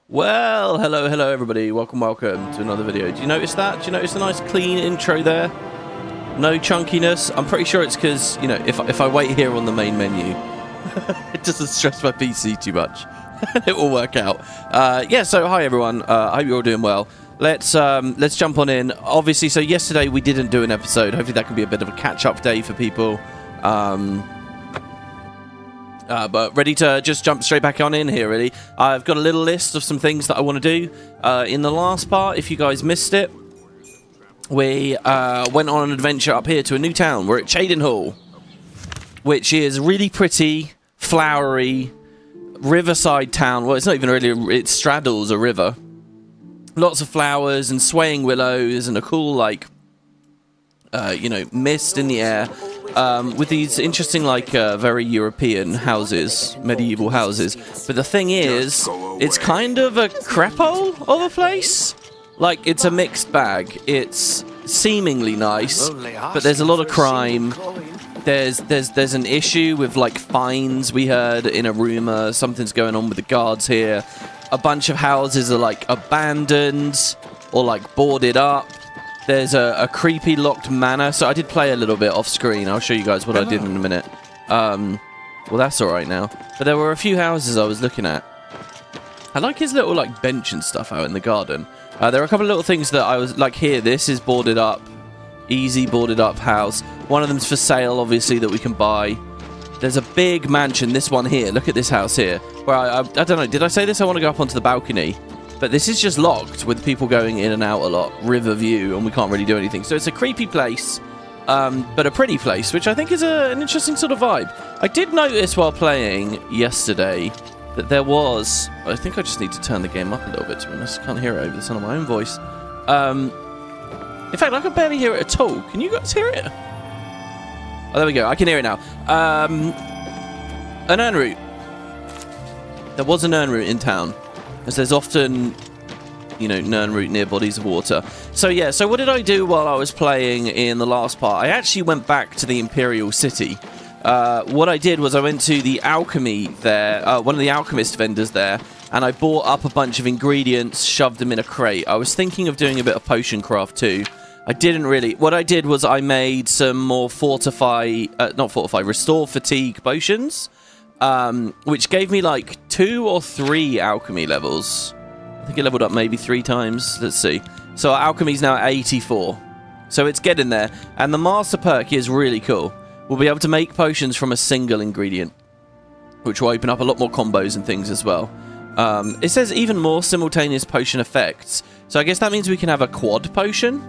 Well, hello everybody. Welcome to another video. Do you notice that? Do you notice the nice clean intro there? No chunkiness. I'm pretty sure it's because, you know, if I wait here on the main menu, it doesn't stress my PC too much. It will work out. Yeah, so hi everyone. I hope you're all doing well. Let's jump on in. Obviously, so yesterday we didn't do an episode. Hopefully that can be a bit of a catch-up day for people. But ready to just jump straight back on in here, really. I've got a little list of some things that I want to do. In the last part, if you guys missed it, we went on an adventure up here to a new town. We're at Cheydinhal, which is really pretty, flowery, riverside town. Well, it's not even really, it straddles a river. Lots of flowers and swaying willows and a cool, like, you know, mist in the air. With these interesting, like, very European houses, medieval houses. But the thing is, it's kind of a crepe-hole of a place. Like, it's a mixed bag. It's seemingly nice, but there's a lot of crime. There's an issue with, like, fines we heard in a rumor. Something's going on with the guards here. A bunch of houses are, like, abandoned or, like, boarded up. There's a creepy locked manor. So I did play a little bit off screen. I'll show you guys what I did in a minute. Well, that's all right now. But there were a few houses I was looking at. I like his little, like, bench and stuff out in the garden. There are a couple of little things that I was like here. This is boarded up, easy boarded up house. One of them's for sale, obviously, that we can buy. There's a big mansion. This one here. Look at this house here. Where I don't know. Did I say this? I want to go up onto the balcony. But this is just locked with people going in and out a lot. River view, and we can't really do anything. So it's a creepy place, but a pretty place, which I think is an interesting sort of vibe. I did notice while playing yesterday that there was... I think I just need to turn the game up a little bit, to be honest. I can't hear it over the sound of my own voice. In fact, I can barely hear it at all. Can you guys hear it? Oh, there we go. I can hear it now. An urn route. There was an urn route in town. As there's often, you know, Nern route near bodies of water. So yeah, so what did I do while I was playing in the last part? I actually went back to the Imperial city. What I did was I went to the alchemy there, one of the alchemist vendors there, and I bought up a bunch of ingredients, shoved them in a crate. I was thinking of doing a bit of potion craft too. I didn't really. What I did was I made some more restore fatigue potions. Which gave me like 2 or 3 alchemy levels. I think it leveled up maybe 3 times. Let's see. So our alchemy's now at 84. So it's getting there. And the master perk is really cool. We'll be able to make potions from a single ingredient, which will open up a lot more combos and things as well. It says even more simultaneous potion effects. So I guess that means we can have a quad potion.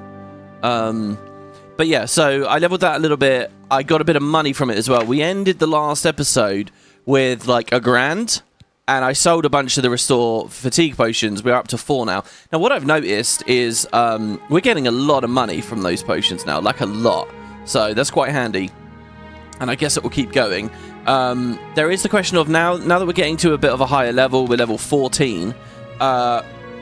But yeah, so I leveled that a little bit. I got a bit of money from it as well. We ended the last episode with like $1,000, and I sold a bunch of the restore fatigue potions. We're up to 4 now. Now what I've noticed is we're getting a lot of money from those potions now, like a lot. So that's quite handy, and I guess it will keep going. There is the question of now that we're getting to a bit of a higher level, we're level 14.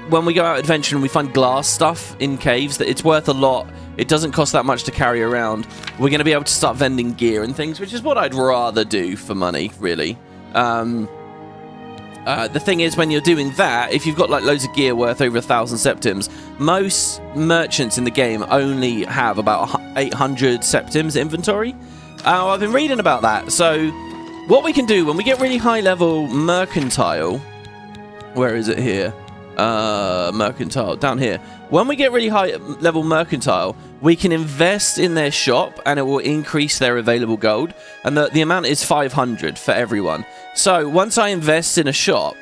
When we go out adventuring, we find glass stuff in caves that it's worth a lot. It doesn't cost that much to carry around. We're going to be able to start vending gear and things, which is what I'd rather do for money, really. The thing is, when you're doing that, if you've got like loads of gear worth over 1,000 septims, most merchants in the game only have about 800 septims inventory. I've been reading about that. So what we can do when we get really high level mercantile... Where is it here? Mercantile, down here. When we get really high level mercantile, we can invest in their shop and it will increase their available gold, and the amount is 500 for everyone. So once I invest in a shop,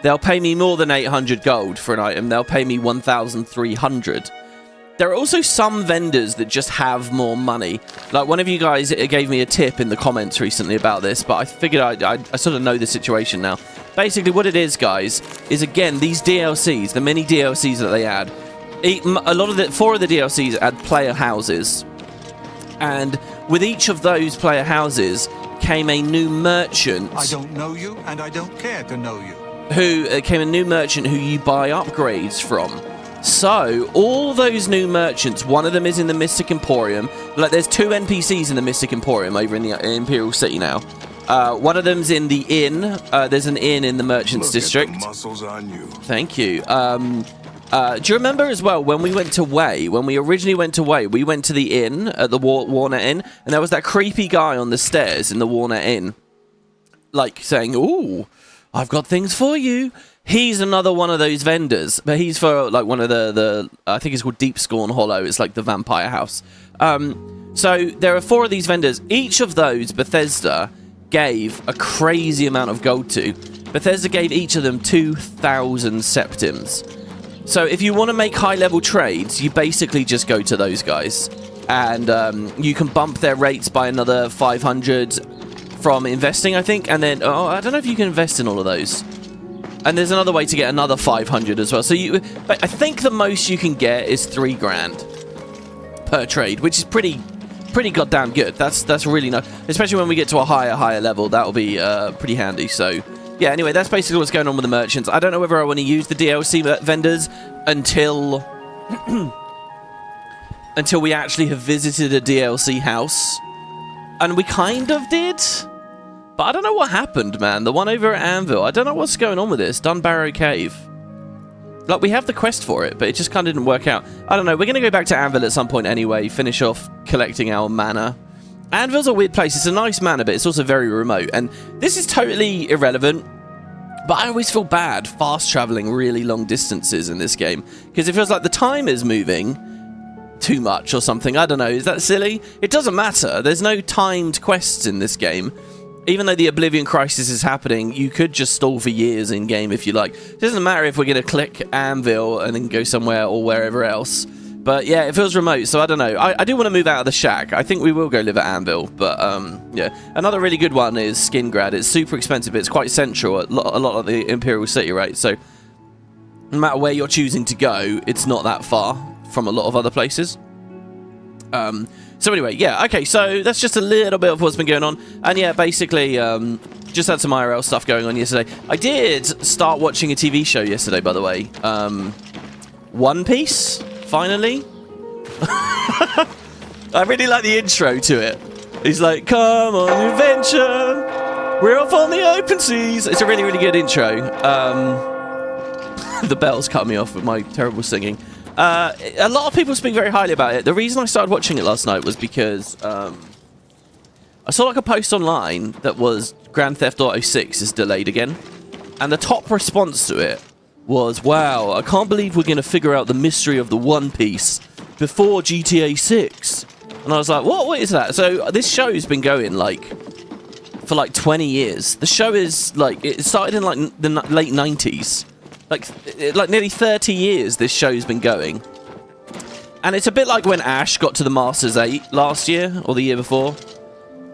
they'll pay me more than 800 gold for an item. They'll pay me 1,300. There are also some vendors that just have more money. Like one of you guys gave me a tip in the comments recently about this, but I figured I sort of know the situation now. Basically what it is, guys, is again, these DLCs, the mini DLCs that they add, a lot of 4 of the DLCs add player houses. And with each of those player houses came a new merchant. I don't know you, and I don't care to know you. Who came a new merchant who you buy upgrades from. So, all those new merchants, one of them is in the Mystic Emporium. Like, there's 2 NPCs in the Mystic Emporium over in the Imperial City now. One of them's in the inn. There's an inn in the Merchants District. Look at the muscles on you. Thank you. Do you remember as well when we went to Way? When we originally went to Way, we went to the inn at the Warner Inn, and there was that creepy guy on the stairs in the Warner Inn, like saying, "Ooh, I've got things for you." He's another one of those vendors, but he's for like one of the I think it's called Deep Scorn Hollow. It's like the vampire house. So there are 4 of these vendors. Each of those Bethesda gave a crazy amount of gold to. Bethesda gave each of them 2,000 septims. So if you want to make high-level trades, you basically just go to those guys. And you can bump their rates by another 500 from investing, I think. And then, I don't know if you can invest in all of those. And there's another way to get another 500 as well. So I think the most you can get is 3 grand per trade, which is pretty goddamn good. That's really nice. Especially when we get to a higher level, that'll be pretty handy. So... yeah, anyway, that's basically what's going on with the merchants. I don't know whether I want to use the DLC vendors until until we actually have visited a DLC house. And we kind of did. But I don't know what happened, man. The one over at Anvil. I don't know what's going on with this. Dunbarrow Cave. Like, we have the quest for it, but it just kind of didn't work out. I don't know. We're going to go back to Anvil at some point anyway. Finish off collecting our mana. Anvil's a weird place. It's a nice manor, but it's also very remote. And this is totally irrelevant, but I always feel bad fast traveling really long distances in this game, because it feels like the time is moving too much or something. I don't know. Is that silly? It doesn't matter. There's no timed quests in this game. Even though the Oblivion crisis is happening, you could just stall for years in-game if you like. It doesn't matter if we're going to click Anvil and then go somewhere or wherever else. But yeah, it feels remote, so I don't know. I do want to move out of the shack. I think we will go live at Anvil, but yeah. Another really good one is Skingrad. It's super expensive, but it's quite central, a lot of the Imperial City, right? So no matter where you're choosing to go, it's not that far from a lot of other places. So anyway, yeah, okay, so that's just a little bit of what's been going on. And yeah, basically, just had some IRL stuff going on yesterday. I did start watching a TV show yesterday, by the way. One Piece, finally. I really like the intro to it. He's like, come on, adventure. We're off on the open seas. It's a really, really good intro. The bells cut me off with my terrible singing. A lot of people speak very highly about it. The reason I started watching it last night was because I saw like a post online that was Grand Theft Auto 6 is delayed again. And the top response to it was, wow, I can't believe we're going to figure out the mystery of the One Piece before GTA 6. And I was like, what is that? So this show's been going like for like 20 years. The show is like, it started in like the late 90s. Like nearly 30 years this show's been going. And it's a bit like when Ash got to the Masters 8 last year, or the year before.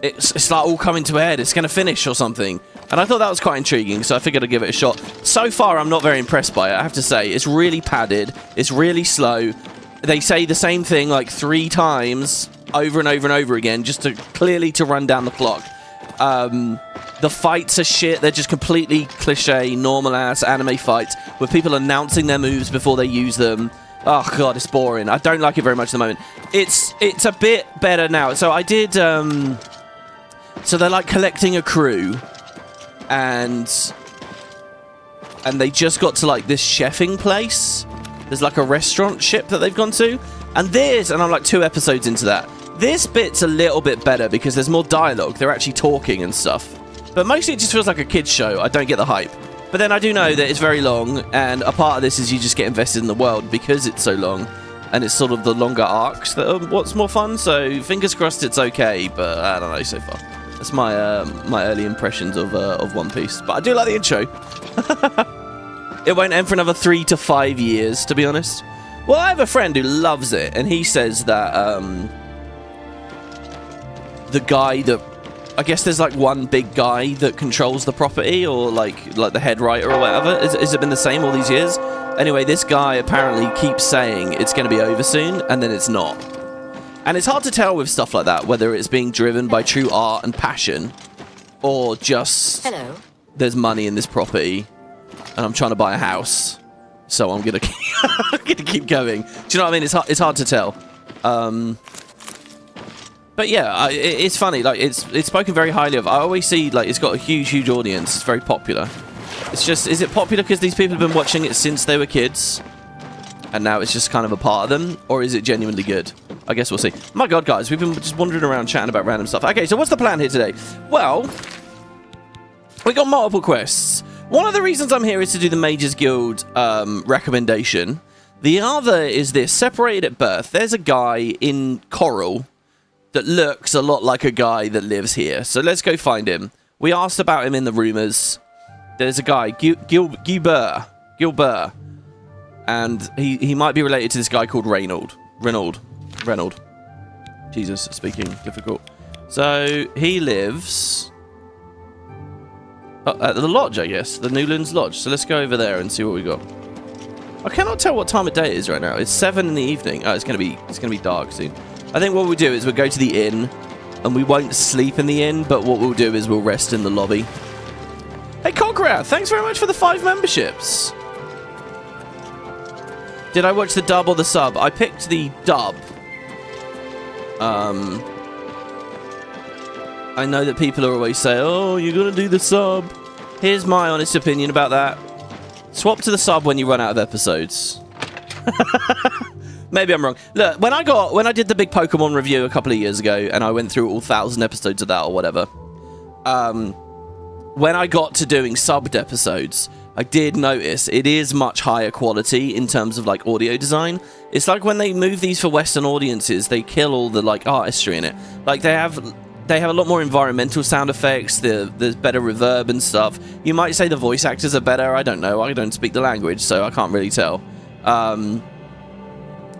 It's like all coming to a head. It's going to finish or something. And I thought that was quite intriguing, so I figured I'd give it a shot. So far, I'm not very impressed by it, I have to say. It's really padded. It's really slow. They say the same thing like 3 times over and over and over again, just to clearly to run down the clock. The fights are shit. They're just completely cliche, normal-ass anime fights with people announcing their moves before they use them. Oh, God, it's boring. I don't like it very much at the moment. It's a bit better now. So I did... So they're, like, collecting a crew. And they just got to, like, this chefing place. There's, like, a restaurant ship that they've gone to. And I'm, like, 2 episodes into that. This bit's a little bit better because there's more dialogue. They're actually talking and stuff. But mostly it just feels like a kid's show. I don't get the hype. But then I do know that it's very long, and a part of this is you just get invested in the world because it's so long, and it's sort of the longer arcs that are what's more fun. So fingers crossed it's okay, but I don't know so far. That's my my early impressions of One Piece. But I do like the intro. It won't end for another 3 to 5 years, to be honest. Well, I have a friend who loves it, and he says that the guy that... I guess there's like one big guy that controls the property, or like the head writer or whatever. Has it been the same all these years? Anyway, this guy apparently keeps saying it's going to be over soon, and then it's not. And it's hard to tell with stuff like that, whether it's being driven by true art and passion, or just... Hello. There's money in this property, and I'm trying to buy a house, so I'm going to keep going. Do you know what I mean? It's hard to tell. But yeah, it's funny. Like it's spoken very highly of. I always see like it's got a huge audience. It's very popular. It's just, is it popular because these people have been watching it since they were kids, and now it's just kind of a part of them, or is it genuinely good? I guess we'll see. My God, guys, we've been just wandering around chatting about random stuff. Okay, so what's the plan here today? Well, we got multiple quests. One of the reasons I'm here is to do the Mages Guild recommendation. The other is this: separated at birth. There's a guy in Coral that looks a lot like a guy that lives here. So let's go find him. We asked about him in the rumors. There's a guy, Gilbert, and he might be related to this guy called Reynold. Jesus, speaking difficult. So he lives at the lodge, I guess, the Newlands Lodge. So let's go over there and see what we got. I cannot tell what time of day it is right now. It's 7 in the evening. Oh, it's gonna be dark soon. I think what we'll do is we'll go to the inn, and we won't sleep in the inn, but what we'll do is we'll rest in the lobby. Hey, Conqueror, thanks very much for the 5 memberships. Did I watch the dub or the sub? I picked the dub. I know that people are always saying, oh, you're going to do the sub. Here's my honest opinion about that. Swap to the sub when you run out of episodes. Maybe I'm wrong. Look, when I did the big Pokemon review a couple of years ago, and I went through all 1,000 episodes of that or whatever, when I got to doing subbed episodes, I did notice it is much higher quality in terms of like audio design. It's like when they move these for Western audiences, they kill all the like artistry in it. Like they have a lot more environmental sound effects. There's better reverb and stuff. You might say the voice actors are better. I don't know. I don't speak the language, so I can't really tell.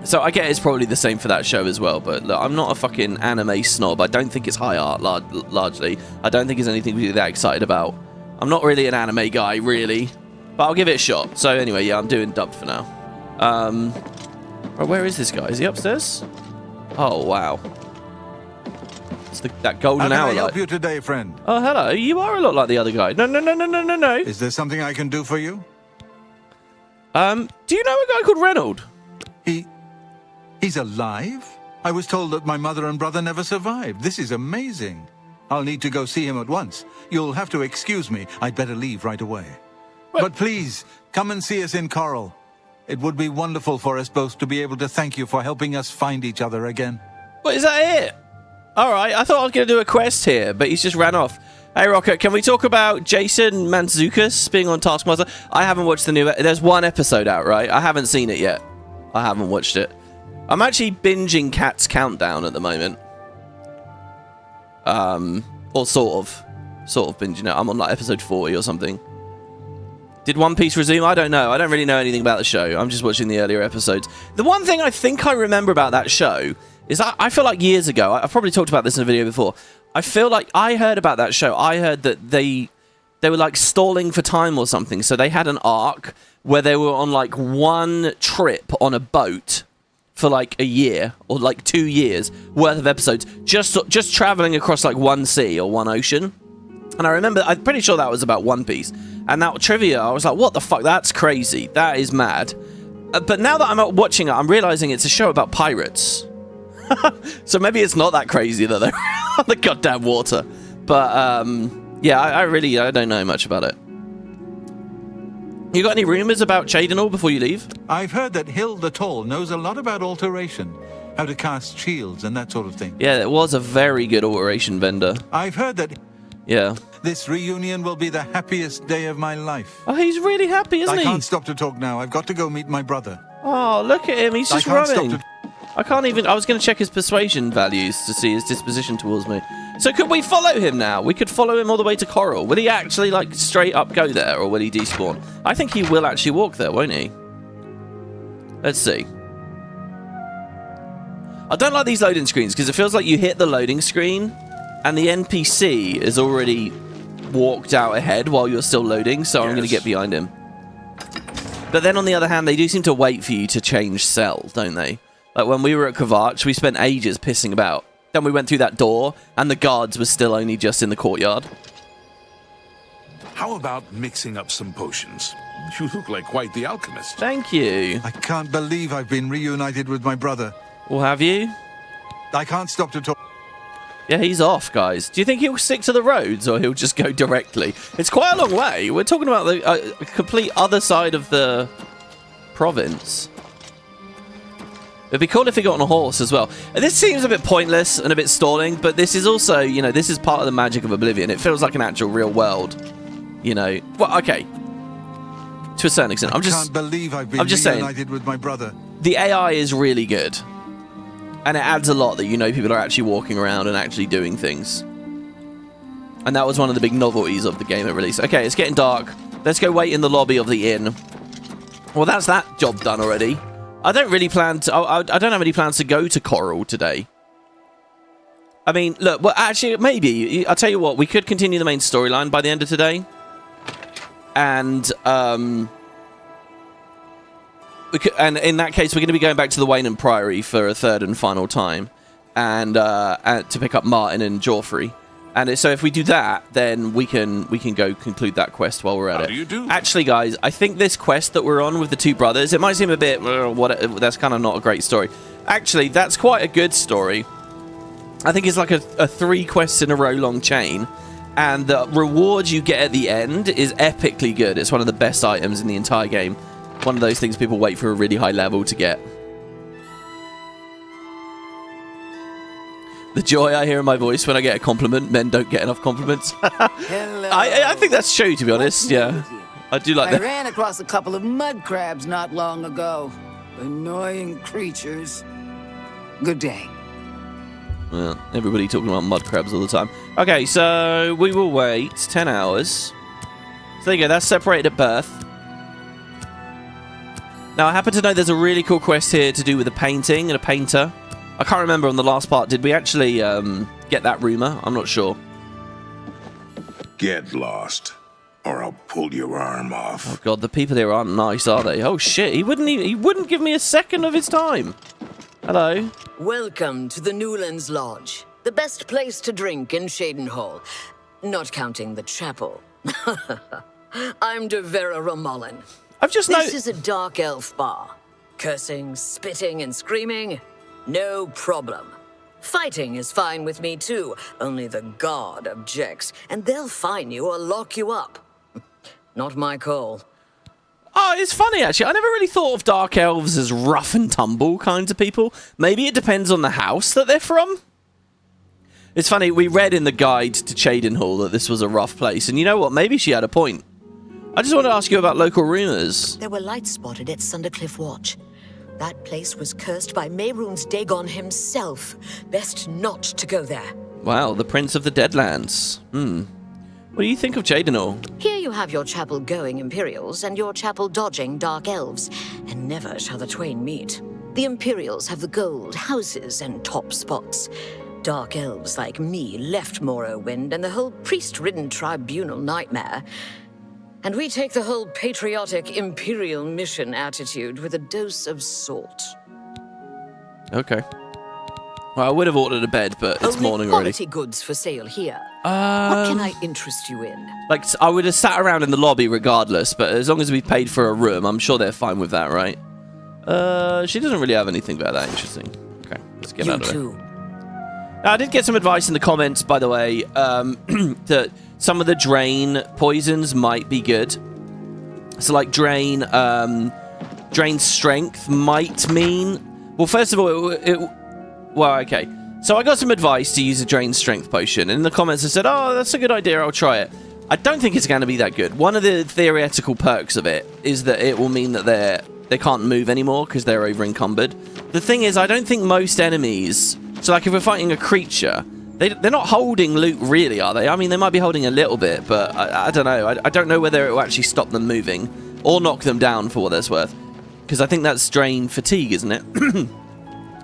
So I get it's probably the same for that show as well, but look, I'm not a fucking anime snob. I don't think it's high art, largely. I don't think it's anything to be that excited about. I'm not really an anime guy, really, but I'll give it a shot. So anyway, yeah, I'm doing dubbed for now. Right, where is this guy? Is he upstairs? Oh, wow. It's that golden hour. How can I help you today, friend? Oh, hello. You are a lot like the other guy. No. Is there something I can do for you? Do you know a guy called Reynold? He's alive? I was told that my mother and brother never survived. This is amazing. I'll need to go see him at once. You'll have to excuse me. I'd better leave right away. What? But please, come and see us in Coral. It would be wonderful for us both to be able to thank you for helping us find each other again. What, is that it? Alright, I thought I was going to do a quest here, but he's just ran off. Hey, Rocket, can we talk about Jason Mantzoukas being on Taskmaster? I haven't watched the new... There's one episode out, right? I haven't seen it yet. I haven't watched it. I'm actually binging Cat's Countdown at the moment. Or sort of binging it. I'm on like episode 40 or something. Did One Piece resume? I don't know. I don't really know anything about the show. I'm just watching the earlier episodes. The one thing I think I remember about that show is I feel like years ago, I've probably talked about this in a video before, I feel like I heard about that show. I heard that they were like stalling for time or something. So they had an arc where they were on like one trip on a boat for like a year or like 2 years worth of episodes, just traveling across like one sea or one ocean. And I remember, I'm pretty sure that was about One Piece. And that trivia, I was like, what the fuck? That's crazy. That is mad. But now that I'm watching it, I'm realizing it's a show about pirates. So maybe it's not that crazy that they're on the goddamn water. But yeah, I don't know much about it. You got any rumors about Cheydinhal before you leave? I've heard that Hill the Tall knows a lot about alteration, how to cast shields and that sort of thing. Yeah, it was a very good alteration vendor. I've heard that... Yeah. This reunion will be the happiest day of my life. Oh, he's really happy, isn't he? I can't stop to talk now. I've got to go meet my brother. Oh, look at him. He's just running. I can't even... I was going to check his persuasion values to see his disposition towards me. So could we follow him now? We could follow him all the way to Coral. Will he actually, like, straight up go there, or will he despawn? I think he will actually walk there, won't he? Let's see. I don't like these loading screens, because it feels like you hit the loading screen, and the NPC is already walked out ahead while you're still loading, so I'm going to get behind him. But then, on the other hand, they do seem to wait for you to change cell, don't they? Like, when we were at Kvatch, we spent ages pissing about. Then we went through that door, and the guards were still only just in the courtyard. How about mixing up some potions? You look like quite the alchemist. Thank you. I can't believe I've been reunited with my brother. Well, have you? I can't stop to talk. Yeah, he's off, guys. Do you think he'll stick to the roads or he'll just go directly? It's quite a long way. We're talking about the complete other side of the province. It'd be cool if he got on a horse as well. This seems a bit pointless and a bit stalling, but this is also, you know, this is part of the magic of Oblivion. It feels like an actual real world, you know. Well, okay. To a certain extent. I can't believe I've been reunited with my brother. The AI is really good. And it adds a lot that, you know, people are actually walking around and actually doing things. And that was one of the big novelties of the game at release. Okay, it's getting dark. Let's go wait in the lobby of the inn. Well, that's that job done already. I don't really plan to... I don't have any plans to go to Coral today. I mean, look, well, actually, maybe. I'll tell you what, we could continue the main storyline by the end of today. And, and in that case, we're going to be going back to the Wayne Priory for a third and final time, and to pick up Martin and Joffrey. And so if we do that, then we can go conclude that quest while we're at it. How do you do? Actually, guys, I think this quest that we're on with the two brothers, it might seem a bit that's kind of not a great story. Actually, that's quite a good story. I think it's like a 3 quests in a row long chain. And the reward you get at the end is epically good. It's one of the best items in the entire game. One of those things people wait for a really high level to get. The joy I hear in my voice when I get a compliment. Men don't get enough compliments. Hello. I think that's true, to be honest. Yeah, I do like that. I ran across a couple of mud crabs not long ago. Annoying creatures. Good day. Well, everybody talking about mud crabs all the time. Okay, so we will wait 10 hours. So there you go, that's separated at birth. Now, I happen to know there's a really cool quest here to do with a painting and a painter. I can't remember on the last part. Did we actually get that rumor? I'm not sure. Get lost, or I'll pull your arm off. Oh, God, the people here aren't nice, are they? Oh, shit, he wouldn't give me a second of his time. Hello. Welcome to the Newlands Lodge, the best place to drink in Cheydinhal, not counting the chapel. I'm De Vera Romulan. I've just This is a dark elf bar. Cursing, spitting, and screaming, no problem. Fighting is fine with me too, only the god objects, and they'll fine you or lock you up. Not my call. Oh, it's funny, actually. I never really thought of dark elves as rough and tumble kinds of people. Maybe it depends on the house that they're from. It's funny, we read in the guide to Cheydinhal that this was a rough place, and you know what? Maybe she had a point. I just want to ask you about local rumours. There were lights spotted at Sundercliff Watch. That place was cursed by Mehrunes Dagon himself. Best not to go there. Wow, the Prince of the Deadlands. What do you think of Cheydinhal? Here you have your chapel-going Imperials and your chapel-dodging Dark Elves, and never shall the twain meet. The Imperials have the gold, houses, and top spots. Dark Elves like me left Morrowind and the whole priest-ridden tribunal nightmare. And we take the whole patriotic Imperial mission attitude with a dose of salt. Okay. Well, I would have ordered a bed, but it's Only morning already. quality goods for sale here. What can I interest you in? Like, I would have sat around in the lobby regardless, but as long as we paid for a room, I'm sure they're fine with that, right? She doesn't really have anything about that interesting. Okay, let's get out of You too. Now, I did get some advice in the comments, by the way, that some of the drain poisons might be good. So, like, drain strength might mean... Well, first of all, well, okay. So I got some advice to use a drain strength potion. And in the comments I said, oh, that's a good idea, I'll try it. I don't think it's going to be that good. One of the theoretical perks of it is that it will mean that they can't move anymore because they're over encumbered. The thing is, I don't think most enemies... So, like, if we're fighting a creature, they're not holding loot, really, are they? I mean, they might be holding a little bit, but I don't know. I don't know whether it will actually stop them moving or knock them down for what that's worth. Because I think that's drain fatigue, isn't it?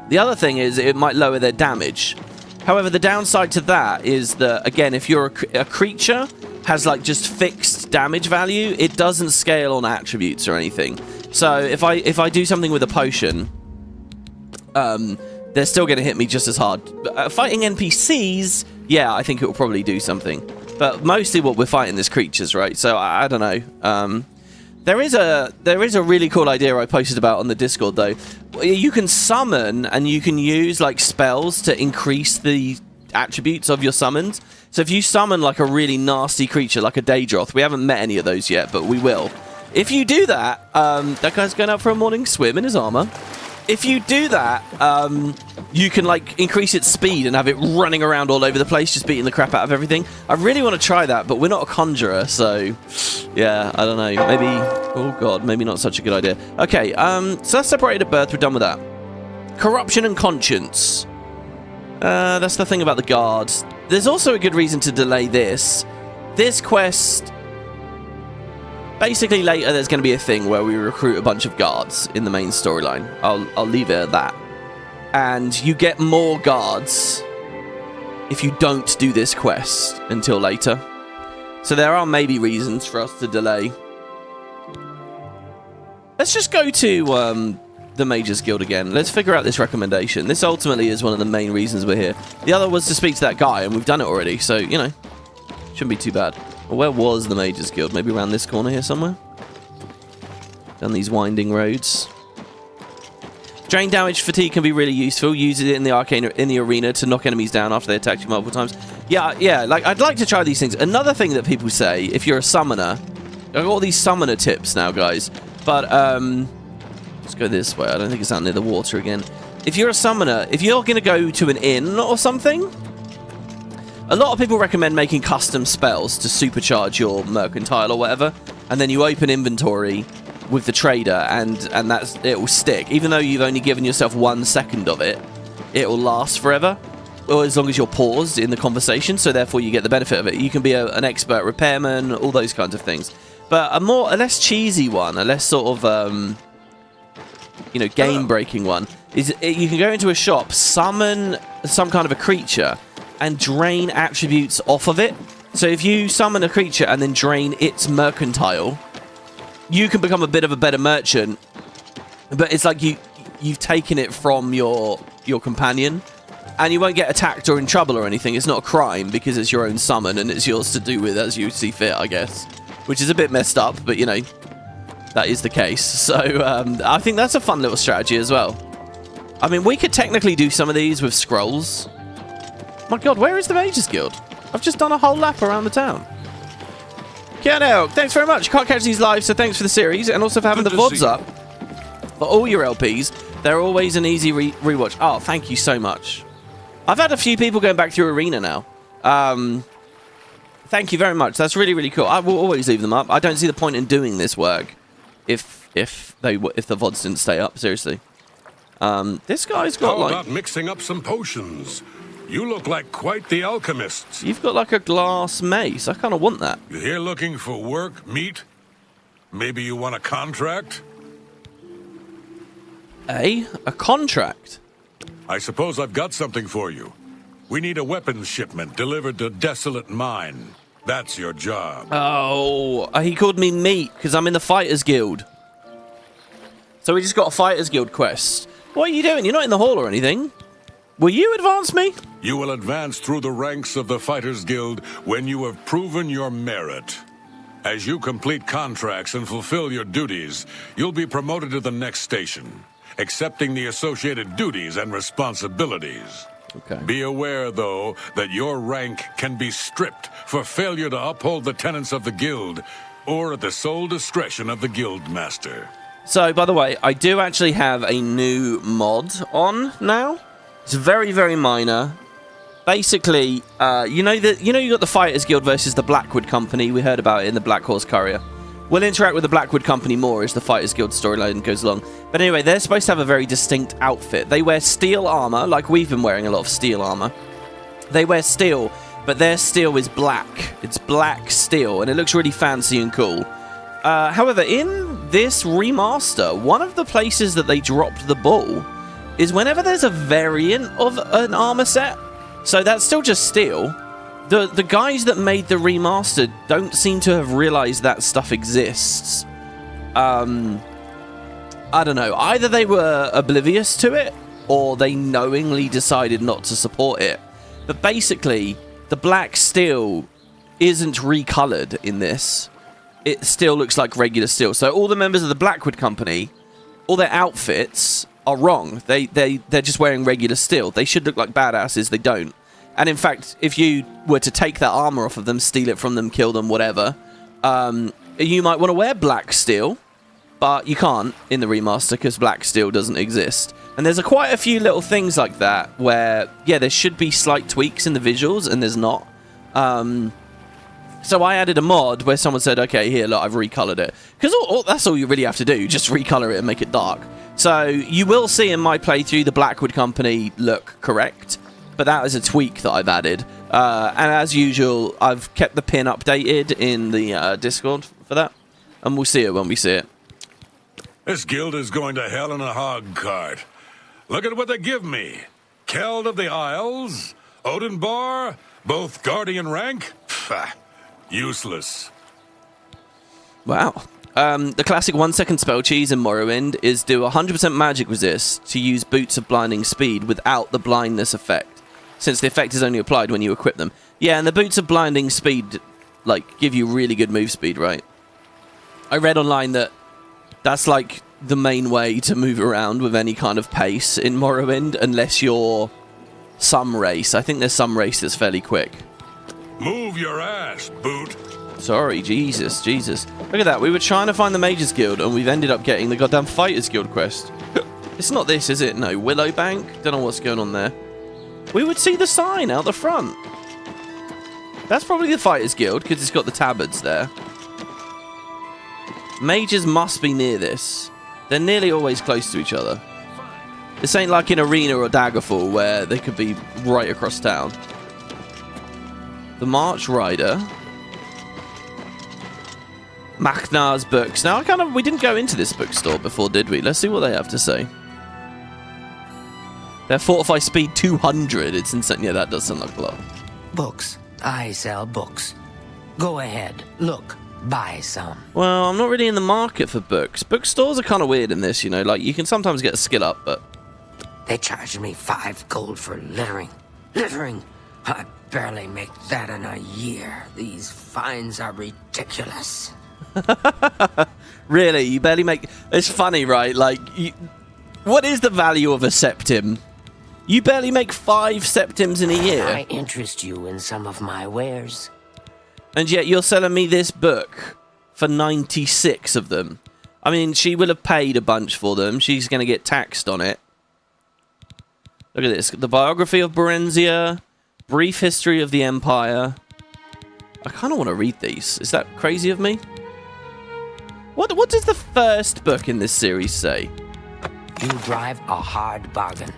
The other thing is it might lower their damage. However, the downside to that is that, again, if you're a creature has, like, just fixed damage value, it doesn't scale on attributes or anything. So if I do something with a potion, they're still going to hit me just as hard. Fighting NPCs, yeah, I think it will probably do something. But mostly what we're fighting is creatures, right? So I don't know. There is a really cool idea I posted about on the Discord, though. You can summon and you can use, like, spells to increase the attributes of your summons. So if you summon like a really nasty creature, like a Daedroth, we haven't met any of those yet, but we will. If you do that, that guy's going out for a morning swim in his armor. If you do that, you can like increase its speed and have it running around all over the place, just beating the crap out of everything. I really want to try that, but we're not a conjurer, so yeah, I don't know. Maybe, oh god, maybe not such a good idea. Okay, so that's separated at birth. We're done with that. Corruption and conscience. That's the thing about the guards. There's also a good reason to delay this. This quest... Basically, later there's going to be a thing where we recruit a bunch of guards in the main storyline. I'll leave it at that. And you get more guards if you don't do this quest until later. So there are maybe reasons for us to delay. Let's just go to the Mages Guild again. Let's figure out this recommendation. This ultimately is one of the main reasons we're here. The other was to speak to that guy, and we've done it already. So, you know, shouldn't be too bad. Where was the Mages Guild? Maybe around this corner here somewhere? Down these winding roads. Drain damage fatigue can be really useful. Use it in the arena to knock enemies down after they attack you multiple times. Yeah, like, I'd like to try these things. Another thing that people say, if you're a summoner... I've got all these summoner tips now, guys. But, let's go this way. I don't think it's out near the water again. If you're a summoner, if you're going to go to an inn or something... A lot of people recommend making custom spells to supercharge your mercantile or whatever, and then you open inventory with the trader, and it will stick. Even though you've only given yourself 1 second of it, it will last forever, or as long as you're paused in the conversation, so therefore you get the benefit of it. You can be an expert repairman, all those kinds of things. But a less cheesy one, a less sort of, you know, game-breaking one, is you can go into a shop, summon some kind of a creature, and drain attributes off of it. So if you summon a creature and then drain its mercantile, you can become a bit of a better merchant. But it's like you've taken it from your companion, and you won't get attacked or in trouble or anything. It's not a crime because it's your own summon and it's yours to do with as you see fit, I guess. Which is a bit messed up, but you know, that is the case. So I think that's a fun little strategy as well. I mean, we could technically do some of these with scrolls. My god, where is the Mages Guild? I've just done a whole lap around the town. Keanu, thanks very much. Can't catch these live, so thanks for the series, and also for having the VODs up. For all your LPs, they're always an easy rewatch. Oh, thank you so much. I've had a few people going back through Arena now. Thank you very much. That's really, really cool. I will always leave them up. I don't see the point in doing this work if the VODs didn't stay up, seriously. This guy's got How about mixing up some potions? You look like quite the alchemist. You've got like a glass mace. I kind of want that. You here looking for work, meat? Maybe you want a contract? A contract? I suppose I've got something for you. We need a weapons shipment delivered to Desolate Mine. That's your job. Oh, he called me meat because I'm in the Fighters Guild. So we just got a Fighters Guild quest. What are you doing? You're not in the hall or anything. Will you advance me? You will advance through the ranks of the Fighters Guild when you have proven your merit. As you complete contracts and fulfill your duties, you'll be promoted to the next station, accepting the associated duties and responsibilities. Okay. Be aware, though, that your rank can be stripped for failure to uphold the tenets of the guild, or at the sole discretion of the guild master. So, by the way, I do actually have a new mod on now. It's very, very minor. Basically, you got the Fighters Guild versus the Blackwood Company. We heard about it in the Black Horse Courier. We'll interact with the Blackwood Company more as the Fighters Guild storyline goes along. But anyway, they're supposed to have a very distinct outfit. They wear steel armor, like we've been wearing a lot of steel armor. They wear steel, but their steel is black. It's black steel, and it looks really fancy and cool. However, in this remaster, one of the places that they dropped the ball is whenever there's a variant of an armor set. So that's still just steel. The guys that made the remastered don't seem to have realized that stuff exists. I don't know. Either they were oblivious to it, or they knowingly decided not to support it. But basically, the black steel isn't recolored in this. It still looks like regular steel. So all the members of the Blackwood Company, all their outfits are wrong. They're just wearing regular steel. They should look like badasses. They don't. And in fact, if you were to take that armor off of them, steal it from them, kill them, whatever, you might want to wear black steel, but you can't in the remaster because black steel doesn't exist. And there's quite a few little things like that where, yeah, there should be slight tweaks in the visuals, and there's not. So I added a mod where someone said, okay, here, look, I've recolored it. Because that's all you really have to do, just recolor it and make it dark. So you will see in my playthrough the Blackwood Company look correct, but that is a tweak that I've added. And as usual, I've kept the pin updated in the Discord for that, and we'll see it when we see it. This guild is going to hell in a hog cart. Look at what they give me. Keld of the Isles, Odinbar, both Guardian rank. Pfft, useless. Wow. The classic 1 second spell cheese in Morrowind is do 100% magic resist to use Boots of Blinding Speed without the blindness effect, since the effect is only applied when you equip them. Yeah, and the Boots of Blinding Speed, like, give you really good move speed, right? I read online that that's like the main way to move around with any kind of pace in Morrowind, unless you're some race. I think there's some race that's fairly quick. Move your ass, Boot. Sorry, Jesus. Look at that, we were trying to find the Mages Guild, and we've ended up getting the goddamn Fighters Guild quest. It's not this, is it? No, Willowbank? Don't know what's going on there. We would see the sign out the front. That's probably the Fighters Guild, because it's got the tabards there. Mages must be near this. They're nearly always close to each other. This ain't like in Arena or Daggerfall, where they could be right across town. The March Rider. Machnar's books. Now, we didn't go into this bookstore before, did we? Let's see what they have to say. Their Fortify Speed 200. It's insane. Yeah, that does sound like a lot. Books. I sell books. Go ahead. Look. Buy some. Well, I'm not really in the market for books. Bookstores are kind of weird in this, you know. Like, you can sometimes get a skill up, but... They charged me 5 gold for littering. Littering? I barely make that in a year. These fines are ridiculous. Really? You barely make... It's funny, right? Like, what is the value of a septim? You barely make 5 septims in a year. I interest you in some of my wares. And yet you're selling me this book for 96 of them. I mean, she will have paid a bunch for them. She's going to get taxed on it. Look at this. The Biography of Berenzia. Brief History of the Empire. I kind of want to read these. Is that crazy of me? What does the first book in this series say? You drive a hard bargain.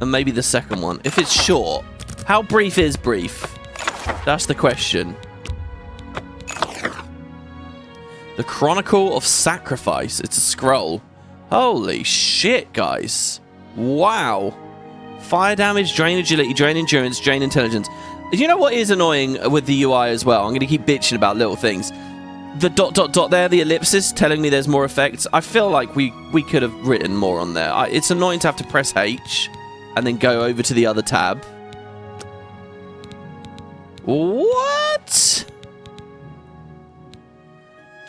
And maybe the second one. If it's short, how brief is brief? That's the question. The Chronicle of Sacrifice. It's a scroll. Holy shit, guys. Wow. Fire damage, drain agility, drain endurance, drain intelligence. You know what is annoying with the UI as well? I'm going to keep bitching about little things. The ... there, the ellipsis, telling me there's more effects. I feel like we could have written more on there. It's annoying to have to press H and then go over to the other tab. What?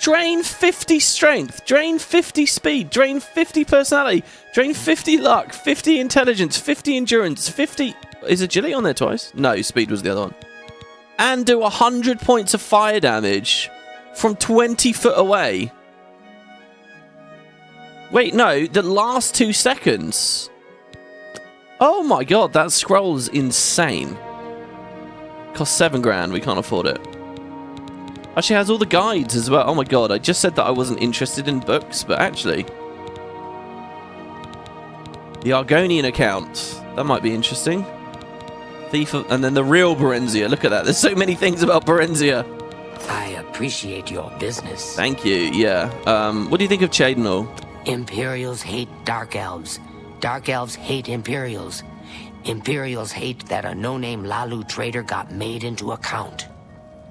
Drain 50 strength, drain 50 speed, drain 50 personality, drain 50 luck, 50 intelligence, 50 endurance, 50... Is agility on there twice? No, speed was the other one. And do 100 points of fire damage from 20 foot away. Wait, no, the last 2 seconds. Oh my god, that scroll's insane. Cost 7 grand, we can't afford it. Actually has all the guides as well. Oh my god, I just said that I wasn't interested in books, but actually... The Argonian account. That might be interesting. Thief of... And then the real Berenzia. Look at that. There's so many things about Berenzia. I appreciate your business. Thank you, yeah. What do you think of Cheydinhal? Imperials hate Dark Elves. Dark Elves hate Imperials. Imperials hate that a no-name Lalu trader got made into a count.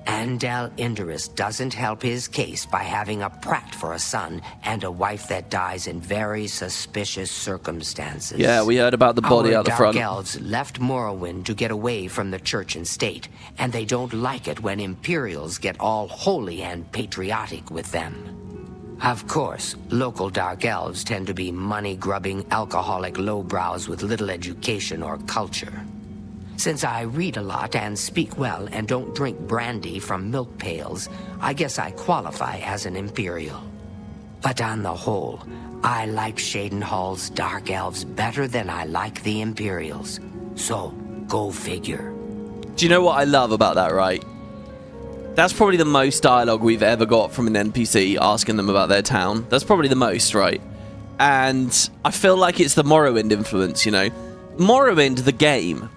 Andal Indurus doesn't help his case by having a prat for a son and a wife that dies in very suspicious circumstances. Yeah, we heard about the body out the front. Dark Elves left Morrowind to get away from the church and state, and they don't like it when Imperials get all holy and patriotic with them. Of course, local Dark Elves tend to be money-grubbing, alcoholic lowbrows with little education or culture. Since I read a lot and speak well and don't drink brandy from milk pails, I guess I qualify as an Imperial. But on the whole, I like Cheydinhal's Dark Elves better than I like the Imperials. So, go figure. Do you know what I love about that, right? That's probably the most dialogue we've ever got from an NPC asking them about their town. That's probably the most, right? And I feel like it's the Morrowind influence, you know? Morrowind, the game,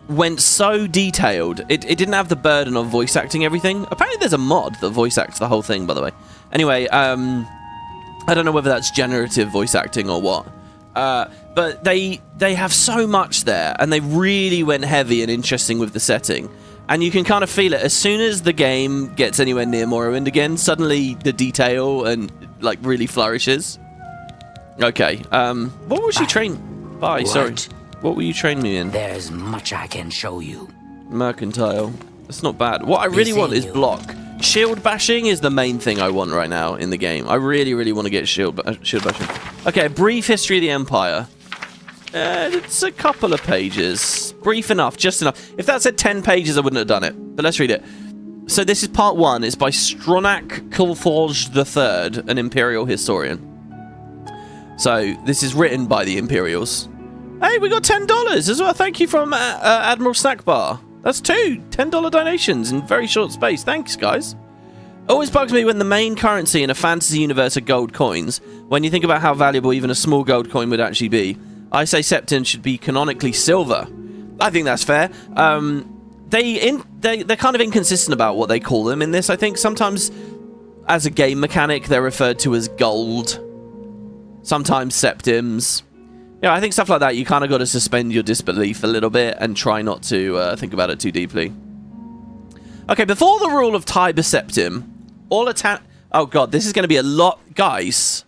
went so detailed. It didn't have the burden of voice acting everything. Apparently there's a mod that voice acts the whole thing, by the way. Anyway, I don't know whether that's generative voice acting or what. But they have so much there, and they really went heavy and interesting with the setting. And you can kind of feel it. As soon as the game gets anywhere near Morrowind again, suddenly the detail and like really flourishes. Okay, what was you train? Bye, What? sorry. What will you train me in? There's much I can show you. Mercantile. That's not bad. What I really want is block. Shield bashing is the main thing I want right now in the game. I really, really want to get shield bashing. Okay, brief history of the Empire. It's a couple of pages. Brief enough, just enough. If that said 10 pages, I wouldn't have done it. But let's read it. So this is part 1. It's by Stronach Kulforge III, an Imperial historian. So this is written by the Imperials. Hey, we got $10 as well. Thank you from Admiral Snackbar. That's 2 $10 donations in very short space. Thanks, guys. Always bugs me when the main currency in a fantasy universe are gold coins. When you think about how valuable even a small gold coin would actually be, I say Septim should be canonically silver. I think that's fair. They're kind of inconsistent about what they call them in this. I think sometimes, as a game mechanic, they're referred to as gold. Sometimes Septims. Yeah, I think stuff like that, you kind of got to suspend your disbelief a little bit and try not to think about it too deeply. Okay, before the rule of Tiber Septim, oh god, this is going to be a lot, guys.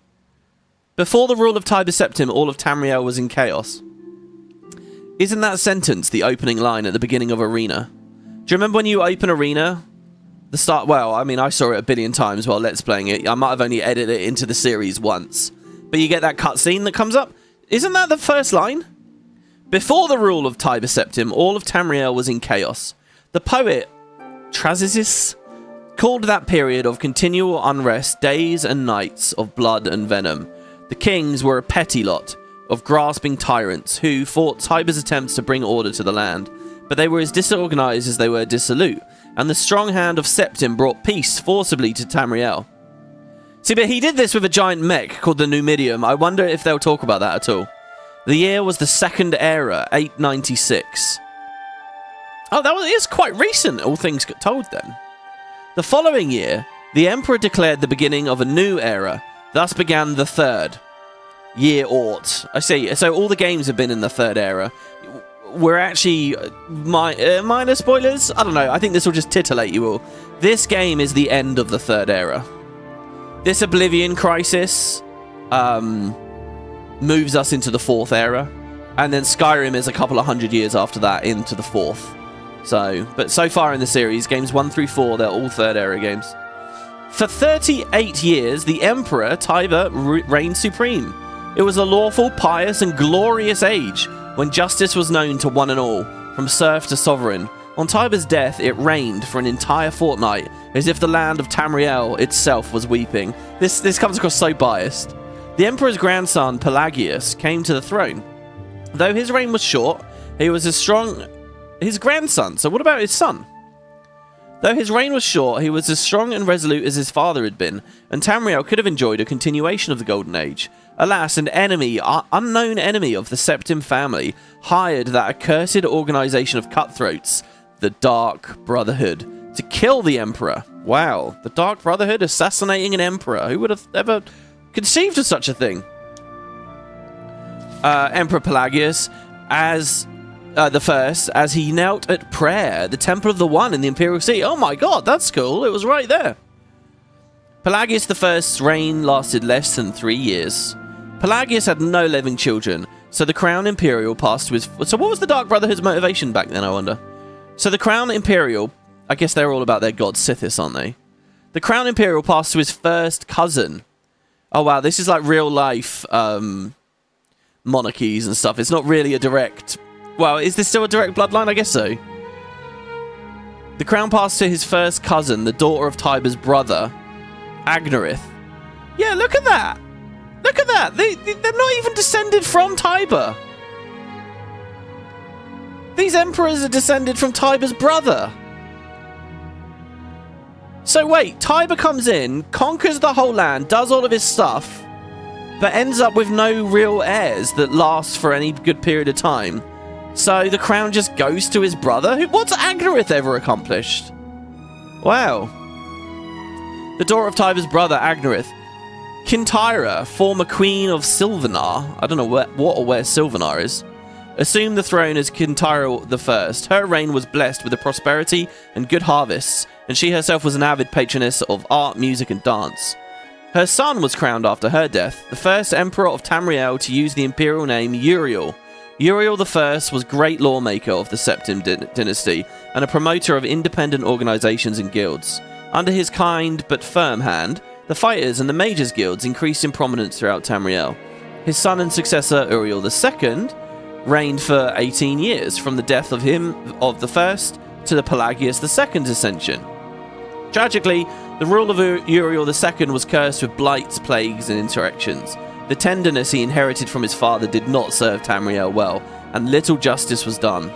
Before the rule of Tiber Septim, all of Tamriel was in chaos. Isn't that sentence the opening line at the beginning of Arena? Do you remember when you open Arena? The start, well, I mean, I saw it a billion times while Let's Playing it. I might have only edited it into the series once. But you get that cutscene that comes up. Isn't that the first line? Before the rule of Tiber Septim, all of Tamriel was in chaos. The poet, Trazisis, called that period of continual unrest days and nights of blood and venom. The kings were a petty lot of grasping tyrants who fought Tiber's attempts to bring order to the land, but they were as disorganized as they were dissolute, and the strong hand of Septim brought peace forcibly to Tamriel. See, but he did this with a giant mech called the Numidium. I wonder if they'll talk about that at all. The year was the Second Era, 896. Oh, that is quite recent, all things told then. The following year, the Emperor declared the beginning of a new era. Thus began the Third Year Ort. I see. So all the games have been in the Third Era. We're actually... minor spoilers? I don't know. I think this will just titillate you all. This game is the end of the Third Era. This Oblivion crisis moves us into the Fourth Era. And then Skyrim is a couple of 100 years after that into the Fourth. But so far in the series, games 1 through 4, they're all Third Era games. For 38 years, the Emperor, Tiber, reigned supreme. It was a lawful, pious, and glorious age, when justice was known to one and all, from serf to sovereign. On Tiber's death, it reigned for an entire fortnight, as if the land of Tamriel itself was weeping. This comes across so biased. The Emperor's grandson, Pelagius, came to the throne. Though his reign was short, he was as strong... His grandson, so what about his son? Though his reign was short, he was as strong and resolute as his father had been, and Tamriel could have enjoyed a continuation of the Golden Age. Alas, an unknown enemy of the Septim family, hired that accursed organization of cutthroats, the Dark Brotherhood, to kill the Emperor. Wow, the Dark Brotherhood assassinating an Emperor. Who would have ever conceived of such a thing? Emperor Pelagius, as... the first, as he knelt at prayer at the Temple of the One in the Imperial City. Oh my god, that's cool. It was right there. Pelagius I's reign lasted less than 3 years. Pelagius had no living children, so the Crown Imperial passed to his... So what was the Dark Brotherhood's motivation back then, I wonder? So the Crown Imperial... I guess they're all about their god Sithis, aren't they? The Crown Imperial passed to his first cousin. Oh wow, this is like real life monarchies and stuff. It's not really a direct Well, is this still a direct bloodline? I guess so. The crown passed to his first cousin, the daughter of Tiber's brother, Agnerith. Yeah, look at that. Look at that. They're not even descended from Tiber. These emperors are descended from Tiber's brother. So wait, Tiber comes in, conquers the whole land, does all of his stuff, but ends up with no real heirs that last for any good period of time. So the crown just goes to his brother? What's Agnerith ever accomplished? Wow. The daughter of Tiber's brother, Agnerith. Kintyra, former queen of Silvanar, I don't know what or where Silvanar is, assumed the throne as Kintyra I. Her reign was blessed with the prosperity and good harvests, and she herself was an avid patroness of art, music, and dance. Her son was crowned after her death, the first emperor of Tamriel to use the imperial name Uriel. Uriel I was great lawmaker of the Septim dynasty and a promoter of independent organizations and guilds. Under his kind but firm hand, the fighters and the mages guilds increased in prominence throughout Tamriel. His son and successor Uriel II reigned for 18 years, from the death of the first to the Pelagius II's ascension. Tragically, the rule of Uriel II was cursed with blights, plagues, and insurrections. The tenderness he inherited from his father did not serve Tamriel well, and little justice was done.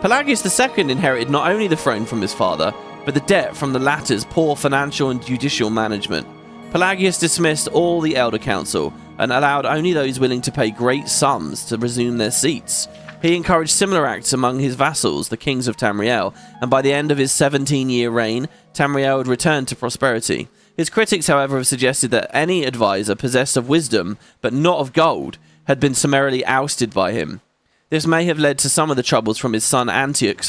Pelagius II inherited not only the throne from his father, but the debt from the latter's poor financial and judicial management. Pelagius dismissed all the Elder Council and allowed only those willing to pay great sums to resume their seats. He encouraged similar acts among his vassals, the kings of Tamriel, and by the end of his 17-year reign, Tamriel had returned to prosperity. His critics, however, have suggested that any advisor possessed of wisdom, but not of gold, had been summarily ousted by him. This may have led to some of the troubles from his son Antiochus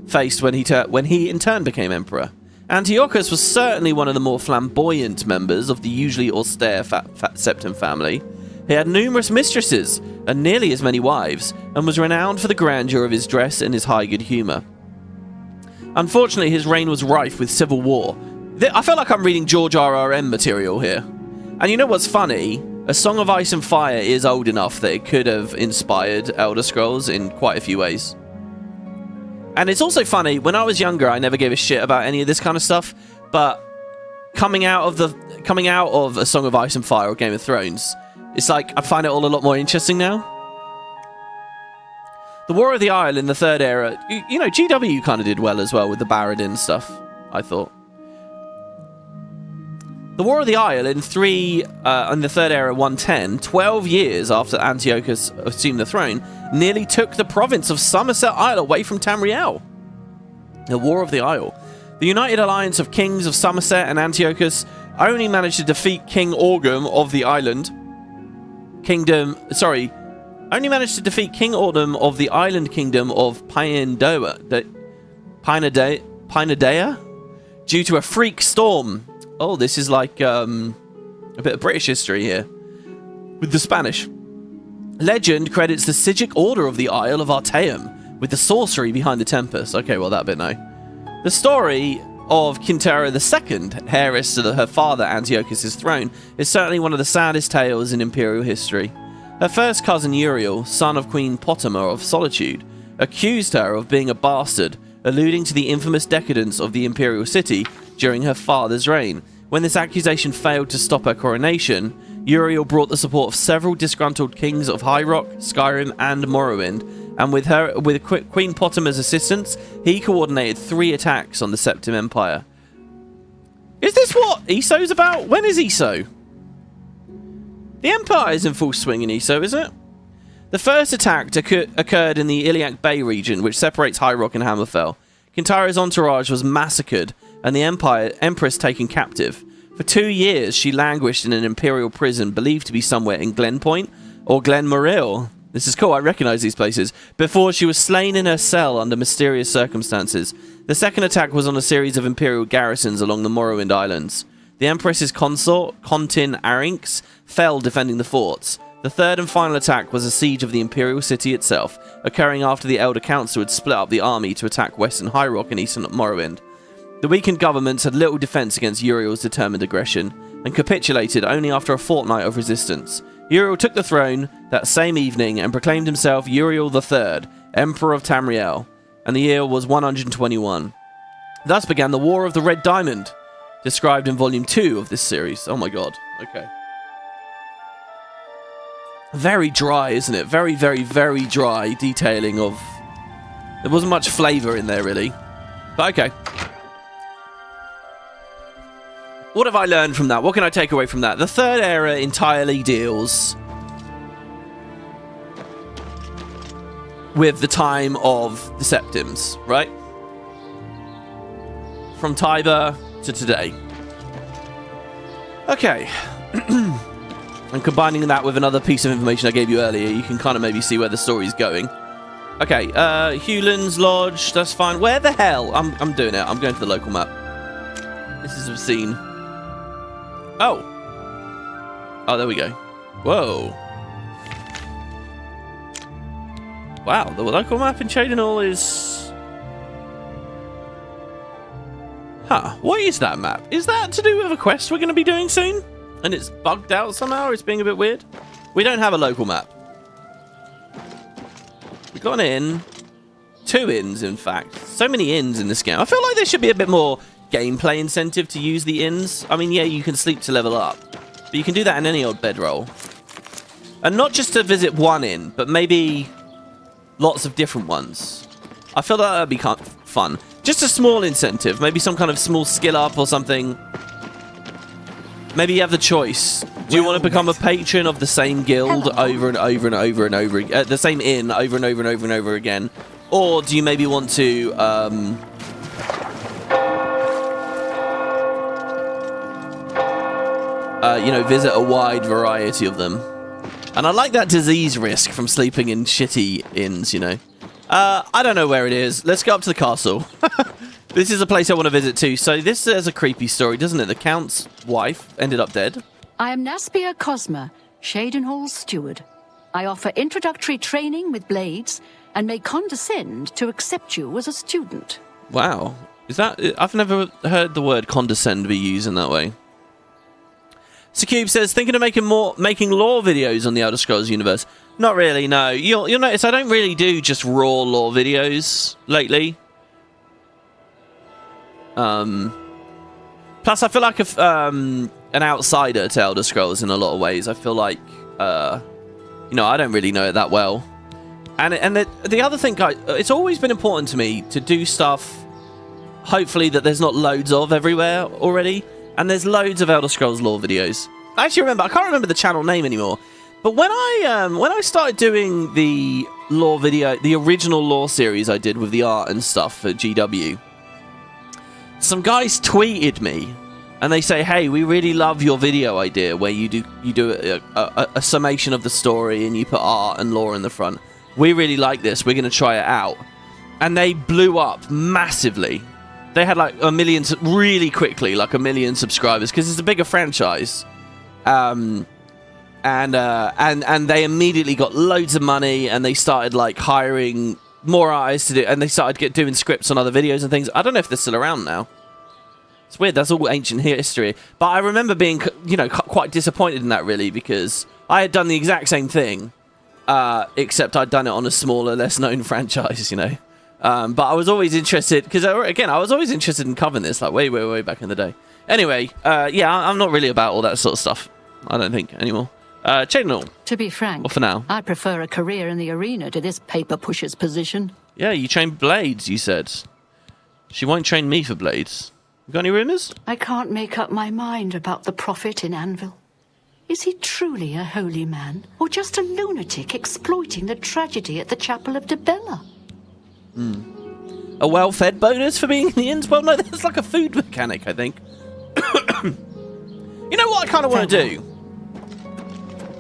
faced when he in turn became emperor. Antiochus was certainly one of the more flamboyant members of the usually austere Septim family. He had numerous mistresses and nearly as many wives, and was renowned for the grandeur of his dress and his high good humour. Unfortunately, his reign was rife with civil war. I feel like I'm reading George R.R.M. material here. And you know what's funny? A Song of Ice and Fire is old enough that it could have inspired Elder Scrolls in quite a few ways. And it's also funny, when I was younger, I never gave a shit about any of this kind of stuff, but coming out of A Song of Ice and Fire or Game of Thrones, it's like I find it all a lot more interesting now. The War of the Isle in the Third Era, you know, GW kind of did well as well with the Baradin stuff, I thought. The War of the Isle in the Third Era 110, 12 years after Antiochus assumed the throne, nearly took the province of Somerset Isle away from Tamriel. The War of the Isle. The united alliance of kings of Somerset and Antiochus only managed to defeat King Orgum of the island kingdom of Pinedea due to a freak storm. Oh, this is like a bit of British history here with the Spanish. Legend credits the Sigic Order of the Isle of Artaeum with the sorcery behind the Tempest. Okay, well, that bit no. The story of Kintyra II, heiress to her father Antiochus' throne, is certainly one of the saddest tales in Imperial history. Her first cousin Uriel, son of Queen Potama of Solitude, accused her of being a bastard, alluding to the infamous decadence of the Imperial city during her father's reign. When this accusation failed to stop her coronation, Uriel brought the support of several disgruntled kings of High Rock, Skyrim, and Morrowind, and with Queen Potama's assistance, he coordinated 3 attacks on the Septim Empire. Is this what ESO's about? When is ESO? The Empire is in full swing in ESO, isn't it? The first attack occurred in the Iliac Bay region, which separates High Rock and Hammerfell. Kintyra's entourage was massacred, and the Empress taken captive. For 2 years, she languished in an Imperial prison believed to be somewhere in Glenpoint or Glenmoril. This is cool, I recognise these places. Before she was slain in her cell under mysterious circumstances. The second attack was on a series of Imperial garrisons along the Morrowind Islands. The Empress's consort, Contin Arinx, fell defending the forts. The third and final attack was a siege of the Imperial city itself, occurring after the Elder Council had split up the army to attack Western High Rock and Eastern Morrowind. The weakened governments had little defence against Uriel's determined aggression, and capitulated only after a fortnight of resistance. Uriel took the throne that same evening and proclaimed himself Uriel III, Emperor of Tamriel, and the year was 121. Thus began the War of the Red Diamond, described in Volume 2 of this series. Oh my god. Okay. Very dry, isn't it? Very, very, very dry detailing of... There wasn't much flavour in there, really. But okay. What have I learned from that? What can I take away from that? The third era entirely deals with the time of the Septims, right? From Tiber to today. Okay. And combining that with another piece of information I gave you earlier, you can kind of maybe see where the story's going. Okay, Hewlands Lodge, that's fine. Where the hell? I'm doing it. I'm going to the local map. This is obscene. Oh. Oh, there we go. Whoa. Wow, the local map in Cheydinhal is... Huh, what is that map? Is that to do with a quest we're going to be doing soon? And it's bugged out somehow, or it's being a bit weird? We don't have a local map. We've got an inn. 2 inns, in fact. So many inns in this game. I feel like there should be a bit more gameplay incentive to use the inns. I mean, yeah, you can sleep to level up, but you can do that in any old bedroll. And not just to visit one inn, but maybe lots of different ones. I feel like that would be kind of fun. Just a small incentive, maybe some kind of small skill up or something. Maybe you have the choice. Do you want to become a patron of the same guild over and over and over and over again? The same inn over and over and over and over again? Or do you maybe want to... you know, visit a wide variety of them. And I like that disease risk from sleeping in shitty inns, you know. I don't know where it is. Let's go up to the castle. This is a place I want to visit too. So this is a creepy story, doesn't it? The Count's wife ended up dead. I am Naspia Cosma, Cheydinhal's steward. I offer introductory training with blades and may condescend to accept you as a student. Wow. Is that... I've never heard the word condescend be used in that way. Secube says, thinking of making lore videos on the Elder Scrolls universe. Not really, no. You'll notice I don't really do just raw lore videos lately. Plus, I feel like an outsider to Elder Scrolls in a lot of ways. I feel like, you know, I don't really know it that well. And the other thing, it's always been important to me to do stuff, hopefully, that there's not loads of everywhere already. And there's loads of Elder Scrolls lore videos. I actually remember, I can't remember the channel name anymore. But when I started doing the lore video, the original lore series I did with the art and stuff for GW, some guys tweeted me and they say, hey, we really love your video idea where you do a summation of the story and you put art and lore in the front. We really like this. We're going to try it out. And they blew up massively. They had like really quickly, like 1 million subscribers because it's a bigger franchise. And they immediately got loads of money and they started like hiring more artists to do, and they started doing scripts on other videos and things. I don't know if they're still around now. It's weird. That's all ancient history. But I remember being, you know, quite disappointed in that really because I had done the exact same thing, except I'd done it on a smaller, less known franchise, you know. But I was always interested because again, I was always interested in covering this like way back in the day. Anyway, yeah, I'm not really about all that sort of stuff. I don't think anymore. Cheydinhal. To be frank, or for now, I prefer a career in the arena to this paper pusher's position. Yeah, you train blades, you said. She won't train me for blades. You got any rumours? I can't make up my mind about the prophet in Anvil. Is he truly a holy man, or just a lunatic exploiting the tragedy at the Chapel of Debella? A well-fed bonus for being in the inns? Well, no, that's like a food mechanic, I think. You know what I kind of want to do?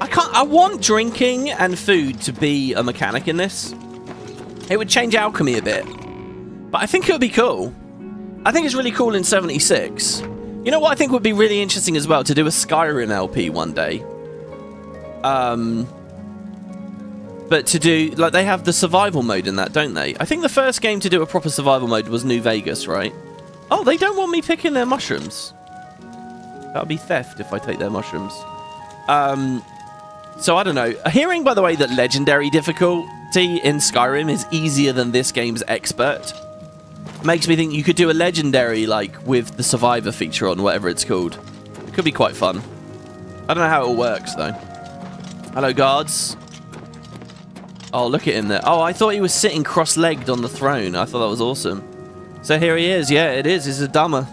I want drinking and food to be a mechanic in this. It would change alchemy a bit. But I think it would be cool. I think it's really cool in 76. You know what I think would be really interesting as well? To do a Skyrim LP one day. But to do... Like, they have the survival mode in that, don't they? I think the first game to do a proper survival mode was New Vegas, right? Oh, they don't want me picking their mushrooms. That would be theft if I take their mushrooms. So I don't know. Hearing, by the way, that legendary difficulty in Skyrim is easier than this game's expert makes me think you could do a legendary, like, with the survivor feature on, whatever it's called. It could be quite fun. I don't know how it all works, though. Hello, guards. Oh, look at him there. Oh, I thought he was sitting cross-legged on the throne. I thought that was awesome. So here he is. Yeah, it is. He's a dumber.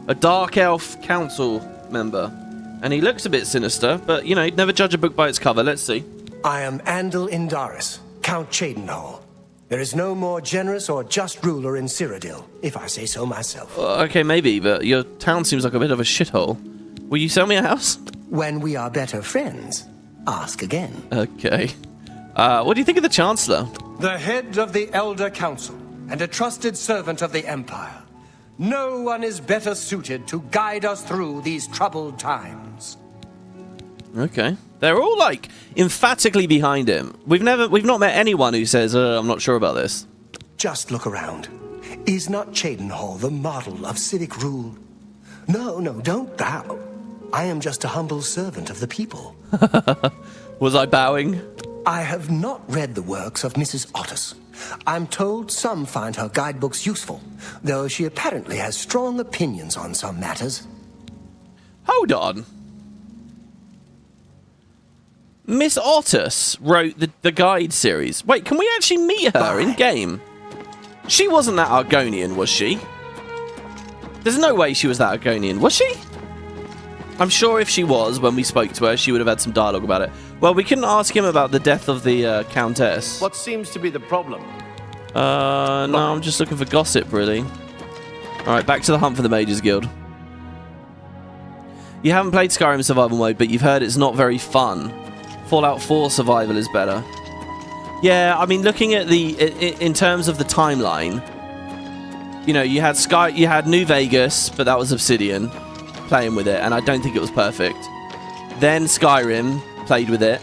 A Dark Elf Council member. And he looks a bit sinister, but, you know, never judge a book by its cover. Let's see. I am Andal Indaris, Count Cheydinhal. There is no more generous or just ruler in Cyrodiil, if I say so myself. Okay, maybe, but your town seems like a bit of a shithole. Will you sell me a house? When we are better friends, ask again. Okay. What do you think of the Chancellor? The head of the Elder Council and a trusted servant of the Empire. No one is better suited to guide us through these troubled times. Okay. They're all, like, emphatically behind him. We've not met anyone who says, I'm not sure about this. Just look around. Is not Cheydinhal the model of civic rule? No, don't bow. I am just a humble servant of the people. Was I bowing? I have not read the works of Mrs. Otis. I'm told some find her guidebooks useful, though she apparently has strong opinions on some matters. Hold on. Miss Otis wrote the guide series. Wait, can we actually meet her in-game? She wasn't that Argonian, was she? There's no way she was that Argonian, was she? I'm sure if she was, when we spoke to her, she would have had some dialogue about it. Well, we couldn't ask him about the death of the Countess. What seems to be the problem? No, I'm just looking for gossip, really. Alright, back to the hunt for the Mages Guild. You haven't played Skyrim Survival Mode, but you've heard it's not very fun. Fallout 4 Survival is better. Yeah, I mean, looking at in terms of the timeline, you know, you had New Vegas, but that was Obsidian playing with it, and I don't think it was perfect. Then Skyrim played with it.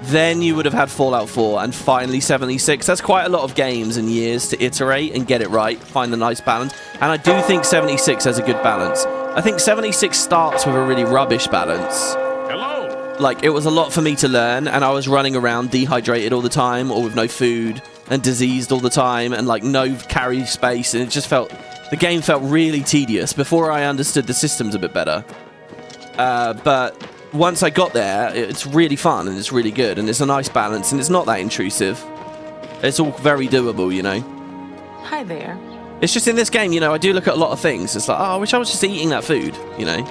Then you would have had Fallout 4, and finally 76. That's quite a lot of games and years to iterate and get it right, find the nice balance. And I do think 76 has a good balance. I think 76 starts with a really rubbish balance. Hello. Like, it was a lot for me to learn, and I was running around dehydrated all the time, or with no food, and diseased all the time, and like no carry space, and it just felt... The game felt really tedious before I understood the systems a bit better. But once I got there, it's really fun and it's really good and it's a nice balance and it's not that intrusive. It's all very doable, you know. Hi there. It's just in this game, you know, I do look at a lot of things. It's like, oh, I wish I was just eating that food, you know.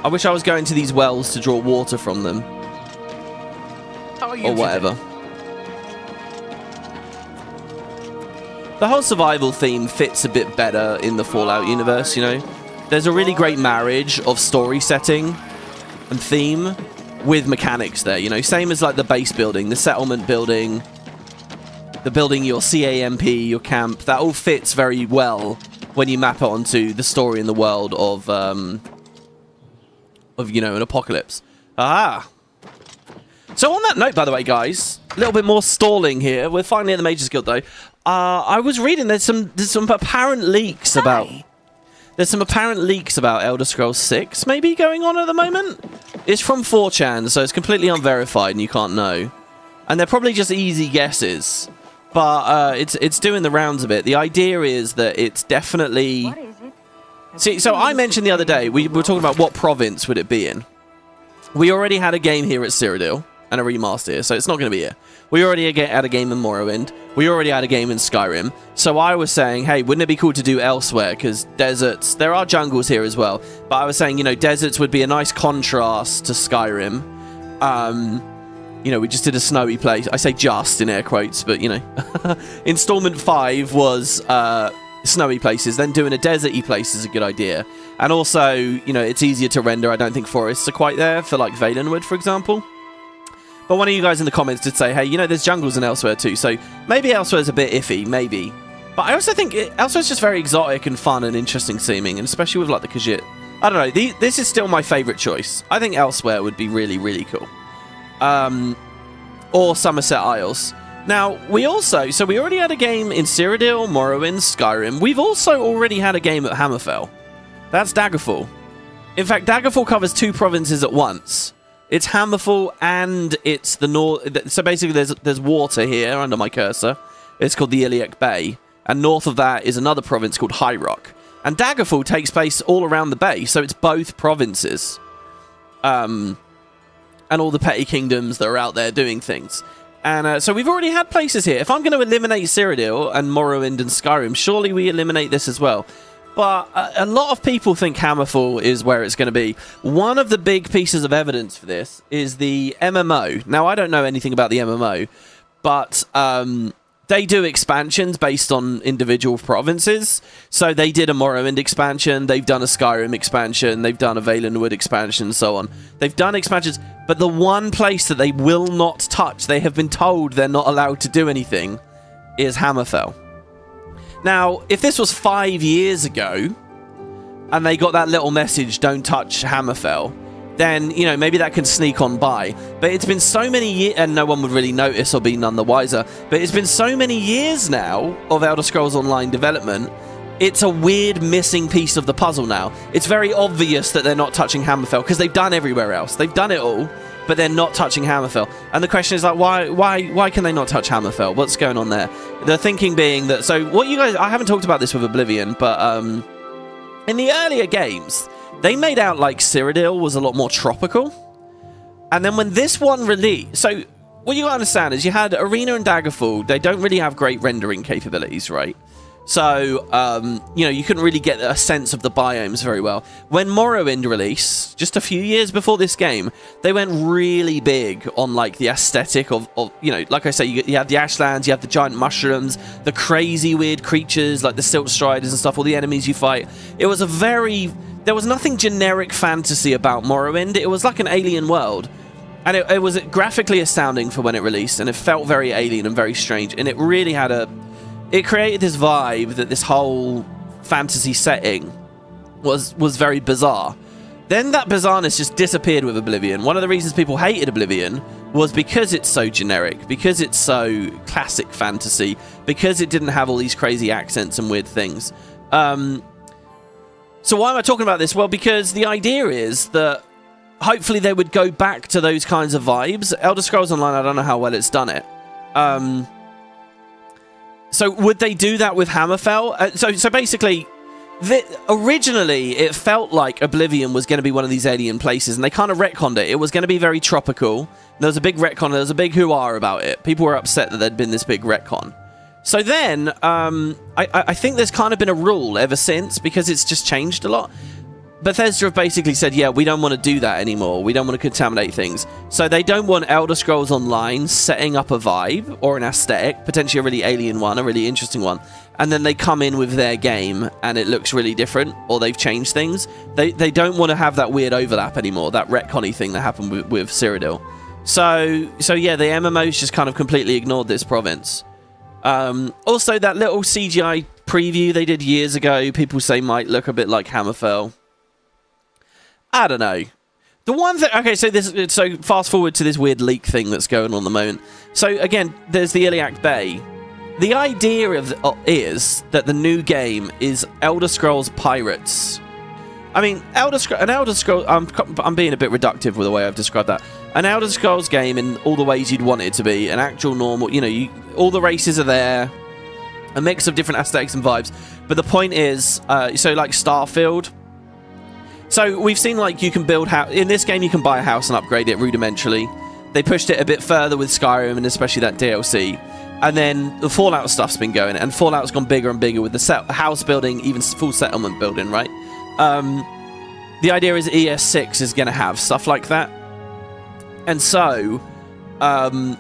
I wish I was going to these wells to draw water from them. How are you or whatever. The whole survival theme fits a bit better in the Fallout universe, you know. There's a really great marriage of story setting and theme with mechanics there, you know. Same as like the base building, the settlement building, the building your CAMP, your camp. That all fits very well when you map it onto the story in the world of you know, an apocalypse. Ah. So on that note, by the way, guys, a little bit more stalling here. We're finally at the Mages Guild, though. I was reading there's some apparent leaks about... There's some apparent leaks about Elder Scrolls 6 maybe going on at the moment. It's from 4chan, so it's completely unverified and you can't know. And they're probably just easy guesses. But it's doing the rounds a bit. The idea is that it's definitely... What is it? See, so I mentioned the other day, we were talking about what province would it be in. We already had a game here at Cyrodiil and a remaster here, so it's not going to be here. We already had a game in Morrowind. We already had a game in Skyrim. So I was saying, hey, wouldn't it be cool to do elsewhere? Because deserts, there are jungles here as well. But I was saying, you know, deserts would be a nice contrast to Skyrim. You know, we just did a snowy place. I say just in air quotes, but, you know. Installment 5 was snowy places. Then doing a desert-y place is a good idea. And also, you know, it's easier to render. I don't think forests are quite there for, like, Valenwood, for example. But one of you guys in the comments did say, hey, you know, there's jungles in Elsewhere too, so maybe Elsewhere's a bit iffy, maybe. But I also think Elsewhere's just very exotic and fun and interesting seeming, and especially with, like, the Khajiit. I don't know, this is still my favourite choice. I think Elsewhere would be really, really cool. Or Somerset Isles. Now, we already had a game in Cyrodiil, Morrowind, Skyrim. We've also already had a game at Hammerfell. That's Daggerfall. In fact, Daggerfall covers 2 provinces at once. It's Hammerfall and it's the north. So basically, there's water here under my cursor. It's called the Iliac Bay, and north of that is another province called High Rock. And Daggerfall takes place all around the bay, so it's both provinces, and all the petty kingdoms that are out there doing things. And so we've already had places here. If I'm going to eliminate Cyrodiil and Morrowind and Skyrim, surely we eliminate this as well. But a lot of people think Hammerfall is where it's going to be. One of the big pieces of evidence for this is the MMO. Now, I don't know anything about the MMO, but they do expansions based on individual provinces. So they did a Morrowind expansion, they've done a Skyrim expansion, they've done a Valenwood expansion, and so on. They've done expansions, but the one place that they will not touch, they have been told they're not allowed to do anything, is Hammerfell. Now, if this was 5 years ago, and they got that little message, don't touch Hammerfell, then, you know, maybe that can sneak on by. But it's been so many years, and no one would really notice or be none the wiser, but it's been so many years now of Elder Scrolls Online development, it's a weird missing piece of the puzzle now. It's very obvious that they're not touching Hammerfell, because they've done everywhere else. They've done it all, but they're not touching Hammerfell. And the question is, like, why can they not touch Hammerfell? What's going on there? The thinking being that, so what you guys, I haven't talked about this with Oblivion, but in the earlier games, they made out like Cyrodiil was a lot more tropical. And then when this one released, so what you gotta understand is you had Arena and Daggerfall, they don't really have great rendering capabilities, right? So, you know, you couldn't really get a sense of the biomes very well. When Morrowind released, just a few years before this game, they went really big on, like, the aesthetic of you know, like I say, you have the Ashlands, you have the giant mushrooms, the crazy weird creatures, like the Silt Striders and stuff, all the enemies you fight. It was a very... There was nothing generic fantasy about Morrowind. It was like an alien world. And it was graphically astounding for when it released, and it felt very alien and very strange. And it really had a... It created this vibe that this whole fantasy setting was very bizarre. Then that bizarreness just disappeared with Oblivion. One of the reasons people hated Oblivion was because it's so generic, because it's so classic fantasy, because it didn't have all these crazy accents and weird things. So why am I talking about this? Well, because the idea is that hopefully they would go back to those kinds of vibes. Elder Scrolls Online, I don't know how well it's done it. So would they do that with Hammerfell? So basically, originally it felt like Oblivion was going to be one of these alien places, and they kind of retconned it. It was going to be very tropical. There was a big retcon. There was a big hoo-ah about it. People were upset that there'd been this big retcon. So then, I think there's kind of been a rule ever since, because it's just changed a lot. Bethesda have basically said, yeah, we don't want to do that anymore. We don't want to contaminate things. So they don't want Elder Scrolls Online setting up a vibe or an aesthetic, potentially a really alien one, a really interesting one, and then they come in with their game and it looks really different, or they've changed things. They don't want to have that weird overlap anymore, that retconny thing that happened with Cyrodiil. So yeah, the MMOs just kind of completely ignored this province. Also, that little CGI preview they did years ago, people say might look a bit like Hammerfell. I don't know. The one thing... Okay, so fast forward to this weird leak thing that's going on at the moment. So, again, there's the Iliac Bay. The idea is that the new game is Elder Scrolls Pirates. I mean, an Elder Scrolls... I'm being a bit reductive with the way I've described that. An Elder Scrolls game in all the ways you'd want it to be. An actual normal... You know, all the races are there. A mix of different aesthetics and vibes. But the point is... so, like, Starfield... So we've seen, like, you can build house in this game. You can buy a house and upgrade it rudimentarily. They pushed it a bit further with Skyrim and especially that DLC. And then the Fallout stuff's been going, and Fallout's gone bigger and bigger with the house building, even full settlement building, right? The idea is ES6 is going to have stuff like that. And so, then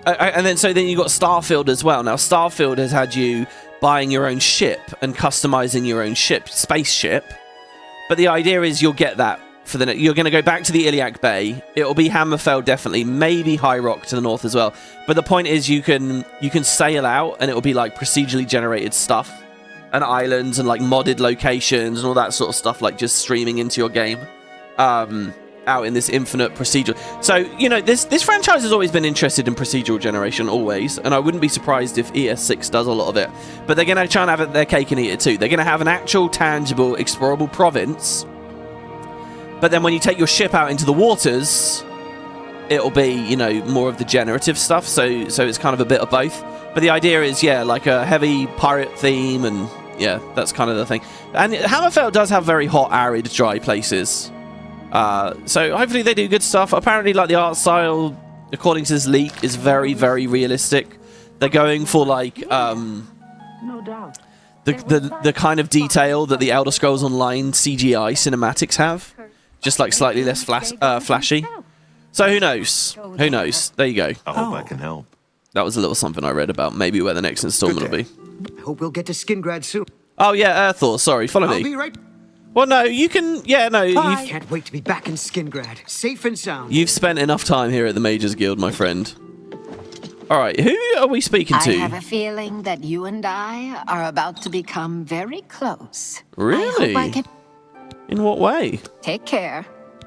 you got Starfield as well. Now, Starfield has had you buying your own ship and customizing your own spaceship. But the idea is you'll get that for you're going to go back to the Iliac Bay. It'll be Hammerfell, definitely, maybe High Rock to the north as well. But the point is you can sail out, and it'll be like procedurally generated stuff, and islands, and like modded locations, and all that sort of stuff, like just streaming into your game, out in this infinite procedural. So, you know, this franchise has always been interested in procedural generation, always, and I wouldn't be surprised if ES6 does a lot of it. But they're going to try and have their cake and eat it too. They're going to have an actual, tangible, explorable province But then when you take your ship out into the waters, it'll be, you know, more of the generative stuff. So it's kind of a bit of both. But the idea is, yeah, like a heavy pirate theme, and yeah, that's kind of the thing. And Hammerfell does have very hot, arid, dry places. So hopefully they do good stuff. Apparently, like, the art style, according to this leak, is very, very realistic. They're going for, like, No doubt. the kind of detail that the Elder Scrolls Online CGI cinematics have. Just, like, slightly less flashy. So who knows? Who knows? There you go. I hope I can help. That was a little something I read about maybe where the next installment will be. I hope we'll get to Skingrad soon. Oh, yeah, Earthor. Sorry, follow me. I'll be right. Well, no, you can... Yeah, no, I can't wait to be back in Skingrad, safe and sound. you've spent enough time here at the Mages Guild, my friend. All right, who are we speaking I to? have a feeling that you and I are about to become very close. Really? I hope I can... In what way? Take care.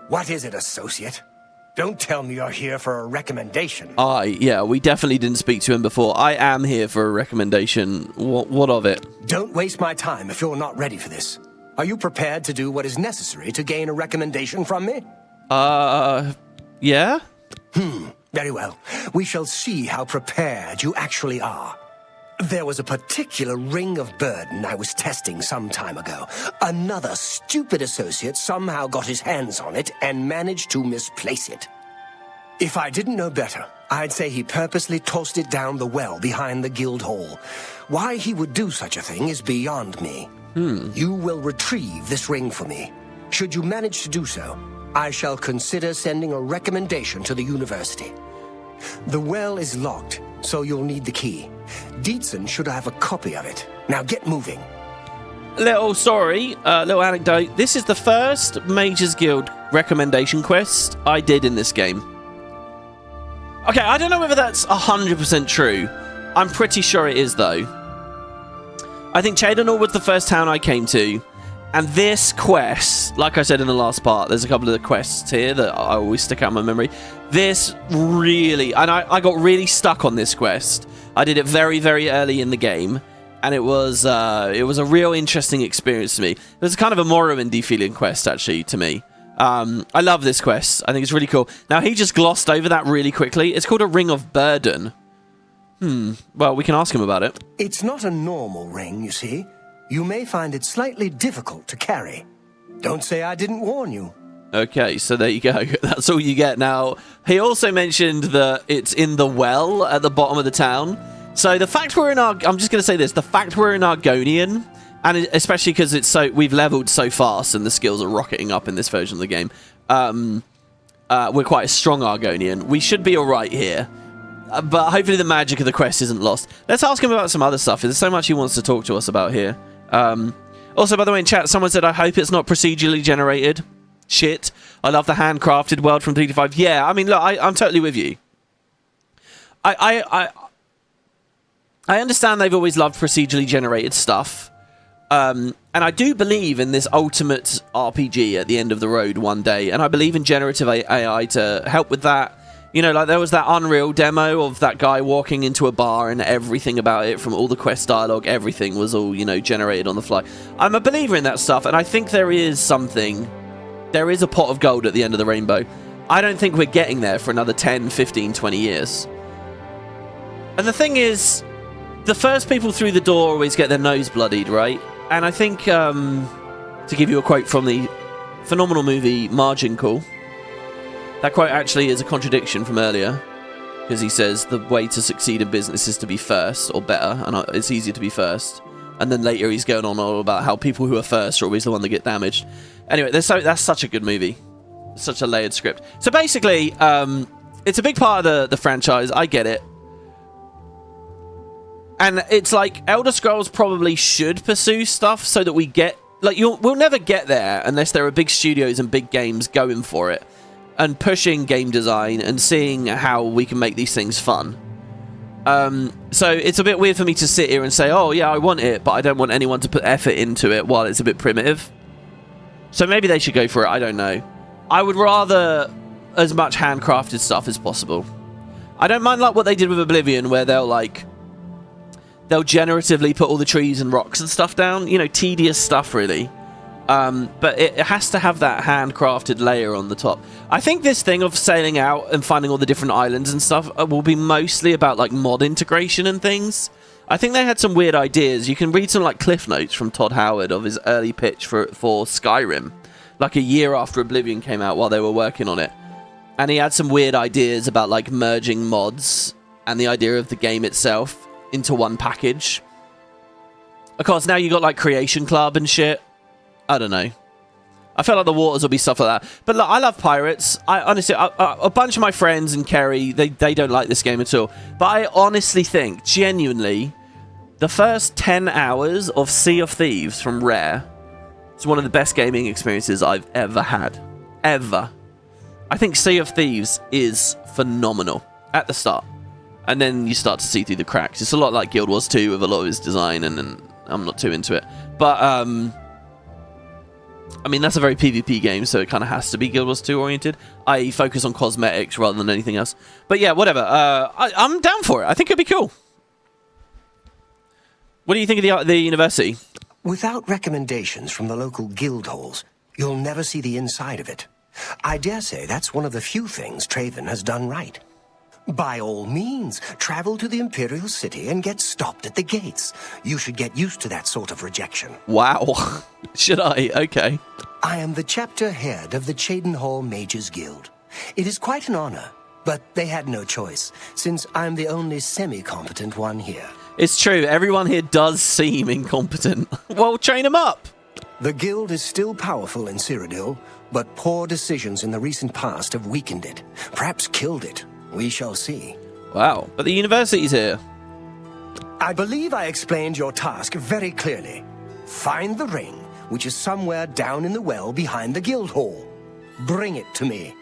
What is it, associate? Don't tell me you're here for a recommendation. Yeah, we definitely didn't speak to him before. I am here for a recommendation. What of it? Don't waste my time if you're not ready for this. Are you prepared to do what is necessary to gain a recommendation from me? Yeah? Very well. We shall see how prepared you actually are. There was a particular ring of burden I was testing some time ago. Another stupid associate somehow got his hands on it and managed to misplace it. If I didn't know better, I'd say he purposely tossed it down the well behind the guild hall. Why he would do such a thing is beyond me. You will retrieve this ring for me. Should you manage to do so, I shall consider sending a recommendation to the university. The well is locked, so you'll need the key. Dietzen should have a copy of it. Now get moving. Little story, little anecdote. This is the first Mages Guild recommendation quest I did in this game. Okay, I don't know whether that's 100% true. I'm pretty sure it is, though. I think Cheydinhal was the first town I came to. And this quest, like I said in the last part, there's a couple of the quests here that I always stick out in my memory. This really... And I got really stuck on this quest. I did it very, very early in the game. And it was a real interesting experience to me. It was kind of a Morrowind-y feeling quest, actually, to me. I love this quest. I think it's really cool. Now, he just glossed over that really quickly. It's called a Ring of Burden. Well, we can ask him about it. It's not a normal ring, you see. You may find it slightly difficult to carry. Don't say I didn't warn you. Okay, so there you go. That's all you get. Now, he also mentioned that it's in the well at the bottom of the town. So the fact we're in I'm just going to say this. The fact we're in Argonian, and especially because we've leveled so fast and the skills are rocketing up in this version of the game, we're quite a strong Argonian. We should be all right here. But hopefully the magic of the quest isn't lost. Let's ask him about some other stuff. There's so much he wants to talk to us about here. Also, by the way, in chat, someone said, I hope it's not procedurally generated. Shit. I love the handcrafted world from 3-5. Yeah, I mean, look, I'm totally with you. I understand they've always loved procedurally generated stuff. And I do believe in this ultimate RPG at the end of the road one day. And I believe in generative AI to help with that. You know, like there was that Unreal demo of that guy walking into a bar and everything about it, from all the quest dialogue, everything was all, you know, generated on the fly. I'm a believer in that stuff, and I think there is something. There is a pot of gold at the end of the rainbow. I don't think we're getting there for another 10, 15, 20 years. And the thing is, the first people through the door always get their nose bloodied, right? And I think, to give you a quote from the phenomenal movie Margin Call, that quote actually is a contradiction from earlier, because he says the way to succeed in business is to be first, or better, and it's easier to be first. And then later he's going on all about how people who are first are always the one that get damaged. Anyway, that's such a good movie. Such a layered script. So basically, it's a big part of the franchise. I get it. And it's like Elder Scrolls probably should pursue stuff so that we get... Like, we'll never get there unless there are big studios and big games going for it. And pushing game design and seeing how we can make these things fun. So it's a bit weird for me to sit here and say, oh yeah, I want it, but I don't want anyone to put effort into it while it's a bit primitive. So maybe they should go for it, I don't know. I would rather as much handcrafted stuff as possible. I don't mind like what they did with Oblivion, where they'll generatively put all the trees and rocks and stuff down. You know, tedious stuff really. But it has to have that handcrafted layer on the top. I think this thing of sailing out and finding all the different islands and stuff will be mostly about like mod integration and things. I think they had some weird ideas. You can read some like cliff notes from Todd Howard of his early pitch for Skyrim, like a year after Oblivion came out while they were working on it. And he had some weird ideas about like merging mods and the idea of the game itself into one package. Of course, now you got like Creation Club and shit. I don't know. I felt like the waters will be stuff like that. But look, I love pirates. I honestly, a bunch of my friends and Kerry, they don't like this game at all. But I honestly think, genuinely, the first 10 hours of Sea of Thieves from Rare is one of the best gaming experiences I've ever had. Ever. I think Sea of Thieves is phenomenal at the start. And then you start to see through the cracks. It's a lot like Guild Wars 2 with a lot of its design, and I'm not too into it. But, I mean, that's a very PvP game, so it kind of has to be Guild Wars 2 oriented. I focus on cosmetics rather than anything else. But yeah, whatever. I'm down for it. I think it'd be cool. What do you think of the university? Without recommendations from the local guild halls, you'll never see the inside of it. I dare say that's one of the few things Traven has done right. By all means, travel to the Imperial City and get stopped at the gates. You should get used to that sort of rejection. Wow. Should I? Okay. I am the chapter head of the Cheydinhal Mages Guild. It is quite an honor, but they had no choice, since I'm the only semi-competent one here. It's true. Everyone here does seem incompetent. Well, train them up. The guild is still powerful in Cyrodiil, but poor decisions in the recent past have weakened it, perhaps killed it. We shall see. Wow, but the university's here. I believe I explained your task very clearly. Find the ring, which is somewhere down in the well behind the guild hall. Bring it to me.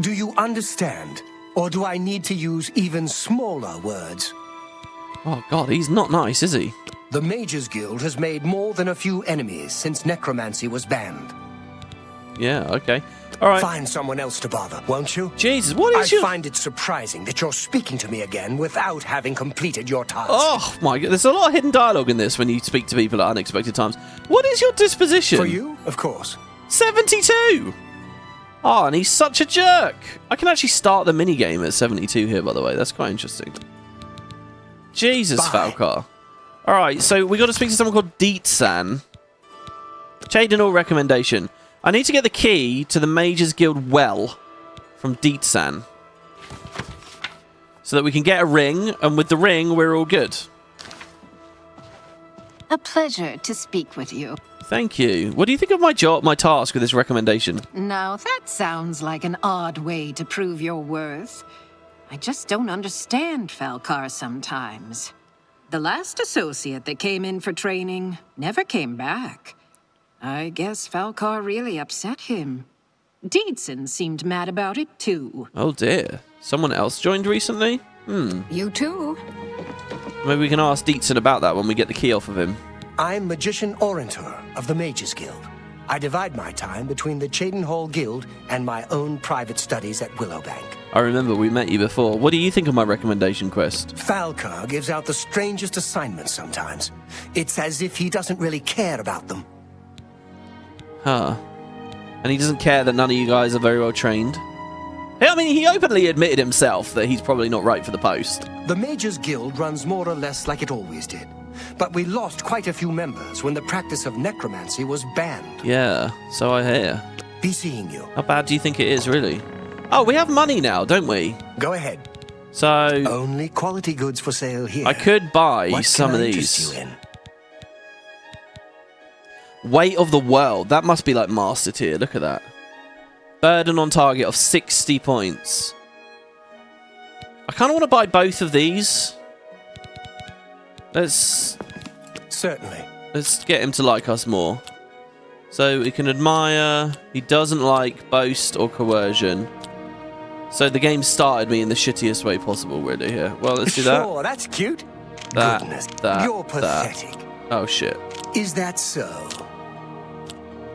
Do you understand? Or do I need to use even smaller words? Oh god, he's not nice, is he? The Mages Guild has made more than a few enemies since necromancy was banned. Yeah, okay. All right. Find someone else to bother, won't you? Jesus, what is I find it surprising that you're speaking to me again without having completed your task. Oh my god, there's a lot of hidden dialogue in this when you speak to people at unexpected times. What is your disposition? For you, of course. 72! Oh, and he's such a jerk. I can actually start the minigame at 72 here, by the way. That's quite interesting. Jesus, Falcar. All right, so we got to speak to someone called Deetsan. Cheydinhal recommendation. I need to get the key to the Mages Guild well from Deetsan, so that we can get a ring, and with the ring, we're all good. A pleasure to speak with you. Thank you. What do you think of my task with this recommendation? Now, that sounds like an odd way to prove your worth. I just don't understand Falcar sometimes. The last associate that came in for training never came back. I guess Falcar really upset him. Deetsan seemed mad about it, too. Oh dear. Someone else joined recently? You too. Maybe we can ask Deetsan about that when we get the key off of him. I'm Magician Orentor of the Mages Guild. I divide my time between the Cheydinhal Guild and my own private studies at Willowbank. I remember we met you before. What do you think of my recommendation quest? Falcar gives out the strangest assignments sometimes. It's as if he doesn't really care about them. Huh. And he doesn't care that none of you guys are very well trained? I mean, he openly admitted himself that he's probably not right for the post. The Mages Guild runs more or less like it always did. But we lost quite a few members when the practice of necromancy was banned. Yeah, so I hear. Be seeing you. How bad do you think it is, really? Oh, we have money now, don't we? Go ahead. So... Only quality goods for sale here. I could buy what some can of I these. interest you in? Weight of the World. That must be like Master tier. Look at that. Burden on target of 60 points. I kind of want to buy both of these. Certainly. Let's get him to like us more. So he can admire. He doesn't like boast or coercion. So the game started me in the shittiest way possible, really, here. Well, let's do that. Sure, that's cute. Goodness, you're pathetic. Oh, shit. Is that so?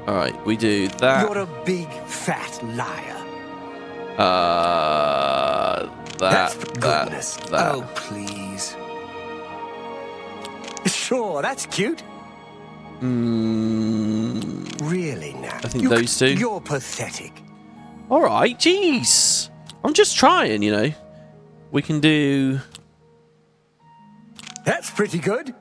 All right, we do that. You're a big, fat liar. That. Oh, please. Sure, that's cute. Really? think those two. You're pathetic. All right, jeez. I'm just trying, you know. We can do... That's pretty good.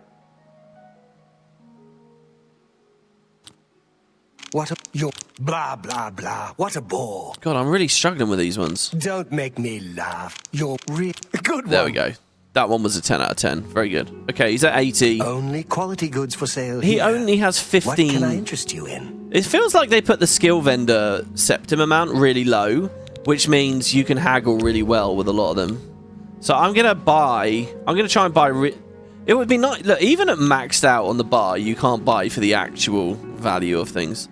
Blah, blah, blah. What a bore. God, I'm really struggling with these ones. Don't make me laugh. You're really good one. There we go. That one was a 10 out of 10. Very good. Okay, he's at 80. Only quality goods for sale He here. only has 15. What can I interest you in? It feels like they put the skill vendor septim amount really low, which means you can haggle really well with a lot of them. So I'm going to try and buy... It would be nice... Look, even at maxed out on the bar, you can't buy for the actual value of things.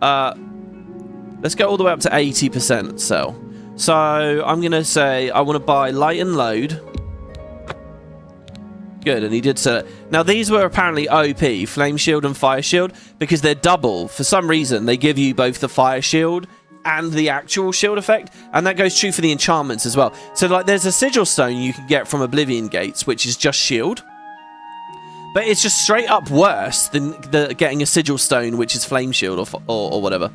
Let's go all the way up to 80% sell. So I'm going to say I want to buy light and load. Good, and he did sell it. Now, these were apparently OP, Flame Shield and Fire Shield, because they're double. For some reason, they give you both the Fire Shield and the actual shield effect, and that goes true for the enchantments as well. So, like, there's a Sigil Stone you can get from Oblivion Gates, which is just shield. But it's just straight up worse than getting a Sigil Stone, which is Flame Shield or whatever.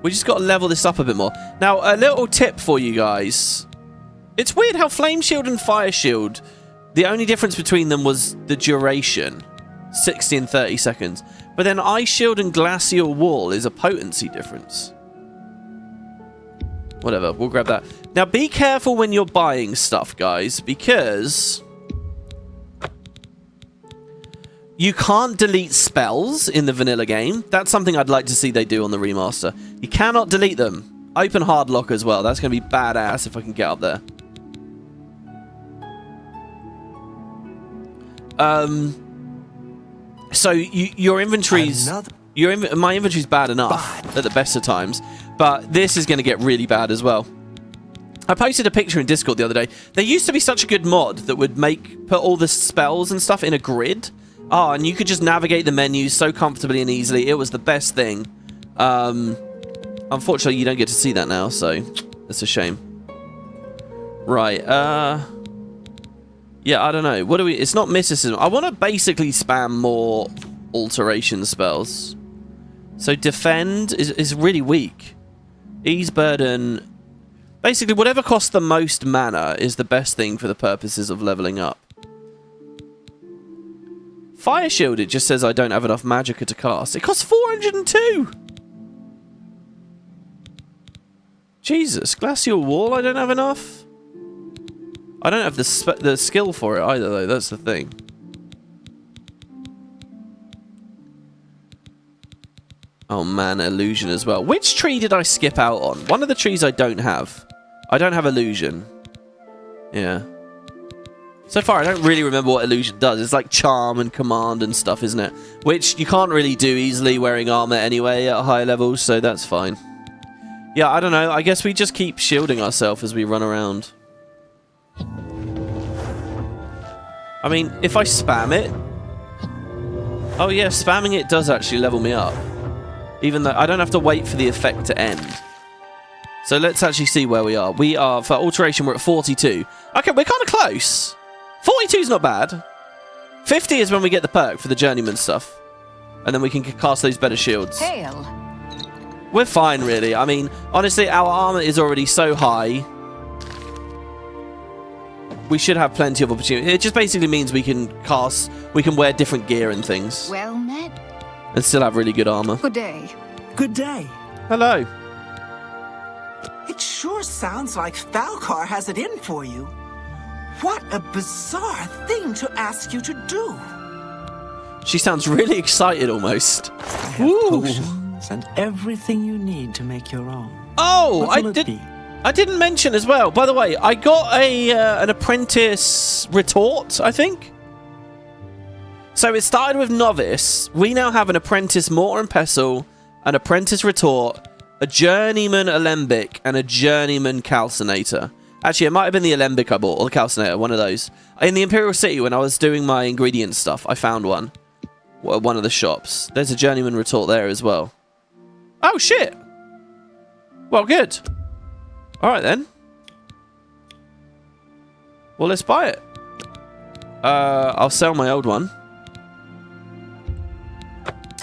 We just got to level this up a bit more. Now, a little tip for you guys. It's weird how Flame Shield and Fire Shield, the only difference between them was the duration. 60 and 30 seconds. But then Ice Shield and Glacial Wall is a potency difference. Whatever, we'll grab that. Now, be careful when you're buying stuff, guys, because... you can't delete spells in the vanilla game. That's something I'd like to see they do on the remaster. You cannot delete them. Open hard lock as well. That's going to be badass if I can get up there. So your inventory's... my inventory's bad enough at the best of times, but this is going to get really bad as well. I posted a picture in Discord the other day. There used to be such a good mod that would put all the spells and stuff in a grid. Oh, and you could just navigate the menus so comfortably and easily. It was the best thing. Unfortunately, you don't get to see that now, so that's a shame. Right, yeah, I don't know. What do we... It's not mysticism. I want to basically spam more alteration spells. So defend is really weak. Ease burden... Basically, whatever costs the most mana is the best thing for the purposes of leveling up. Fire Shield, it just says I don't have enough magicka to cast. It costs 402! Jesus, Glacial Wall, I don't have enough? I don't have the skill for it either, though. That's the thing. Oh, man, Illusion as well. Which tree did I skip out on? One of the trees I don't have. I don't have Illusion. Yeah. So far, I don't really remember what Illusion does. It's like Charm and Command and stuff, isn't it? Which you can't really do easily wearing armor anyway at higher levels, so that's fine. Yeah, I don't know. I guess we just keep shielding ourselves as we run around. I mean, if I spam it... Oh yeah, spamming it does actually level me up. Even though I don't have to wait for the effect to end. So let's actually see where we are. We are, for alteration, we're at 42. Okay, we're kind of close. 42 is not bad. 50 is when we get the perk for the journeyman stuff. And then we can cast those better shields. Hail. We're fine, really. I mean, honestly, our armor is already so high. We should have plenty of opportunity. It just basically means we can wear different gear and things. Well met. And still have really good armor. Good day. Good day. Hello. It sure sounds like Falcar has it in for you. What a bizarre thing to ask you to do. She sounds really excited almost. I have potions and everything you need to make your own. Oh, I didn't mention as well. By the way, I got an apprentice retort, I think. So it started with novice. We now have an apprentice mortar and pestle, an apprentice retort, a journeyman alembic, and a journeyman calcinator. Actually, it might have been the alembic I bought, or the calcinator, one of those. In the Imperial City, when I was doing my ingredient stuff, I found one. One of the shops. There's a journeyman retort there as well. Oh, shit! Well, good. Alright, then. Well, let's buy it. I'll sell my old one.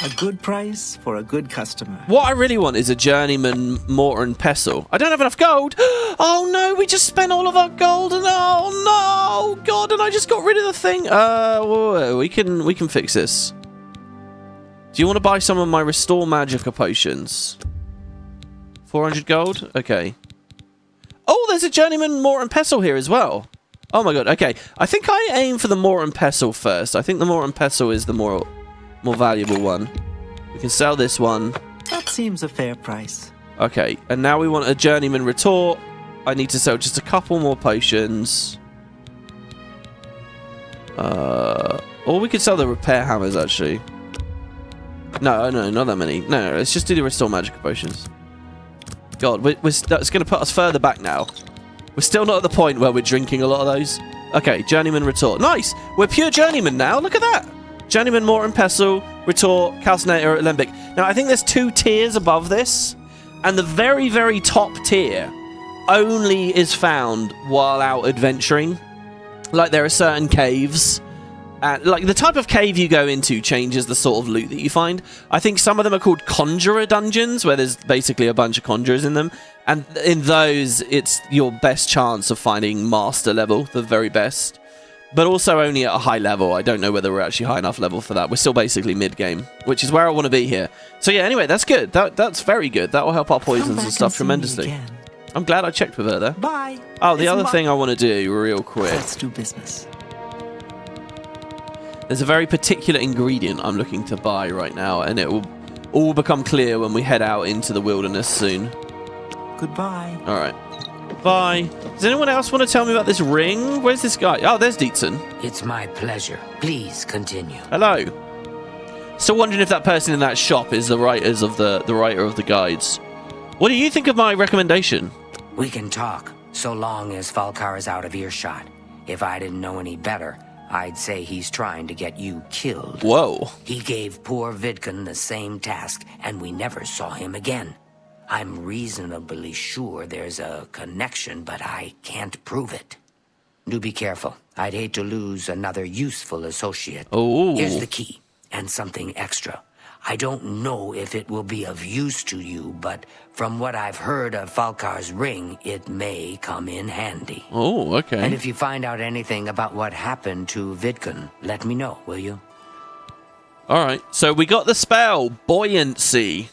A good price for a good customer. What I really want is a journeyman mortar and pestle. I don't have enough gold. Oh no, we just spent all of our gold, and oh no, God, and I just got rid of the thing. We can fix this. Do you want to buy some of my restore magicka potions? 400 gold. Okay. Oh, there's a journeyman mortar and pestle here as well. Oh my God. Okay, I think I aim for the mortar and pestle first. I think the mortar and pestle is the more valuable one. We can sell this one. That seems a fair price. Okay, and now we want a journeyman retort. I need to sell just a couple more potions. Or we could sell the repair hammers, actually. No, not that many. No, let's just do the restore magic potions. God, that's going to put us further back now. We're still not at the point where we're drinking a lot of those. Okay, journeyman retort. Nice! We're pure journeyman now. Look at that! Journeyman, mortar and pestle, retort, calcinator, alembic. Now, I think there's 2 tiers above this, and the very, very top tier only is found while out adventuring. Like, there are certain caves, and like the type of cave you go into changes the sort of loot that you find. I think some of them are called conjurer dungeons, where there's basically a bunch of conjurers in them, and in those, it's your best chance of finding master level, the very best. But also only at a high level. I don't know whether we're actually high enough level for that. We're still basically mid-game, which is where I want to be here. So yeah, anyway, that's good. That's very good. That will help our poisons and stuff tremendously. I'm glad I checked with her there. Bye. Oh, the other thing I want to do real quick. Let's do business. There's a very particular ingredient I'm looking to buy right now, and it will all become clear when we head out into the wilderness soon. Goodbye. All right. Bye. Does anyone else want to tell me about this ring? Where's this guy? Oh, there's Dietzen. It's my pleasure. Please continue. Hello. Still wondering if that person in that shop is the writer of the guides. What do you think of my recommendation? We can talk, so long as Falcar is out of earshot. If I didn't know any better, I'd say he's trying to get you killed. Whoa. He gave poor Vidkun the same task, and we never saw him again. I'm reasonably sure there's a connection, but I can't prove it. Do be careful. I'd hate to lose another useful associate. Oh. Here's the key, and something extra. I don't know if it will be of use to you, but from what I've heard of Falcar's ring, it may come in handy. Oh, okay. And if you find out anything about what happened to Vidkun, let me know, will you? All right. So we got the spell, Buoyancy.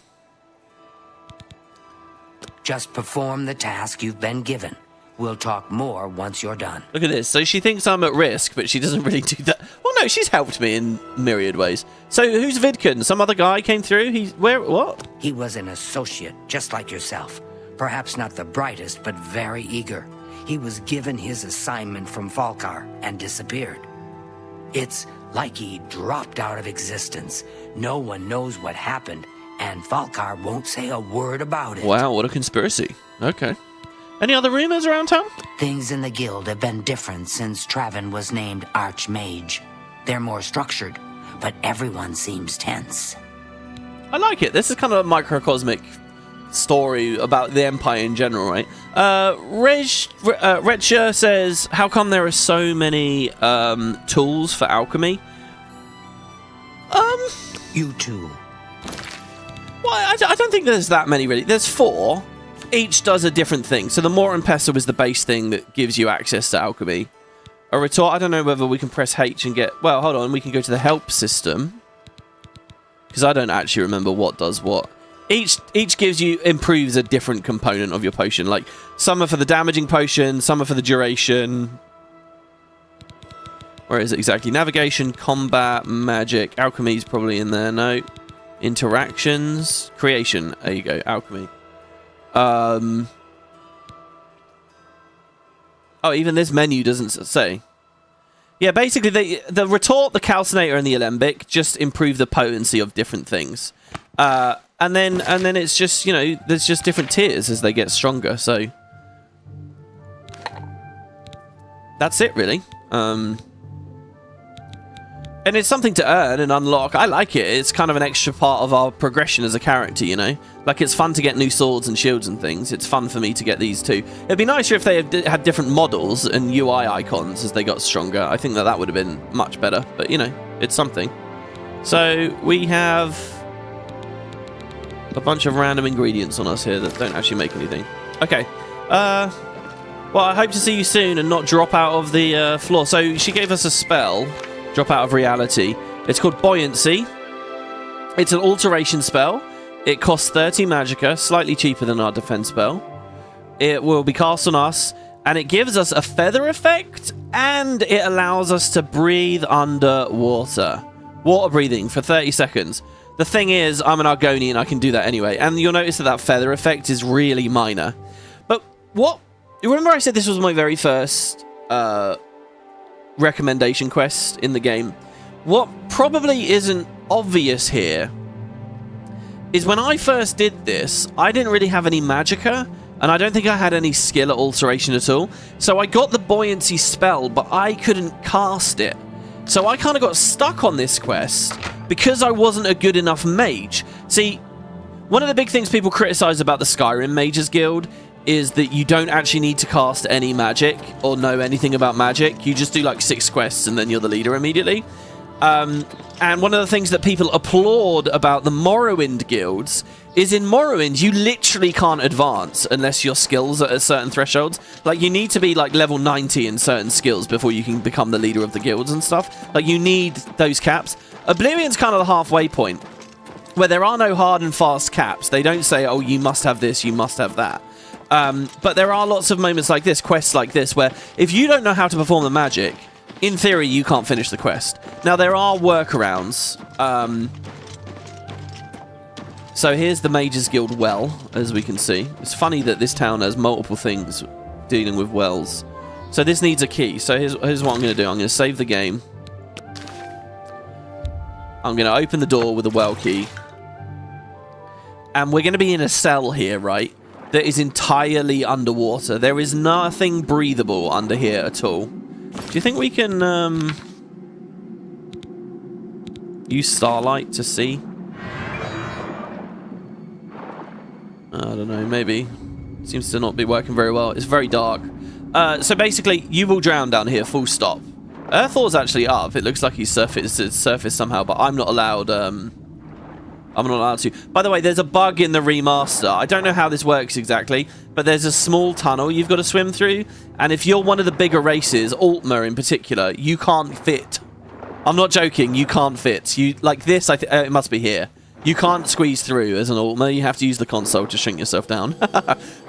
Just perform the task you've been given. We'll talk more once you're done. Look at this. So she thinks I'm at risk, but she doesn't really do that. Well, no, she's helped me in myriad ways. So who's Vidkun? Some other guy came through? What? He was an associate, just like yourself. Perhaps not the brightest, but very eager. He was given his assignment from Falcar and disappeared. It's like he dropped out of existence. No one knows what happened, and Falcar won't say a word about it. Wow, what a conspiracy. Okay. Any other rumors around town? Things in the guild have been different since Traven was named Archmage. They're more structured, but everyone seems tense. I like it. This is kind of a microcosmic story about the Empire in general, right? Redsher says, how come there are so many tools for alchemy? You too. Well, I don't think there's that many, really. There's 4. Each does a different thing. So the mortar and pestle is the base thing that gives you access to alchemy. A retort, I don't know whether we can press H and get... Well, hold on. We can go to the help system. Because I don't actually remember what does what. Each improves a different component of your potion. Like, some are for the damaging potion, some are for the duration. Where is it exactly? Navigation, combat, magic. Alchemy's probably in there. No. Interactions. Creation. There you go. Alchemy. Oh, even this menu doesn't say. Yeah, basically the retort, the calcinator, and the alembic just improve the potency of different things. And then it's just, you know, there's just different tiers as they get stronger. So that's it, really. And it's something to earn and unlock. I like it. It's kind of an extra part of our progression as a character, you know? Like, it's fun to get new swords and shields and things. It's fun for me to get these too. It'd be nicer if they had different models and UI icons as they got stronger. I think that would have been much better. But, you know, it's something. So, we have a bunch of random ingredients on us here that don't actually make anything. Okay. Well, I hope to see you soon and not drop out of the floor. So she gave us a spell, drop out of reality. It's called Buoyancy. It's an alteration spell. It costs 30 magicka, slightly cheaper than our defense spell. It will be cast on us, and it gives us a feather effect, and it allows us to breathe underwater. Water breathing for 30 seconds. The thing is, I'm an Argonian, I can do that anyway, and you'll notice that that feather effect is really minor. But what... You remember I said this was my very first recommendation quest in the game? What probably isn't obvious here is when I first did this, I didn't really have any magicka, and I don't think I had any skill at alteration at all. So I got the buoyancy spell, but I couldn't cast it. So I kind of got stuck on this quest because I wasn't a good enough mage. See, one of the big things people criticize about the Skyrim Mages Guild is that you don't actually need to cast any magic or know anything about magic. You just do like 6 quests and then you're the leader immediately. And one of the things that people applaud about the Morrowind guilds is in Morrowind, you literally can't advance unless your skills are at certain thresholds. Like, you need to be, like, level 90 in certain skills before you can become the leader of the guilds and stuff. Like, you need those caps. Oblivion's kind of the halfway point, where there are no hard and fast caps. They don't say, oh, you must have this, you must have that. But there are lots of moments like this, quests like this, where if you don't know how to perform the magic, in theory, you can't finish the quest. Now, there are workarounds. So here's the Mages Guild well, as we can see. It's funny that this town has multiple things dealing with wells. So this needs a key. So here's what I'm going to do. I'm going to save the game. I'm going to open the door with a well key. And we're going to be in a cell here, right? That is entirely underwater. There is nothing breathable under here at all. Do you think we can use starlight to see? I don't know, maybe. Seems to not be working very well. It's very dark. So basically, you will drown down here, full stop. Earthor's actually up. It looks like he's surfaced somehow, but I'm not allowed... I'm not allowed to. By the way, there's a bug in the remaster. I don't know how this works exactly, but there's a small tunnel you've got to swim through, and if you're one of the bigger races, Altmer in particular, you can't fit. I'm not joking, you can't fit. You like this, it must be here. You can't squeeze through as an Altmer. You have to use the console to shrink yourself down,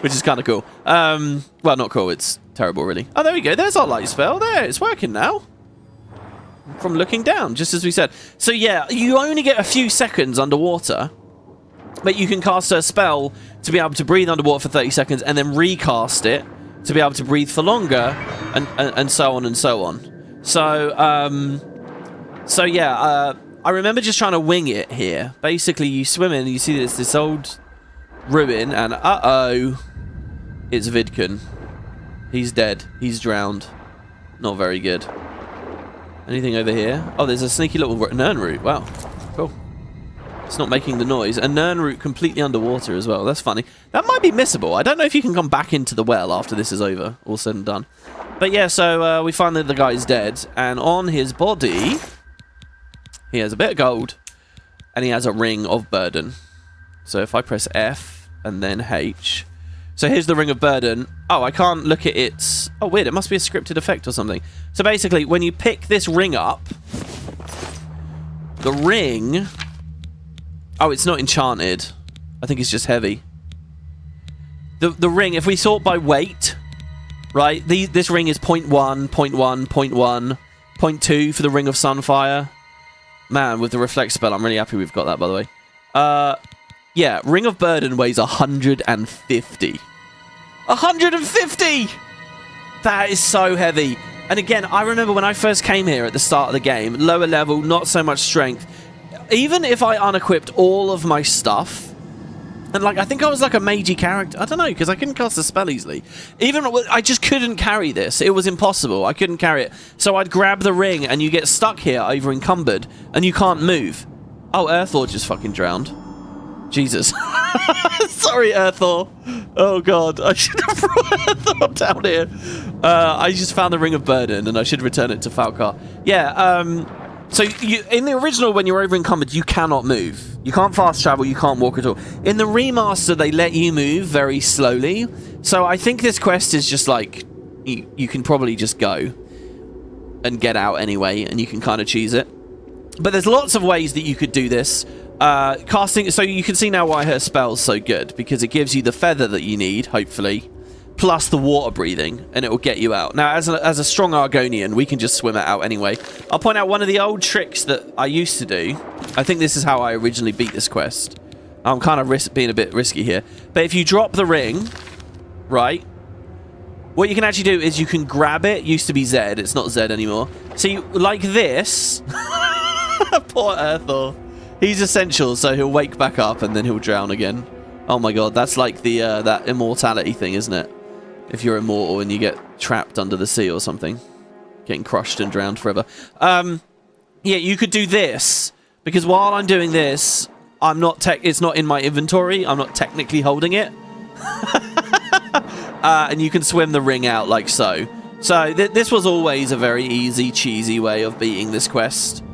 which is kind of cool. Well, not cool. It's terrible, really. Oh, there we go. There's our light spell. There, it's working now. From looking down, just as we said. So yeah, you only get a few seconds underwater, but you can cast a spell to be able to breathe underwater for 30 seconds and then recast it to be able to breathe for longer, and so on and so on. So, so yeah, I remember just trying to wing it here. Basically, you swim in and you see this old ruin, and uh-oh, it's Vidkun. He's dead. He's drowned. Not very good. Anything over here? Oh, there's a sneaky little Nernroot. Wow. Cool. It's not making the noise. A Nernroot completely underwater as well. That's funny. That might be missable. I don't know if you can come back into the well after this is over. All said and done. But yeah, so we find that the guy's dead. And on his body, he has a bit of gold. And he has a ring of burden. So if I press F and then H... So here's the Ring of Burden. Oh, I can't look at its... Oh, weird. It must be a scripted effect or something. So basically, when you pick this ring up, the ring... Oh, it's not enchanted. I think it's just heavy. The ring, if we sort by weight, right? This ring is 0.1, 0.1, 0.1, 0.2 for the Ring of Sunfire. Man, with the Reflect spell, I'm really happy we've got that, by the way. Yeah, Ring of Burden weighs 150. 150! That is so heavy. And again, I remember when I first came here at the start of the game, lower level, not so much strength. Even if I unequipped all of my stuff, and like, I think I was like a magey character. I don't know, because I couldn't cast a spell easily. Even, I just couldn't carry this. It was impossible. I couldn't carry it. So I'd grab the ring, and you get stuck here, over encumbered, and you can't move. Oh, Earthor just fucking drowned. Jesus. Sorry, Earthor. Oh, God. I should have brought Earthor down here. I just found the Ring of Burden, and I should return it to Falcar. Yeah, So in the original, when you're over encumbered, you cannot move. You can't fast travel, you can't walk at all. In the remaster, they let you move very slowly. So I think this quest is just like, you can probably just go and get out anyway, and you can kind of choose it. But there's lots of ways that you could do this. Casting, so you can see now why her spell's so good, because it gives you the feather that you need, hopefully, plus the water breathing, and it will get you out. Now, as a strong Argonian, we can just swim it out anyway. I'll point out one of the old tricks that I used to do. I think this is how I originally beat this quest. I'm kind of being a bit risky here. But if you drop the ring, right, what you can actually do is you can grab it. It used to be Z. It's not Z anymore. So you, like this. Poor Earthor. He's essential, so he'll wake back up and then he'll drown again. Oh my god, that's like the that immortality thing, isn't it? If you're immortal and you get trapped under the sea or something. Getting crushed and drowned forever. Yeah, you could do this. Because while I'm doing this, it's not in my inventory. I'm not technically holding it. And you can swim the ring out like so. So this was always a very easy, cheesy way of beating this quest.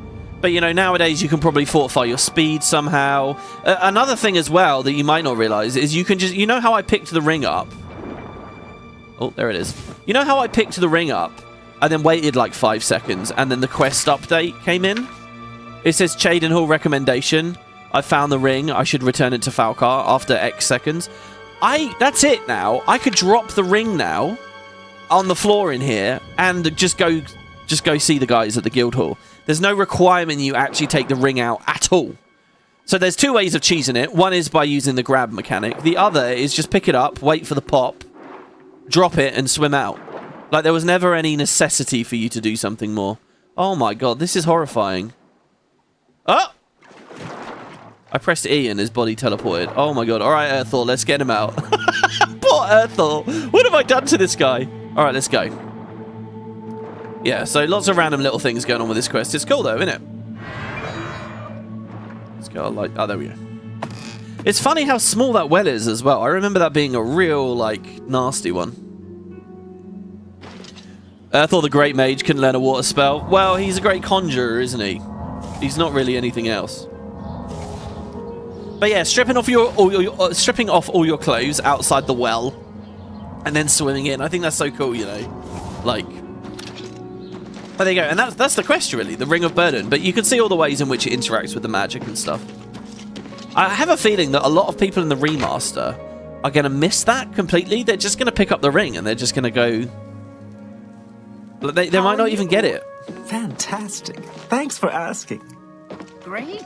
But, you know, nowadays you can probably fortify your speed somehow. Another thing as well that you might not realize is you can just... You know how I picked the ring up? Oh, there it is. You know how I picked the ring up and then waited like 5 seconds and then the quest update came in? It says Cheydinhal recommendation. I found the ring. I should return it to Falcar after X seconds. That's it now. I could drop the ring now on the floor in here and just go see the guys at the guild hall. There's no requirement you actually take the ring out at all. So there's two ways of cheesing it. One is by using the grab mechanic. The other is just pick it up, wait for the pop, drop it, and swim out. Like, there was never any necessity for you to do something more. Oh my god, this is horrifying. Oh! I pressed E and his body teleported. Oh my god. Alright, Earthor, let's get him out. Poor Earthor. What have I done to this guy? Alright, let's go. Yeah, so lots of random little things going on with this quest. It's cool, though, isn't it? Let's go, like... Oh, there we go. It's funny how small that well is as well. I remember that being a real, like, nasty one. Earthor the Great Mage can learn a water spell. Well, he's a great conjurer, isn't he? He's not really anything else. But yeah, stripping off all your clothes outside the well and then swimming in. I think that's so cool, you know? Like... But there you go, and that's the quest, really, the Ring of Burden. But you can see all the ways in which it interacts with the magic and stuff. I have a feeling that a lot of people in the remaster are going to miss that completely. They're just going to pick up the ring and they're just going to go... They might not even get it. Fantastic. Thanks for asking. Great.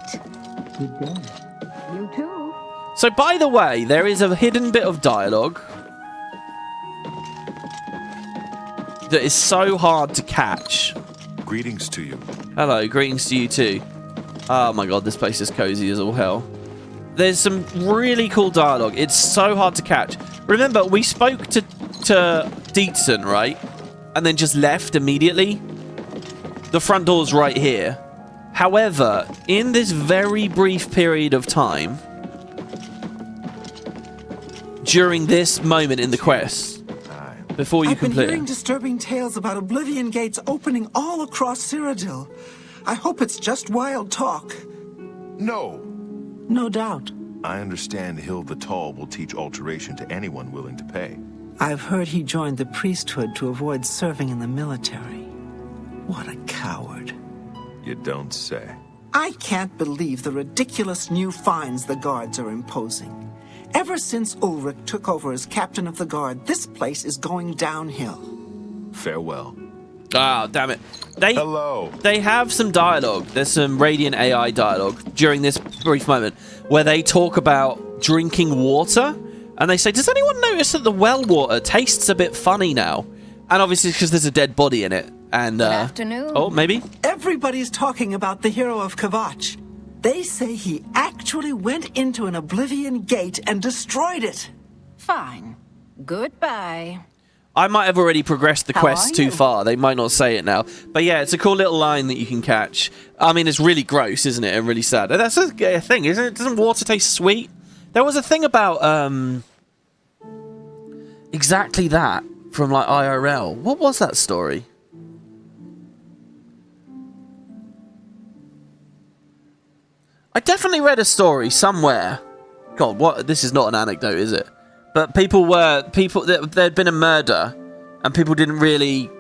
Good day. You too. So, by the way, there is a hidden bit of dialogue that is so hard to catch. Greetings to you. Hello, greetings to you too. Oh my god, this place is cozy as all hell. There's some really cool dialogue. It's so hard to catch. Remember, we spoke to Dietzen, right? And then just left immediately. The front door's right here. However, in this very brief period of time, during this moment in the quest, before you I've been complete hearing it. disturbing tales about Oblivion gates opening all across Cyrodiil. I hope it's just wild talk. No. No doubt. I understand Hill the Tall will teach alteration to anyone willing to pay. I've heard he joined the priesthood to avoid serving in the military. What a coward. You don't say. I can't believe the ridiculous new fines the guards are imposing. Ever since Ulrich took over as captain of the guard, this place is going downhill. Farewell. Ah, damn it. Hello. They have some dialogue. There's some Radiant AI dialogue during this brief moment where they talk about drinking water. And they say, does anyone notice that the well water tastes a bit funny now? And obviously because there's a dead body in it. And, Good afternoon. Oh, maybe? Everybody's talking about the hero of Kvatch. They say he actually went into an Oblivion gate and destroyed it. Fine. Goodbye. I might have already progressed the How quest are too you? far. They might not say it now. But yeah, it's a cool little line that you can catch. I mean, it's really gross, isn't it? And really sad. That's a thing, isn't it? Doesn't water taste sweet? There was a thing about exactly that from like IRL. What was that story? I definitely read a story somewhere. God, what? This is not an anecdote, is it? But there'd been a murder, and people didn't really.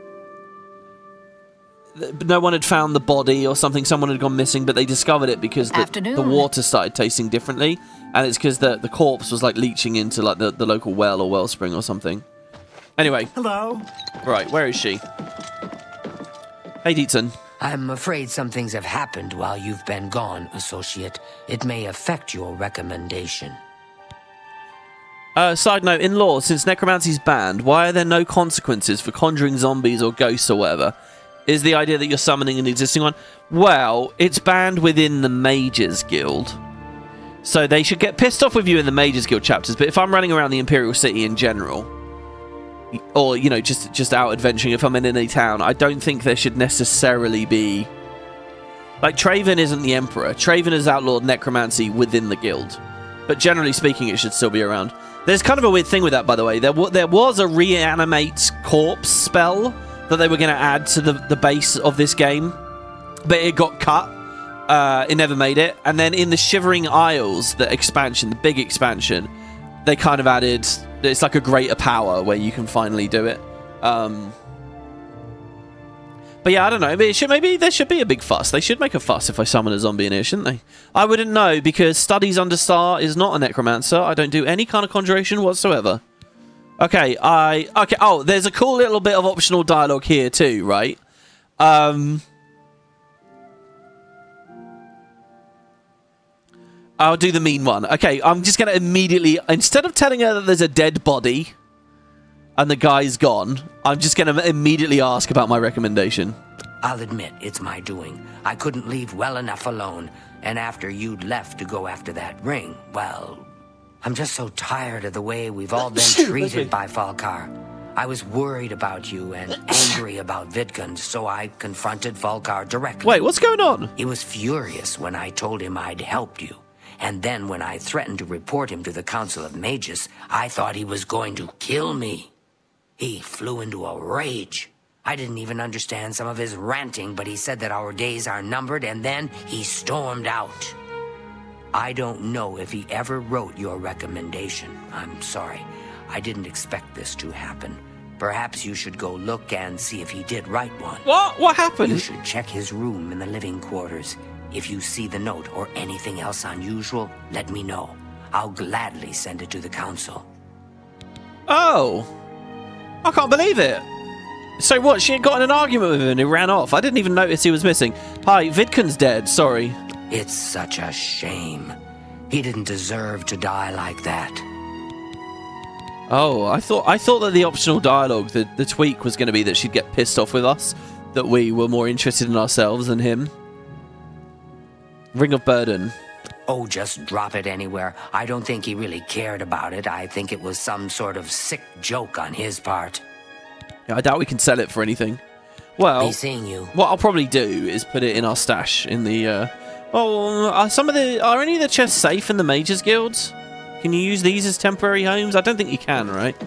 No one had found the body or something. Someone had gone missing, but they discovered it because the water started tasting differently, and it's because the corpse was like leaching into like the local well or wellspring or something. Anyway. Hello. Right, where is she? Hey, Dietzen. I'm afraid some things have happened while you've been gone, Associate. It may affect your recommendation. Side note, in lore, since necromancy's banned, why are there no consequences for conjuring zombies or ghosts or whatever? Is the idea that you're summoning an existing one? Well, it's banned within the Mages Guild. So they should get pissed off with you in the Mages Guild chapters, but if I'm running around the Imperial City in general, or, you know, just out adventuring, if I'm in any town, I don't think there should necessarily be... Like, Traven isn't the Emperor. Traven has outlawed necromancy within the guild. But generally speaking, it should still be around. There's kind of a weird thing with that, by the way. There was a reanimate corpse spell that they were going to add to the base of this game, but it got cut. It never made it. And then in the Shivering Isles, the expansion, the big expansion, they kind of added... It's like a greater power where you can finally do it. But yeah, I don't know. Maybe there should be a big fuss. They should make a fuss if I summon a zombie in here, shouldn't they? I wouldn't know, because Studies Understar is not a necromancer. I don't do any kind of conjuration whatsoever. Okay, okay. Oh, there's a cool little bit of optional dialogue here too, right? I'll do the mean one. Okay, I'm just going to immediately... Instead of telling her that there's a dead body and the guy's gone, I'm just going to immediately ask about my recommendation. I'll admit, it's my doing. I couldn't leave well enough alone. And after you'd left to go after that ring, well... I'm just so tired of the way we've all been treated by Falkar. I was worried about you and angry about Vidkund, so I confronted Falkar directly. Wait, what's going on? He was furious when I told him I'd helped you. And then when I threatened to report him to the Council of Mages, I thought he was going to kill me. He flew into a rage. I didn't even understand some of his ranting, but he said that our days are numbered, and then he stormed out. I don't know if he ever wrote your recommendation. I'm sorry. I didn't expect this to happen. Perhaps you should go look and see if he did write one. What happened? You should check his room in the living quarters. If you see the note or anything else unusual, let me know. I'll gladly send it to the council. Oh. I can't believe it. So what, she had got in an argument with him and he ran off. I didn't even notice he was missing. Hi, Vidkund's dead, sorry. It's such a shame. He didn't deserve to die like that. Oh, I thought that the optional dialogue, the tweak was going to be that she'd get pissed off with us, that we were more interested in ourselves than him. Ring of Burden. Oh, just drop it anywhere. I don't think he really cared about it. I think it was some sort of sick joke on his part. Yeah, I doubt we can sell it for anything. Well, be seeing you. What I'll probably do is put it in our stash in the... Are any of the chests safe in the Mages Guilds? Can you use these as temporary homes? I don't think you can, right?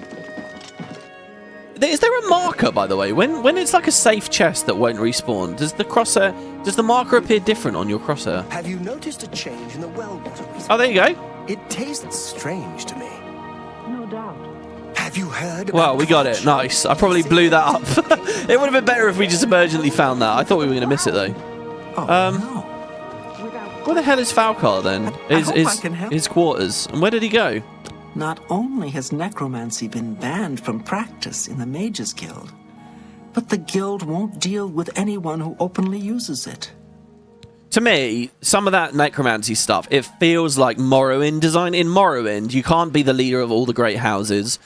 Is there a marker, by the way? When it's like a safe chest that won't respawn, does the marker appear different on your crosshair? Have you noticed a change in the well water recently? Oh, there you go. It tastes strange to me. No doubt. Have you heard about... Well, we got it. Nice. I probably blew that up. It would have been better if we just emergently found that. I thought we were going to miss it, though. No. Where the hell is Falkar, then? His quarters. And where did he go? Not only has necromancy been banned from practice in the Mages Guild, but the guild won't deal with anyone who openly uses it. To me, some of that necromancy stuff, it feels like Morrowind design. In Morrowind, you can't be the leader of all the great houses.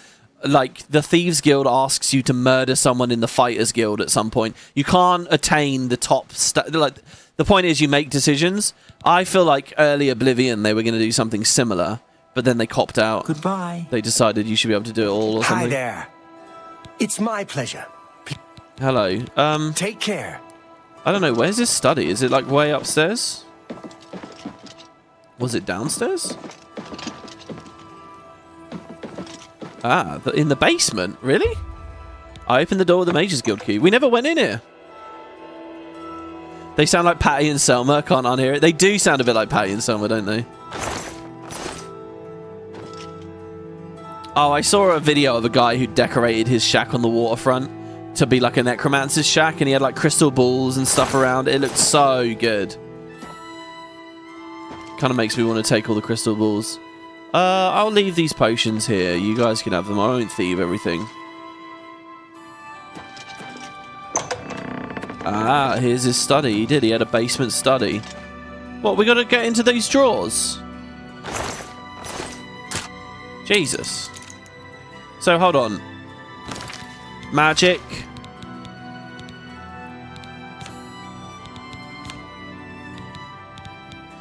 Like, the Thieves Guild asks you to murder someone in the Fighters Guild at some point. You can't attain the top... the point is you make decisions. I feel like early Oblivion, they were going to do something similar. But then they copped out. Goodbye. They decided you should be able to do it all or something. Hi there. It's my pleasure. Hello. Take care. I don't know. Where's this study? Is it like way upstairs? Was it downstairs? Ah, in the basement? Really? I opened the door with the Mages Guild key. We never went in here. They sound like Patty and Selma. I can't unhear it. They do sound a bit like Patty and Selma, don't they? Oh, I saw a video of a guy who decorated his shack on the waterfront to be like a necromancer's shack, and he had like crystal balls and stuff around. It looked so good. Kind of makes me want to take all the crystal balls. I'll leave these potions here. You guys can have them. I won't thieve everything. Ah, here's his study. He did. He had a basement study. What, we got to get into these drawers? Jesus. So, hold on. Magic.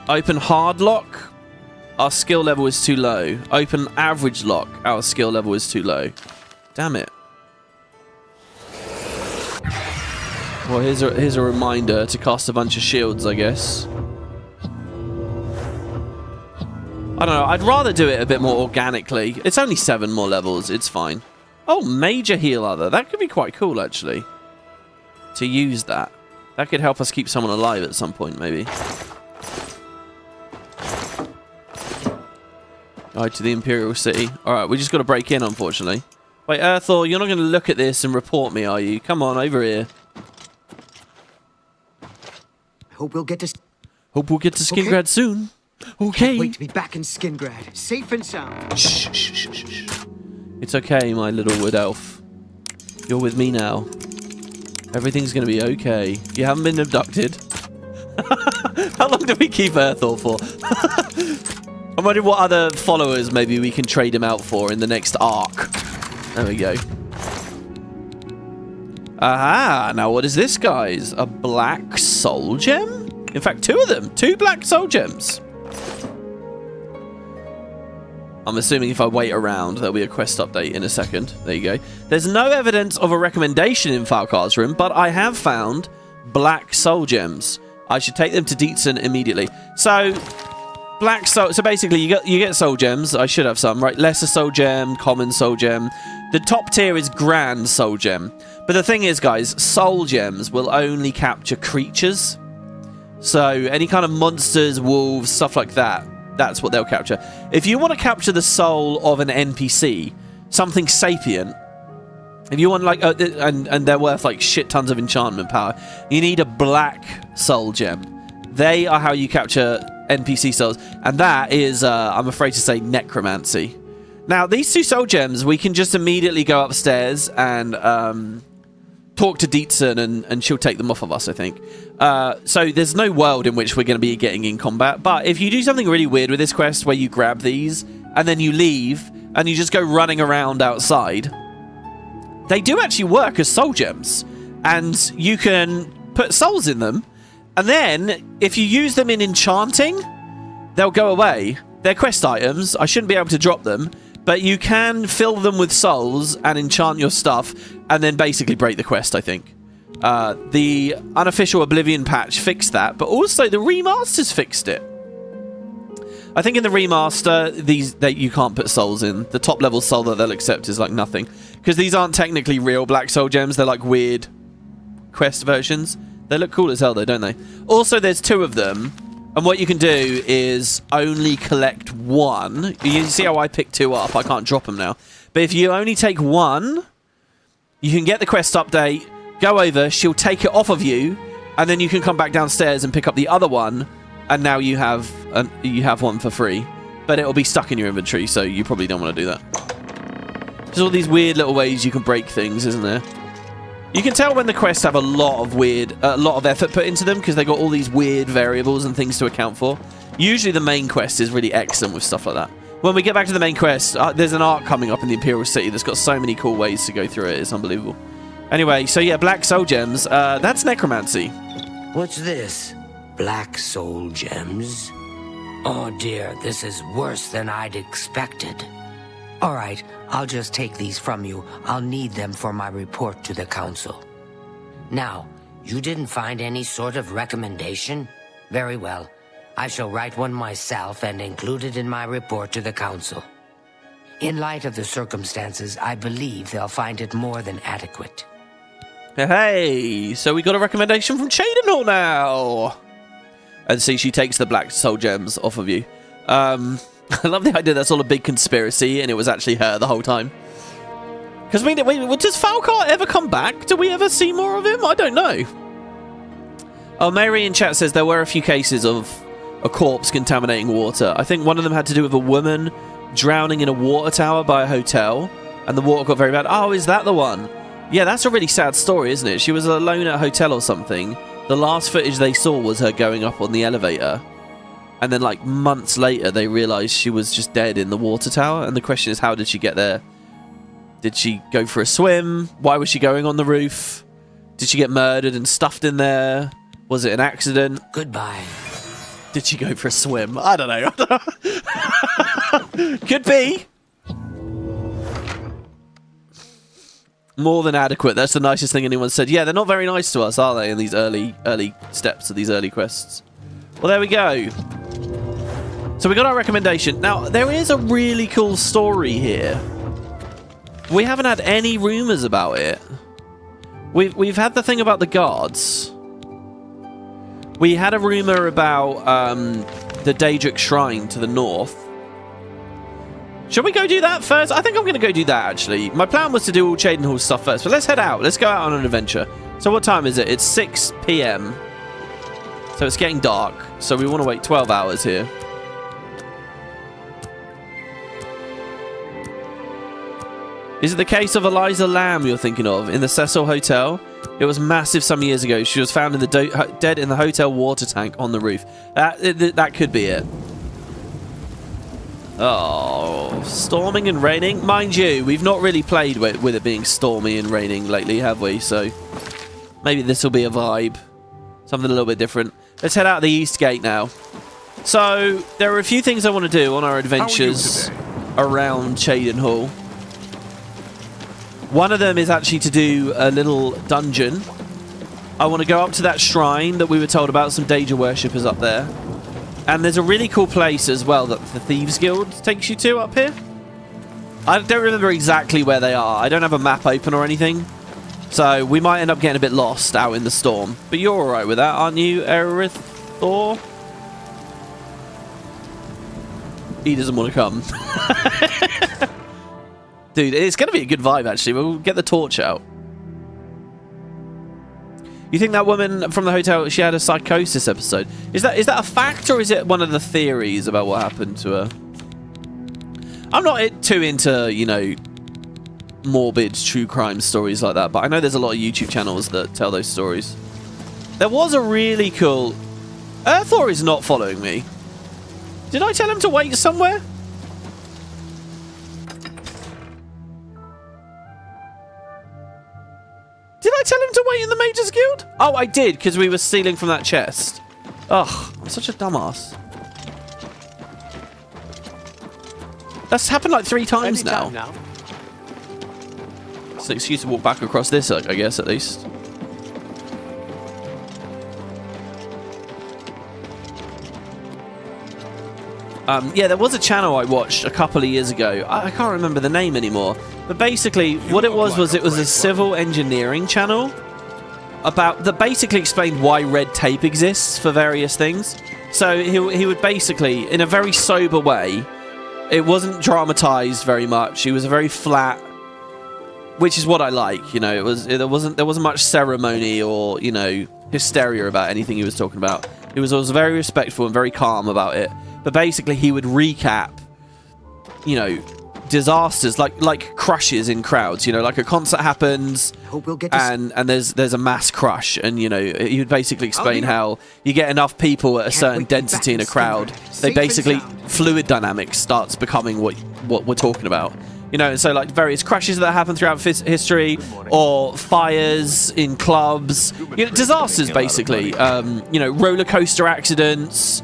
Open hard lock. Our skill level is too low. Open average lock. Our skill level is too low. Damn it. Well, here's a reminder to cast a bunch of shields, I guess. I don't know. I'd rather do it a bit more organically. It's only 7 more levels. It's fine. Oh, major heal other. That could be quite cool, actually. To use that. That could help us keep someone alive at some point, maybe. Guide to the Imperial City. Alright, we just got to break in, unfortunately. Wait, Earthor, you're not going to look at this and report me, are you? Come on, over here. Hope we'll get to Skingrad soon. Okay. Can't wait to be back in Skingrad, safe and sound. Shh, shh, shh, shh, shh. It's okay, my little wood elf. You're with me now. Everything's gonna be okay. You haven't been abducted. How long do we keep Earthor for? I'm wondering what other followers maybe we can trade him out for in the next arc. There we go. Aha! Now what is this, guys? A black soul gem? In fact, 2 of them. 2 black soul gems. I'm assuming if I wait around, there'll be a quest update in a second. There you go. There's no evidence of a recommendation in Falcar's room, but I have found black soul gems. I should take them to Dietzen immediately. So, black soul... So basically, you get soul gems. I should have some, right? Lesser soul gem, common soul gem. The top tier is grand soul gem. But the thing is, guys, soul gems will only capture creatures. So, any kind of monsters, wolves, stuff like that. That's what they'll capture. If you want to capture the soul of an NPC, something sapient, if you want like, and they're worth like shit tons of enchantment power, you need a black soul gem. They are how you capture NPC souls, and that is, I'm afraid to say, necromancy. Now, these 2 soul gems, we can just immediately go upstairs and talk to Dietzen, and she'll take them off of us, I think. So there's no world in which we're going to be getting in combat, but if you do something really weird with this quest where you grab these and then you leave and you just go running around outside, they do actually work as soul gems, and you can put souls in them, and then if you use them in enchanting, they'll go away. They're quest items. I shouldn't be able to drop them, but you can fill them with souls and enchant your stuff and then basically break the quest, I think. The unofficial Oblivion patch fixed that, but also the remasters fixed it. I think in the remaster, you can't put souls in. The top level soul that they'll accept is like nothing. Because these aren't technically real black soul gems. They're like weird quest versions. They look cool as hell though, don't they? Also, there's 2 of them. And what you can do is only collect 1. You see how I picked 2 up? I can't drop them now. But if you only take 1, you can get the quest update, go over, she'll take it off of you, and then you can come back downstairs and pick up the other one, and now you have one for free. But it'll be stuck in your inventory, so you probably don't want to do that. There's all these weird little ways you can break things, isn't there? You can tell when the quests have a lot of effort put into them, because they got all these weird variables and things to account for. Usually the main quest is really excellent with stuff like that. When we get back to the main quest, there's an arc coming up in the Imperial City that's got so many cool ways to go through it. It's unbelievable. Anyway, so yeah, black soul gems. That's necromancy. What's this? Black soul gems? Oh dear, this is worse than I'd expected. All right, I'll just take these from you. I'll need them for my report to the council. Now, you didn't find any sort of recommendation? Very well. I shall write one myself and include it in my report to the council. In light of the circumstances, I believe they'll find it more than adequate. Hey, so we got a recommendation from Cheydinhal now. And see, she takes the black soul gems off of you. I love the idea that's all a big conspiracy and it was actually her the whole time. Because, I mean, wait, does Falcar ever come back? Do we ever see more of him? I don't know. Oh, Mary in chat says there were a few cases of a corpse contaminating water. I think one of them had to do with a woman drowning in a water tower by a hotel. And the water got very bad. Oh, is that the one? Yeah, that's a really sad story, isn't it? She was alone at a hotel or something. The last footage they saw was her going up on the elevator. And then, like, months later, they realised she was just dead in the water tower. And the question is, how did she get there? Did she go for a swim? Why was she going on the roof? Did she get murdered and stuffed in there? Was it an accident? Goodbye. Did she go for a swim? I don't know. Could be. More than adequate. That's the nicest thing anyone said. Yeah, they're not very nice to us, are they, in these early steps of these early quests? Well, there we go. So we got our recommendation. Now, there is a really cool story here. We haven't had any rumours about it. We've had the thing about the guards. We had a rumour about the Daedric Shrine to the north. Should we go do that first? I think I'm going to go do that, actually. My plan was to do all Cheydinhal stuff first, but let's head out. Let's go out on an adventure. So what time is it? It's 6 p.m. So it's getting dark. So we want to wait 12 hours here. Is it the case of Eliza Lamb you're thinking of in the Cecil Hotel? It was massive some years ago. She was found in the dead in the hotel water tank on the roof. That could be it. Oh, storming and raining. Mind you, we've not really played with it being stormy and raining lately, have we? So maybe this will be a vibe. Something a little bit different. Let's head out the East Gate now. So there are a few things I want to do on our adventures around Cheydinhal. One of them is actually to do a little dungeon. I want to go up to that shrine that we were told about, some Daedra worshippers up there. And there's a really cool place as well that the Thieves Guild takes you to up here. I don't remember exactly where they are. I don't have a map open or anything. So we might end up getting a bit lost out in the storm. But you're alright with that, aren't you, Erithor? He doesn't want to come. Dude, it's going to be a good vibe, actually. We'll get the torch out. You think that woman from the hotel, she had a psychosis episode? Is that a fact, or is it one of the theories about what happened to her? I'm not too into, you know, morbid true crime stories like that, but I know there's a lot of YouTube channels that tell those stories. There was a really cool... Erithor is not following me. Did I tell him to wait somewhere? Did I tell him to wait in the Mages Guild? Oh, I did, because we were stealing from that chest. Ugh, I'm such a dumbass. That's happened like 3 times now. It's an excuse to walk back across this, I guess, at least. Yeah, there was a channel I watched a couple of years ago. I can't remember the name anymore. But basically, what it was it was a civil engineering channel that basically explained why red tape exists for various things. So he would basically, in a very sober way, it wasn't dramatized very much. It was a very flat, which is what I like. You know, there wasn't much ceremony or, you know, hysteria about anything he was talking about. He was always very respectful and very calm about it. But basically, he would recap, you know, disasters like crushes in crowds. You know, like a concert happens, and there's a mass crush, and you know, he would basically explain how you get enough people at a certain density in a crowd, they basically fluid dynamics starts becoming what we're talking about. You know, and so like various crashes that happen throughout history, or fires in clubs, you know, disasters basically. You know, roller coaster accidents.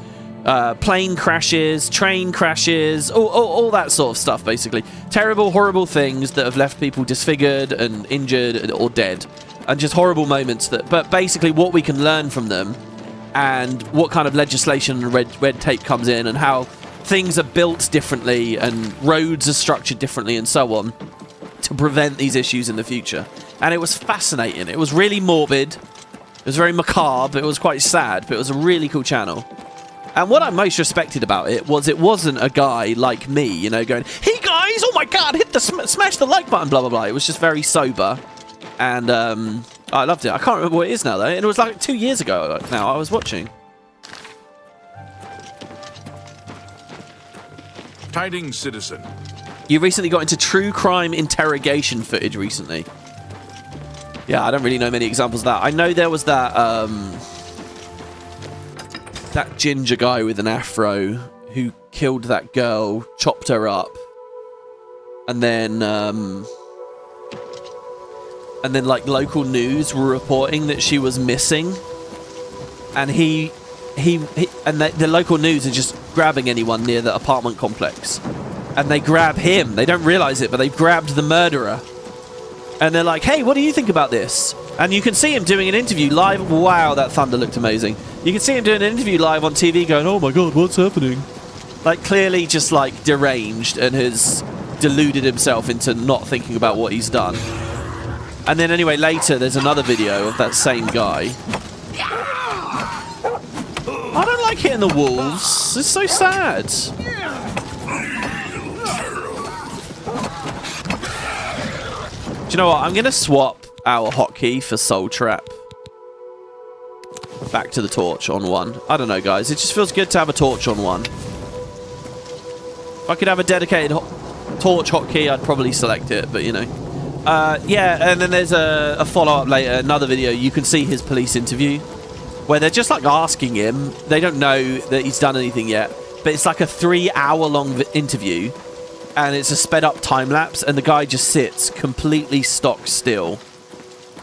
Plane crashes, train crashes, all that sort of stuff, basically. Terrible, horrible things that have left people disfigured and injured or dead. And just horrible moments but basically what we can learn from them and what kind of legislation and red tape comes in and how things are built differently and roads are structured differently and so on to prevent these issues in the future. And it was fascinating. It was really morbid. It was very macabre. It was quite sad, but it was a really cool channel. And what I most respected about it wasn't a guy like me, you know, going, "Hey guys, oh my god, hit the smash the like button, blah blah blah." It was just very sober, and I loved it. I can't remember what it is now though. And it was like 2 years ago now I was watching. Tidings, citizen. You recently got into true crime interrogation footage recently. Yeah, I don't really know many examples of that. I know there was that that ginger guy with an afro who killed that girl, chopped her up, and then like local news were reporting that she was missing, and the local news are just grabbing anyone near the apartment complex, and they grab him. They don't realize it, but they've grabbed the murderer, and they're like, "Hey, what do you think about this?" And you can see him doing an interview live. Wow, that thunder looked amazing. You can see him doing an interview live on TV going, "Oh my god, what's happening?" Like, clearly just, like, deranged and has deluded himself into not thinking about what he's done. And then, anyway, later there's another video of that same guy. I don't like hitting the wolves. It's so sad. Do you know what? I'm going to swap our hotkey for Soul Trap. Back to the torch on 1. I don't know, guys. It just feels good to have a torch on 1. If I could have a dedicated torch hotkey, I'd probably select it, but you know. Yeah, and then there's a follow-up later, another video. You can see his police interview, where they're just like asking him. They don't know that he's done anything yet, but it's like a 3-hour-long interview, and it's a sped-up time-lapse, and the guy just sits completely stock still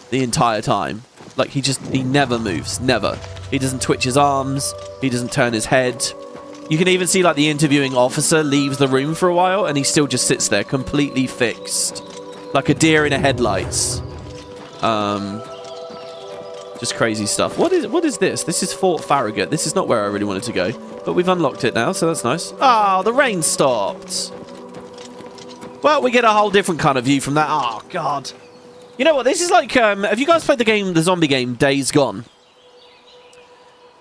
the entire time. Like, he never moves. Never. He doesn't twitch his arms. He doesn't turn his head. You can even see, like, the interviewing officer leaves the room for a while, and he still just sits there, completely fixed. Like a deer in a headlights. Just crazy stuff. What is this? This is Fort Farragut. This is not where I really wanted to go. But we've unlocked it now, so that's nice. Oh, the rain stopped. Well, we get a whole different kind of view from that. Oh, God. You know what? This is like, have you guys played the zombie game, Days Gone?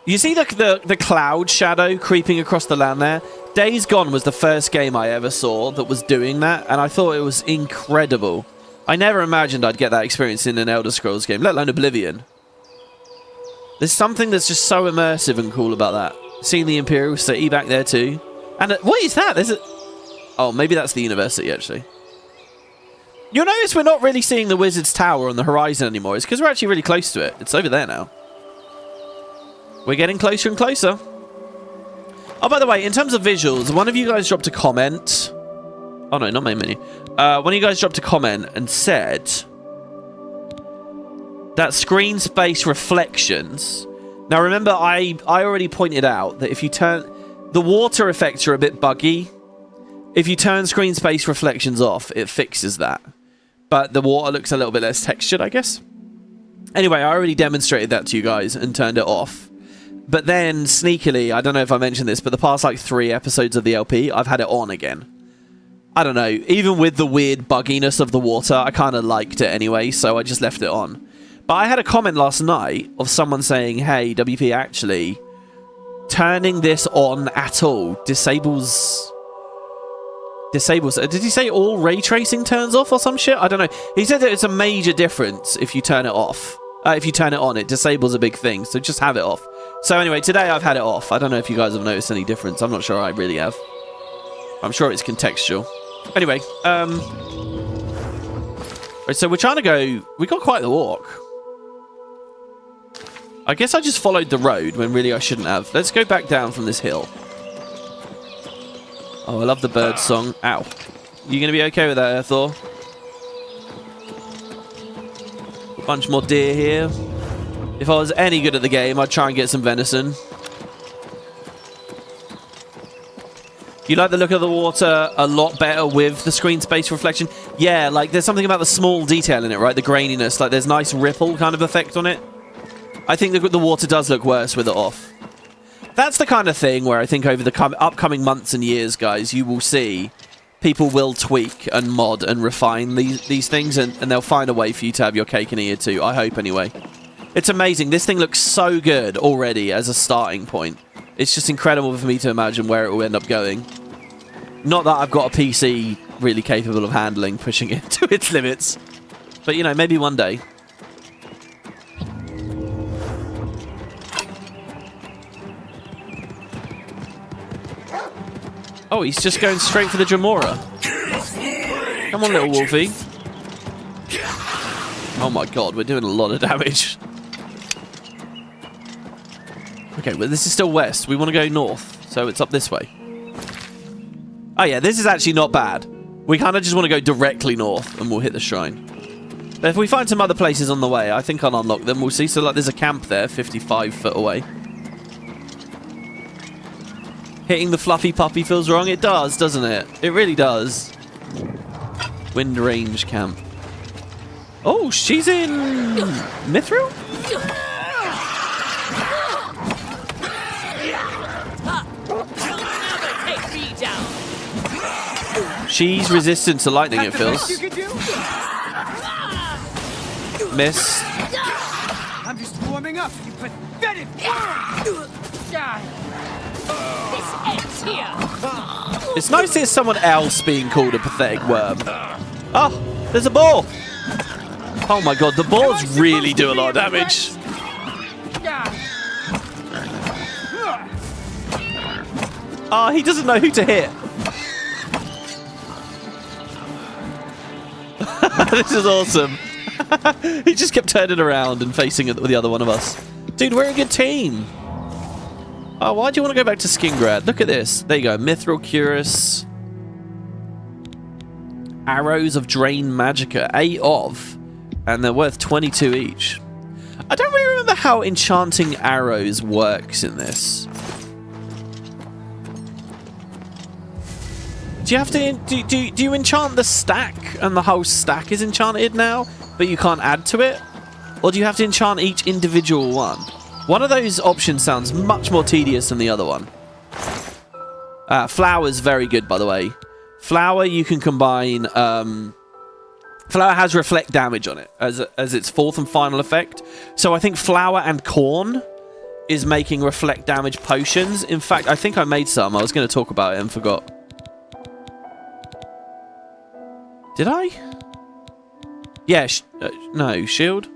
You see the cloud shadow creeping across the land there? Days Gone was the first game I ever saw that was doing that, and I thought it was incredible. I never imagined I'd get that experience in an Elder Scrolls game, let alone Oblivion. There's something that's just so immersive and cool about that. Seeing the Imperial City back there too. And what is that? Oh, maybe that's the university, actually. You'll notice we're not really seeing the Wizard's Tower on the horizon anymore. It's because we're actually really close to it. It's over there now. We're getting closer and closer. Oh, by the way, in terms of visuals, one of you guys dropped a comment. Oh, no, not main menu. One of you guys dropped a comment and said that screen space reflections. Now, remember, I already pointed out that if you turn... The water effects are a bit buggy. If you turn screen space reflections off, it fixes that. But the water looks a little bit less textured, I guess. Anyway, I already demonstrated that to you guys and turned it off. But then, sneakily, I don't know if I mentioned this, but the past, like, 3 episodes of the LP, I've had it on again. I don't know. Even with the weird bugginess of the water, I kind of liked it anyway, so I just left it on. But I had a comment last night of someone saying, hey, WP, actually, turning this on at all disables... Did he say all ray tracing turns off or some shit? I don't know. He said that it's a major difference if you turn it off. If you turn it on, it disables a big thing. So just have it off. So anyway, today I've had it off. I don't know if you guys have noticed any difference. I'm not sure I really have. I'm sure it's contextual. Anyway, right, so we're trying to go... We got quite the walk. I guess I just followed the road when really I shouldn't have. Let's go back down from this hill. Oh, I love the bird song. Ow. You going to be okay with that, Thor? A bunch more deer here. If I was any good at the game, I'd try and get some venison. You like the look of the water a lot better with the screen space reflection? Yeah, like there's something about the small detail in it, right? The graininess, like there's nice ripple kind of effect on it. I think the water does look worse with it off. That's the kind of thing where I think over the upcoming months and years, guys, you will see people will tweak and mod and refine these things, and they'll find a way for you to have your cake and eat it too. I hope, anyway. It's amazing. This thing looks so good already as a starting point. It's just incredible for me to imagine where it will end up going. Not that I've got a PC really capable of handling pushing it to its limits. But, you know, maybe one day. Oh, he's just going straight for the Jamora. Come on, little Wolfie. Oh my god, we're doing a lot of damage. Okay, well, this is still west. We want to go north, so it's up this way. Oh yeah, this is actually not bad. We kind of just want to go directly north, and we'll hit the shrine. But if we find some other places on the way, I think I'll unlock them. We'll see. So, like, there's a camp there, 55 foot away. Hitting the fluffy puppy feels wrong. It does, doesn't it? It really does. Wind range camp. Oh, she's in Mithril? She's resistant to lightning, it feels. Miss. I'm just warming up, you pathetic worm! It's nice to hear someone else being called a pathetic worm. Oh, there's a boar. Oh my god, the boars really do a lot of damage. Oh, he doesn't know who to hit. This is awesome. He just kept turning around and facing the other one of us. Dude, we're a good team. Oh, why do you want to go back to Skingrad? Look at this. There you go. Mithril Cuirass. Arrows of Drain Magicka. 8 of. And they're worth 22 each. I don't really remember how enchanting arrows works in this. Do you have to... Do you enchant the stack and the whole stack is enchanted now, but you can't add to it? Or do you have to enchant each individual one? One of those options sounds much more tedious than the other one. Flower's very good, by the way. Flower, you can combine... Flower has reflect damage on it as its 4th and final effect. So I think Flower and Corn is making reflect damage potions. In fact, I think I made some. I was going to talk about it and forgot. Did I? Yeah, no, shield?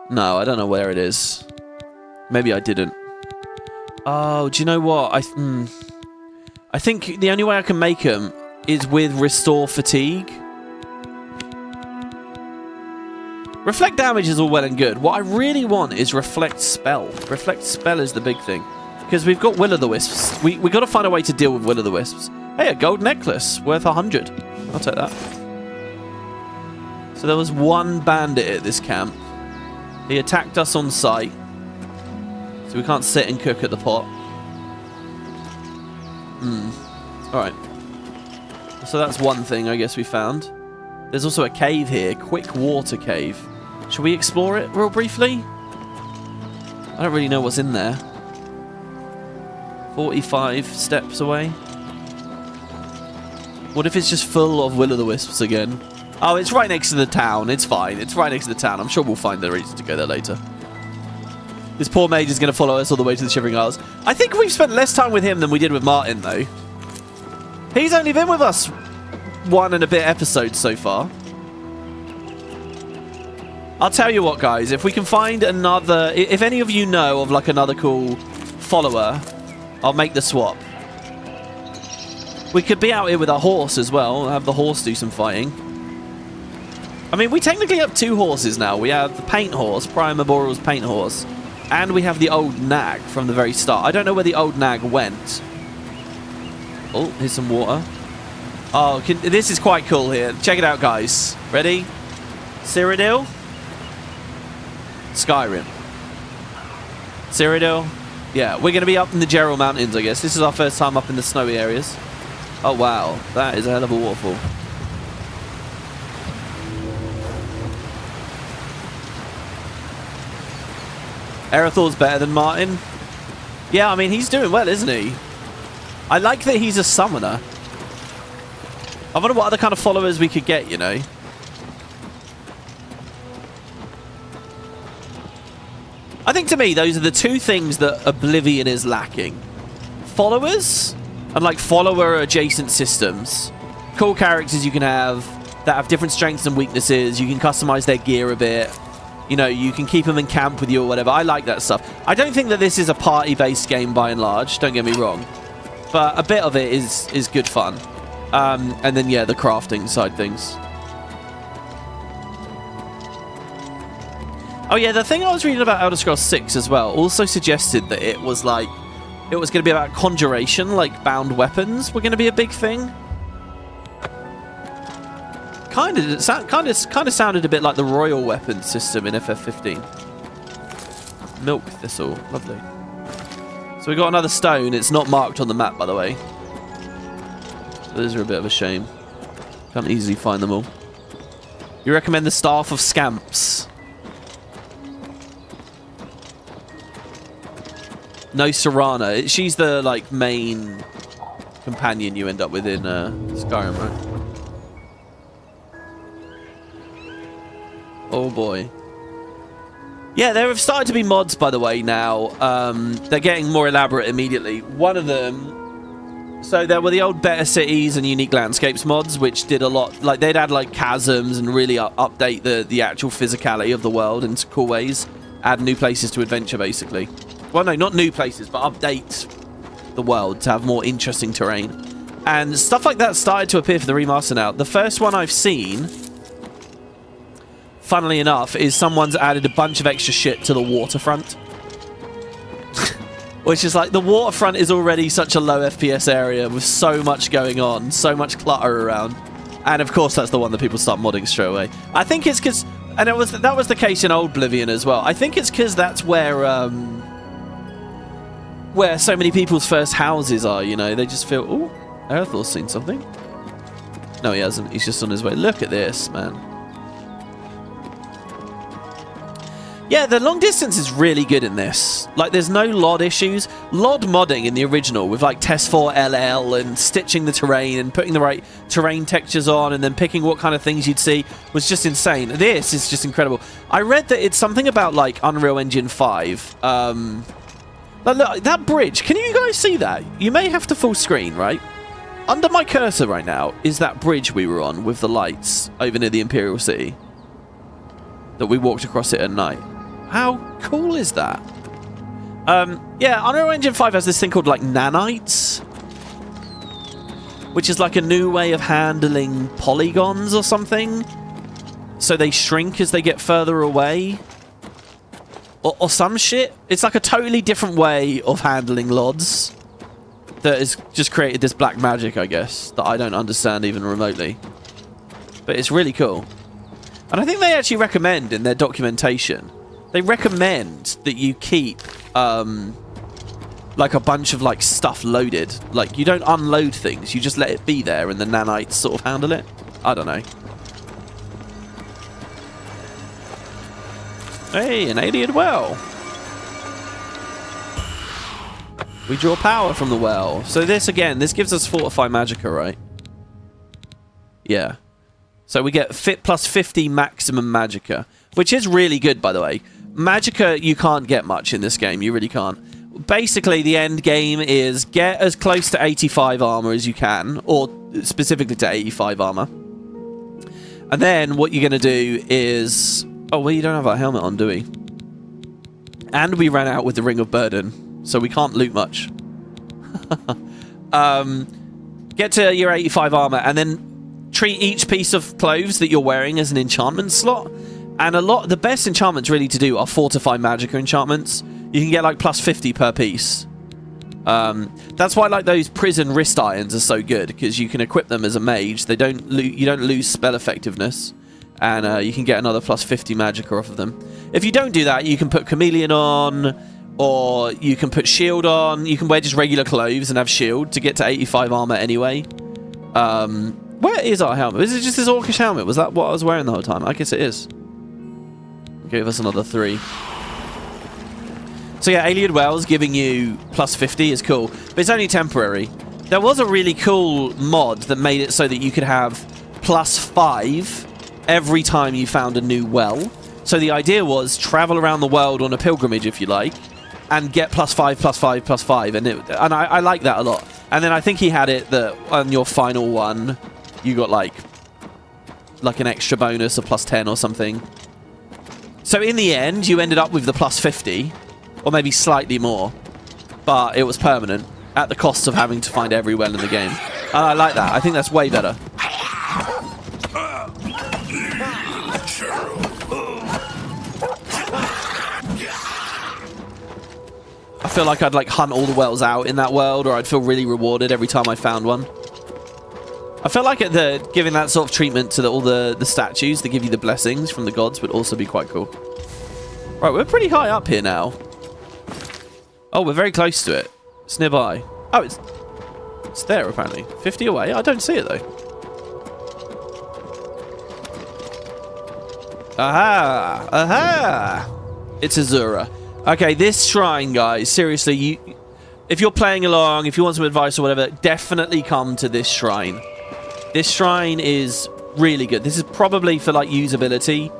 No, I don't know where it is. Maybe I didn't. Oh, do you know what? I think the only way I can make them is with Restore Fatigue. Reflect damage is all well and good. What I really want is Reflect Spell. Reflect Spell is the big thing. Because we've got Will-o'-the-Wisps. We got to find a way to deal with Will-o'-the-Wisps. Hey, a gold necklace worth 100. I'll take that. So there was one bandit at this camp. He attacked us on sight. So we can't sit and cook at the pot. Alright. So that's one thing I guess we found. There's also a cave here. Quick water cave. Should we explore it real briefly? I don't really know what's in there. 45 steps away. What if it's just full of Will-o'-the-Wisps again? Oh, it's right next to the town. It's fine. It's right next to the town. I'm sure we'll find the reason to go there later. This poor mage is going to follow us all the way to the Shivering Isles. I think we've spent less time with him than we did with Martin, though. He's only been with us 1 and a bit episodes so far. I'll tell you what, guys. If we can find another... If any of you know of, like, another cool follower, I'll make the swap. We could be out here with our horse as well. Have the horse do some fighting. I mean, we technically have 2 horses now. We have the paint horse, Priam Arboreal's paint horse. And we have the old nag from the very start. I don't know where the old nag went. Oh, here's some water. Oh, this is quite cool here. Check it out, guys. Ready? Cyrodiil. Skyrim. Cyrodiil. Yeah, we're going to be up in the Gerald Mountains, I guess. This is our first time up in the snowy areas. Oh, wow. That is a hell of a waterfall. Erethal's better than Martin. Yeah, I mean, he's doing well, isn't he? I like that he's a summoner. I wonder what other kind of followers we could get, you know? I think to me, those are the two things that Oblivion is lacking. Followers and like follower adjacent systems. Cool characters you can have that have different strengths and weaknesses. You can customize their gear a bit. You know, you can keep them in camp with you or whatever. I like that stuff. I don't think that this is a party-based game by and large. Don't get me wrong. But a bit of it is good fun. And then, yeah, the crafting side things. Oh, yeah, the thing I was reading about Elder Scrolls 6 as well also suggested that it was like... It was going to be about conjuration, like bound weapons were going to be a big thing. Kind of sounded a bit like the royal weapon system in FF15. Milk thistle, lovely. So we got another stone. It's not marked on the map, by the way. Those are a bit of a shame. Can't easily find them all. You recommend the Staff of Scamps? No, Serana. She's the like main companion you end up with in Skyrim, right? Oh boy. Yeah, there have started to be mods, by the way, now. They're getting more elaborate immediately. One of them... So there were the old Better Cities and Unique Landscapes mods, which did a lot... Like, they'd add, like, chasms and really update the actual physicality of the world in cool ways. Add new places to adventure, basically. Well, no, not new places, but update the world to have more interesting terrain. And stuff like that started to appear for the remaster now. The first one I've seen... Funnily enough, is someone's added a bunch of extra shit to the waterfront. Which is like, the waterfront is already such a low FPS area with so much going on, so much clutter around. And of course, that's the one that people start modding straight away. I think it's because, and that was the case in Oblivion as well. I think it's because that's where so many people's first houses are, you know. They just feel, oh, Earthel's seen something. No, he hasn't. He's just on his way. Look at this, man. Yeah, the long distance is really good in this. Like, there's no LOD issues. LOD modding in the original with, like, Test4 LL and stitching the terrain and putting the right terrain textures on and then picking what kind of things you'd see was just insane. This is just incredible. I read that it's something about, like, Unreal Engine 5. Look, that bridge. Can you guys see that? You may have to full screen, right? Under my cursor right now is that bridge we were on with the lights over near the Imperial City. That we walked across it at night. How cool is that? Yeah, Unreal Engine 5 has this thing called, like, nanites. Which is like a new way of handling polygons or something. So they shrink as they get further away. Or some shit. It's like a totally different way of handling LODs. That has just created this black magic, I guess. That I don't understand even remotely. But it's really cool. And I think they actually recommend in their documentation... They recommend that you keep, like, a bunch of, like, stuff loaded. Like, you don't unload things. You just let it be there and the nanites sort of handle it. I don't know. Hey, an alien well. We draw power from the well. So this, again, this gives us Fortify Magicka, right? Yeah. So we get plus 50 maximum Magicka, which is really good, by the way. Magicka, you can't get much in this game. You really can't. Basically, the end game is get as close to 85 armor as you can, or specifically to 85 armor. And then what you're going to do is... Oh, well, you don't have our helmet on, do we? And we ran out with the Ring of Burden, so we can't loot much. Get to your 85 armor, and then treat each piece of clothes that you're wearing as an enchantment slot. And the best enchantments really to do are Fortify Magicka enchantments. You can get like plus 50 per piece. That's why like those prison wrist irons are so good, because you can equip them as a mage. You don't lose spell effectiveness, and you can get another plus 50 Magicka off of them. If you don't do that, you can put Chameleon on, or you can put Shield on. You can wear just regular clothes and have Shield to get to 85 armor anyway. Where is our helmet? Is it just this orcish helmet? Was that what I was wearing the whole time? I guess it is. Give us another 3. So yeah, Alien Wells giving you plus 50 is cool, but it's only temporary. there was a really cool mod that made it so that you could have +5 every time you found a new well. So the idea was travel around the world on a pilgrimage, if you like, and get +5, +5, +5, and I like that a lot. And then I think he had it that on your final one, you got like an extra bonus of +10 or something. So in the end, you ended up with the +50, or maybe slightly more, but it was permanent at the cost of having to find every well in the game. And I like that. I think that's way better. I feel like I'd like hunt all the wells out in that world, or I'd feel really rewarded every time I found one. I felt like giving that sort of treatment to all the statues that give you the blessings from the gods would also be quite cool. Right, we're pretty high up here now. Oh, we're very close to it. It's nearby. Oh, it's there apparently. 50 away. I don't see it though. Aha! Aha! It's Azura. Okay, this shrine, guys, seriously, if you're playing along, if you want some advice or whatever, definitely come to this shrine. This shrine is really good. This is probably, for like usability,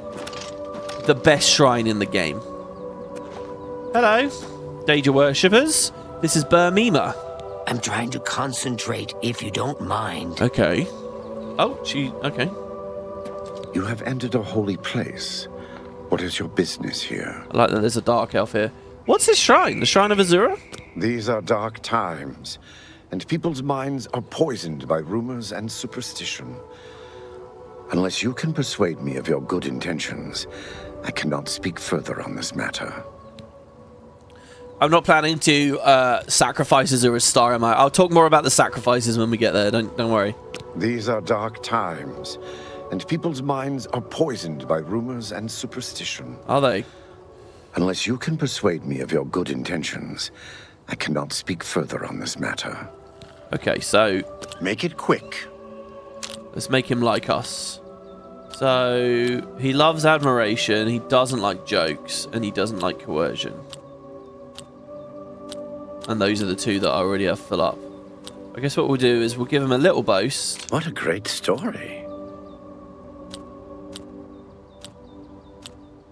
the best shrine in the game. Hello, Danger worshippers. This is Burmima. I'm trying to concentrate, if you don't mind. Okay. Oh, okay. You have entered a holy place. What is your business here? I like that there's a dark elf here. What's this shrine? The Shrine of Azura? These are dark times, and people's minds are poisoned by rumors and superstition. Unless you can persuade me of your good intentions, I cannot speak further on this matter. I'm not planning to sacrifice Azura's star, am I? I'll talk more about the sacrifices when we get there. Don't worry. These are dark times, and people's minds are poisoned by rumors and superstition. Are they? Unless you can persuade me of your good intentions, I cannot speak further on this matter. Okay, so... Make it quick. Let's make him like us. So, he loves admiration, he doesn't like jokes, and he doesn't like coercion. And those are the two that I already have full up. I guess what we'll do is we'll give him a little boast. What a great story.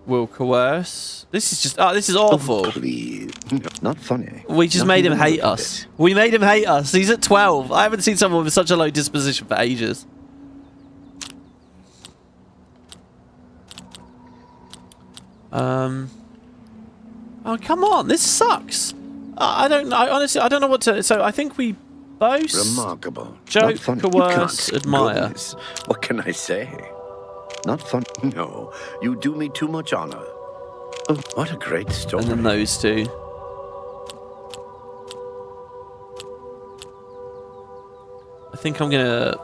We'll coerce. This is just... Oh, this is awful. Oh, please. No, not funny. We just made him hate us. We made him hate us. He's at 12. I haven't seen someone with such a low disposition for ages. Oh, come on. This sucks. Honestly, I don't know what to... So I think we boast... Remarkable. Joke, coerce, admire. Goodness. What can I say? Not fun. No, you do me too much honor. Oh, what a great story. And then those two. I think I'm gonna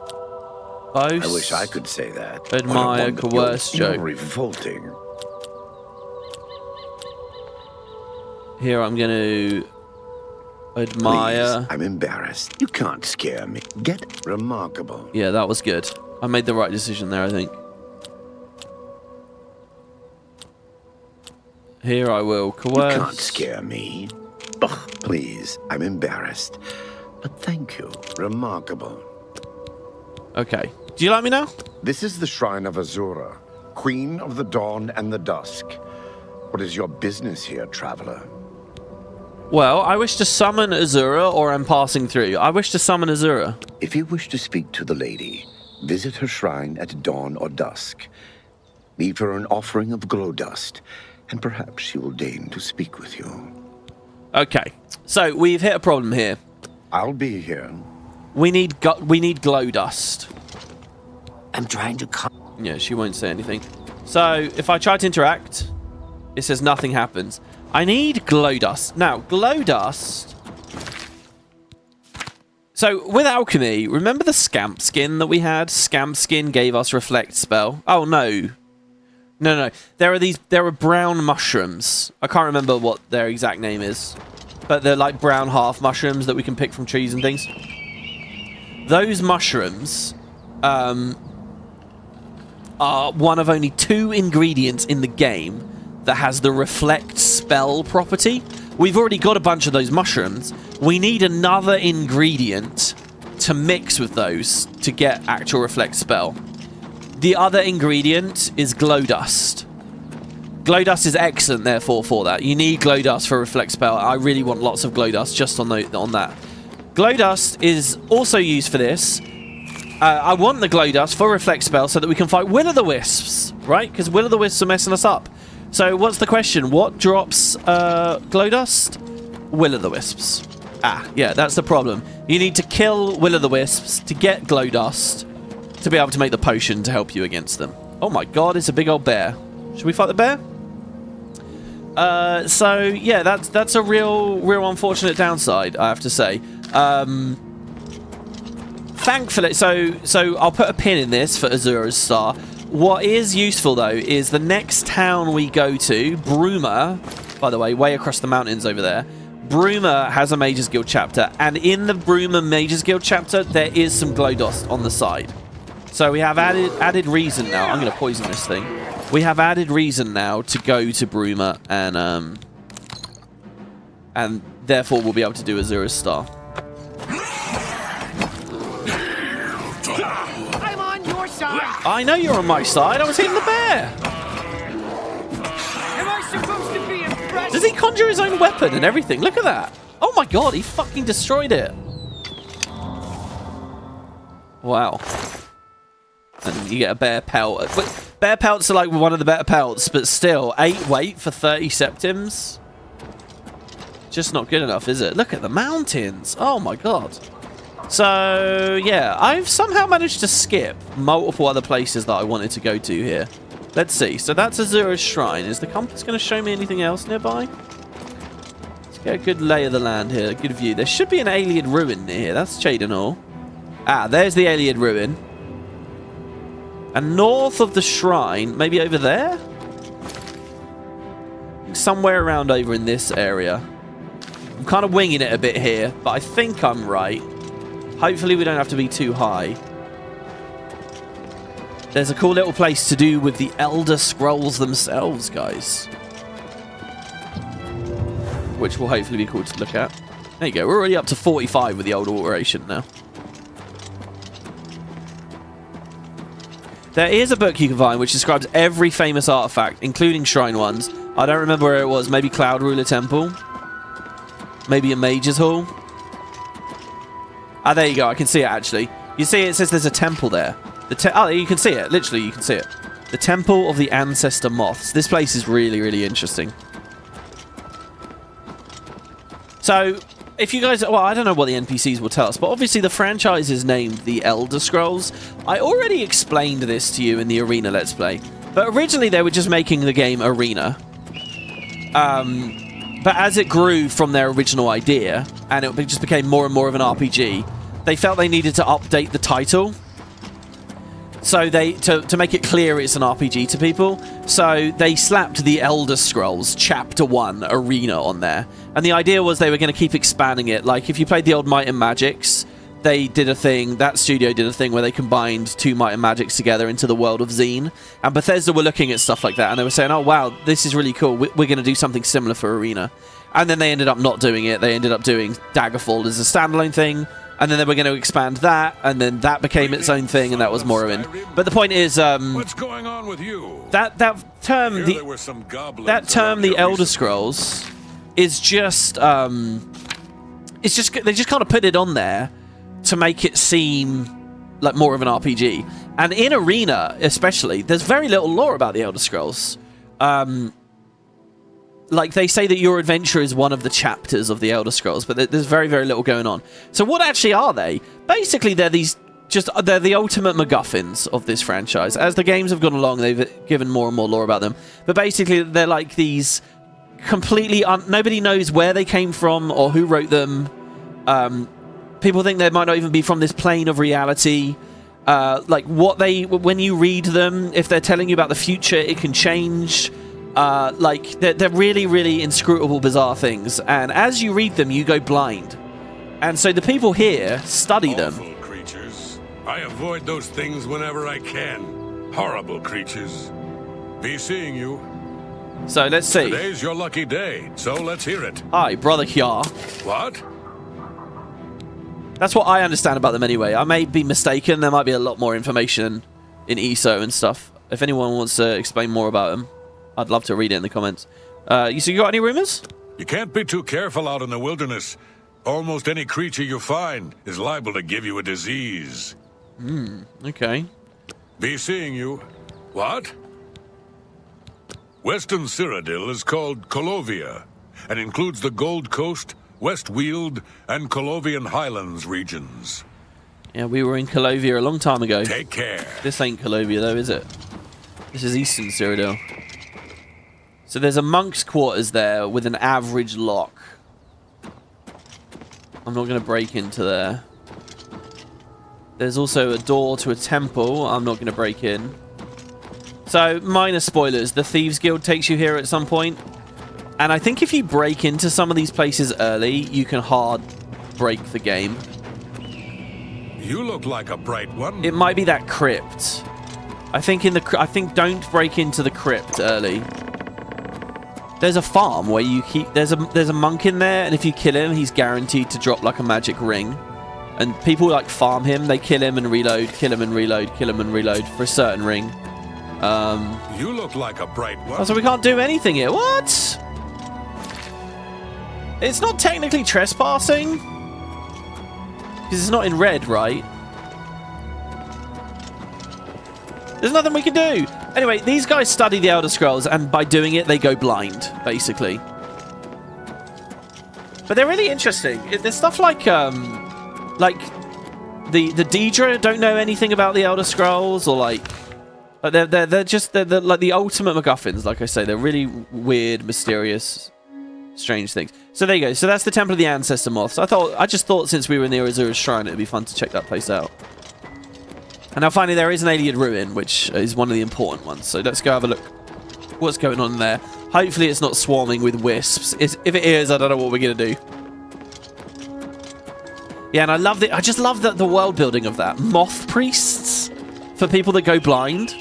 boast. I wish I could say that. Admire, coerce, joke. You're revolting. Here I'm gonna admire. Please, I'm embarrassed. You can't scare me. Get remarkable. Yeah, that was good. I made the right decision there, I think. Here I will coerce. You can't scare me. Ugh, please, I'm embarrassed. But thank you. Remarkable. Okay. Do you like me now? This is the Shrine of Azura, Queen of the Dawn and the Dusk. What is your business here, traveler? Well, I wish to summon Azura, or I'm passing through. I wish to summon Azura. If you wish to speak to the lady, visit her shrine at dawn or dusk. Leave her an offering of glow dust, and perhaps she will deign to speak with you. Okay, so we've hit a problem here. I'll be here. We need glow dust. I'm trying to... Yeah, she won't say anything. So, if I try to interact, it says nothing happens. I need glow dust. Now, glow dust... So, with alchemy, remember the scamp skin that we had? Scamp skin gave us reflect spell. Oh, no. No. There are brown mushrooms. I can't remember what their exact name is. But they're like brown half mushrooms that we can pick from trees and things. Those mushrooms are one of only 2 ingredients in the game that has the reflect spell property. We've already got a bunch of those mushrooms. We need another ingredient to mix with those to get actual reflect spell. The other ingredient is glow dust. Glow dust is excellent, therefore, for that. You need glow dust for reflect spell. I really want lots of glow dust just on that. Glow dust is also used for this. I want the glow dust for reflect spell so that we can fight will-o'-the-wisps, right? Because will-o'-the-wisps are messing us up. So what's the question? What drops glow dust? Will-o'-the-wisps. Ah, yeah, that's the problem. You need to kill will-o'-the-wisps to get glow dust to be able to make the potion to help you against them. Oh my god, it's a big old bear. Should we fight the bear? So yeah, that's a real unfortunate downside, I have to say. Thankfully, so I'll put a pin in this for Azura's Star. What is useful though is the next town we go to, Bruma, by the way, way across the mountains over there. Bruma has a Mages Guild chapter, and in the Bruma Mages Guild chapter, there is some glow dust on the side. So we have added reason now. I'm going to poison this thing. We have added reason now to go to Bruma, and therefore we'll be able to do Azura's Star. I'm on your side. I know you're on my side. I was hitting the bear. Am I supposed to be impressed? Does he conjure his own weapon and everything? Look at that. Oh my god, he fucking destroyed it. Wow. And you get a bear pelt. But bear pelts are like one of the better pelts, but still, 8 weight for 30 septims? Just not good enough, is it? Look at the mountains. Oh my god. So, yeah, I've somehow managed to skip multiple other places that I wanted to go to here. Let's see. So that's Azura's Shrine. Is the compass going to show me anything else nearby? Let's get a good lay of the land here, a good view. There should be an alien ruin near here. That's Cheydinhal. Ah, there's the alien ruin. And north of the shrine, maybe over there? Somewhere around over in this area. I'm kind of winging it a bit here, but I think I'm right. Hopefully we don't have to be too high. There's a cool little place to do with the Elder Scrolls themselves, guys. Which will hopefully be cool to look at. There you go, we're already up to 45 with the old alteration now. There is a book you can find which describes every famous artifact, including shrine ones. I don't remember where it was. Maybe Cloud Ruler Temple. Maybe a Mage's Hall. Ah, there you go. I can see it, actually. You see it says there's a temple there. Oh, you can see it. Literally, you can see it. The Temple of the Ancestor Moths. This place is really, really interesting. So, if you guys... Well, I don't know what the NPCs will tell us, but obviously the franchise is named The Elder Scrolls. I already explained this to you in the Arena Let's Play, but originally they were just making the game Arena. But as it grew from their original idea, and it just became more and more of an RPG, they felt they needed to update the title. So to make it clear it's an RPG to people, so they slapped The Elder Scrolls Chapter 1 Arena on there. And the idea was they were going to keep expanding it. Like, if you played the old Might and Magics, they did a thing, that studio did a thing where they combined 2 Might and Magics together into the world of Xen. And Bethesda were looking at stuff like that, and they were saying, oh wow, this is really cool, we're going to do something similar for Arena. And then they ended up not doing it. They ended up doing Daggerfall as a standalone thing, and then they were going to expand that, and then that became its own thing, and that was Morrowind. But the point is, what's going on with you? That term, the Elder Scrolls, is just, it's just they just kind of put it on there to make it seem like more of an RPG. And in Arena, especially, there's very little lore about the Elder Scrolls. Like, they say that your adventure is one of the chapters of the Elder Scrolls, but there's very, very little going on. So what actually are they? Basically, they're the ultimate MacGuffins of this franchise. As the games have gone along, they've given more and more lore about them. But basically, they're like these completely... nobody knows where they came from or who wrote them. People think they might not even be from this plane of reality. Like, when you read them, if they're telling you about the future, it can change... like, they're really, really inscrutable, bizarre things. And as you read them, you go blind. And so the people here study them. Awful creatures. I avoid those things whenever I can. Horrible creatures. Be seeing you. So, let's see. Today's your lucky day, so let's hear it. Hi, Brother Hyar. What? That's what I understand about them anyway. I may be mistaken. There might be a lot more information in ESO and stuff. If anyone wants to explain more about them, I'd love to read it in the comments. So you got any rumors? You can't be too careful out in the wilderness. Almost any creature you find is liable to give you a disease. Okay. Be seeing you. What? Western Cyrodiil is called Colovia, and includes the Gold Coast, West Weald, and Colovian Highlands regions. Yeah, we were in Colovia a long time ago. Take care. This ain't Colovia, though, is it? This is Eastern Cyrodiil. So there's a monk's quarters there with an average lock. I'm not going to break into there. There's also a door to a temple. I'm not going to break in. So, minor spoilers. The Thieves Guild takes you here at some point. And I think if you break into some of these places early, you can hard break the game. You look like a bright one. It might be that crypt. I think don't break into the crypt early. There's a farm where you keep... There's a monk in there, and if you kill him, he's guaranteed to drop like a magic ring. And people like farm him. They kill him and reload, kill him and reload, kill him and reload for a certain ring. You look like a bright one. So we can't do anything here. What? It's not technically trespassing. Because it's not in red, right? There's nothing we can do. Anyway, these guys study the Elder Scrolls, and by doing it, they go blind, basically. But they're really interesting. There's stuff like the Daedra don't know anything about the Elder Scrolls, or like they're like the ultimate MacGuffins. Like I say, they're really weird, mysterious, strange things. So there you go. So that's the Temple of the Ancestor Moths. I just thought since we were near Azura's Shrine, it'd be fun to check that place out. And now finally there is an alien ruin, which is one of the important ones. So let's go have a look. What's going on there? Hopefully it's not swarming with wisps. If it is, I don't know what we're going to do. Yeah, and I just love the world building of that. Moth priests for people that go blind.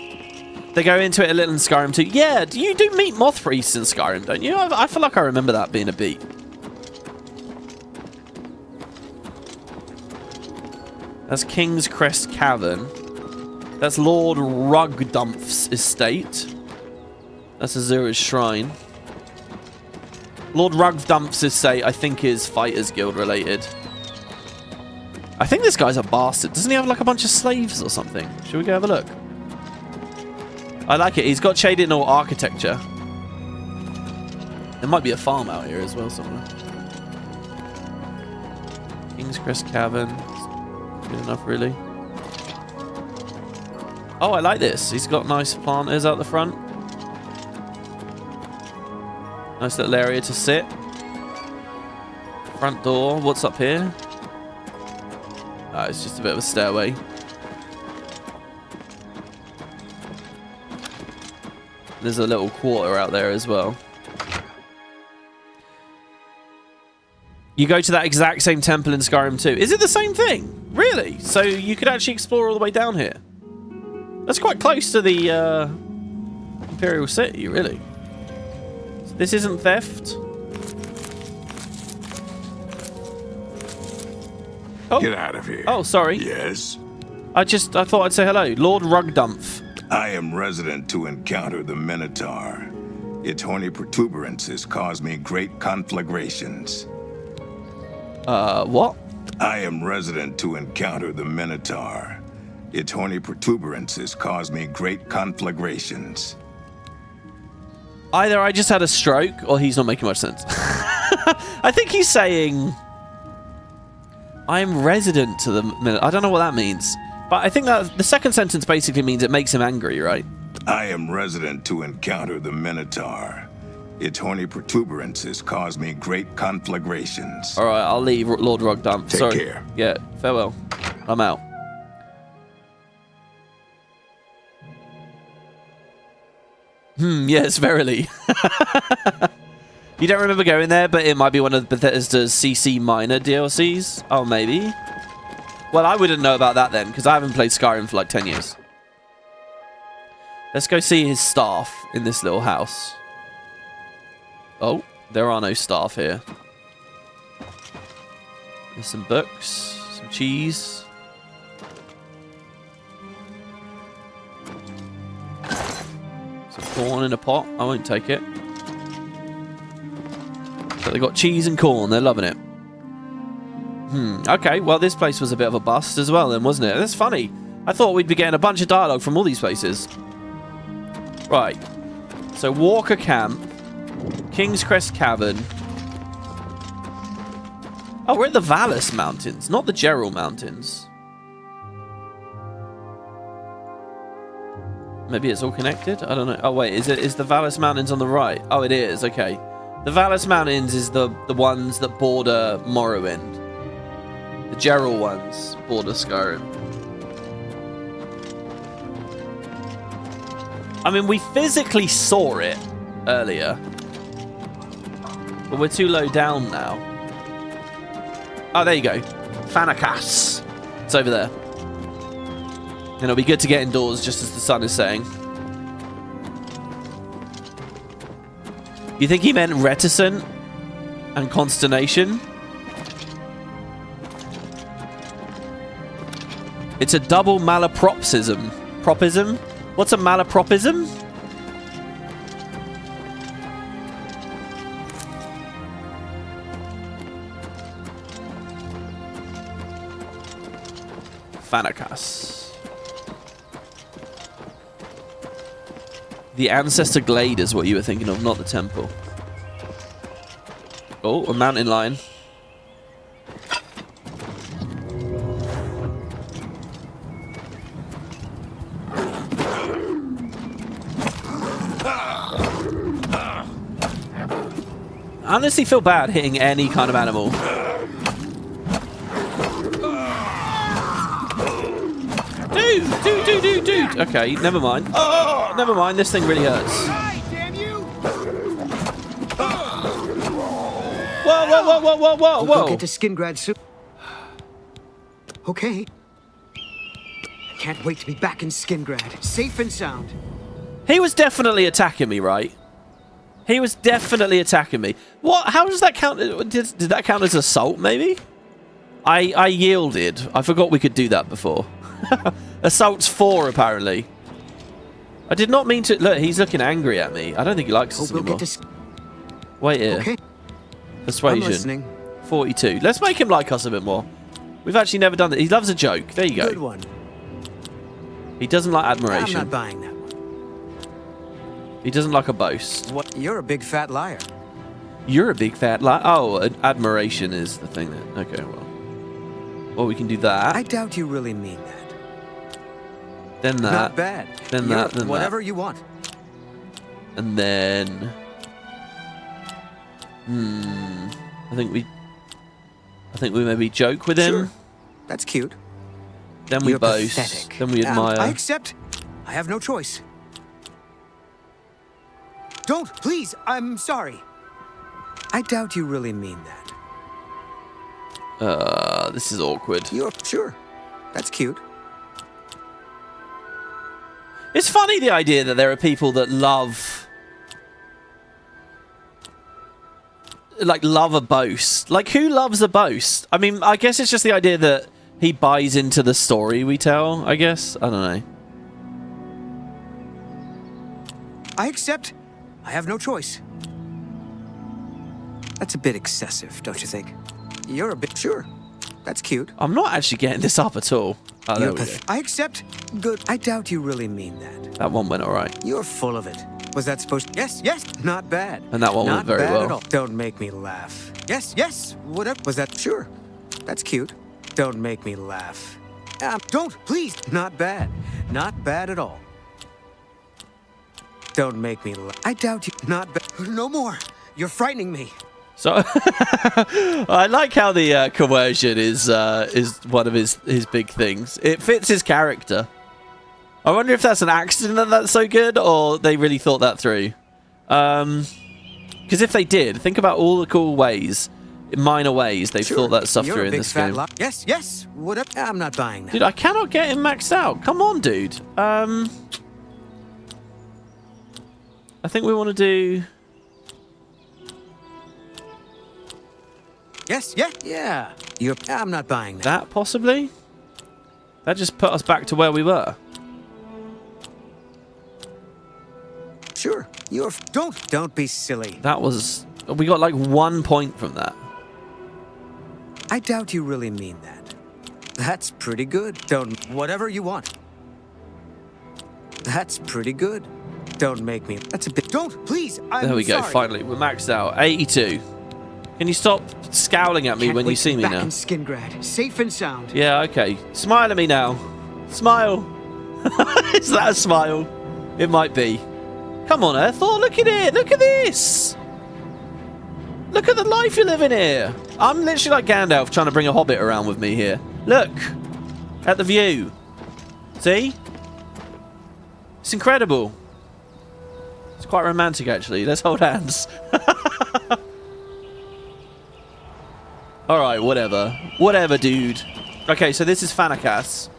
They go into it a little in Skyrim too. Yeah, you do meet moth priests in Skyrim, don't you? I feel like I remember that being a beat. That's King's Crest Cavern. That's Lord Rugdumpf's estate. That's Azura's Shrine. Lord Rugdumpf's estate, I think, is Fighters Guild related. I think this guy's a bastard. Doesn't he have like a bunch of slaves or something? Should we go have a look? I like it. He's got Cheydinhal architecture. There might be a farm out here as well somewhere. King's Crest Cavern. Good enough, really. Oh, I like this. He's got nice planters out the front. Nice little area to sit. Front door. What's up here? Oh, it's just a bit of a stairway. There's a little quarter out there as well. You go to that exact same temple in Skyrim too. Is it the same thing? Really? So you could actually explore all the way down here? That's quite close to the Imperial City, really. So this isn't theft? Oh. Get out of here. Oh, sorry. Yes? I thought I'd say hello. Lord Rugdumpf. I am resident to encounter the Minotaur. Its horny protuberances cause me great conflagrations. What? I am resident to encounter the Minotaur. Its horny protuberances cause me great conflagrations. Either I just had a stroke, or he's not making much sense. I think he's saying... I'm resident to the Minotaur. I don't know what that means. But I think that the second sentence basically means it makes him angry, right? I am resident to encounter the Minotaur. Its horny protuberances cause me great conflagrations. All right, I'll leave, Lord Rugdumpf. Take Sorry. care. Yeah, farewell. I'm out. Yes, verily. You don't remember going there, but it might be one of Bethesda's CC minor DLCs? Oh, maybe. Well, I wouldn't know about that then, because I haven't played Skyrim for like 10 years. Let's go see his staff in this little house. Oh, there are no staff here. There's some books, Some cheese. Some corn in a pot. I won't take it. But they got cheese and corn. They're loving it. Okay, well, this place was a bit of a bust as well then, wasn't it? That's funny. I thought we'd be getting a bunch of dialogue from all these places. Right. So, Walker Camp. King's Crest Cavern. Oh, we're at the Vallis Mountains, not the Gerald Mountains. Maybe it's all connected? I don't know. Oh, wait, is the Vallis Mountains on the right? Oh, it is, okay. The Vallis Mountains is the ones that border Morrowind. The Gerald ones border Skyrim. I mean, we physically saw it earlier. But we're too low down now. Oh, there you go. Fanakas. It's over there. And it'll be good to get indoors just as the sun is setting. You think he meant reticent and consternation? It's a double malapropism. Propism? What's a malapropism? Fanakas. The Ancestor Glade is what you were thinking of, not the temple. Oh, a mountain lion. I honestly feel bad hitting any kind of animal. Dude. Okay, never mind. Oh, never mind. This thing really hurts. Whoa. We'll go get to Skingrad soon. Okay. I can't wait to be back in Skingrad, safe and sound. He was definitely attacking me, right? He was definitely attacking me. What? How does that count? Did that count as assault, maybe? I yielded. I forgot we could do that before. Assault's 4, apparently. I did not mean to... Look, he's looking angry at me. I don't think he likes us anymore. Wait here. Okay. Persuasion. I'm listening. 42. Let's make him like us a bit more. We've actually never done that. He loves a joke. There you go. Good one. He doesn't like admiration. I'm not buying that one. He doesn't like a boast. What? You're a big fat liar. You're a big fat liar. Oh, admiration is the thing that... Okay, well. Well, we can do that. I doubt you really mean that. Then that. Not bad. Then that. Then whatever that. you want. And then... I think we maybe joke with him. Sure. That's cute. Then we You're boast. Pathetic. Then we admire. I accept. I have no choice. Don't, please. I'm sorry. I doubt you really mean that. This is awkward. You're sure. That's cute. It's funny, the idea that there are people that love a boast. Like, who loves a boast? I mean, I guess it's just the idea that he buys into the story we tell, I guess. I don't know. I accept. I have no choice. That's a bit excessive, don't you think? You're a bit... Sure. That's cute. I'm not actually getting this up at all. Oh, there we go. I accept. Good. I doubt you really mean that. That one went all right. You're full of it. Was that supposed to... Yes. Not bad. And that one went very well. Not bad at all. Don't make me laugh. Yes. Whatever. Was that... Sure. That's cute. Don't make me laugh. Don't. Please. Not bad. Not bad at all. Don't make me laugh. I doubt you... Not bad. No more. You're frightening me. So I like how the coercion is one of his big things. It fits his character. I wonder if that's an accident that that's so good, or they really thought that through. Because if they did, think about all the cool ways, minor ways they've thought that stuff through in this game. Yes. Whatever. I'm not buying that. Dude, I cannot get him maxed out. Come on, dude. I think we want to do... Yes, yeah. I'm not buying that. That possibly? That just put us back to where we were. Sure, don't be silly. That was... We got like 1 point from that. I doubt you really mean that. That's pretty good. Whatever you want. That's pretty good. Don't make me... That's a bit... Please, there we go, finally. We're maxed out. 82. Can you stop scowling at me when you see me now? In Skingrad, safe and sound. Yeah, okay. Smile at me now. Smile. Is that a smile? It might be. Come on, Earthor, look at it. Look at this. Look at the life you're living here. I'm literally like Gandalf trying to bring a hobbit around with me here. Look at the view. See? It's incredible. It's quite romantic, actually. Let's hold hands. Alright, whatever. Whatever, dude. Okay, so this is Thanakas.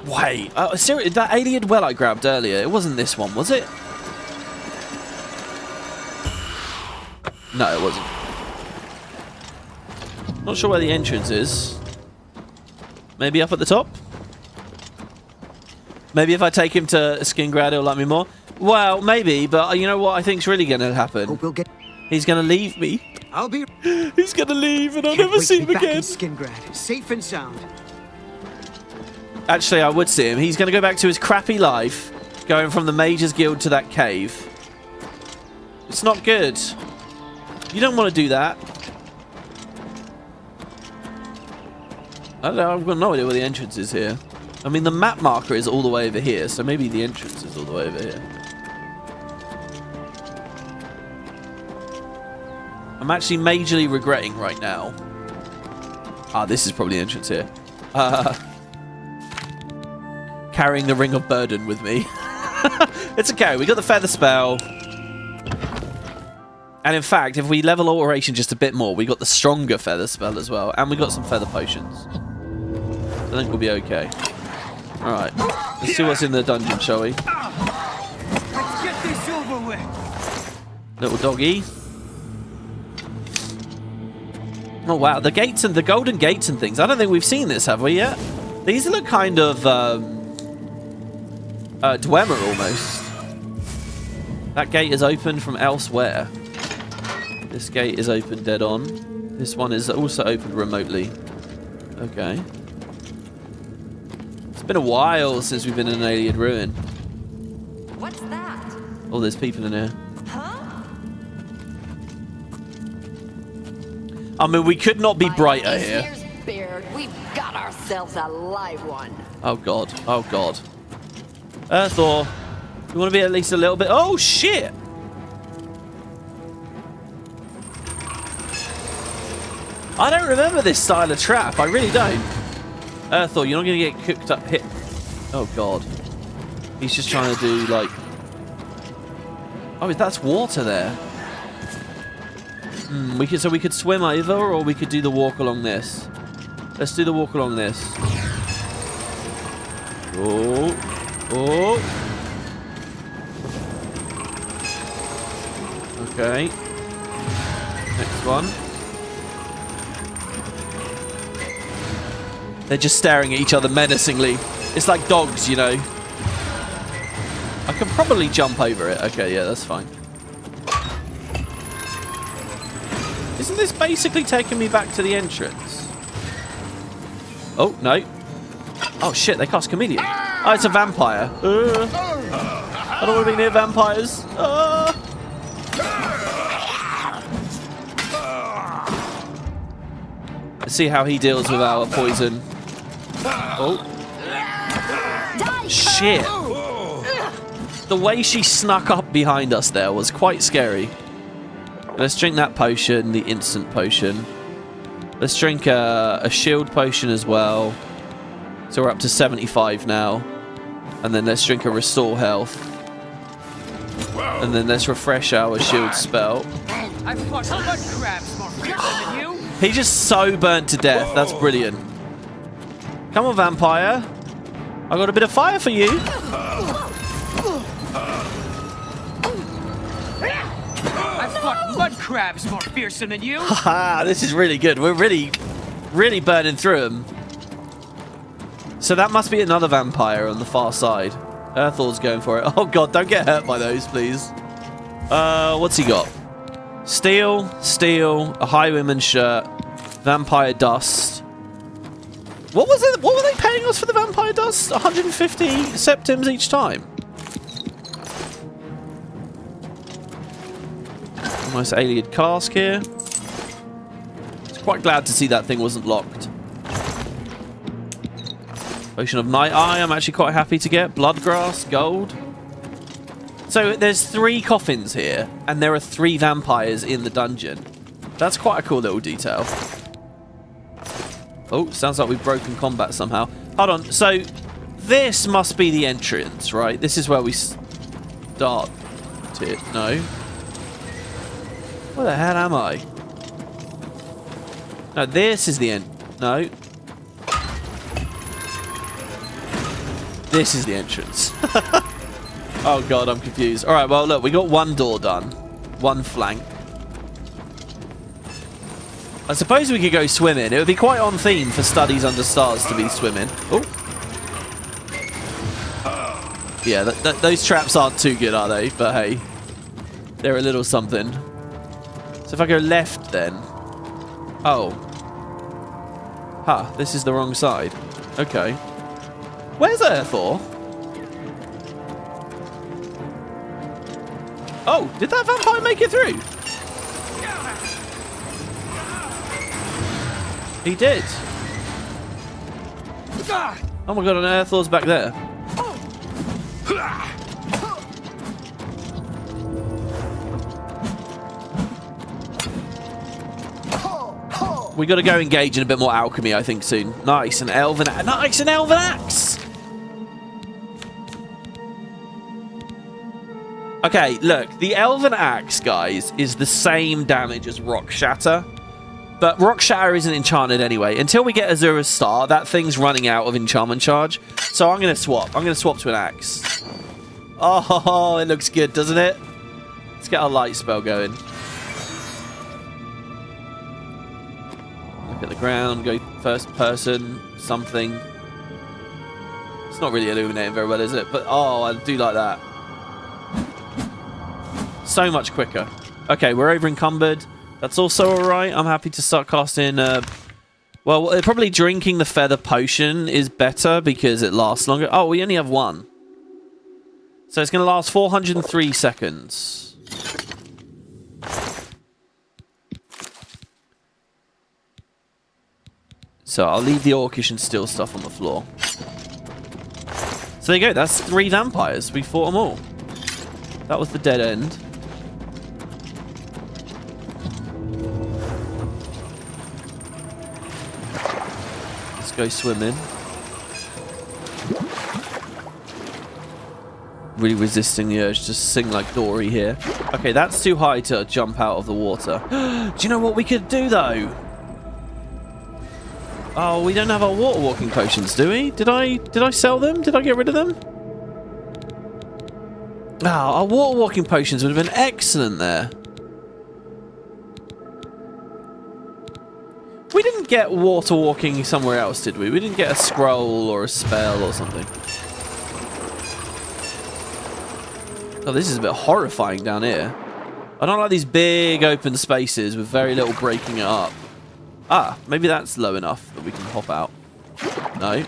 Wait. Seriously, that alien well I grabbed earlier, it wasn't this one, was it? No, it wasn't. Not sure where the entrance is. Maybe up at the top? Maybe if I take him to Skingrad, he'll like me more? Well, maybe, but you know what I think's really going to happen? He's going to leave me. He's going to leave and I'll never see him again. Skingrad, safe and sound. Actually, I would see him. He's going to go back to his crappy life, going from the Mages Guild to that cave. It's not good. You don't want to do that. I don't know, I've got no idea where the entrance is here. I mean, the map marker is all the way over here, so maybe the entrance is all the way over here. I'm actually majorly regretting right now. Ah, this is probably the entrance here. Carrying the Ring of Burden with me. It's okay, we got the Feather Spell. And in fact, if we level Alteration just a bit more, we got the stronger Feather Spell as well. And we got some Feather Potions. I think we'll be okay. Alright, let's see what's in the dungeon, shall we? Let's get this over with. Little doggy. Oh wow, the gates and the golden gates and things. I don't think we've seen this, have we yet? These look kind of Dwemer almost. That gate is open from elsewhere. This gate is open dead on. This one is also opened remotely. Okay. It's been a while since we've been in an alien ruin. What's that? Oh, there's people in here. Huh? I mean, we could not be brighter here. Here's Beard. We've got ourselves a live one. Oh god. Oh god. Earthor, you want to be at least a little bit... Oh shit! I don't remember this style of trap. I really don't. Earthor, you're not going to get cooked up hit. Oh god. He's just trying to do like... Oh, that's water there. So we could swim over, or we could do the walk along this. Let's do the walk along this. Oh. Oh. Okay. Next one. They're just staring at each other menacingly. It's like dogs, you know. I can probably jump over it. Okay, yeah, that's fine. Isn't this basically taking me back to the entrance? Oh, no. Oh, shit, they cast Chameleon. Oh, it's a vampire. I don't want to be near vampires. Let's see how he deals with our poison. Oh. Shit. The way she snuck up behind us there was quite scary. Let's drink that potion, the instant potion. Let's drink a shield potion as well. So we're up to 75 now. And then let's drink a restore health. And then let's refresh our shield spell. I fought mud crabs more frequently than you. He just so burnt to death. That's brilliant. Come on, vampire. I got a bit of fire for you. I fought mud crab's more fearsome than you. Haha, this is really good. We're really burning through them. So that must be another vampire on the far side. Earthall's going for it. Oh god, don't get hurt by those, please. What's he got? Steel, a highwayman's shirt, vampire dust. What was it? What were they paying us for the vampire dust? 150 septims each time. Nice alien cask here. I was quite glad to see that thing wasn't locked. Potion of Night Eye, I'm actually quite happy to get. Bloodgrass, gold. So there's 3 coffins here, and there are 3 vampires in the dungeon. That's quite a cool little detail. Oh, sounds like we've broken combat somehow. Hold on, so this must be the entrance, right? This is where we start it. No. Where the hell am I? No, this is the end. No. This is the entrance. Oh god, I'm confused. Alright, well look, we got 1 door done. 1 flank. I suppose we could go swimming. It would be quite on theme for Studies Under Stars to be swimming. Oh. Yeah, those traps aren't too good, are they? But hey, they're a little something. So if I go left then... Oh. Huh, this is the wrong side. Okay. Where's Earthor? Oh, did that vampire make it through? He did. Oh my god, an Earthor's back there. We got to go engage in a bit more alchemy, I think, soon. Nice, an elven axe. Okay, look, the elven axe, guys, is the same damage as rock shatter, but rock shatter isn't enchanted anyway. Until we get Azura's star, that thing's running out of enchantment charge. So I'm going to swap. I'm going to swap to an axe. Oh, it looks good, doesn't it? Let's get our light spell going. Look at the ground, go first person, something. It's not really illuminating very well, is it? But, oh, I do like that. So much quicker. Okay, we're over encumbered. That's also alright. I'm happy to start casting... well, probably drinking the feather potion is better because it lasts longer. Oh, we only have 1. So it's going to last 403 seconds. So I'll leave the orcish and steel stuff on the floor. So there you go. That's 3 vampires. We fought them all. That was the dead end. Let's go swimming. Really resisting the urge to sing like Dory here. Okay, that's too high to jump out of the water. Do you know what we could do, though? Oh, we don't have our water walking potions, do we? Did I sell them? Did I get rid of them? Oh, our water walking potions would have been excellent there. We didn't get water walking somewhere else, did we? We didn't get a scroll or a spell or something. Oh, this is a bit horrifying down here. I don't like these big open spaces with very little breaking it up. Ah, maybe that's low enough that we can hop out. No.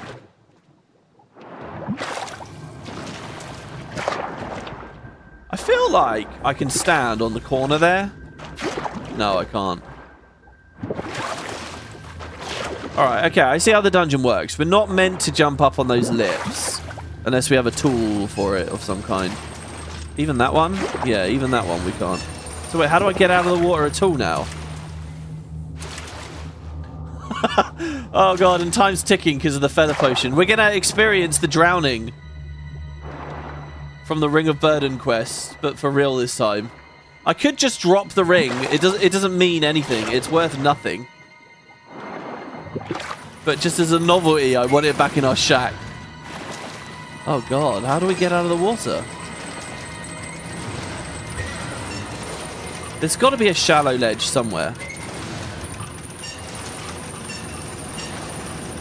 I feel like I can stand on the corner there. No, I can't. Alright, okay, I see how the dungeon works. We're not meant to jump up on those lips unless we have a tool for it of some kind. Even that one? Yeah, even that one we can't. So wait, how do I get out of the water at all now? Oh god, and time's ticking because of the feather potion. We're gonna experience the drowning from the Ring of Burden quest, but for real this time. I could just drop the ring. It doesn't mean anything. It's worth nothing. But just as a novelty, I want it back in our shack. Oh god, how do we get out of the water? There's got to be a shallow ledge somewhere.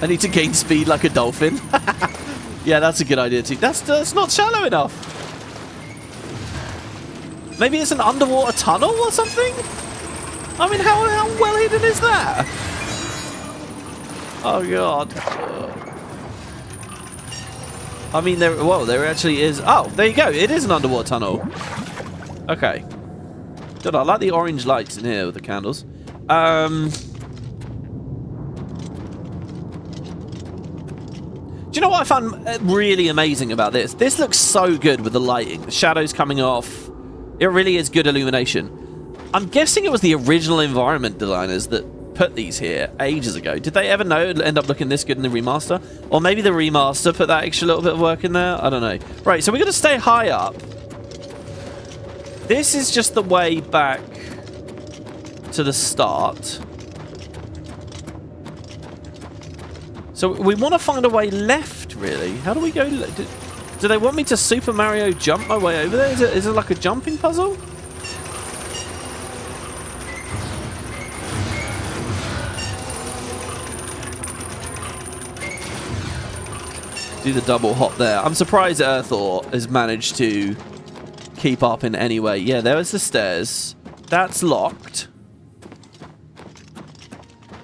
I need to gain speed like a dolphin. Yeah, that's a good idea too. That's not shallow enough. Maybe it's an underwater tunnel or something? I mean, how well hidden is that? Oh god. I mean, there actually is. Oh, there you go. It is an underwater tunnel. Okay. Good. I like the orange lights in here with the candles. Do you know what I found really amazing about this? This looks so good with the lighting. The shadows coming off. It really is good illumination. I'm guessing it was the original environment designers that put these here ages ago. Did they ever know it would end up looking this good in the remaster? Or maybe the remaster put that extra little bit of work in there? I don't know. Right, so we're going to stay high up. This is just the way back to the start. So we want to find a way left, really. How do we go? Do they want me to Super Mario jump my way over there? Is it like a jumping puzzle? Do the double hop there. I'm surprised Earthor has managed to keep up in any way. Yeah, there's the stairs. That's locked.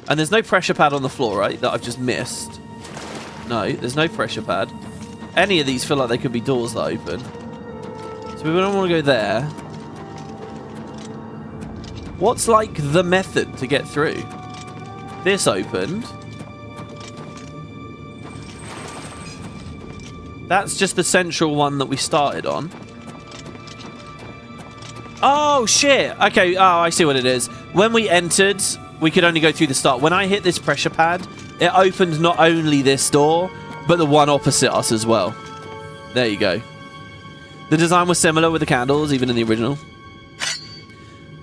And there's no pressure pad on the floor, right? That I've just missed. No, there's no pressure pad. Any of these feel like they could be doors that open. So we don't want to go there. What's like the method to get through? This opened. That's just the central one that we started on. Oh, shit. Okay, oh, I see what it is. When we entered, we could only go through the start. When I hit this pressure pad, it opened not only this door, but the one opposite us as well. There you go. The design was similar with the candles, even in the original.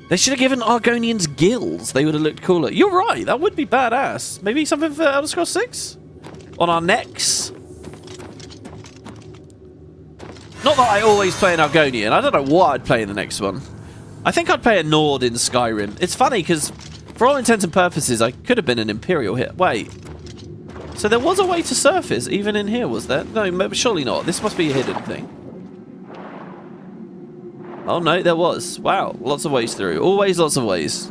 They should have given Argonians gills. They would have looked cooler. You're right. That would be badass. Maybe something for Elder Scrolls 6? On our necks? Not that I always play an Argonian. I don't know what I'd play in the next one. I think I'd play a Nord in Skyrim. It's funny because, for all intents and purposes, I could have been an Imperial here. Wait. So there was a way to surface, even in here, was there? No, surely not. This must be a hidden thing. Oh, no, there was. Wow, lots of ways through. Always lots of ways.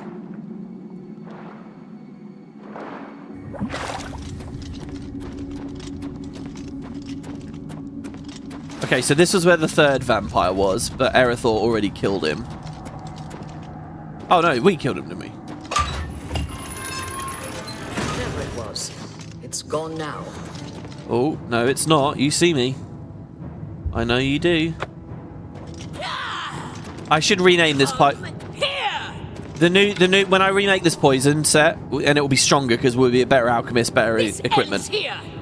Okay, so this was where the third vampire was, but Erethdor already killed him. Oh, no, we killed him, didn't we? Whatever it was, it's gone now. Oh, no, it's not. You see me. I know you do. I should rename this pipe. The new, when I remake this poison set, and it will be stronger because we'll be a better alchemist, better equipment.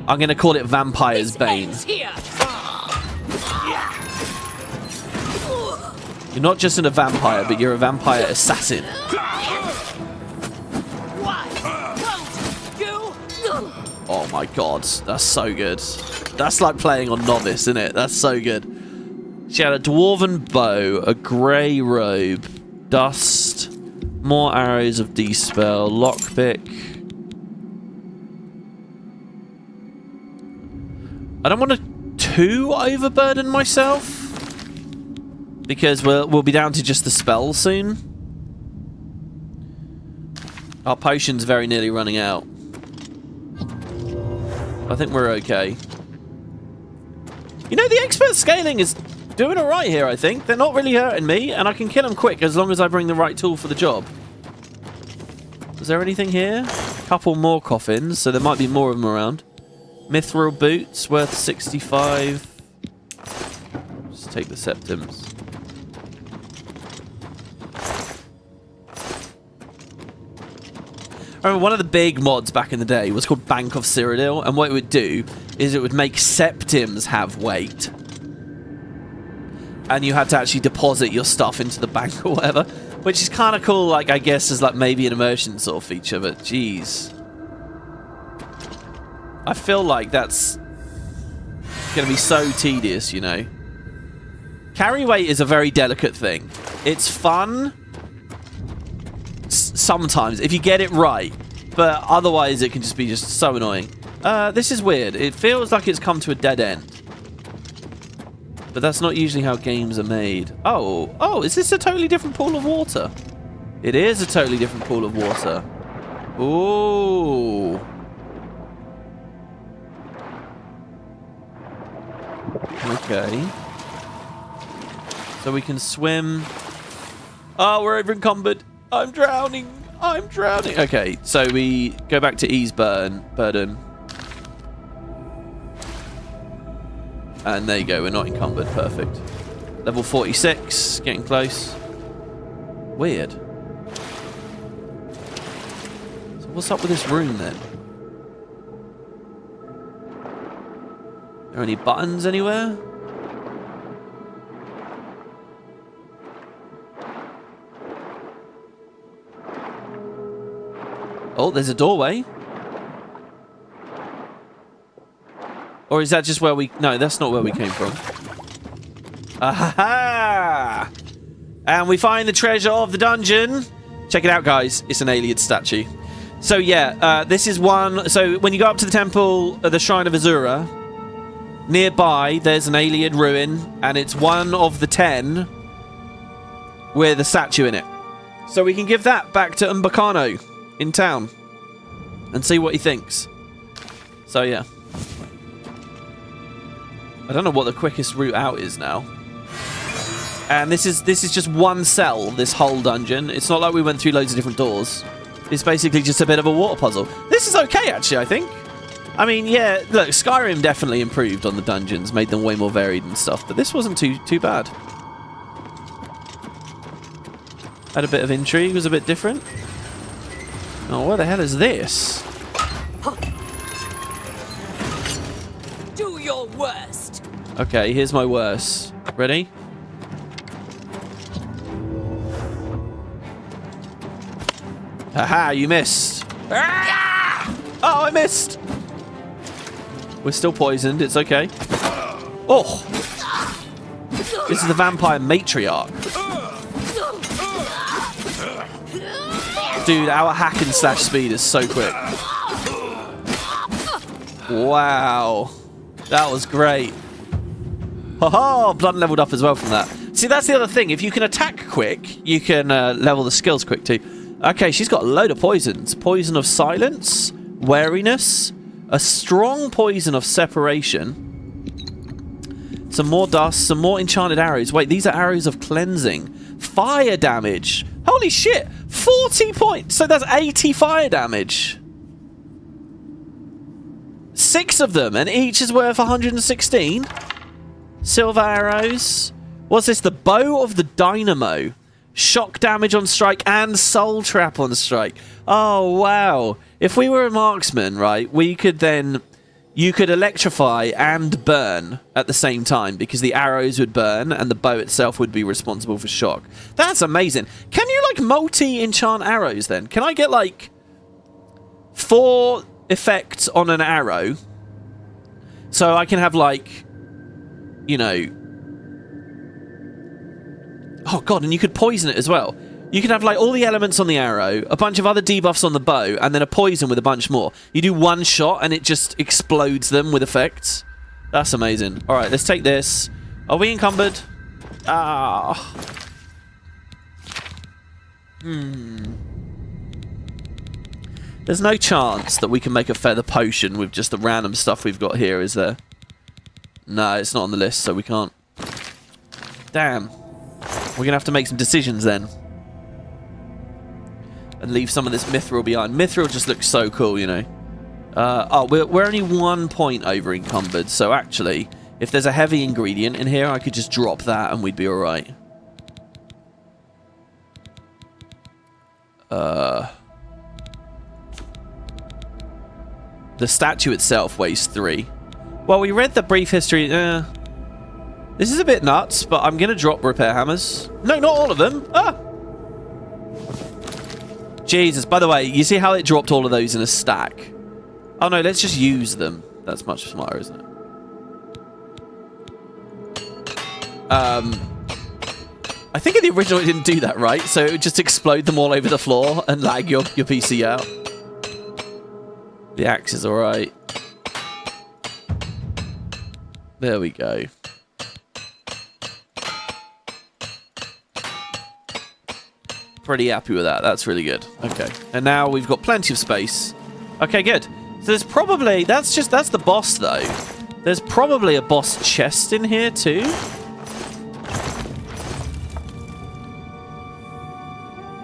I'm going to call it Vampire's Bane. You're not just a vampire, but you're a vampire assassin. Oh my god, that's so good. That's like playing on novice, isn't it? That's so good. She had a dwarven bow, a grey robe, dust, more arrows of dispel, lockpick. I don't want to too overburden myself, because we'll be down to just the spells soon. Our potion's very nearly running out. I think we're okay. You know, the expert scaling is doing alright here, I think. They're not really hurting me, and I can kill them quick as long as I bring the right tool for the job. Is there anything here? A couple more coffins, so there might be more of them around. Mithril boots, worth 65. Just take the septims. I remember one of the big mods back in the day was called Bank of Cyrodiil, and what it would do is it would make septims have weight. And you had to actually deposit your stuff into the bank or whatever, which is kind of cool, like, I guess, as like maybe an immersion sort of feature, but jeez. I feel like that's going to be so tedious, you know. Carry weight is a very delicate thing. It's fun, sometimes, if you get it right. But otherwise, it can just be just so annoying. This is weird. It feels like it's come to a dead end. But that's not usually how games are made. Oh, is this a totally different pool of water? It is a totally different pool of water. Ooh. Okay. So we can swim. Oh, we're over encumbered. I'm drowning. I'm drowning. Okay, so we go back to ease burden. And there you go, we're not encumbered. Perfect. Level 46, getting close. Weird. So what's up with this room then? Are there any buttons anywhere? Oh, there's a doorway. Or is that just where we... No, that's not where we came from. Aha! And we find the treasure of the dungeon. Check it out, guys. It's an alien statue. So, yeah, this is one... So, when you go up to the temple, the Shrine of Azura, nearby, there's an alien ruin, and it's one of the 10 with a statue in it. So, we can give that back to Mbakano in town and see what he thinks. So, yeah. I don't know what the quickest route out is now. And this is just one cell, this whole dungeon. It's not like we went through loads of different doors. It's basically just a bit of a water puzzle. This is okay, actually, I think. I mean, yeah, look, Skyrim definitely improved on the dungeons, made them way more varied and stuff, but this wasn't too bad. Had a bit of intrigue, was a bit different. Oh, what the hell is this? Do your worst. Okay, here's my worst. Ready? Haha, you missed. Ah! Oh, I missed. We're still poisoned. It's okay. Oh. This is the vampire matriarch. Dude, our hack and slash speed is so quick. Wow. That was great. Haha, blood leveled up as well from that. See, that's the other thing. If you can attack quick, you can level the skills quick too. Okay, she's got a load of poisons. Poison of silence, wariness, a strong poison of separation, some more dust, some more enchanted arrows. Wait, these are arrows of cleansing. Fire damage. Holy shit, 40 points. So that's 80 fire damage. 6 of them, and each is worth 116. Silver arrows. What's this? The bow of the dynamo. Shock damage on strike and soul trap on strike. Oh, wow. If we were a marksman, right, we could then... You could electrify and burn at the same time because the arrows would burn and the bow itself would be responsible for shock. That's amazing. Can you, like, multi-enchant arrows, then? Can I get, like, 4 effects on an arrow? So I can have, like, you know... Oh, God, and you could poison it as well. You could have, like, all the elements on the arrow, a bunch of other debuffs on the bow, and then a poison with a bunch more. You do one shot, and it just explodes them with effects. That's amazing. All right, let's take this. Are we encumbered? Ah. There's no chance that we can make a feather potion with just the random stuff we've got here, is there? No, it's not on the list, so we can't. Damn. We're going to have to make some decisions then. And leave some of this mithril behind. Mithril just looks so cool, you know. Oh, we're only 1 point over encumbered. So actually, if there's a heavy ingredient in here, I could just drop that and we'd be alright. The statue itself weighs 3. Well, we read the brief history. This is a bit nuts, but I'm going to drop repair hammers. No, not all of them. Ah! Jesus, by the way, you see how it dropped all of those in a stack? Oh, no, let's just use them. That's much smarter, isn't it? I think in the original it didn't do that, right? So it would just explode them all over the floor and lag your PC out. The axe is alright. There we go. Pretty happy with that. That's really good. Okay. And now we've got plenty of space. Okay, good. So there's probably... That's the boss, though. There's probably a boss chest in here, too.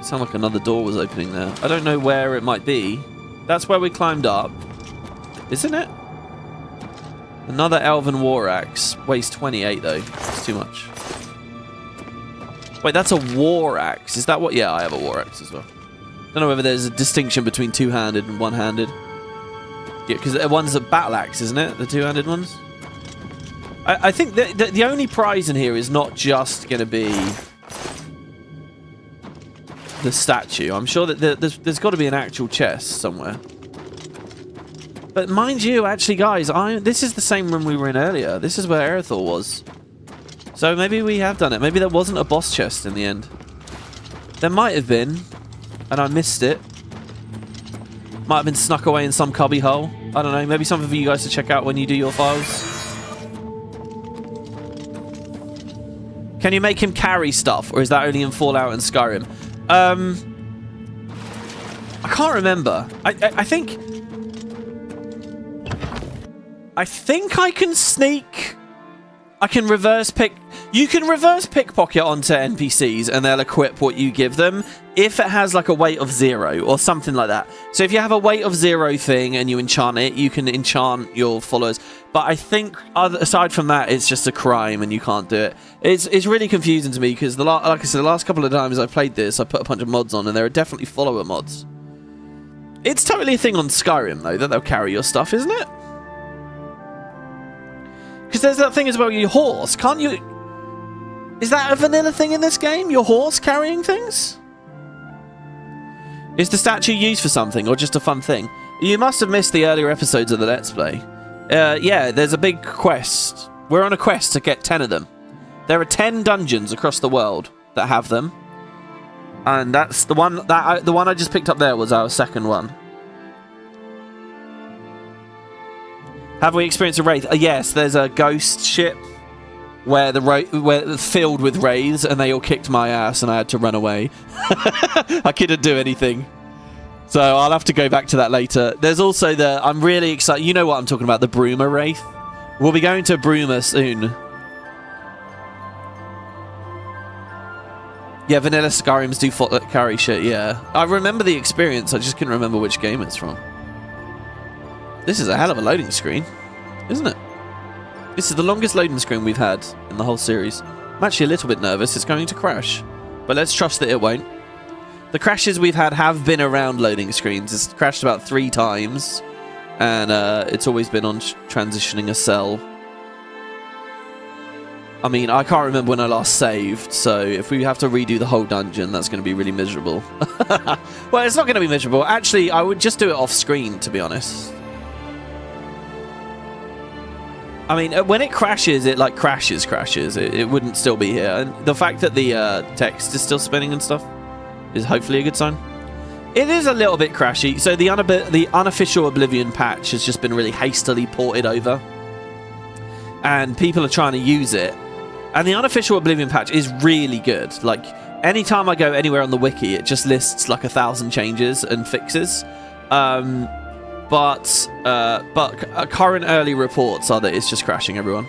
Sound like another door was opening there. I don't know where it might be. That's where we climbed up. Isn't it? Another Elven War Axe. Weighs 28, though. It's too much. Wait, that's a War Axe. Is that what... Yeah, I have a War Axe as well. Don't know whether there's a distinction between two-handed and one-handed. Yeah, because one's a battle axe, isn't it? The two-handed ones? I think the only prize in here is not just going to be the statue. I'm sure that there's got to be an actual chest somewhere. But mind you, actually, guys, this is the same room we were in earlier. This is where Erythor was. So maybe we have done it. Maybe there wasn't a boss chest in the end. There might have been, and I missed it. Might have been snuck away in some cubby hole. I don't know. Maybe something for you guys to check out when you do your files. Can you make him carry stuff, or is that only in Fallout and Skyrim? I can't remember. I think I can sneak. I can reverse pick. You can reverse pickpocket onto NPCs and they'll equip what you give them if it has like a weight of 0 or something like that. So if you have a weight of 0 thing and you enchant it, you can enchant your followers. But I think aside from that, it's just a crime and you can't do it. It's really confusing to me because like I said, the last couple of times I played this, I put a bunch of mods on and there are definitely follower mods. It's totally a thing on Skyrim though that they'll carry your stuff, isn't it? Because there's that thing as well, your horse. Can't you... Is that a vanilla thing in this game? Your horse carrying things? Is the statue used for something or just a fun thing? You must have missed the earlier episodes of the Let's Play. Yeah, there's a big quest. We're on a quest to get 10 of them. There are 10 dungeons across the world that have them. And that's the one that the one I just picked up there was our second one. Have we experienced a wraith? Yes, there's a ghost ship where it's filled with wraiths and they all kicked my ass and I had to run away. I couldn't do anything. So I'll have to go back to that later. There's also I'm really excited. You know what I'm talking about, the Bruma wraith. We'll be going to Bruma soon. Yeah, vanilla Skyrims do carry shit, yeah. I remember the experience, I just couldn't remember which game it's from. This is a hell of a loading screen, isn't it? This is the longest loading screen we've had in the whole series. I'm actually a little bit nervous it's going to crash, but let's trust that it won't. The crashes we've had have been around loading screens. It's crashed about 3 times, and it's always been on transitioning a cell. I mean, I can't remember when I last saved, so if we have to redo the whole dungeon, that's going to be really miserable. Well, it's not going to be miserable. Actually, I would just do it off screen, to be honest. I mean, when it crashes, it like crashes. It wouldn't still be here. And the fact that the text is still spinning and stuff is hopefully a good sign. It is a little bit crashy. So the unofficial Oblivion patch has just been really hastily ported over. And people are trying to use it. And the unofficial Oblivion patch is really good. Like, anytime I go anywhere on the wiki, it just lists like 1,000 changes and fixes. But current early reports are that it's just crashing, everyone.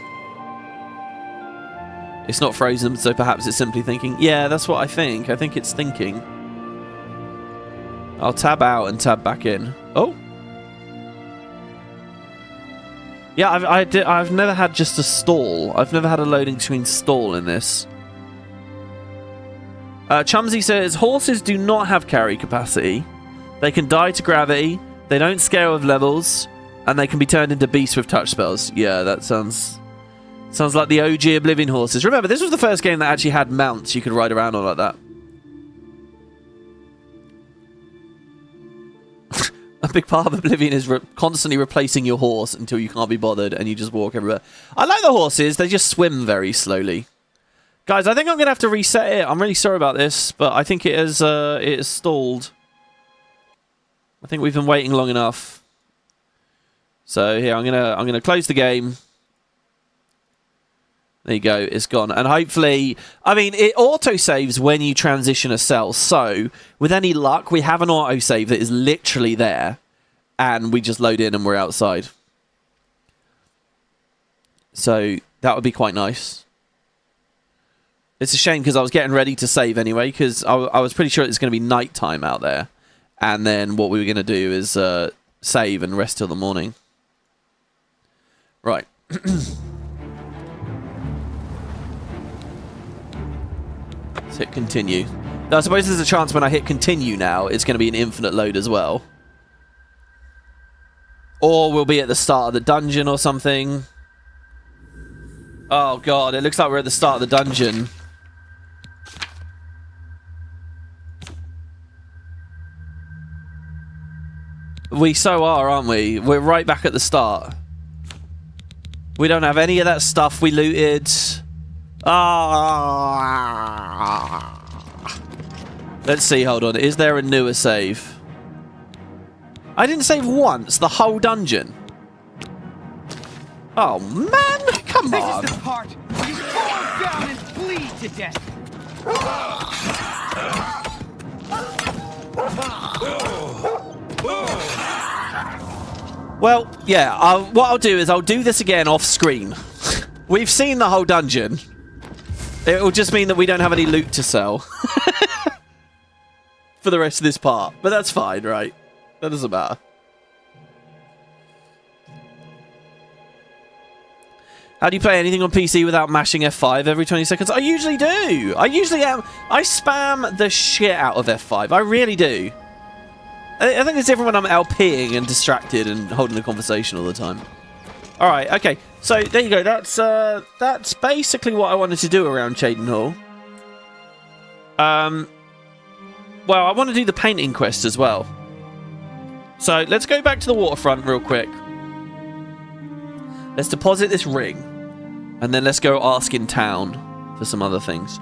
It's not frozen, so perhaps it's simply thinking, yeah, that's what I think. I think it's thinking. I'll tab out and tab back in. Oh. Yeah, I've never had just a stall. I've never had a loading screen stall in this. Chumsy says, horses do not have carry capacity. They can die to gravity. They don't scale with levels, and they can be turned into beasts with touch spells. Yeah, that sounds like the OG Oblivion horses. Remember, this was the first game that actually had mounts you could ride around on like that. A big part of Oblivion is constantly replacing your horse until you can't be bothered, and you just walk everywhere. I like the horses. They just swim very slowly. Guys, I think I'm going to have to reset it. I'm really sorry about this, but I think it is stalled. I think we've been waiting long enough. So here, I'm gonna close the game. There you go, it's gone. And hopefully, I mean, it auto-saves when you transition a cell. So, with any luck, we have an auto-save that is literally there. And we just load in and we're outside. So, that would be quite nice. It's a shame because I was getting ready to save anyway, because I was pretty sure it's going to be nighttime out there. And then what we were going to do is save and rest till the morning. Right. Let's hit continue. Now, I suppose there's a chance when I hit continue now, it's going to be an infinite load as well. Or we'll be at the start of the dungeon or something. Oh god, it looks like we're at the start of the dungeon. We so are, aren't we? We're right back at the start. We don't have any of that stuff we looted. Let's see, hold on. Is there a newer save? I didn't save once, the whole dungeon. Oh, man! Come on! This is the part where you fall down and bleed to death. Well, yeah, what I'll do is I'll do this again off screen. We've seen the whole dungeon. It will just mean that we don't have any loot to sell. For the rest of this part. But that's fine, right? That doesn't matter. How do you play anything on PC without mashing F5 every 20 seconds? I usually do. I usually am. I spam the shit out of F5. I really do. I think it's different when I'm LPing and distracted and holding a conversation all the time. All right, okay. So there you go. That's basically what I wanted to do around Cheydinhal. Well, I want to do the painting quest as well. So let's go back to the waterfront real quick. Let's deposit this ring. And then let's go ask in town for some other things.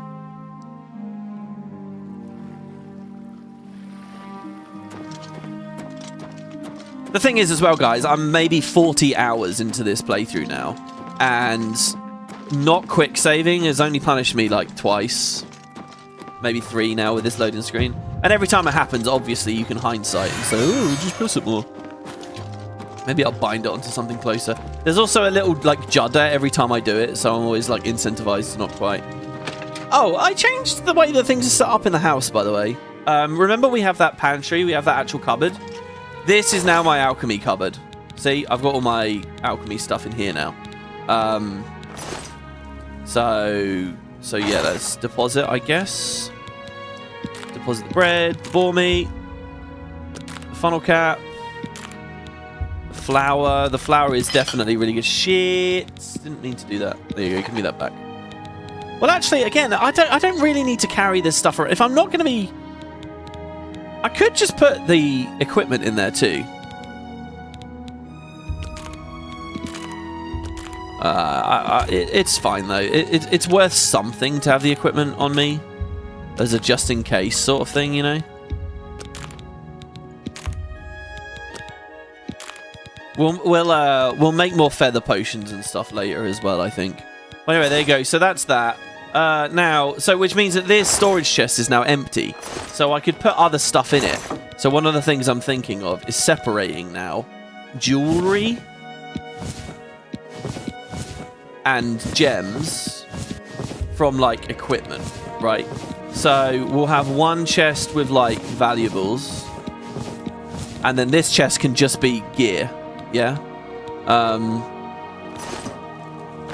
The thing is as well, guys, I'm maybe 40 hours into this playthrough now. And not quick saving has only punished me like twice. Maybe 3 now with this loading screen. And every time it happens, obviously, you can hindsight and say, oh, just press it more. Maybe I'll bind it onto something closer. There's also a little, like, judder every time I do it, so I'm always, like, incentivized to not quite. Oh, I changed the way that things are set up in the house, by the way. Remember we have that pantry, we have that actual cupboard? This is now my alchemy cupboard. See, I've got all my alchemy stuff in here now. So yeah, let's deposit, I guess. Deposit the bread, the boar meat, the funnel cap, the flour. The flour is definitely really good. Shit, didn't mean to do that. There you go, give me that back. Well, actually, again, I don't really need to carry this stuff around. If I'm not going to be... I could just put the equipment in there too. It's fine though. It's worth something to have the equipment on me as a just in case sort of thing, you know. We'll make more feather potions and stuff later as well, I think. Well, anyway, there you go. So that's that. Now, so which means that this storage chest is now empty. So I could put other stuff in it. So one of the things I'm thinking of is separating now jewelry and gems from like equipment, right? So we'll have one chest with like valuables, and then this chest can just be gear, yeah.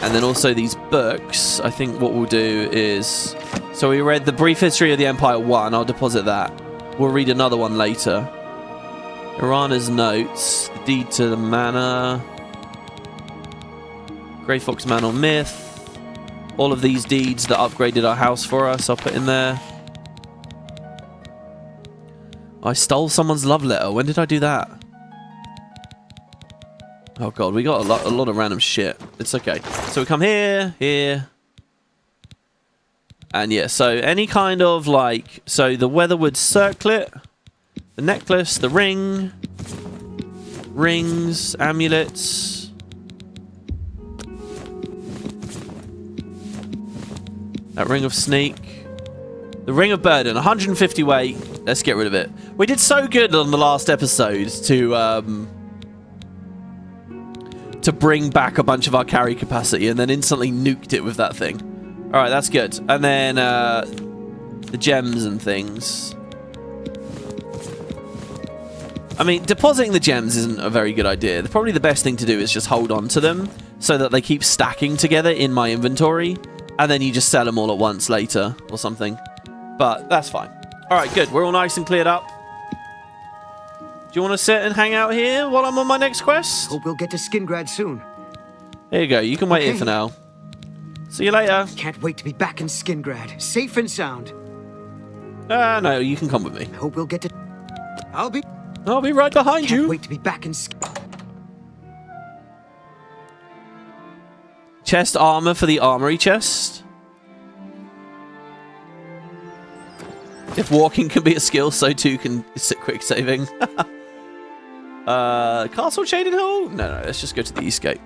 And then also these books. I think what we'll do is... So we read The Brief History of the Empire 1. I'll deposit that. We'll read another one later. Irana's Notes. The Deed to the Manor. Grey Fox Manor Myth. All of these deeds that upgraded our house for us, I'll put in there. I stole someone's love letter. When did I do that? Oh god, we got a lot of random shit. It's okay. So we come here, here, And yeah, so any kind of like, so the Weatherwood circlet, the necklace, the ring, rings, amulets. That ring of sneak. The ring of burden, 150 weight. Let's get rid of it. We did so good on the last episode to bring back a bunch of our carry capacity and then instantly nuked it with that thing. All right, that's good. And then the gems and things. I mean, depositing the gems isn't a very good idea. Probably the best thing to do is just hold on to them so that they keep stacking together in my inventory, and then you just sell them all at once later or something. But that's fine. All right, good. We're all nice and cleared up. Do you want to sit and hang out here while I'm on my next quest? Hope we'll get to Skingrad soon. There you go. You can wait here for now. See you later. Can't wait to be back in Skingrad, safe and sound. No, you can come with me. Hope we'll get to... I'll be right behind you. Can't wait to be back in Chest armor for the armory chest. If walking can be a skill, so too can quick saving. Castle Cheydinhal? No, let's just go to the East Gate.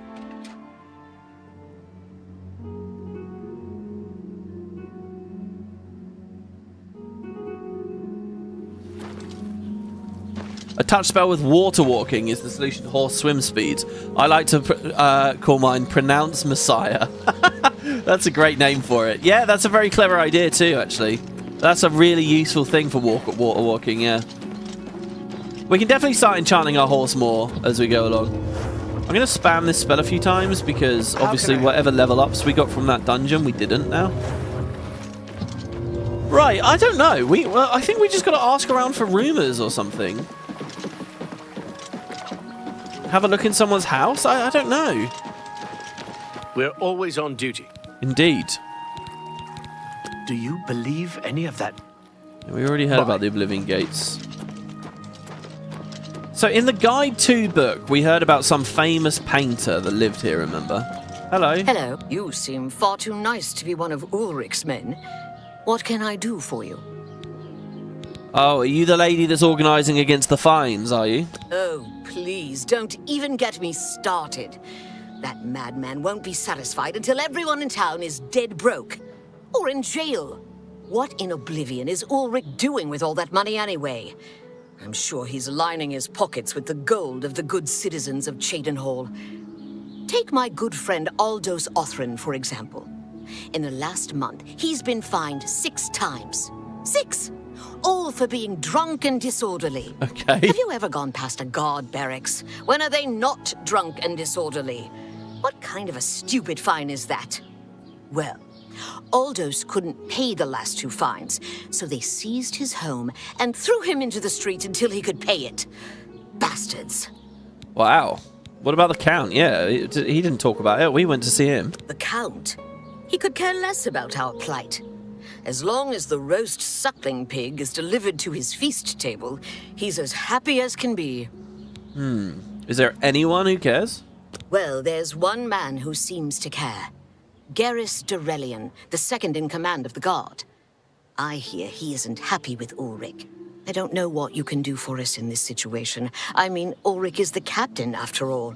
A touch spell with water walking is the solution to horse swim speeds. I like to call mine Pronounce Messiah. That's a great name for it. Yeah, that's a very clever idea too, actually. That's a really useful thing for water walking, yeah. We can definitely start enchanting our horse more as we go along. I'm going to spam this spell a few times because obviously whatever level ups we got from that dungeon, we didn't now. Right, I don't know. Well, I think we just got to ask around for rumors or something. Have a look in someone's house? I don't know. We're always on duty. Indeed. Do you believe any of that? We already heard about the Oblivion Gates. So in the Guide to book, we heard about some famous painter that lived here, remember? Hello. Hello. You seem far too nice to be one of Ulrich's men. What can I do for you? Oh, are you the lady that's organising against the fines, are you? Oh, please, don't even get me started. That madman won't be satisfied until everyone in town is dead broke. Or in jail. What in Oblivion is Ulrich doing with all that money anyway? I'm sure he's lining his pockets with the gold of the good citizens of Cheydinhal. Take my good friend Aldous Othrin, for example. In the last month, he's been fined 6 times. 6! All for being drunk and disorderly. Okay. Have you ever gone past a guard barracks? When are they not drunk and disorderly? What kind of a stupid fine is that? Well, Aldous couldn't pay the last 2 fines, so they seized his home and threw him into the street until he could pay it. Bastards. Wow. What about the Count? Yeah, he didn't talk about it. We went to see him. The Count? He could care less about our plight. As long as the roast suckling pig is delivered to his feast table, he's as happy as can be. Is there anyone who cares? Well, there's one man who seems to care. Garrus Durelian, the second in command of the guard. I hear he isn't happy with Ulrich. I don't know what you can do for us in this situation. I mean, Ulrich is the captain, after all.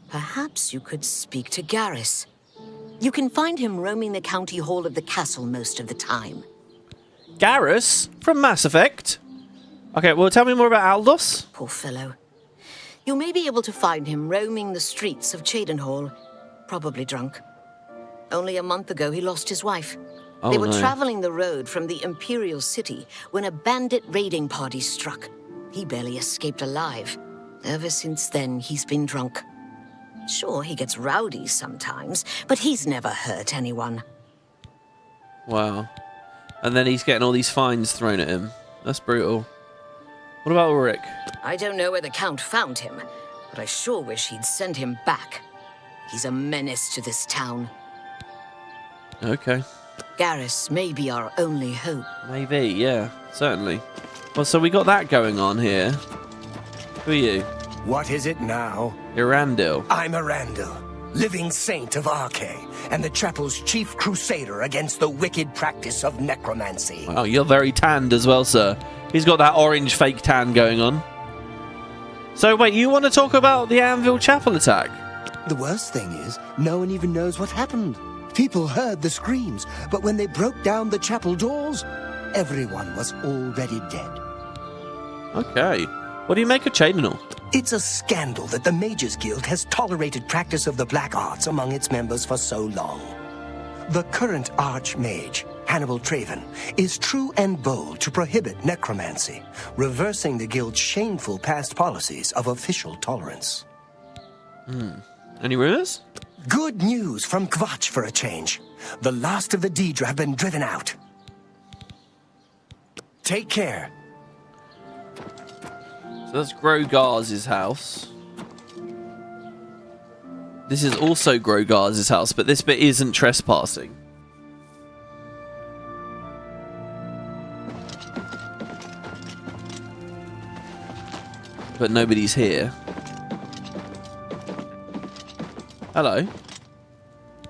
Perhaps you could speak to Garrus. You can find him roaming the county hall of the castle most of the time. Garrus? From Mass Effect? Okay, well, tell me more about Aldous. Poor fellow. You may be able to find him roaming the streets of Cheydinhal, probably drunk. Only a month ago, he lost his wife. They were traveling the road from the Imperial city when a bandit raiding party struck. He barely escaped alive. Ever since then, he's been drunk. Sure, he gets rowdy sometimes, but he's never hurt anyone. Wow. And then he's getting all these fines thrown at him. That's brutal. What about Ulrich? I don't know where the Count found him, but I sure wish he'd send him back. He's a menace to this town. Okay. Garrus may be our only hope. Maybe, yeah, certainly. Well, so we got that going on here. Who are you? What is it now? Erandil. I'm Erandil. living saint of Arche, and the chapel's chief crusader against the wicked practice of necromancy. Wow, you're very tanned as well, sir. He's got that orange fake tan going on. So wait, you want to talk about the Anvil Chapel attack? The worst thing is, no one even knows what happened. People heard the screams, but when they broke down the chapel doors, everyone was already dead. Okay. What do you make of Cheydinhal? It's a scandal that the Mages Guild has tolerated practice of the black arts among its members for so long. The current Archmage, Hannibal Traven, is true and bold to prohibit necromancy, reversing the Guild's shameful past policies of official tolerance. Any rumors? Good news from Kvatch for a change. The last of the Daedra have been driven out. Take care. So that's Grogar's house. This is also Grogar's house, but this bit isn't trespassing. But nobody's here. Hello.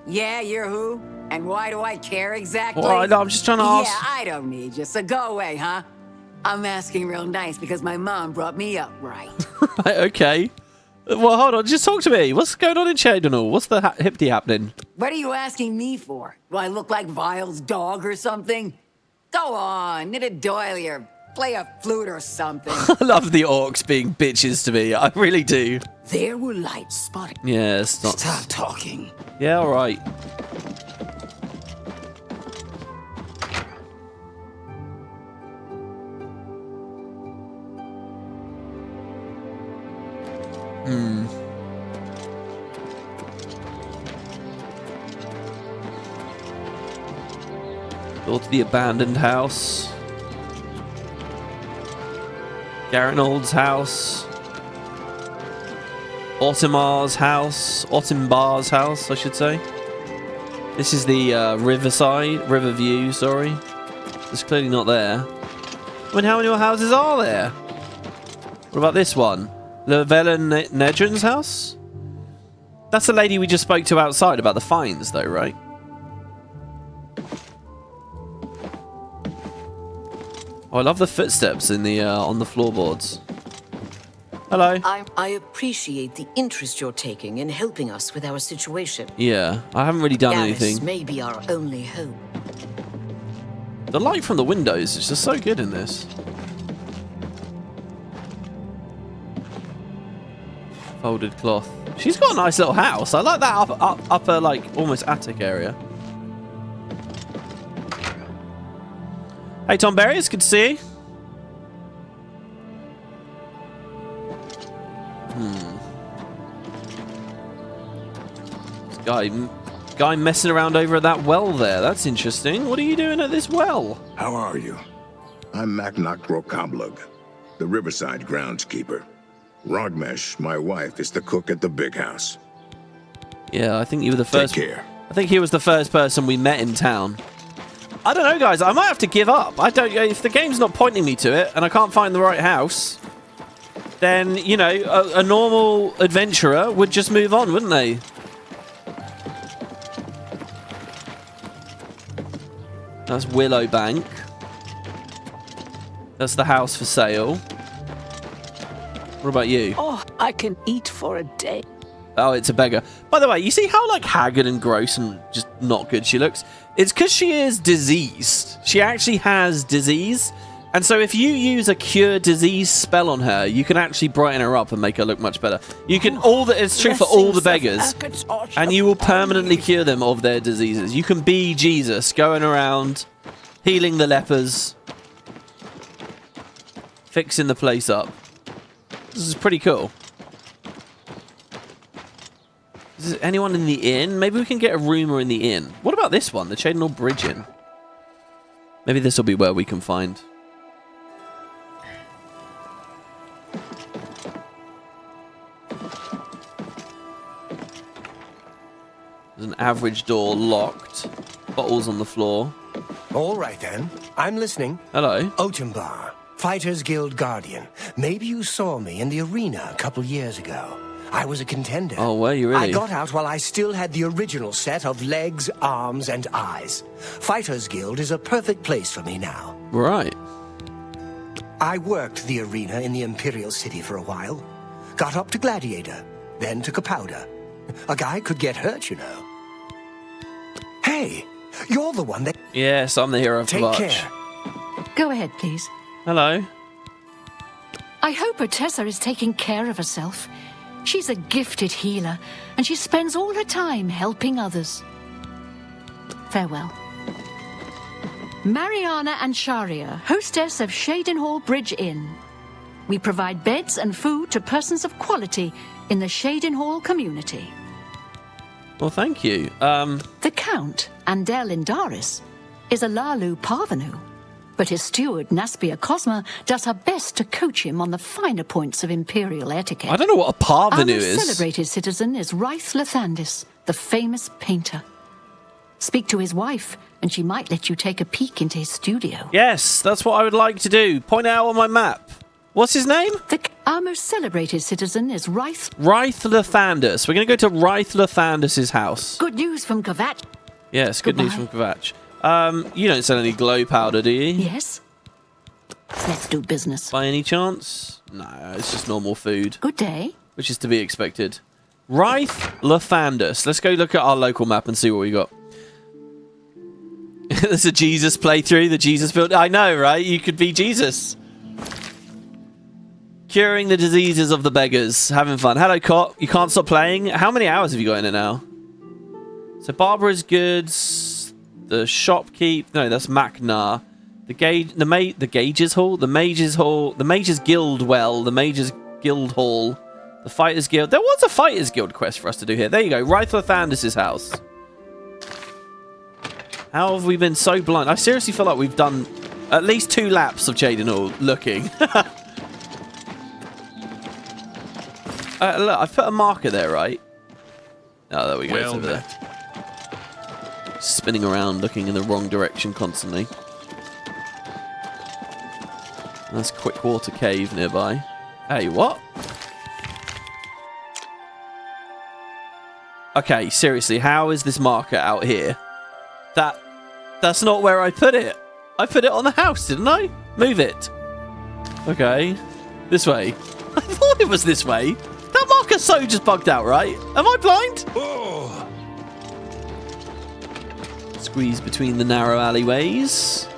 Yeah, you're who? And why do I care exactly? Well, I'm just trying to ask. Yeah, I don't need you, so go away, huh? I'm asking real nice because my mom brought me up right. Right, okay. Well, hold on. Just talk to me. What's going on in Cheydinhal? What's the hippity happening? What are you asking me for? Do I look like Vile's dog or something? Go on, knit a doily or play a flute or something. I love the orcs being bitches to me. I really do. There were lights spotted. Yeah, it's not... Stop talking. Yeah, all right. Go to the abandoned house. Arenalet's house. Ottimar's house. Ottimbar's house, I should say. This is the river view, sorry. It's clearly not there. I mean, how many more houses are there? What about this one? Lavella Nedrin's house? That's the lady we just spoke to outside about the fines, though, right? Oh, I love the footsteps in the on the floorboards. Hello. I appreciate the interest you're taking in helping us with our situation. Yeah, I haven't really done Garrus anything. may be our only hope. The light from the windows is just so good in this. Folded cloth. She's got a nice little house. I like that upper, like, almost attic area. Hey, Tom Berry, it's good to see you. This guy messing around over at that well there. That's interesting. What are you doing at this well? How are you? I'm Maknak Grokablug, the Riverside groundskeeper. Rogmesh, my wife, is the cook at the big house. Yeah, I think you were the first. Take care. I think he was the first person we met in town. I don't know, guys. I might have to give up. I don't. If the game's not pointing me to it and I can't find the right house, then, you know, a normal adventurer would just move on, wouldn't they? That's Willowbank. That's the house for sale. What about you? Oh, I can eat for a day. Oh, it's a beggar. By the way, you see how, like, haggard and gross and just not good she looks? It's because she is diseased. She actually has disease. And so if you use a cure disease spell on her, you can actually brighten her up and make her look much better. You can, it's true for all the beggars. And you will permanently cure them of their diseases. You can be Jesus, going around, healing the lepers, fixing the place up. This is pretty cool. Is there anyone in the inn? Maybe we can get a rumor in the inn. What about this one? The Cheydinhal Bridge Inn. Maybe this will be where we can find. There's an average door locked. Bottles on the floor. All right, then. I'm listening. Hello. Ottimbar, Fighters Guild Guardian. Maybe you saw me in the arena a couple years ago. I was a contender. Oh, were you really? I got out while I still had the original set of legs, arms, and eyes. Fighters Guild is a perfect place for me now. Right. I worked the arena in the Imperial City for a while. Got up to Gladiator, then took a powder. A guy could get hurt, you know. Hey, you're the one that... Yes, I'm the hero of Take Kvatch. care. Go ahead, please. Hello. I hope Otessa is taking care of herself. She's a gifted healer, and she spends all her time helping others. Farewell. Mariana and Sharia, hostess of Cheydinhal Bridge Inn. We provide beds and food to persons of quality in the Cheydinhal community. Well, thank you. The Count, Andel Indaris, is a Lalu parvenu, but his steward, Naspia Cosma, does her best to coach him on the finer points of Imperial etiquette. I don't know what a parvenu Our most is. celebrated citizen is Raith Lathandis, the famous painter. Speak to his wife, and she might let you take a peek into his studio. Yes, that's what I would like to do. Point it out on my map. What's his name? Our most celebrated citizen is Raith Lathandis. We're going to go to Raith Lathandis' house. Good news from Kvatch. Yes, good news from Kvatch. You don't sell any glow powder, do you? Yes. Let's do business. By any chance? No, it's just normal food. Good day. Which is to be expected. Raith Lathandis. Let's go look at our local map and see what we got. There's a Jesus playthrough, the Jesus build. I know, right? You could be Jesus. Curing the diseases of the beggars. Having fun. Hello, Cot. You can't stop playing? How many hours have you got in it now? So Barbara's Goods. The Shopkeep. No, that's Macnar. The Gage's Hall. The Mage's Hall. The Mage's Guild Well. The Mage's Guild Hall. The Fighters Guild. There was a Fighters Guild quest for us to do here. There you go. Raith Lathandis' house. How have we been so blind? I seriously feel like we've done at least 2 laps of Cheydinhal looking. Look, I've put a marker there, right? Oh, there we go. It's over there. Spinning around, looking in the wrong direction constantly. There's Quickwater Cave nearby. Hey, what? Okay, seriously, how is this marker out here? That's not where I put it. I put it on the house, didn't I? Move it. Okay. This way. I thought it was this way. That marker's so just bugged out, right? Am I blind? Oh. Squeeze between the narrow alleyways.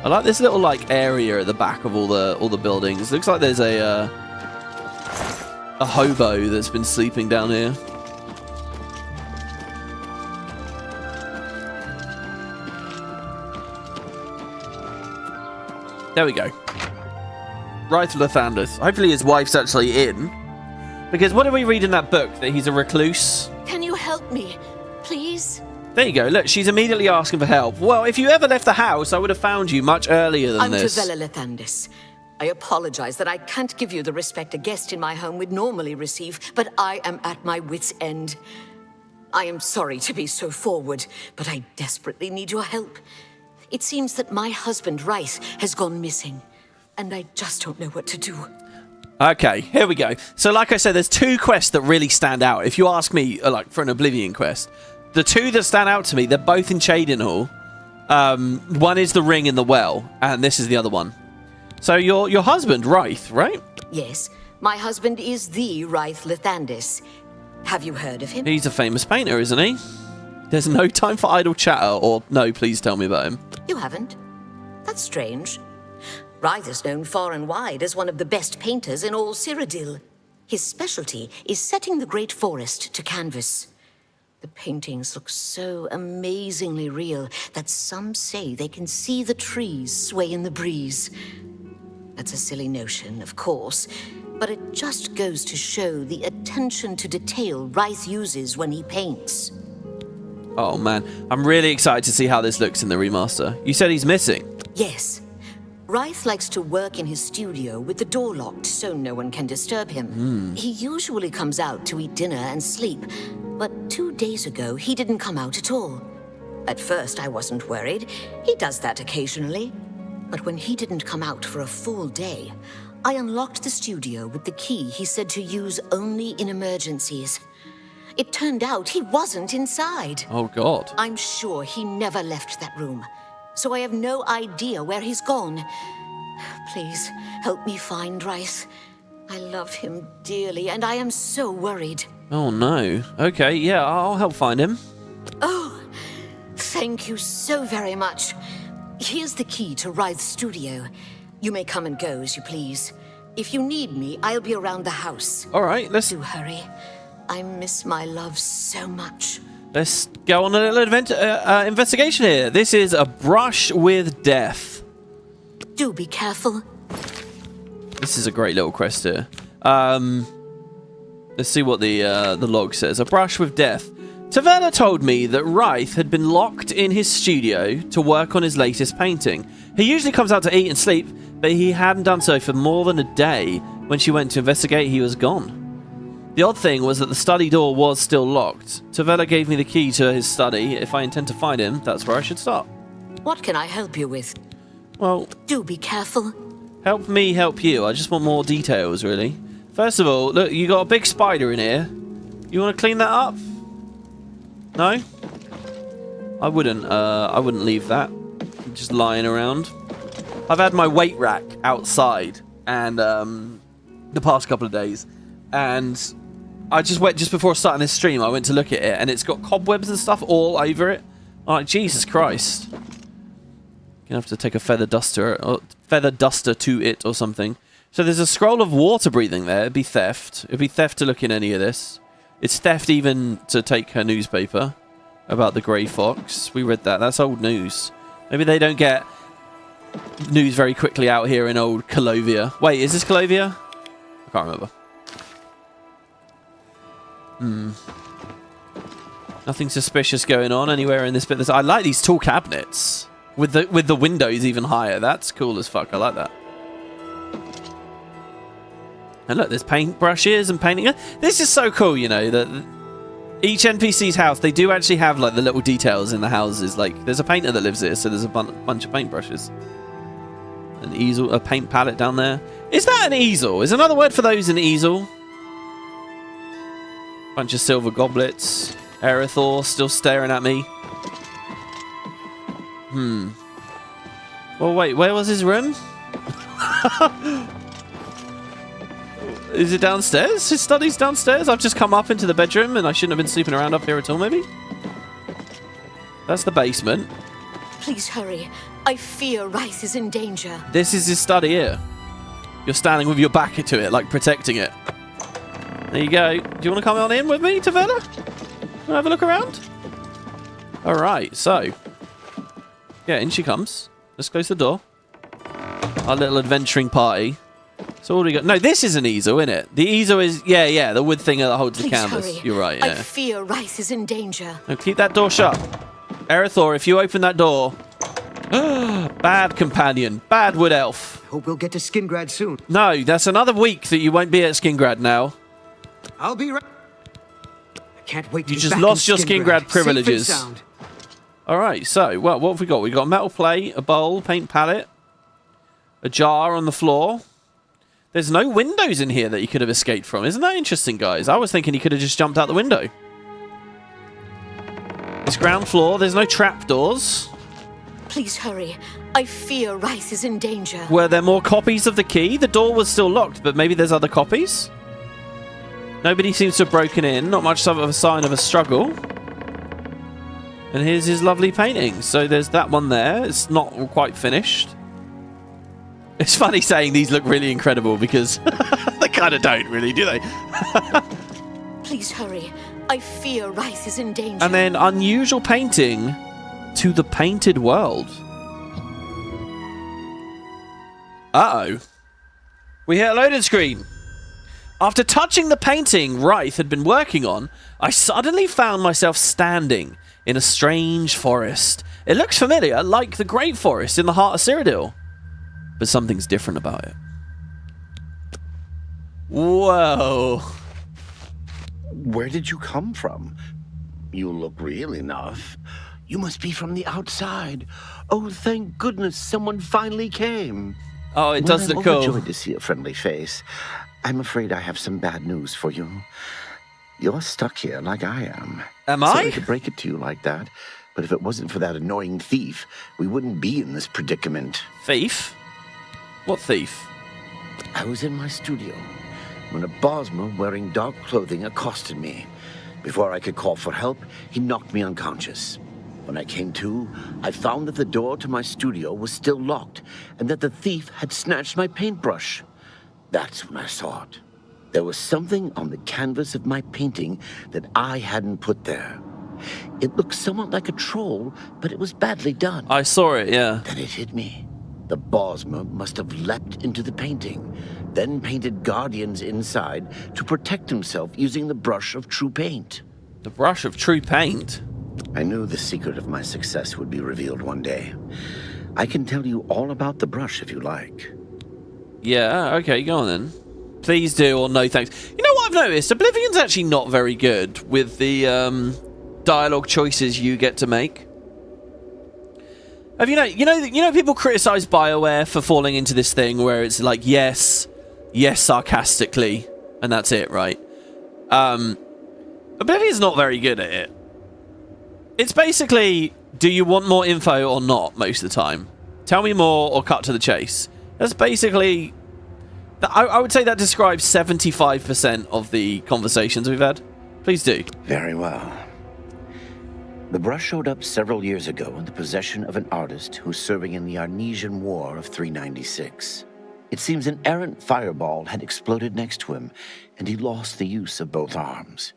I like this little area at the back of all the buildings. Looks like there's a hobo that's been sleeping down here. There we go. Raith Lathandis. Hopefully his wife's actually in. Because what did we read in that book? That he's a recluse? Can you help me, please? There you go. Look, she's immediately asking for help. Well, if you ever left the house, I would have found you much earlier than this. I'm Travella Lathandis. I apologize that I can't give you the respect a guest in my home would normally receive, but I am at my wit's end. I am sorry to be so forward, but I desperately need your help. It seems that my husband, Raith, has gone missing, and I just don't know what to do. Okay, here we go. So like I said, there's 2 quests that really stand out. If you ask me, for an Oblivion quest, the 2 that stand out to me, they're both in Cheydinhal. One is the ring in the well, and this is the other one. So your husband, Raith, right? Yes, my husband is the Raith Lathandis. Have you heard of him? He's a famous painter, isn't he? There's no time for idle chatter, or no, please tell me about him. You haven't? That's strange. Raith is known far and wide as one of the best painters in all Cyrodiil. His specialty is setting the great forest to canvas. The paintings look so amazingly real that some say they can see the trees sway in the breeze. That's a silly notion, of course, but it just goes to show the attention to detail Raith uses when he paints. Oh man, I'm really excited to see how this looks in the remaster. You said he's missing? Yes. Raith likes to work in his studio with the door locked so no one can disturb him. He usually comes out to eat dinner and sleep, but 2 days ago he didn't come out at all. At first I wasn't worried. He does that occasionally. But when he didn't come out for a full day, I unlocked the studio with the key he said to use only in emergencies. It turned out he wasn't inside. Oh, God. I'm sure he never left that room, so I have no idea where he's gone. Please, help me find Rice. I love him dearly, and I am so worried. Oh, no. Okay, yeah, I'll help find him. Oh, thank you so very much. Here's the key to Rice's studio. You may come and go as you please. If you need me, I'll be around the house. All right, let's... Do hurry. I miss my love so much. Let's go on a little investigation here. This is a brush with death. Do be careful. This is a great little quest here. Let's see what the log says. A brush with death. Tavella told me that Rice had been locked in his studio to work on his latest painting. He usually comes out to eat and sleep, but he hadn't done so for more than a day. When she went to investigate, he was gone. The odd thing was that the study door was still locked. Tavella gave me the key to his study. If I intend to find him, that's where I should start. What can I help you with? Well... Do be careful. Help me help you. I just want more details, really. First of all, look, you got a big spider in here. You want to clean that up? No? I wouldn't leave that. Just lying around. I've had my weight rack outside and the past couple of days, and I just went just before starting this stream. I went to look at it, and it's got cobwebs and stuff all over it. I'm like, Jesus Christ! Gonna have to take a feather duster to it or something. So there's a scroll of water breathing there. It'd be theft. It'd be theft to look in any of this. It's theft even to take her newspaper about the grey fox. We read that. That's old news. Maybe they don't get news very quickly out here in old Calovia. Wait, is this Calovia? I can't remember. Nothing suspicious going on anywhere in this bit. I like these tall cabinets with the windows even higher. That's cool as fuck. I like that. And look, there's paintbrushes and painting. This is so cool, you know, that each NPC's house, they do actually have like the little details in the houses. Like, there's a painter that lives here, so there's a bunch of paintbrushes. An easel, a paint palette down there. Is that an easel? Is another word for those an easel? Bunch of silver goblets. Erythor still staring at me. Well, wait, where was his room? Is it downstairs? His study's downstairs? I've just come up into the bedroom and I shouldn't have been sleeping around up here at all, maybe? That's the basement. Please hurry. I fear Rice is in danger. This is his study here. You're standing with your back to it, like protecting it. There you go. Do you want to come on in with me, Tavella? Want to have a look around? Alright, so. Yeah, in she comes. Let's close the door. Our little adventuring party. So what do we got? No, this is an easel, isn't it? The easel is, yeah, the wood thing that holds the canvas. Hurry. You're right, yeah. I fear Rice is in danger. No, keep that door shut. Erythor, if you open that door... Bad companion. Bad wood elf. Hope we'll get to Skingrad soon. No, that's another week that you won't be at Skingrad now. I'll be right... I can't wait to You be just back lost in your Skingrad privileges. Safe and sound. Alright, so, well, what have we got? We've got a metal plate, a bowl, paint palette, a jar on the floor. There's no windows in here that he could have escaped from. Isn't that interesting, guys? I was thinking he could have just jumped out the window. It's ground floor. There's no trapdoors. Please hurry. I fear Rice is in danger. Were there more copies of the key? The door was still locked, but maybe there's other copies? Nobody seems to have broken in. Not much of a sign of a struggle. And here's his lovely painting. So there's that one there. It's not quite finished. It's funny saying these look really incredible because they kind of don't really, do they? Please hurry. I fear Rice is in danger. And then unusual painting to the painted world. Uh-oh. We hit a loading screen. After touching the painting Rice had been working on, I suddenly found myself standing in a strange forest. It looks familiar, like the Great Forest in the heart of Cyrodiil. But something's different about it. Whoa. Where did you come from? You look real enough. You must be from the outside. Oh, thank goodness someone finally came. Oh, it does look I'm cool. overjoyed to see a friendly face. I'm afraid I have some bad news for you. You're stuck here like I am. Am I? Sorry to break it to you like that, but if it wasn't for that annoying thief, we wouldn't be in this predicament. Thief? What thief? I was in my studio when a Bosmer wearing dark clothing accosted me. Before I could call for help, he knocked me unconscious. When I came to, I found that the door to my studio was still locked and that the thief had snatched my paintbrush. That's when I saw it. There was something on the canvas of my painting that I hadn't put there. It looked somewhat like a troll, but it was badly done. I saw it, yeah. Then it hit me. The Bosmer must have leapt into the painting, then painted guardians inside to protect himself using the brush of true paint. The brush of true paint? I knew the secret of my success would be revealed one day. I can tell you all about the brush if you like. Yeah, okay, go on then. Please do, or no thanks. You know what I've noticed? Oblivion's actually not very good with the dialogue choices you get to make. Have you know people criticize BioWare for falling into this thing where it's like yes sarcastically, and that's it, right? Oblivion's not very good at it. It's basically, do you want more info or not most of the time? Tell me more or cut to the chase. That's basically... I would say that describes 75% of the conversations we've had. Please do. Very well. The brush showed up several years ago in the possession of an artist who was serving in the Arnesian War of 396. It seems an errant fireball had exploded next to him, and he lost the use of both arms.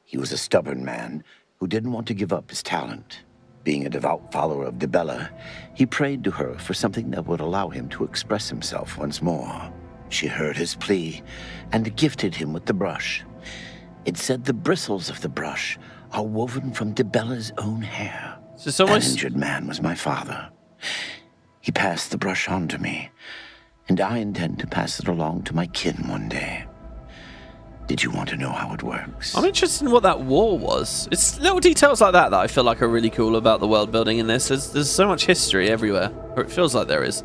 He was a stubborn man who didn't want to give up his talent. Being a devout follower of Dibella, he prayed to her for something that would allow him to express himself once more. She heard his plea and gifted him with the brush. It said the bristles of the brush are woven from Dibella's own hair. So That injured man was my father. He passed the brush on to me, and I intend to pass it along to my kin one day. Did you want to know how it works? I'm interested in what that war was. It's little details like that I feel like are really cool about the world building in this. There's so much history everywhere, or it feels like there is.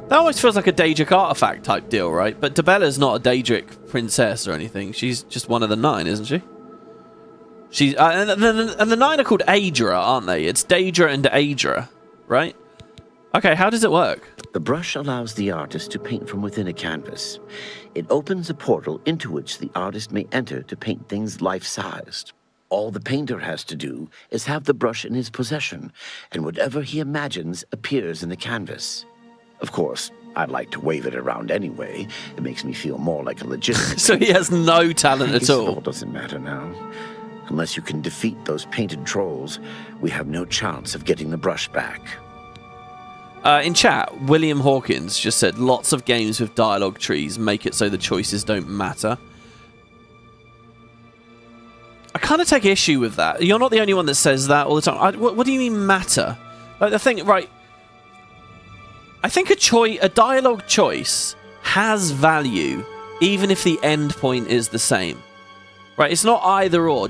That always feels like a Daedric artifact type deal, right? But Dibella's not a Daedric princess or anything. She's just one of the 9, isn't she? She's and the 9 are called Adra, aren't they? It's Daedra and Adra, right? Okay, how does it work? The brush allows the artist to paint from within a canvas. It opens a portal into which the artist may enter to paint things life-sized. All the painter has to do is have the brush in his possession, and whatever he imagines appears in the canvas. Of course, I'd like to wave it around anyway. It makes me feel more like a legitimate So he has no talent at all. It all doesn't matter now. Unless you can defeat those painted trolls, we have no chance of getting the brush back. In chat, William Hawkins just said, lots of games with dialogue trees make it so the choices don't matter. I kind of take issue with that. You're not the only one that says that all the time. What do you mean matter? Like the thing, right? I think a dialogue choice has value, even if the end point is the same. Right? It's not either or.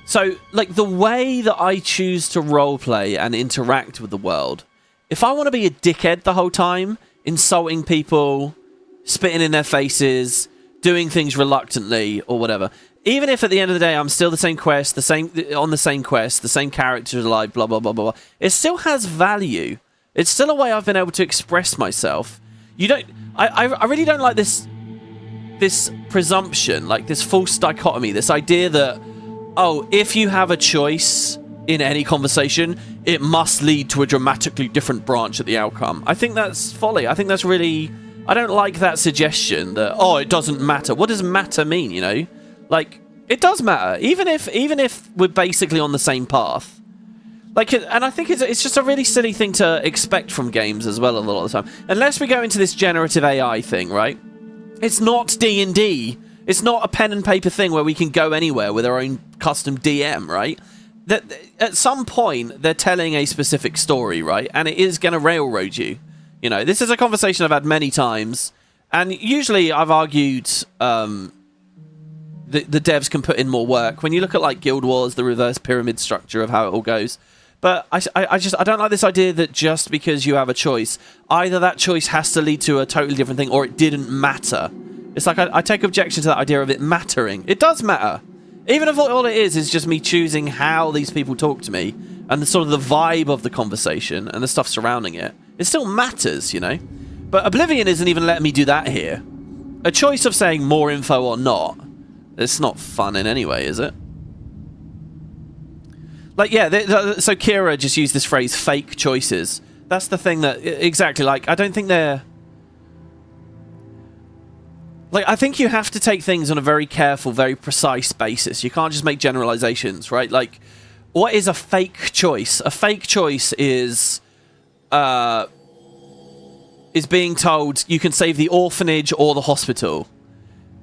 So, like, the way that I choose to roleplay and interact with the world, if I want to be a dickhead the whole time, insulting people, spitting in their faces, doing things reluctantly, or whatever, even if at the end of the day I'm still the same quest, the same character alive, blah, blah, blah, blah, blah, it still has value. It's still a way I've been able to express myself. I really don't like this presumption, like this false dichotomy, this idea that, oh, if you have a choice in any conversation, it must lead to a dramatically different branch at the outcome. I think that's folly. I think that's really... I don't like that suggestion that, oh, it doesn't matter. What does matter mean, you know? Like, it does matter. Even if we're basically on the same path. Like, and I think it's just a really silly thing to expect from games as well a lot of the time. Unless we go into this generative AI thing, right? It's not D&D. It's not a pen and paper thing where we can go anywhere with our own custom DM, right? That at some point they're telling a specific story, right? And it is going to railroad you. You know, this is a conversation I've had many times, and usually I've argued the devs can put in more work. When you look at like Guild Wars, the reverse pyramid structure of how it all goes, But I don't like this idea that just because you have a choice, either that choice has to lead to a totally different thing or it didn't matter. It's like I take objection to that idea of it mattering. It does matter. Even if all it is just me choosing how these people talk to me and the sort of the vibe of the conversation and the stuff surrounding it. It still matters, you know? But Oblivion isn't even letting me do that here. A choice of saying more info or not, it's not fun in any way, is it? Like, yeah, so Kira just used this phrase, fake choices. That's the thing that, exactly, like, I don't think they're... Like, I think you have to take things on a very careful, very precise basis. You can't just make generalizations, right? Like, what is a fake choice? A fake choice is being told you can save the orphanage or the hospital,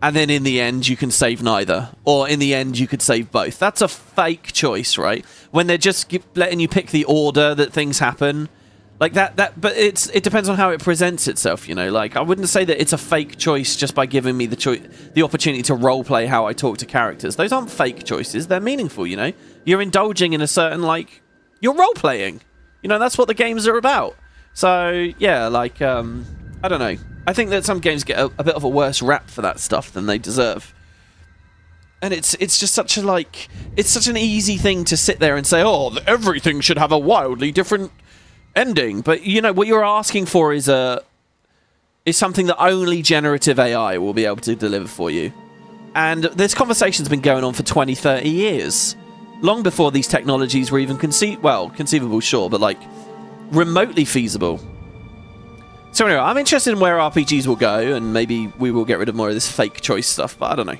and then in the end you can save neither, or in the end you could save both. That's a fake choice, right? When they're just letting you pick the order that things happen, like that. But it depends on how it presents itself, you know. Like, I wouldn't say that it's a fake choice just by giving me the opportunity to roleplay how I talk to characters. Those aren't fake choices; they're meaningful, you know. You're indulging in a certain, like, you're roleplaying. You know, that's what the games are about. So, yeah, like, I don't know. I think that some games get a bit of a worse rap for that stuff than they deserve. And it's just such a, like, it's such an easy thing to sit there and say, oh, everything should have a wildly different ending. But, you know, what you're asking for is something that only generative AI will be able to deliver for you. And this conversation's been going on for 20, 30 years. Long before these technologies were even conceivable, sure, but, like, remotely feasible. So anyway, I'm interested in where RPGs will go, and maybe we will get rid of more of this fake choice stuff, but I don't know.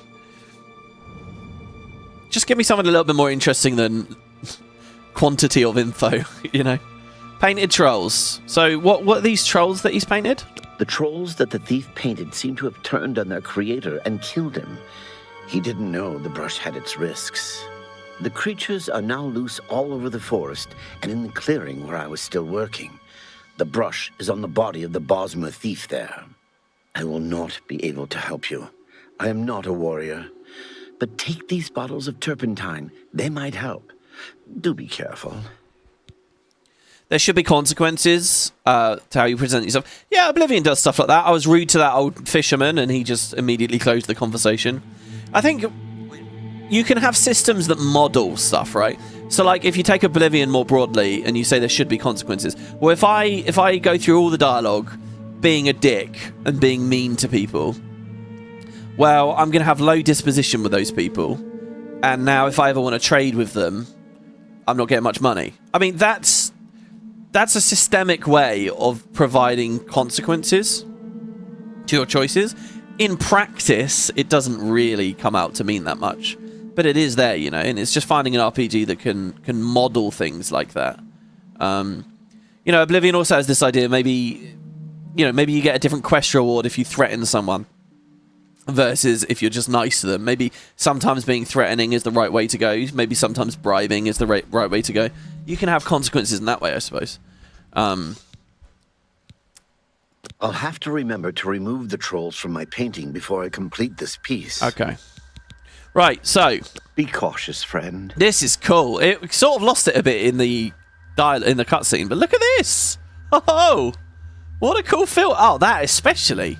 Just give me something a little bit more interesting than quantity of info, you know? Painted trolls. So what are these trolls that he's painted? The trolls that the thief painted seem to have turned on their creator and killed him. He didn't know the brush had its risks. The creatures are now loose all over the forest and in the clearing where I was still working. The brush is on the body of the Bosma thief there. I will not be able to help you. I am not a warrior. But take these bottles of turpentine. They might help. Do be careful. There should be consequences to how you present yourself. Yeah, Oblivion does stuff like that. I was rude to that old fisherman and he just immediately closed the conversation. I think you can have systems that model stuff, right? So, like, if you take Oblivion more broadly and you say there should be consequences, well, if I go through all the dialogue being a dick and being mean to people, well, I'm going to have low disposition with those people, and now if I ever want to trade with them, I'm not getting much money. I mean, that's a systemic way of providing consequences to your choices. In practice, it doesn't really come out to mean that much. But it is there, you know, and it's just finding an RPG that can model things like that. You know, Oblivion also has this idea, maybe you get a different quest reward if you threaten someone versus if you're just nice to them. Maybe sometimes being threatening is the right way to go. Maybe sometimes bribing is the right way to go. You can have consequences in that way, I suppose. I'll have to remember to remove the trolls from my painting before I complete this piece. Okay. Right, so... Be cautious, friend. This is cool. It sort of lost it a bit in the cutscene, but look at this! Oh! What a cool film. Oh, that especially.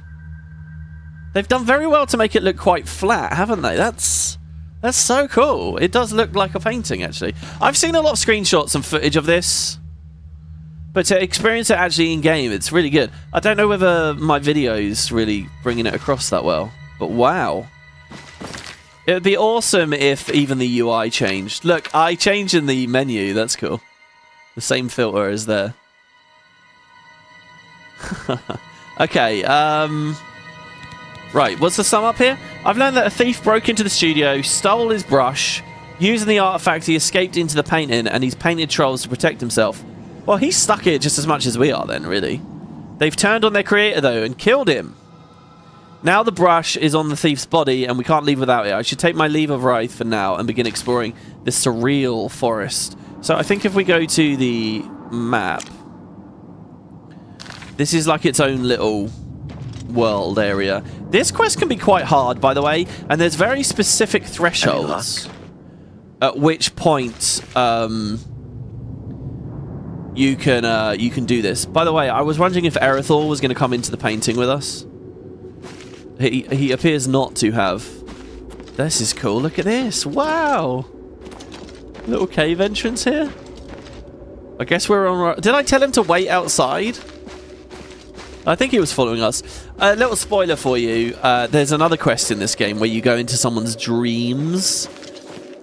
They've done very well to make it look quite flat, haven't they? That's so cool. It does look like a painting, actually. I've seen a lot of screenshots and footage of this, but to experience it actually in-game, it's really good. I don't know whether my video's really bringing it across that well, but wow. It would be awesome if even the UI changed. Look, I changed in the menu. That's cool. The same filter is there. Okay, right, what's the sum up here? I've learned that a thief broke into the studio, stole his brush. Using the artifact, he escaped into the painting, and he's painted trolls to protect himself. Well, he's stuck here just as much as we are then, really. They've turned on their creator, though, and killed him. Now the brush is on the thief's body, and we can't leave without it. I should take my leave of Wraith for now and begin exploring this surreal forest. So I think if we go to the map, this is like its own little world area. This quest can be quite hard, by the way, and there's very specific thresholds at which point you can do this. By the way, I was wondering if Erithor was going to come into the painting with us. He appears not to have. This is cool. Look at this. Wow. Little cave entrance here. I guess we're on... Did I tell him to wait outside? I think he was following us. A little spoiler for you. There's another quest in this game where you go into someone's dreams.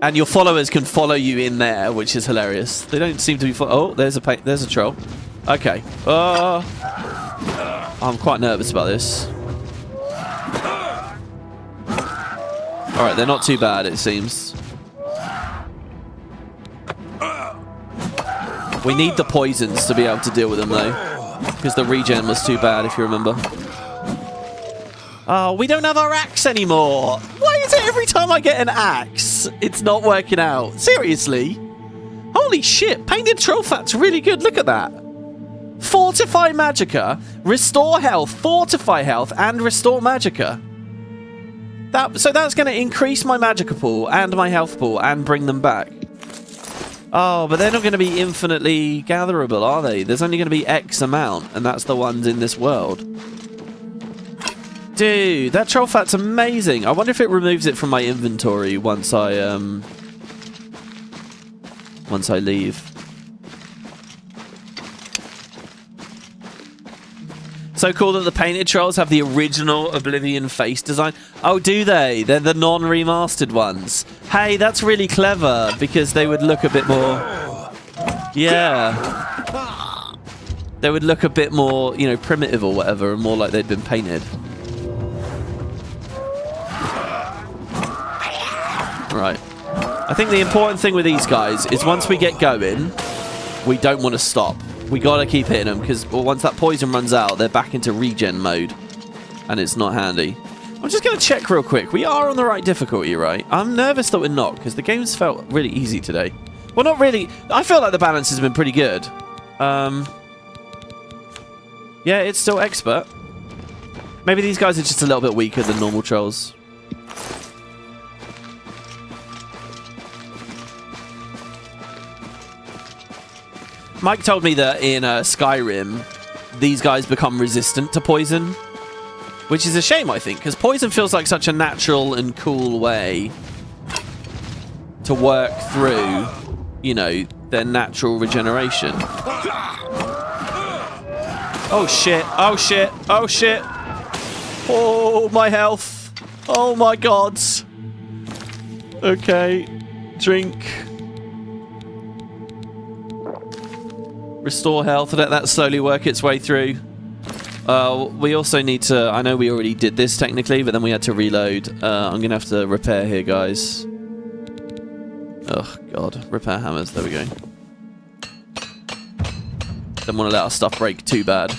And your followers can follow you in there, which is hilarious. They don't seem to be... Oh, there's a troll. Okay. I'm quite nervous about this. Alright, they're not too bad, it seems. We need the poisons to be able to deal with them, though. Because the regen was too bad, if you remember. Oh, we don't have our axe anymore. Why is it every time I get an axe, it's not working out? Seriously? Holy shit, painted troll fat's really good. Look at that. Fortify Magicka, restore health, fortify health, and restore Magicka. So that's going to increase my Magicka pool and my health pool and bring them back. Oh, but they're not going to be infinitely gatherable, are they? There's only going to be X amount, and that's the ones in this world. Dude, that troll fat's amazing. I wonder if it removes it from my inventory once I leave. So cool that the painted trolls have the original Oblivion face design. Oh, do they? They're the non-remastered ones. Hey, that's really clever, because they would look a bit more... Yeah. They would look a bit more, you know, primitive or whatever, and more like they'd been painted. Right. I think the important thing with these guys is once we get going, we don't want to stop. We gotta keep hitting them, because once that poison runs out, they're back into regen mode. And it's not handy. I'm just gonna check real quick. We are on the right difficulty, right? I'm nervous that we're not, because the game's felt really easy today. Well, not really. I feel like the balance has been pretty good. Yeah, it's still expert. Maybe these guys are just a little bit weaker than normal trolls. Mike told me that in Skyrim, these guys become resistant to poison. Which is a shame, I think, because poison feels like such a natural and cool way to work through, you know, their natural regeneration. Oh, shit. Oh, shit. Oh, shit. Oh, my health. Oh, my God. Okay. Drink. Restore health, let that slowly work its way through. We also need to... I know we already did this technically, but then we had to reload. I'm going to have to repair here, guys. Oh, God. Repair hammers. There we go. Don't want to let our stuff break too bad.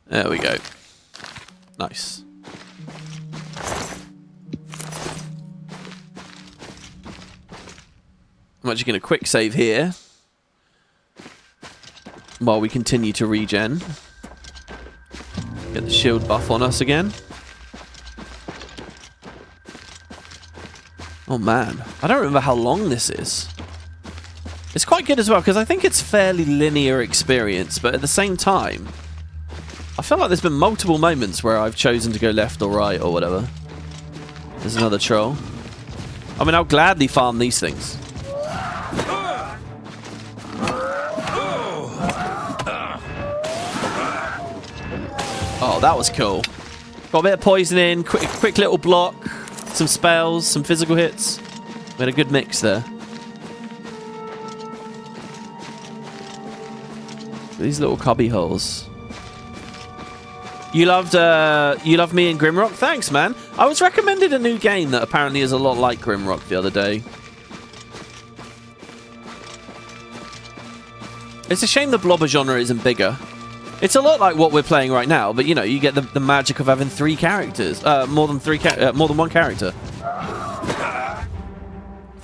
There we go. Nice. I'm actually going to quick save here while we continue to regen. Get the shield buff on us again. Oh man, I don't remember how long this is. It's quite good as well, because I think it's fairly linear experience, but at the same time, I feel like there's been multiple moments where I've chosen to go left or right or whatever. There's another troll. I mean, I'll gladly farm these things. Oh, that was cool. Got a bit of poison in, quick little block, some spells, some physical hits. We had a good mix there. These little cubby holes. You loved me in Grimrock? Thanks, man. I was recommended a new game that apparently is a lot like Grimrock the other day. It's a shame the blobber genre isn't bigger. It's a lot like what we're playing right now, but you know, you get the magic of having 3 characters, more than one character.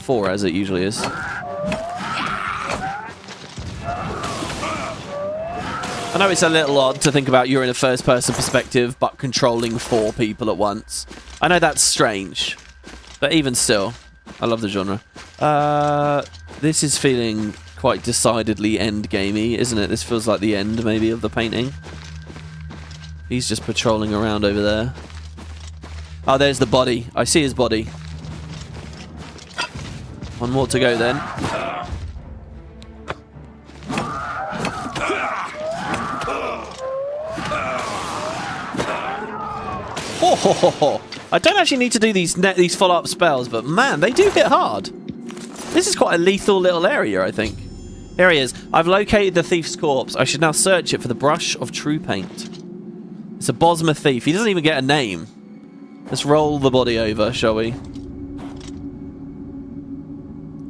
4 as it usually is. I know it's a little odd to think about you're in a first-person perspective, but controlling 4 people at once. I know that's strange, but even still, I love the genre. This is feeling quite decidedly end-gamey, isn't it? This feels like the end, maybe, of the painting. He's just patrolling around over there. Oh, there's the body. I see his body. One more to go, then. I don't actually need to do these follow-up spells, but man, they do hit hard. This is quite a lethal little area, I think. Here he is. I've located the thief's corpse. I should now search it for the brush of true paint. It's a Bosma thief. He doesn't even get a name. Let's roll the body over, shall we?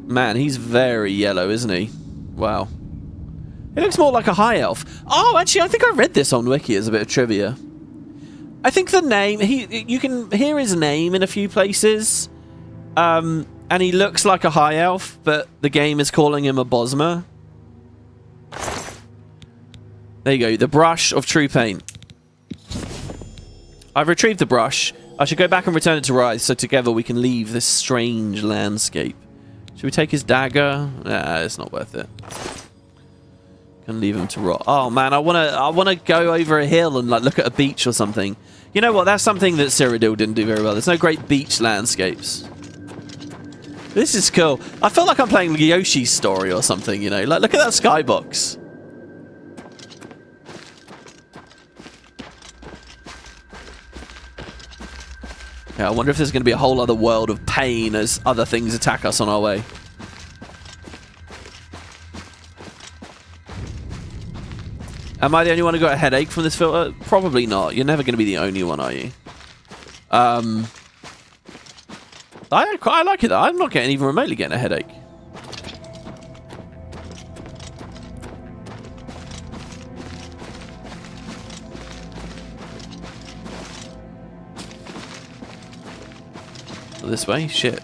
Man, he's very yellow, isn't he? Wow. He looks more like a high elf. Oh, actually, I think I read this on Wiki as a bit of trivia. I think the name, you can hear his name in a few places, and he looks like a high elf, but the game is calling him a Bosma. There you go, the brush of true paint. I've retrieved the brush. I should go back and return it to Rise, so together we can leave this strange landscape. Should we take his dagger? Nah, it's not worth it. Can leave him to rot. Oh man, I wanna go over a hill and like look at a beach or something. You know what? That's something that Cyrodiil didn't do very well. There's no great beach landscapes. This is cool. I feel like I'm playing Yoshi's Story or something. You know, like look at that skybox. Yeah, I wonder if there's going to be a whole other world of pain as other things attack us on our way. Am I the only one who got a headache from this filter? Probably not. You're never going to be the only one, are you? I like it though. I'm not getting even remotely getting a headache. This way? Shit.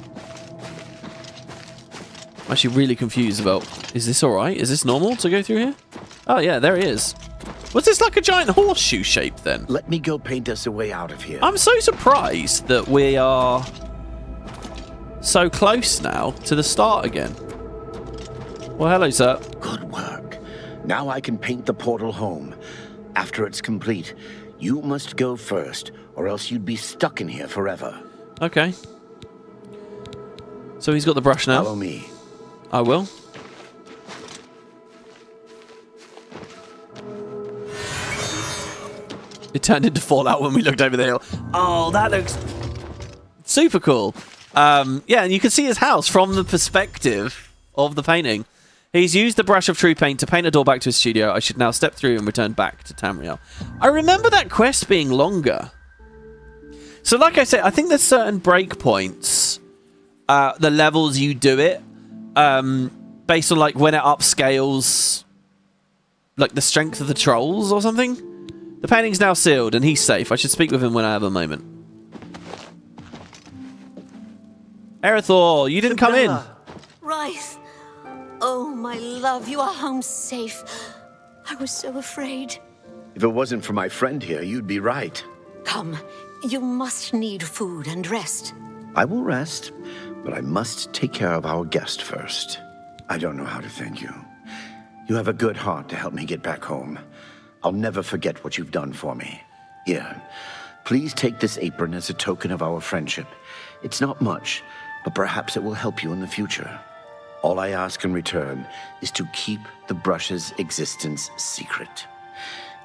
I'm actually really confused about... Is this alright? Is this normal to go through here? Oh yeah, there he is. Was this like a giant horseshoe shape then? Let me go paint us a way out of here. I'm so surprised that we are so close now to the start again. Well, hello, sir. Good work. Now I can paint the portal home. After it's complete, you must go first, or else you'd be stuck in here forever. Okay. So he's got the brush now. Follow me. I will. It turned into Fallout when we looked over the hill. Oh, that looks super cool. Yeah, and you can see his house from the perspective of the painting. He's used the brush of true paint to paint a door back to his studio. I should now step through and return back to Tamriel. I remember that quest being longer. So like I said, I think there's certain breakpoints, the levels you do it, based on like when it upscales like the strength of the trolls or something. The painting's now sealed and he's safe. I should speak with him when I have a moment. Erythor, you didn't come in. Rice. Oh, my love, you are home safe. I was so afraid. If it wasn't for my friend here, you'd be right. Come, you must need food and rest. I will rest, but I must take care of our guest first. I don't know how to thank you. You have a good heart to help me get back home. I'll never forget what you've done for me. Here, please take this apron as a token of our friendship. It's not much, but perhaps it will help you in the future. All I ask in return is to keep the brush's existence secret.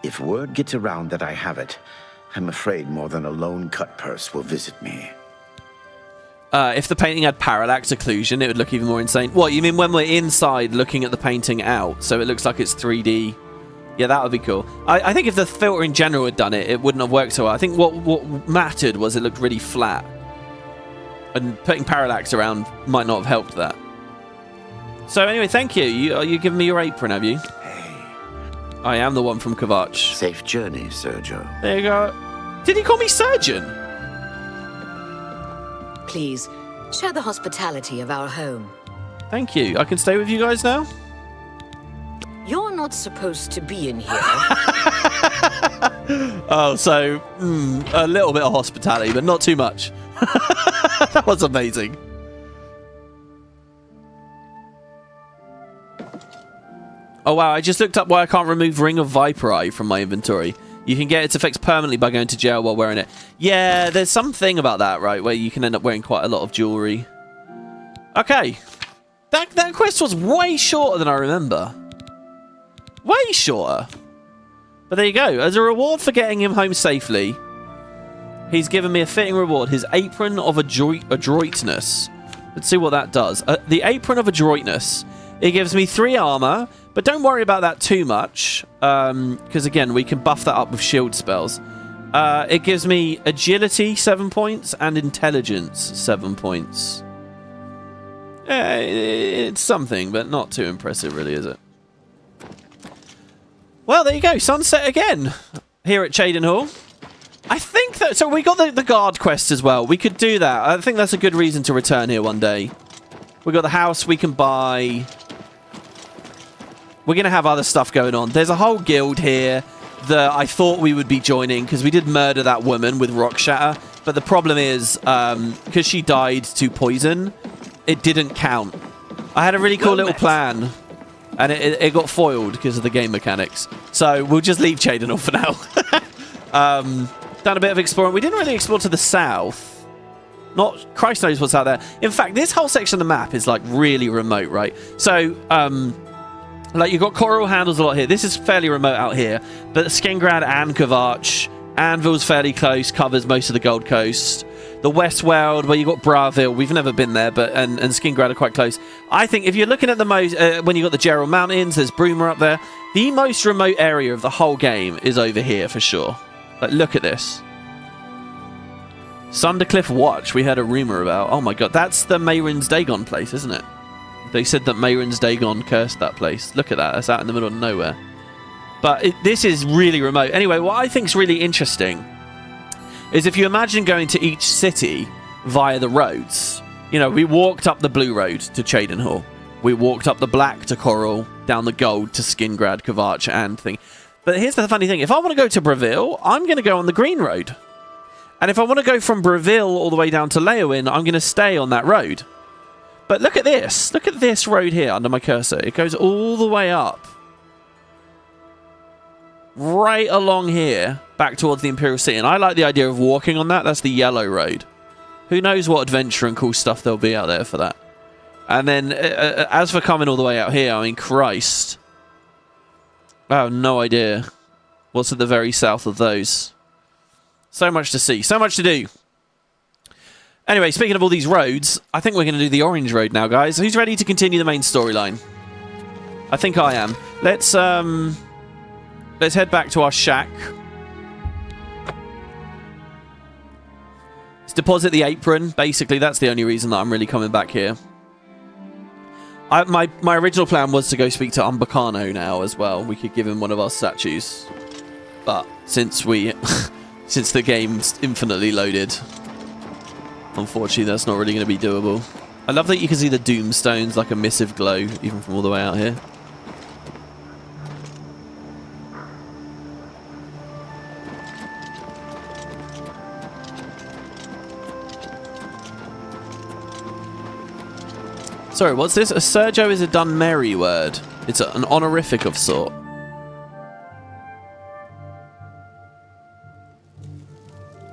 If word gets around that I have it, I'm afraid more than a lone cut purse will visit me. If the painting had parallax occlusion, it would look even more insane. What, you mean when we're inside looking at the painting out, so it looks like it's 3D? Yeah, that would be cool. I think if the filter in general had done it, it wouldn't have worked so well. I think what mattered was it looked really flat. And putting parallax around might not have helped that. So anyway, thank you. You giving me your apron, have you? Hey. I am the one from Kvatch. Safe journey, Sergio. There you go. Did he call me surgeon? Please, Share the hospitality of our home. Thank you. I can stay with you guys now? You're not supposed to be in here. Oh, so a little bit of hospitality, but not too much. That was amazing. Oh, wow. I just looked up why I can't remove Ring of Viper Eye from my inventory. You can get its effects permanently by going to jail while wearing it. Yeah, there's something about that, right, where you can end up wearing quite a lot of jewelry. Okay. That quest was way shorter than I remember. Way shorter. But there you go. As a reward for getting him home safely, he's given me a fitting reward. His Apron of Adroitness. Let's see what that does. The Apron of Adroitness. It gives me 3 armor, but don't worry about that too much, because again, we can buff that up with shield spells. It gives me agility 7 points and intelligence 7 points. It's something, but not too impressive, really, is it? Well, there you go. Sunset again here at Cheydinhal. I think that... So we got the guard quest as well. We could do that. I think that's a good reason to return here one day. We got the house we can buy. We're going to have other stuff going on. There's a whole guild here that I thought we would be joining because we did murder that woman with rock shatter. But the problem is, because she died to poison, it didn't count. I had a really cool little plan, and it got foiled because of the game mechanics. So we'll just leave Cheydinhal for now. Done a bit of exploring. We didn't really explore to the south. Not Christ knows what's out there. In fact, this whole section of the map is like really remote, right? So, like you've got coral handles a lot here. This is fairly remote out here, but Skingrad and Kvarch, Anvil's fairly close, covers most of the Gold Coast. The West World, where you've got Braville, we've never been there, but and Skingrad are quite close. I think if you're looking at the most, when you've got the Gerald Mountains, there's Broomer up there. The most remote area of the whole game is over here for sure. Like, look at this. Sundercliff Watch, we heard a rumor about. Oh my god, that's the Mehrunes Dagon place, isn't it? They said that Mehrunes Dagon cursed that place. Look at that, that's out in the middle of nowhere. But this is really remote. Anyway, what I think is really interesting is if you imagine going to each city via the roads. You know, we walked up the blue road to Cheydinhal. We walked up the black to Coral, down the gold to Skingrad, Kvarch, and thing. But here's the funny thing. If I want to go to Braville, I'm going to go on the green road. And if I want to go from Braville all the way down to Leowin, I'm going to stay on that road. But look at this. Look at this road here under my cursor. It goes all the way up. Right along here, back towards the Imperial City. And I like the idea of walking on that. That's the yellow road. Who knows what adventure and cool stuff there'll be out there for that. And then, as for coming all the way out here, I mean, Christ. I have no idea what's at the very south of those. So much to see. So much to do. Anyway, speaking of all these roads, I think we're going to do the orange road now, guys. Who's ready to continue the main storyline? I think I am. Let's head back to our shack. Let's deposit the apron. Basically, that's the only reason that I'm really coming back here. My original plan was to go speak to Umbacano now as well. We could give him one of our statues. But since we... since the game's infinitely loaded, unfortunately, that's not really going to be doable. I love that you can see the Doomstones like a missive glow, even from all the way out here. Sorry, what's this? A Sergio is a Dunmerry word. It's an honorific of sort.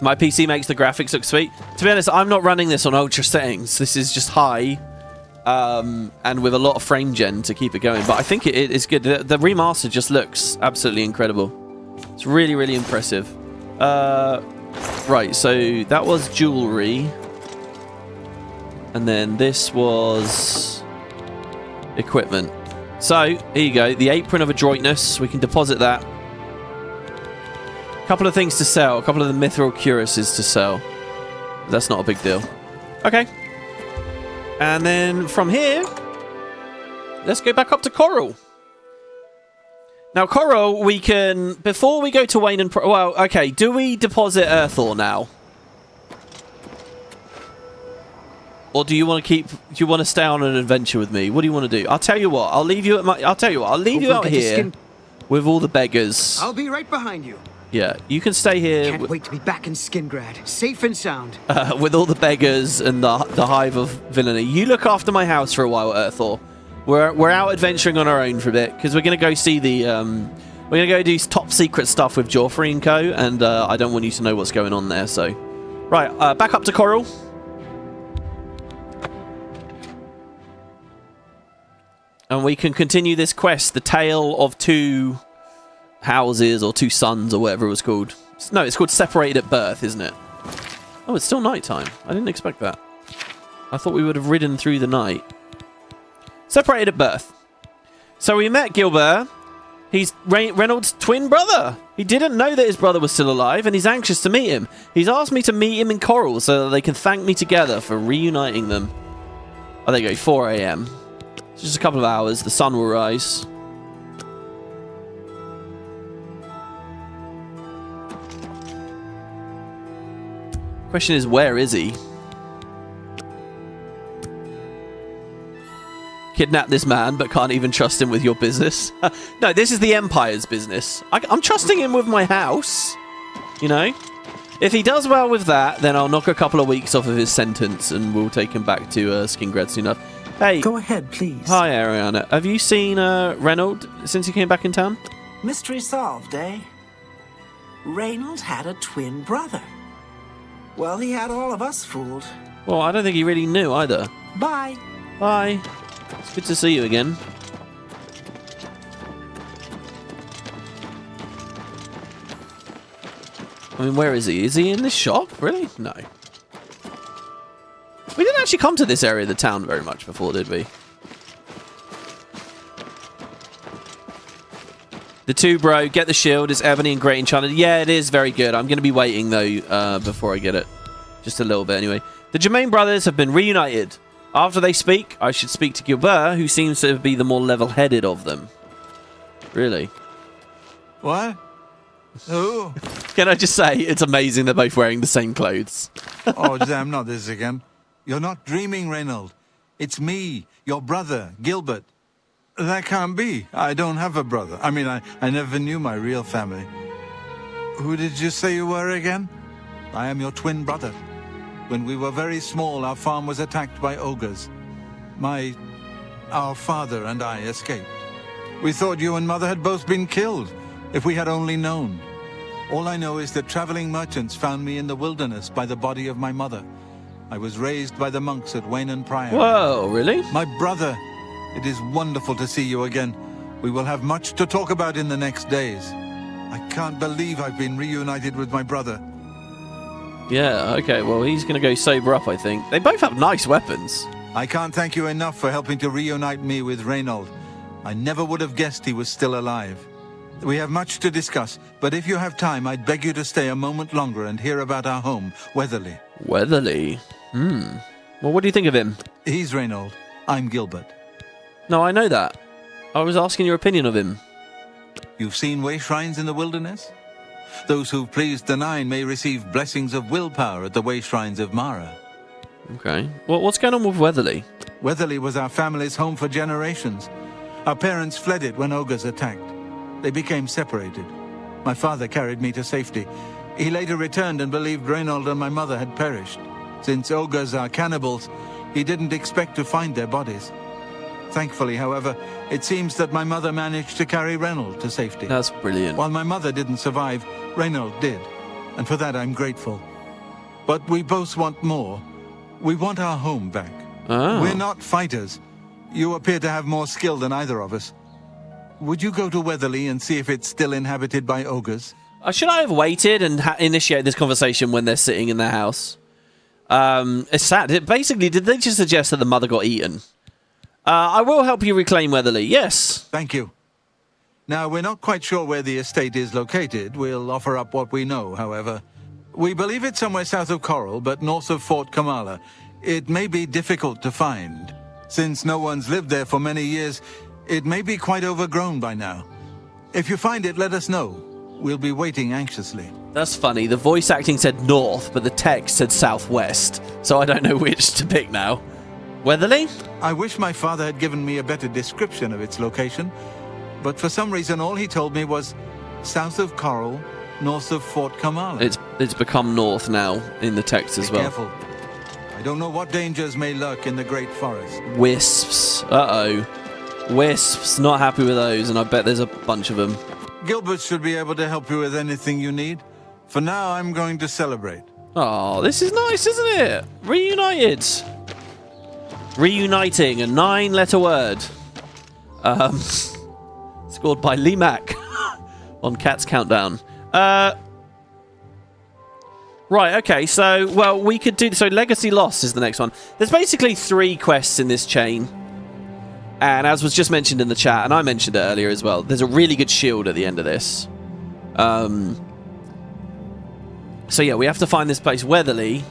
My PC makes the graphics look sweet. To be honest, I'm not running this on ultra settings. This is just high, and with a lot of frame gen to keep it going. But I think it is good. The remaster just looks absolutely incredible. It's really, really impressive. Right, so that was jewelry. And then this was equipment. So, here you go. The Apron of Adroitness. We can deposit that. A couple of things to sell. A couple of the mithril cuirasses to sell. That's not a big deal. Okay. And then from here, let's go back up to Coral. Now, Coral, we can... Before we go to Wayne and... Well, okay. Do we deposit Earthor now? or do you want to stay on an adventure with me? What do you want to do? I'll tell you what. I'll leave you out here with all the beggars. I'll be right behind you. Yeah, you can stay here. Can't wait to be back in Skingrad, safe and sound. With all the beggars and the hive of villainy. You look after my house for a while, Earthor. We're out adventuring on our own for a bit because we're gonna go see the we're gonna go do top secret stuff with Joffrey and Co. And I don't want you to know what's going on there. So, right, back up to Coral. And we can continue this quest, the Tale of Two Houses or Two Sons or whatever it was called. No, it's called Separated at Birth, isn't it? Oh, it's still nighttime. I didn't expect that. I thought we would have ridden through the night. Separated at Birth. So we met Gilbert. He's Reynolds' twin brother. He didn't know that his brother was still alive, and he's anxious to meet him. He's asked me to meet him in Coral so that they can thank me together for reuniting them. Oh, there you go, 4 a.m. It's just a couple of hours. The sun will rise. Question is, where is he? Kidnap this man, but can't even trust him with your business. No, this is the Empire's business. I'm trusting him with my house. You know? If he does well with that, then I'll knock a couple of weeks off of his sentence and we'll take him back to Skingrad soon enough. Hey. Go ahead, please. Hi, Arenanet. Have you seen Reynold since he came back in town? Mystery solved, eh? Reynold had a twin brother. Well, he had all of us fooled. Well, I don't think he really knew either. Bye. Bye. It's good to see you again. I mean, where is he? Is he in this shop? Really? No. We didn't actually come to this area of the town very much before, did we? The two, bro. Get the shield. It's ebony and great enchanted. Yeah, it is very good. I'm going to be waiting, though, before I get it. Just a little bit, anyway. The Germain brothers have been reunited. After they speak, I should speak to Gilbert, who seems to be the more level-headed of them. Really? What? Who? Can I just say, it's amazing they're both wearing the same clothes. Oh, damn, not this again. You're not dreaming, Reynold. It's me, your brother, Gilbert. That can't be. I don't have a brother. I mean, I never knew my real family. Who did you say you were again? I am your twin brother. When we were very small, our farm was attacked by ogres. Our father and I escaped. We thought you and Mother had both been killed, if we had only known. All I know is that traveling merchants found me in the wilderness by the body of my mother. I was raised by the monks at Wayne Prior. Whoa, really? My brother, it is wonderful to see you again. We will have much to talk about in the next days. I can't believe I've been reunited with my brother. Yeah, okay, well, he's going to go sober up, I think. They both have nice weapons. I can't thank you enough for helping to reunite me with Reynold. I never would have guessed he was still alive. We have much to discuss, but if you have time, I'd beg you to stay a moment longer and hear about our home, Weatherly. Weatherly? Well, what do you think of him? He's Reynold. I'm Gilbert. No, I know that. I was asking your opinion of him. You've seen way shrines in the wilderness? Those who've pleased the Nine may receive blessings of willpower at the way shrines of Mara. Okay. Well, what's going on with Weatherly? Weatherly was our family's home for generations. Our parents fled it when ogres attacked. They became separated. My father carried me to safety. He later returned and believed Reynold and my mother had perished. Since ogres are cannibals, he didn't expect to find their bodies. Thankfully, however, it seems that my mother managed to carry Reynold to safety. That's brilliant. While my mother didn't survive, Reynold did, and for that I'm grateful. But we both want more. We want our home back. Oh. We're not fighters. You appear to have more skill than either of us. Would you go to Weatherly and see if it's still inhabited by ogres? Should I have waited and initiate this conversation when they're sitting in their house? It's sad. Basically, did they just suggest that the mother got eaten? I will help you reclaim Weatherly, yes. Thank you. Now, we're not quite sure where the estate is located. We'll offer up what we know, however. We believe it's somewhere south of Coral, but north of Fort Kamala. It may be difficult to find. Since no one's lived there for many years, it may be quite overgrown by now. If you find it, let us know. We'll be waiting anxiously. That's funny. The voice acting said north, but the text said southwest. So I don't know which to pick now. Weatherly? I wish my father had given me a better description of its location, but for some reason all he told me was south of Coral, north of Fort Kamala. It's become north now in the text as well. Careful. I don't know what dangers may lurk in the Great Forest. Wisps. Uh-oh. Wisps. Not happy with those, and I bet there's a bunch of them. Gilbert should be able to help you with anything you need. For now, I'm going to celebrate. Oh, this is nice, isn't it? Reunited. Reuniting, a 9-letter word. Scored by Lee Mack on Cat's Countdown. Right, okay, so, well, we could do... So, Legacy Lost is the next one. There's basically 3 quests in this chain. And as was just mentioned in the chat, and I mentioned it earlier as well, there's a really good shield at the end of this. So, yeah, we have to find this place, Weatherly.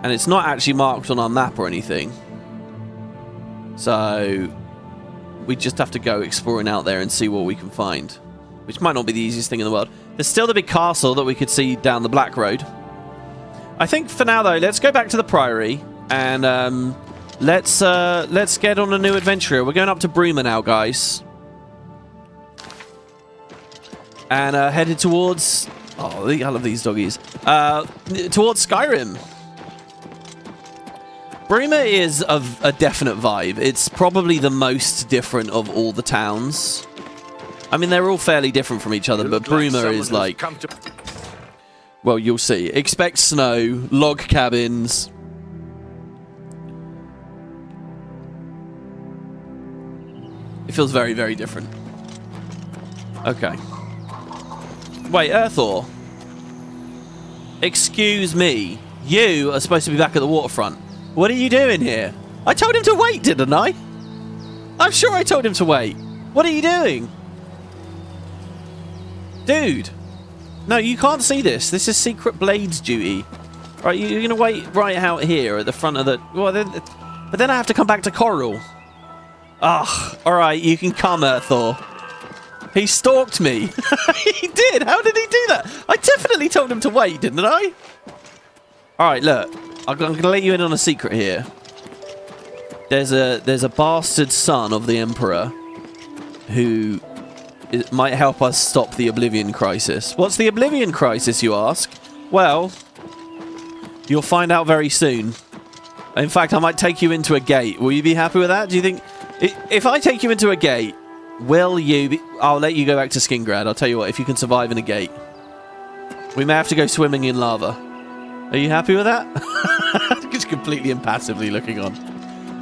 And it's not actually marked on our map or anything. So, we just have to go exploring out there and see what we can find. Which might not be the easiest thing in the world. There's still the big castle that we could see down the Black Road. I think for now, though, let's go back to the Priory. And let's get on a new adventure. We're going up to Bruma now, guys. And headed towards... Oh, I love these doggies. Towards Skyrim. Bruma is of a definite vibe. It's probably the most different of all the towns. I mean, they're all fairly different from each other, but Bruma is like... Well, you'll see. Expect snow, log cabins. It feels very, very different. Okay. Wait, Earthor. Excuse me. You are supposed to be back at the waterfront. What are you doing here? I told him to wait, didn't I? I'm sure I told him to wait. What are you doing? Dude. No, you can't see this. This is Secret Blades duty. Right, you're going to wait right out here at the front of the... Well, but then I have to come back to Coral. Ugh. Alright, you can come, Earthor. He stalked me. He did. How did he do that? I definitely told him to wait, didn't I? Alright, look. I'm going to let you in on a secret here. There's a bastard son of the Emperor who might help us stop the Oblivion crisis. What's the Oblivion crisis, you ask? Well, you'll find out very soon. In fact, I might take you into a gate. Will you be happy with that? Do you think... If I take you into a gate, will you be... I'll let you go back to Skingrad. I'll tell you what, if you can survive in a gate. We may have to go swimming in lava. Are you happy with that? Just completely impassively looking on.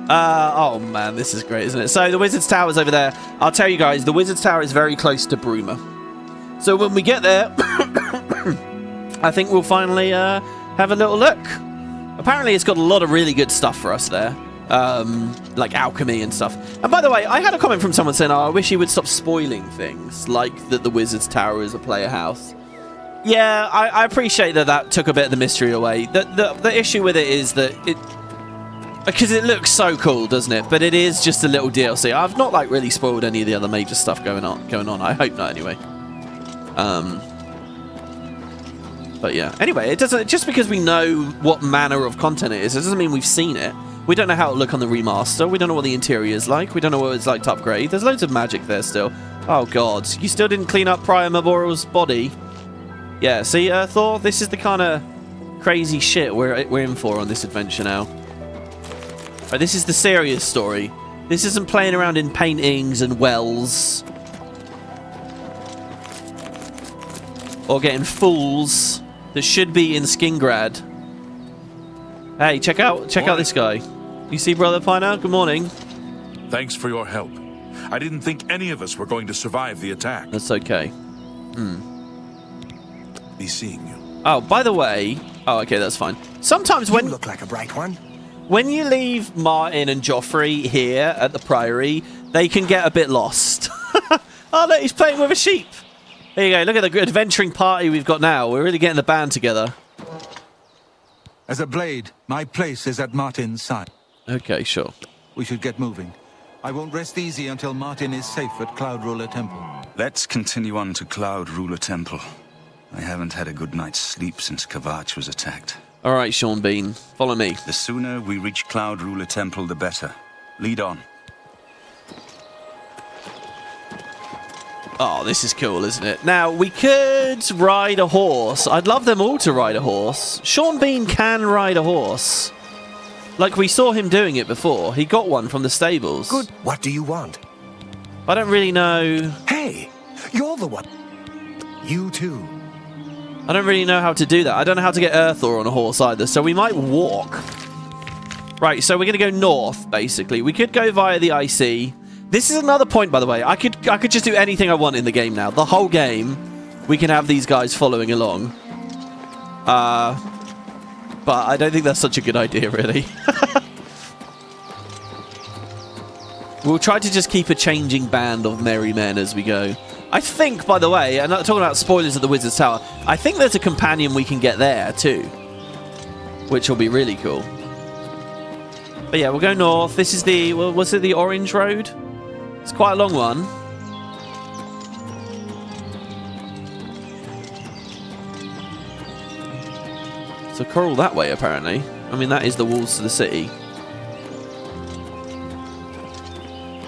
Oh man, this is great, isn't it? So the Wizard's Tower is over there. I'll tell you guys, the Wizard's Tower is very close to Bruma. So when we get there, I think we'll finally have a little look. Apparently it's got a lot of really good stuff for us there. Like alchemy and stuff. And by the way, I had a comment from someone saying, oh, I wish he would stop spoiling things, like that the Wizard's Tower is a player house. Yeah, I appreciate that took a bit of the mystery away. The issue with it is that it... Because it looks so cool, doesn't it? But it is just a little DLC. I've not like really spoiled any of the other major stuff going on. I hope not, anyway. But yeah. Anyway, it doesn't. Just because we know what manner of content it doesn't mean we've seen it. We don't know how it'll look on the remaster. We don't know what the interior is like. We don't know what it's like to upgrade. There's loads of magic there still. Oh god, you still didn't clean up Prior Memorial's body. Yeah. See, Thor, this is the kind of crazy shit we're in for on this adventure now. Right, this is the serious story. This isn't playing around in paintings and wells. Or getting fools that should be in Skingrad. Hey, check out this guy. You see Brother Piner? Good morning. Thanks for your help. I didn't think any of us were going to survive the attack. That's okay. Be seeing you. Oh, by the way... Oh, okay, that's fine. Sometimes when... You look like a bright one. When you leave Martin and Joffrey here at the Priory, they can get a bit lost. Oh, look, he's playing with a sheep. There you go. Look at the good adventuring party we've got now. We're really getting the band together. As a blade, my place is at Martin's side. Okay, sure. We should get moving. I won't rest easy until Martin is safe at Cloud Ruler Temple. Let's continue on to Cloud Ruler Temple. I haven't had a good night's sleep since Kavach was attacked. All right, Sean Bean, follow me. The sooner we reach Cloud Ruler Temple, the better. Lead on. Oh, this is cool, isn't it? Now, we could ride a horse. I'd love them all to ride a horse. Sean Bean can ride a horse. Like, we saw him doing it before. He got one from the stables. Good. What do you want? I don't really know. Hey, you're the one. You too. I don't really know how to do that. I don't know how to get Earthor on a horse either, so we might walk. Right, so we're going to go north, basically. We could go via the IC. This is another point, by the way. I could just do anything I want in the game now. The whole game, we can have these guys following along. But I don't think that's such a good idea, really. We'll try to just keep a changing band of merry men as we go. I think, by the way, and I'm talking about spoilers at the Wizard's Tower, I think there's a companion we can get there, too. Which will be really cool. But yeah, we'll go north. This is the... was it the Orange Road? It's quite a long one. So coral that way, apparently. I mean, that is the walls to the city.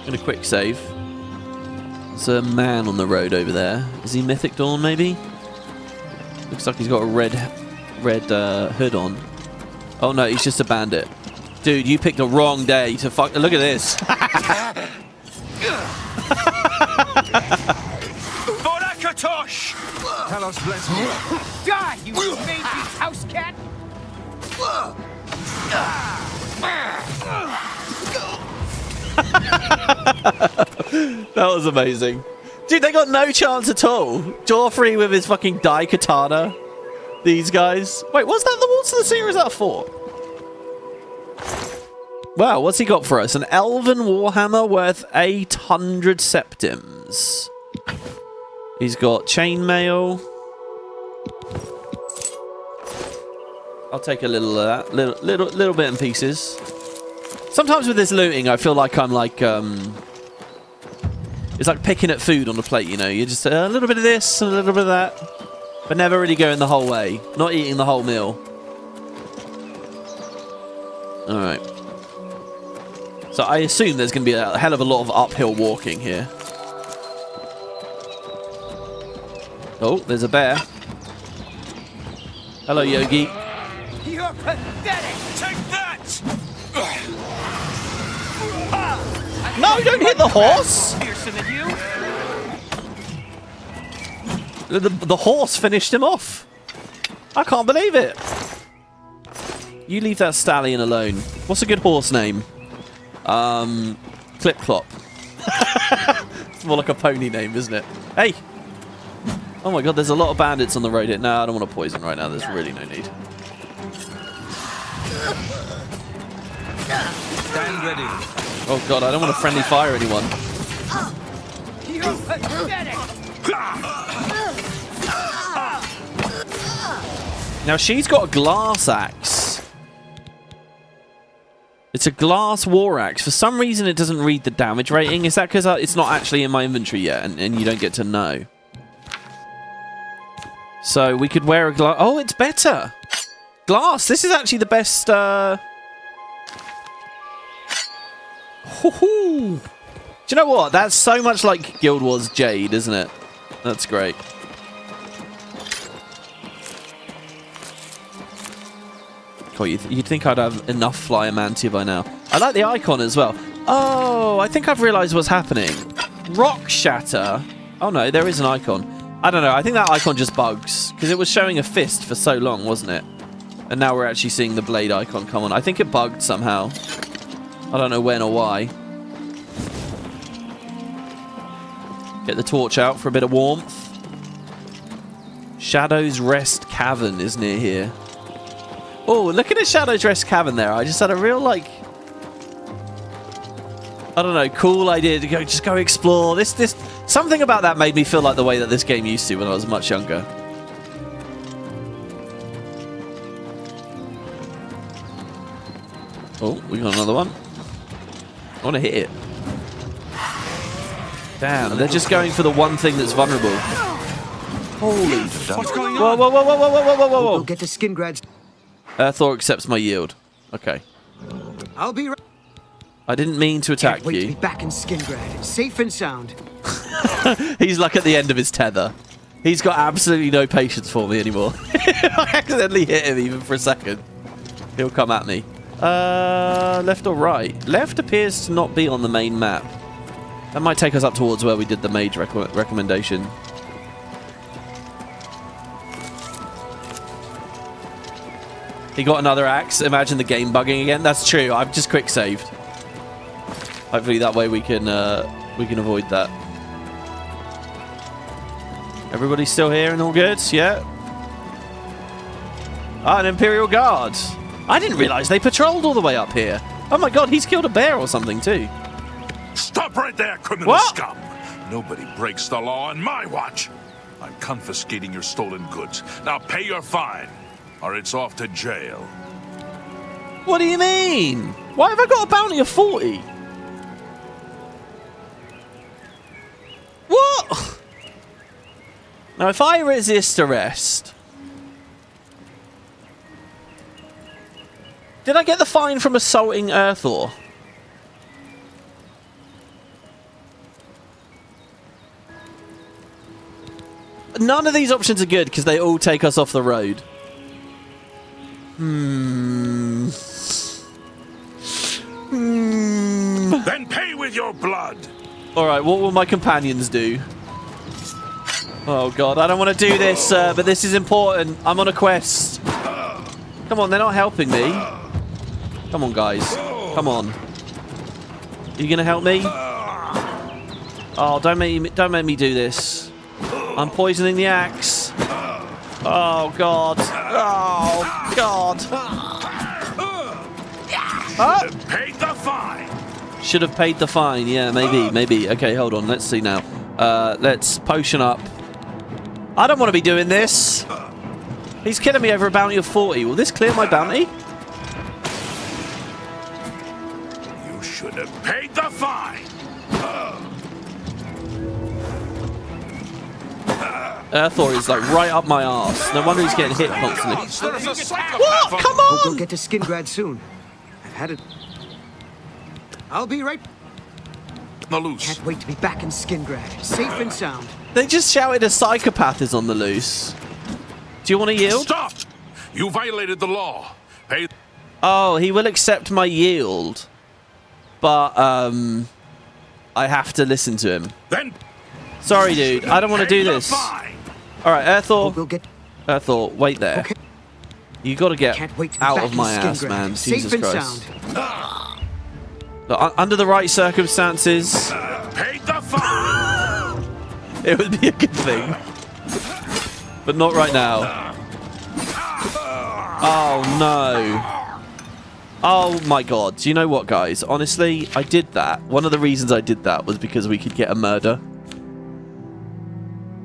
Gonna quick save. There's a man on the road over there. Is he Mythic Dawn, maybe? Looks like he's got a red hood on. Oh no, he's just a bandit. Dude, you picked the wrong day to fuck. Look at this. Borakatosh! Talos bless me. Die, you mangy house cat! That was amazing. Dude, they got no chance at all. Joffrey with his fucking Dai Katana. These guys. Wait, was that the Walls of the Sea or is that a fort? Wow, what's he got for us? An Elven Warhammer worth 800 septims. He's got chainmail. I'll take a little of that. Little bit in pieces. Sometimes with this looting, I feel like I'm like... it's like picking at food on a plate, you know? You just a little bit of this and a little bit of that. But never really going the whole way. Not eating the whole meal. Alright. So I assume there's going to be a hell of a lot of uphill walking here. Oh, there's a bear. Hello, Yogi. You're pathetic! Take that! No, don't hit the horse! Fiercer than you? The horse finished him off. I can't believe it. You leave that stallion alone. What's a good horse name? Clip Clop. It's more like a pony name, isn't it? Hey! Oh my god, there's a lot of bandits on the road here. No, I don't want to poison right now. There's really no need. Stand ready. Oh god, I don't want to friendly fire anyone. You're pathetic! Now she's got a glass axe. It's a glass war axe. For some reason it doesn't read the damage rating. Is that because it's not actually in my inventory yet and you don't get to know? So we could wear a glass... Oh, it's better! Glass! This is actually the best... Do you know what? That's so much like Guild Wars Jade, isn't it? That's great. Cool, you'd think I'd have enough Flyer Mantia by now. I like the icon as well. Oh, I think I've realised what's happening. Rock Shatter. Oh no, there is an icon. I don't know, I think that icon just bugs. Because it was showing a fist for so long, wasn't it? And now we're actually seeing the blade icon come on. I think it bugged somehow. I don't know when or why. Get the torch out for a bit of warmth. Shadow's Rest Cavern is near here. Oh, look at the Shadow's Rest Cavern there. I just had a real, like... I don't know, cool idea to just go explore. Something about that made me feel like the way that this game used to when I was much younger. Oh, we got another one. I want to hit it. Damn, they're just going for the one thing that's vulnerable. Holy What's going Whoa, on? whoa, whoa, whoa, whoa, whoa, whoa, whoa. We'll get to Skingrad's. Thor accepts my yield. Okay. I'll be right. I didn't mean to attack Can't wait to be you. back in Skingrad, safe and sound. He's like at the end of his tether. He's got absolutely no patience for me anymore. I accidentally hit him even for a second. He'll come at me. Left or right? Left appears to not be on the main map. That might take us up towards where we did the mage recommendation. He got another axe. Imagine the game bugging again. That's true. I've just quick saved. Hopefully that way we can avoid that. Everybody's still here and all good? Yeah. Ah, an Imperial Guard. I didn't realise they patrolled all the way up here. Oh my god, he's killed a bear or something too. Stop right there, criminal What? scum! Nobody breaks the law on my watch. I'm confiscating your stolen goods. Now pay your fine, or it's off to jail. What do you mean? Why have I got a bounty of 40? What? Now, if I resist arrest... Did I get the fine from assaulting Earthor? None of these options are good because they all take us off the road. Then pay with your blood. Alright, what will my companions do? Oh god, I don't want to do this, but this is important. I'm on a quest. Come on, they're not helping me. Come on, guys. Come on. Are you gonna help me? Oh, don't make me do this. I'm poisoning the axe. Oh god. Oh god. Oh! Paid the fine. Should have paid the fine. Yeah, maybe. Okay, hold on. Let's see now. Let's potion up. I don't want to be doing this. He's killing me over a bounty of 40. Will this clear my bounty? You should have paid the fine. Earthor is like right up my arse. No wonder he's getting hit constantly. What? Come on! We'll get to Skingrad soon. I've had it. I'll be right. The loose. Can't wait to be back in Skingrad, safe and sound. They just shouted a psychopath is on the loose. Do you want to yield? Stop! You violated the law. Pay. Oh, he will accept my yield. But, I have to listen to him. Then. Sorry, dude. I don't want to do this. Alright, Earthor. Earthor, wait there. Okay. You got to get out of my ass, Skingrad, man. safe Jesus and Christ. sound. Look, under the right circumstances, Paid the fine. it would be a good thing. But not right now. Oh, no. Oh, my God. Do you know what, guys? Honestly, I did that. One of the reasons I did that was because we could get a murder.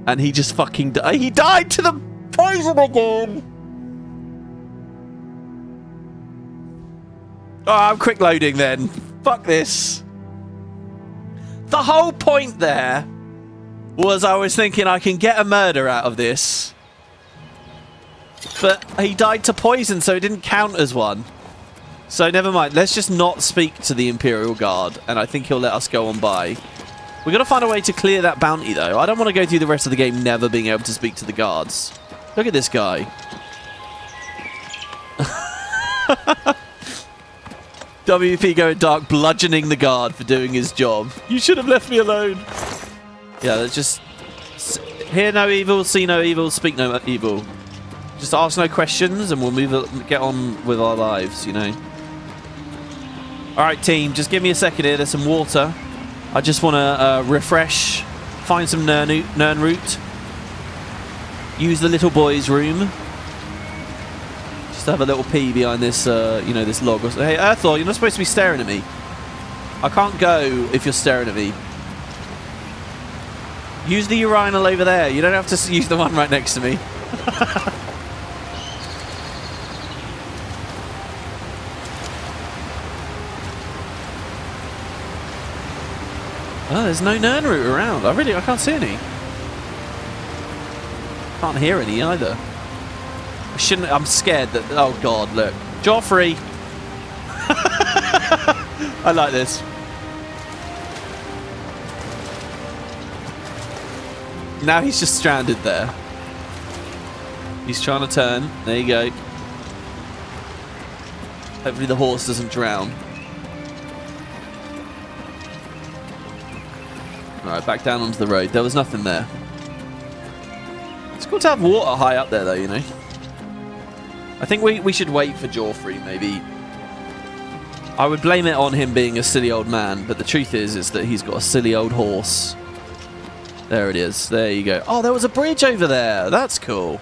And he just fucking died. He died to the poison again. Oh, I'm quick loading then. Fuck this. The whole point there was I was thinking I can get a murder out of this. But he died to poison, so it didn't count as one. So never mind. Let's just not speak to the Imperial Guard, and I think he'll let us go on by. We've got to find a way to clear that bounty, though. I don't want to go through the rest of the game never being able to speak to the guards. Look at this guy. WP going dark, bludgeoning the guard for doing his job. You should have left me alone. Yeah, let's just hear no evil, see no evil, speak no evil. Just ask no questions, and we'll get on with our lives, you know. All right, team, just give me a second here. There's some water. I just want to refresh, find some Nern root, use the little boy's room. Just have a little pee behind this, you know, this log. Hey, Earthor, you're not supposed to be staring at me. I can't go if you're staring at me. Use the urinal over there. You don't have to use the one right next to me. Oh, there's no Nern root around. I can't see any. Can't hear any either. I shouldn't. I'm scared that. Oh God! Look, Joffrey. I like this. Now he's just stranded there. He's trying to turn. There you go. Hopefully the horse doesn't drown. Alright, back down onto the road. There was nothing there. It's cool to have water high up there, though, you know. I think we should wait for Joffrey, maybe. I would blame it on him being a silly old man, but the truth is that he's got a silly old horse. There it is. There you go. Oh, there was a bridge over there. That's cool.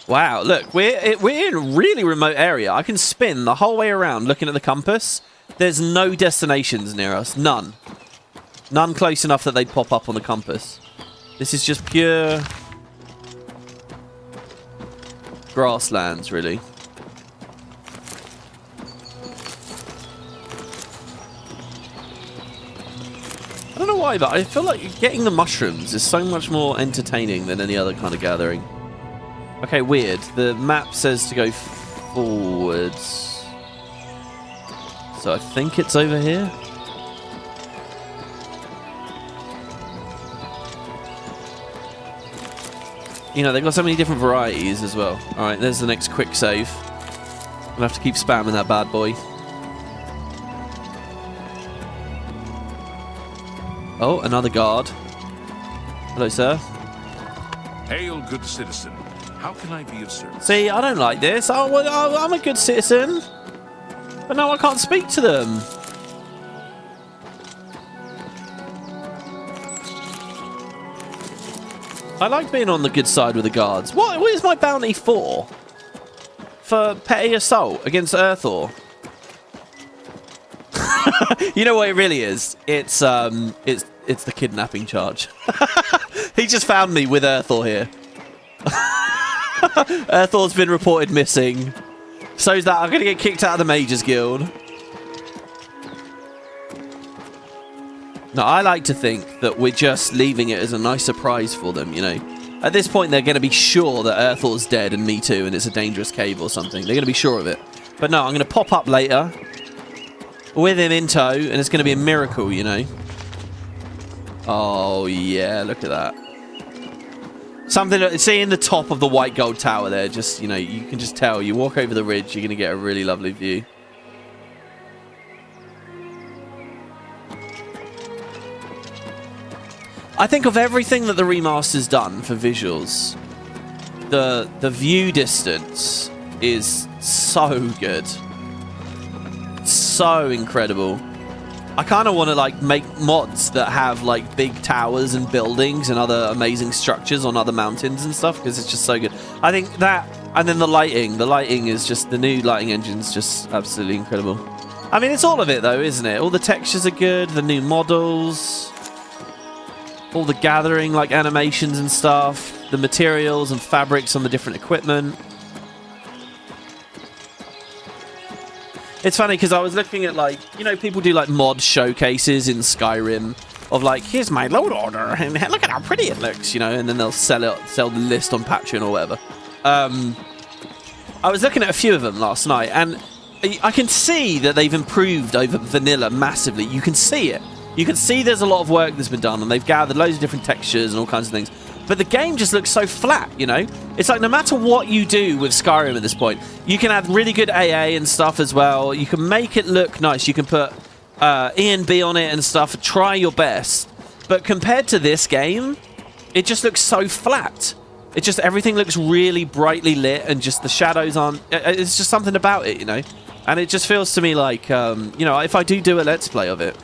Wow, look, we're in a really remote area. I can spin the whole way around looking at the compass. There's no destinations near us. None. None close enough that they'd pop up on the compass. This is just pure grasslands, really. I don't know why, but I feel like getting the mushrooms is so much more entertaining than any other kind of gathering. Okay, weird. The map says to go forwards. So I think it's over here. You know, they've got so many different varieties as well. Alright, there's the next quick save. I'm gonna have to keep spamming that bad boy. Oh, another guard. Hello, sir. Hail, good citizen. How can I be of service? See, I don't like this. Oh, well, I'm a good citizen. But now I can't speak to them. I like being on the good side with the guards. What is my bounty for? For petty assault against Earthor? You know what it really is? It's the kidnapping charge. He just found me with Earthor here. Earthor's been reported missing. So's that I'm going to get kicked out of the Mages Guild. No, I like to think that we're just leaving it as a nice surprise for them, you know. At this point, they're going to be sure that Earthor's dead and me too, and it's a dangerous cave or something. They're going to be sure of it. But no, I'm going to pop up later with him in tow, and it's going to be a miracle, you know. Oh, yeah, look at that. Something, see in the top of the white gold tower there, just, you know, you can just tell. You walk over the ridge, you're going to get a really lovely view. I think of everything that the remaster's done for visuals, the view distance is so good. So incredible. I kind of want to like make mods that have like big towers and buildings and other amazing structures on other mountains and stuff, because it's just so good. I think that, and then the lighting is just, the new lighting engine's just absolutely incredible. I mean, it's all of it though, isn't it? All the textures are good, the new models, all the gathering like animations and stuff, the materials and fabrics on the different equipment. It's funny because I was looking at, like, you know, people do like mod showcases in Skyrim of like, here's my load order and look at how pretty it looks, you know, and then they'll sell the list on Patreon or whatever. I was looking at a few of them last night, and I can see that they've improved over vanilla massively. You can see it. You can see there's a lot of work that's been done, and they've gathered loads of different textures and all kinds of things. But the game just looks so flat, you know? It's like no matter what you do with Skyrim at this point, you can add really good AA and stuff as well. You can make it look nice. You can put E&B on it and stuff. Try your best. But compared to this game, it just looks so flat. It just, everything looks really brightly lit, and just the shadows aren't... It's just something about it, you know? And it just feels to me like, you know, if I do a Let's Play of it,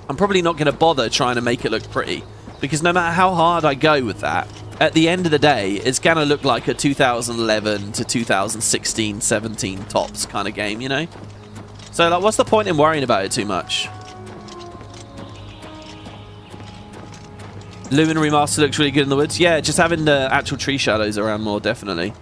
I'm probably not going to bother trying to make it look pretty. Because no matter how hard I go with that, at the end of the day, it's going to look like a 2011 to 2016, 17 tops kind of game, you know? So, like, what's the point in worrying about it too much? Lumen Remaster looks really good in the woods. Yeah, just having the actual tree shadows around more, definitely.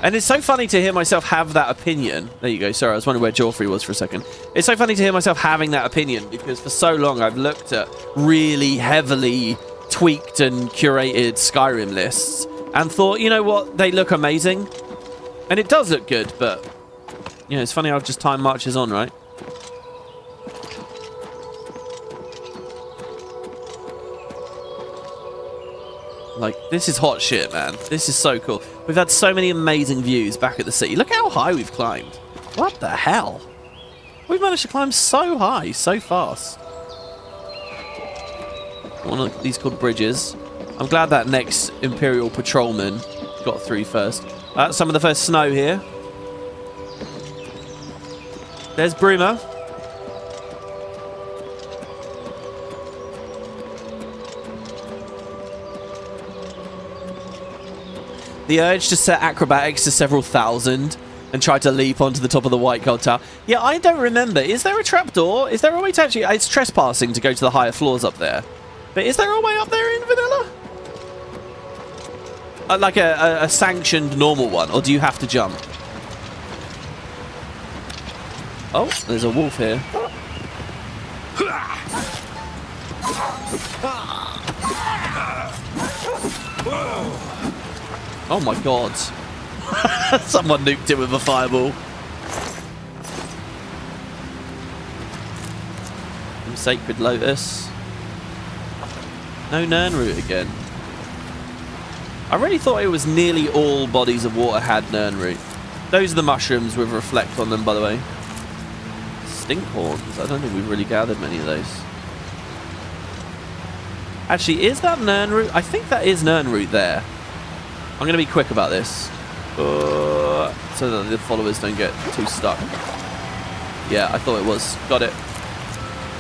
And it's so funny to hear myself have that opinion. There you go. Sorry, I was wondering where Joffrey was for a second. It's so funny to hear myself having that opinion because for so long I've looked at really heavily tweaked and curated Skyrim lists and thought, you know what, they look amazing. And it does look good, but, you know, it's funny how just time marches on, right? Like, this is hot shit, man. This is so cool. We've had so many amazing views back at the city. Look how high we've climbed. What the hell? We've managed to climb so high, so fast. One of these called bridges. I'm glad that next Imperial patrolman got through first. Some of the first snow here. There's Bruma. The urge to set acrobatics to several thousand and try to leap onto the top of the White Gold Tower. Yeah, I don't remember. Is there a trapdoor? Is there a way to actually... It's trespassing to go to the higher floors up there. But is there a way up there in vanilla? Like a sanctioned normal one? Or do you have to jump? Oh, there's a wolf here. Oh my god. Someone nuked it with a fireball. Sacred Lotus. No Nirnroot again. I really thought it was nearly all bodies of water had Nirnroot. Those are the mushrooms with reflect on them, by the way. Stinkhorns. I don't think we've really gathered many of those. Actually, is that Nirnroot? I think that is Nirnroot there. I'm going to be quick about this. So that the followers don't get too stuck. Yeah, I thought it was. Got it.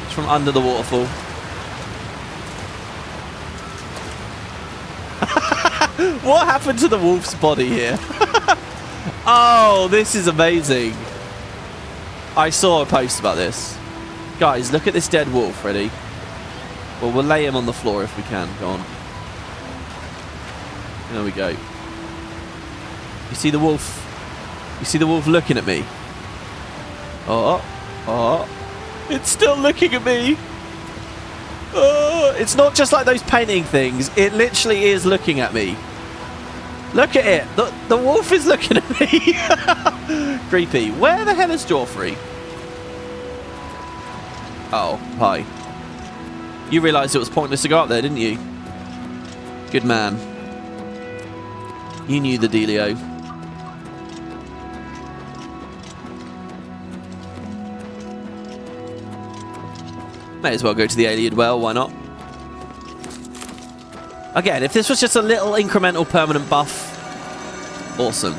It's from under the waterfall. What happened to the wolf's body here? Oh, this is amazing. I saw a post about this. Guys, look at this dead wolf, ready? Well, we'll lay him on the floor if we can. Go on. There we go. You see the wolf? You see the wolf looking at me? Oh, oh. It's still looking at me. Oh, it's not just like those painting things. It literally is looking at me. Look at it. The wolf is looking at me. Creepy. Where the hell is Joffrey? Oh, hi. You realised it was pointless to go up there, didn't you? Good man. You knew the dealio. May as well go to the alien well, why not? Again, if this was just a little incremental permanent buff, awesome.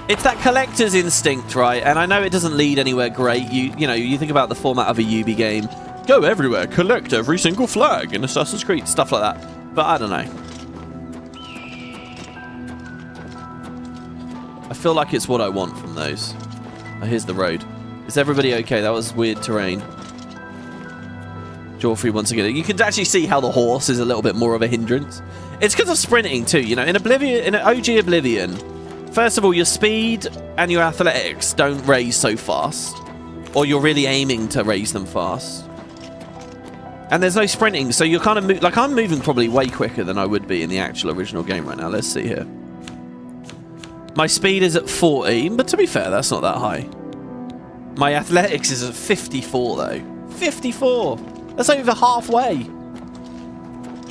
It's that collector's instinct, right? And I know it doesn't lead anywhere great. You know, you think about the format of a Ubi game. Go everywhere, collect every single flag in Assassin's Creed, stuff like that. But I don't know. I feel like it's what I want from those. Oh, here's the road. Is everybody okay? That was weird terrain. Joffrey once again. You can actually see how the horse is a little bit more of a hindrance. It's because of sprinting too. You know, in Oblivion, in OG Oblivion, first of all, your speed and your athletics don't raise so fast, or you're really aiming to raise them fast. And there's no sprinting, so you're kind of like I'm moving probably way quicker than I would be in the actual original game right now. Let's see here. My speed is at 40, but to be fair, that's not that high. My athletics is at 54 though. 54. That's over halfway.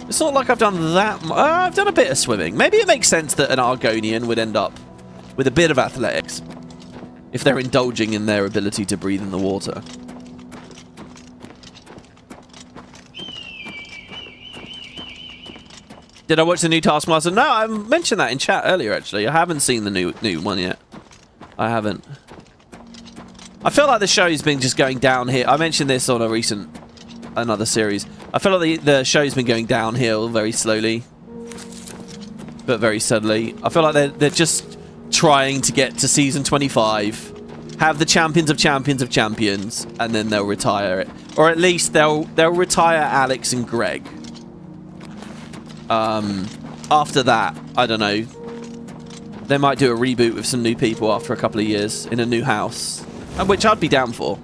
It's not like I've done that much. I've done a bit of swimming. Maybe it makes sense that an Argonian would end up with a bit of athletics if they're indulging in their ability to breathe in the water. Did I watch the new Taskmaster? No, I mentioned that in chat earlier, actually. I haven't seen the new one yet. I haven't. I feel like the show's been just going down here. I mentioned this on another series. I feel like the show's been going downhill very slowly, but very steadily. I feel like they're just trying to get to season 25, have the champions of champions of champions, and then they'll retire it. Or at least they'll retire Alex and Greg. After that, I don't know. they might do a reboot with some new people after a couple of years in a new house, which I'd be down for.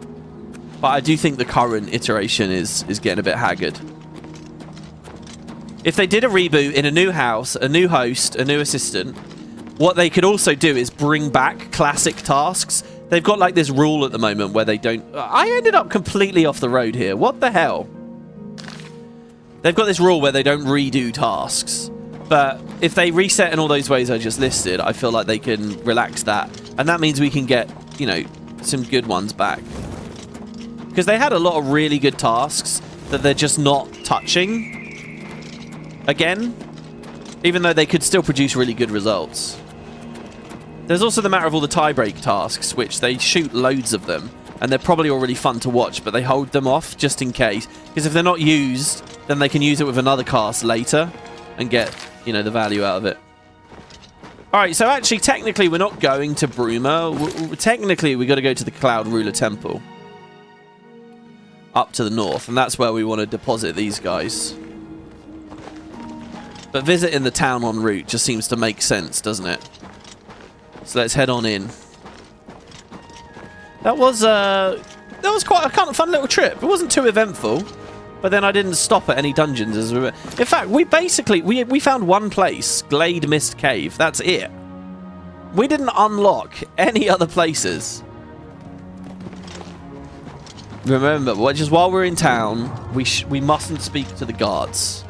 But I do think the current iteration is getting a bit haggard. If they did a reboot in a new house, a new host, a new assistant, what they could also do is bring back classic tasks. They've got like this rule at the moment where they don't... I ended up completely off the road here. What the hell? They've got this rule where they don't redo tasks. But if they reset in all those ways I just listed, I feel like they can relax that. And that means we can get, you know, some good ones back. Because they had a lot of really good tasks that they're just not touching again, even though they could still produce really good results. There's also the matter of all the tie-break tasks, which they shoot loads of them, and they're probably already fun to watch, but they hold them off just in case. Because if they're not used, then they can use it with another cast later and get, you know, the value out of it. Alright, so actually, technically, we're not going to Bruma. Technically, we've got to go to the Cloud Ruler Temple. Up to the north, and that's where we want to deposit these guys. But visiting the town en route just seems to make sense, doesn't it? So let's head on in. That was quite a kind of fun little trip. It wasn't too eventful, but then I didn't stop at any dungeons as we were. In fact, we found one place, Glade Mist Cave. That's it. We didn't unlock any other places. Remember, just while we're in town, we mustn't speak to the guards.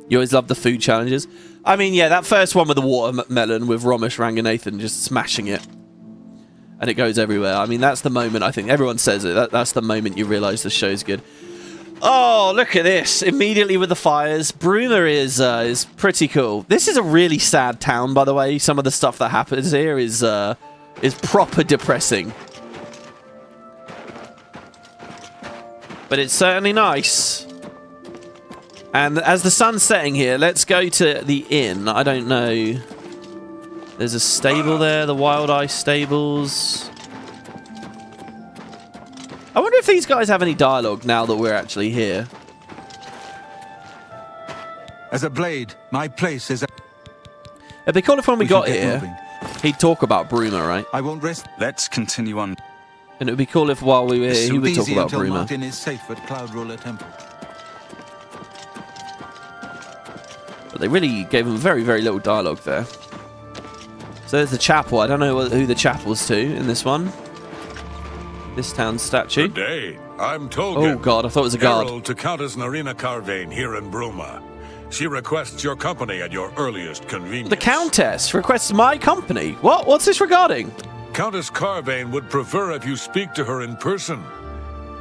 You always love the food challenges. I mean, yeah, that first one with the watermelon with Romesh Ranganathan just smashing it. And it goes everywhere. I mean, that's the moment, I think. Everyone says it. That's the moment you realise the show's good. Oh, look at this. Immediately with the fires. Bruma is pretty cool. This is a really sad town, by the way. Some of the stuff that happens here is proper depressing. But it's certainly nice. And as the sun's setting here, let's go to the inn. I don't know. There's a stable there, the Wild Eye Stables. I wonder if these guys have any dialogue now that we're actually here. As a blade, my place is... It'd be cool if when we got here, he'd talk about Bruma, right? I won't rest. Let's continue on. And it would be cool if while we were here, he would talk about Bruma. Martin is safe at Cloud Ruler Temple. But they really gave him very, very little dialogue there. So there's the chapel. I don't know who the chapel's to in this one. This town statue. Good day. I'm Tolga. Oh, God. I thought it was a guard. Herald to Countess Narina Carvane here in Bruma. She requests your company at your earliest convenience. The Countess requests my company. What? What's this regarding? Countess Carvane would prefer if you speak to her in person.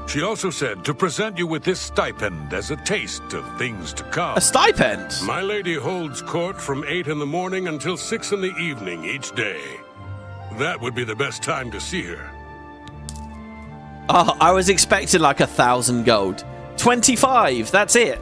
She also said to present you with this stipend as a taste of things to come. A stipend? My lady holds court from 8 in the morning until 6 in the evening each day. That would be the best time to see her. Oh, I was expecting like 1,000 gold. 25, that's it.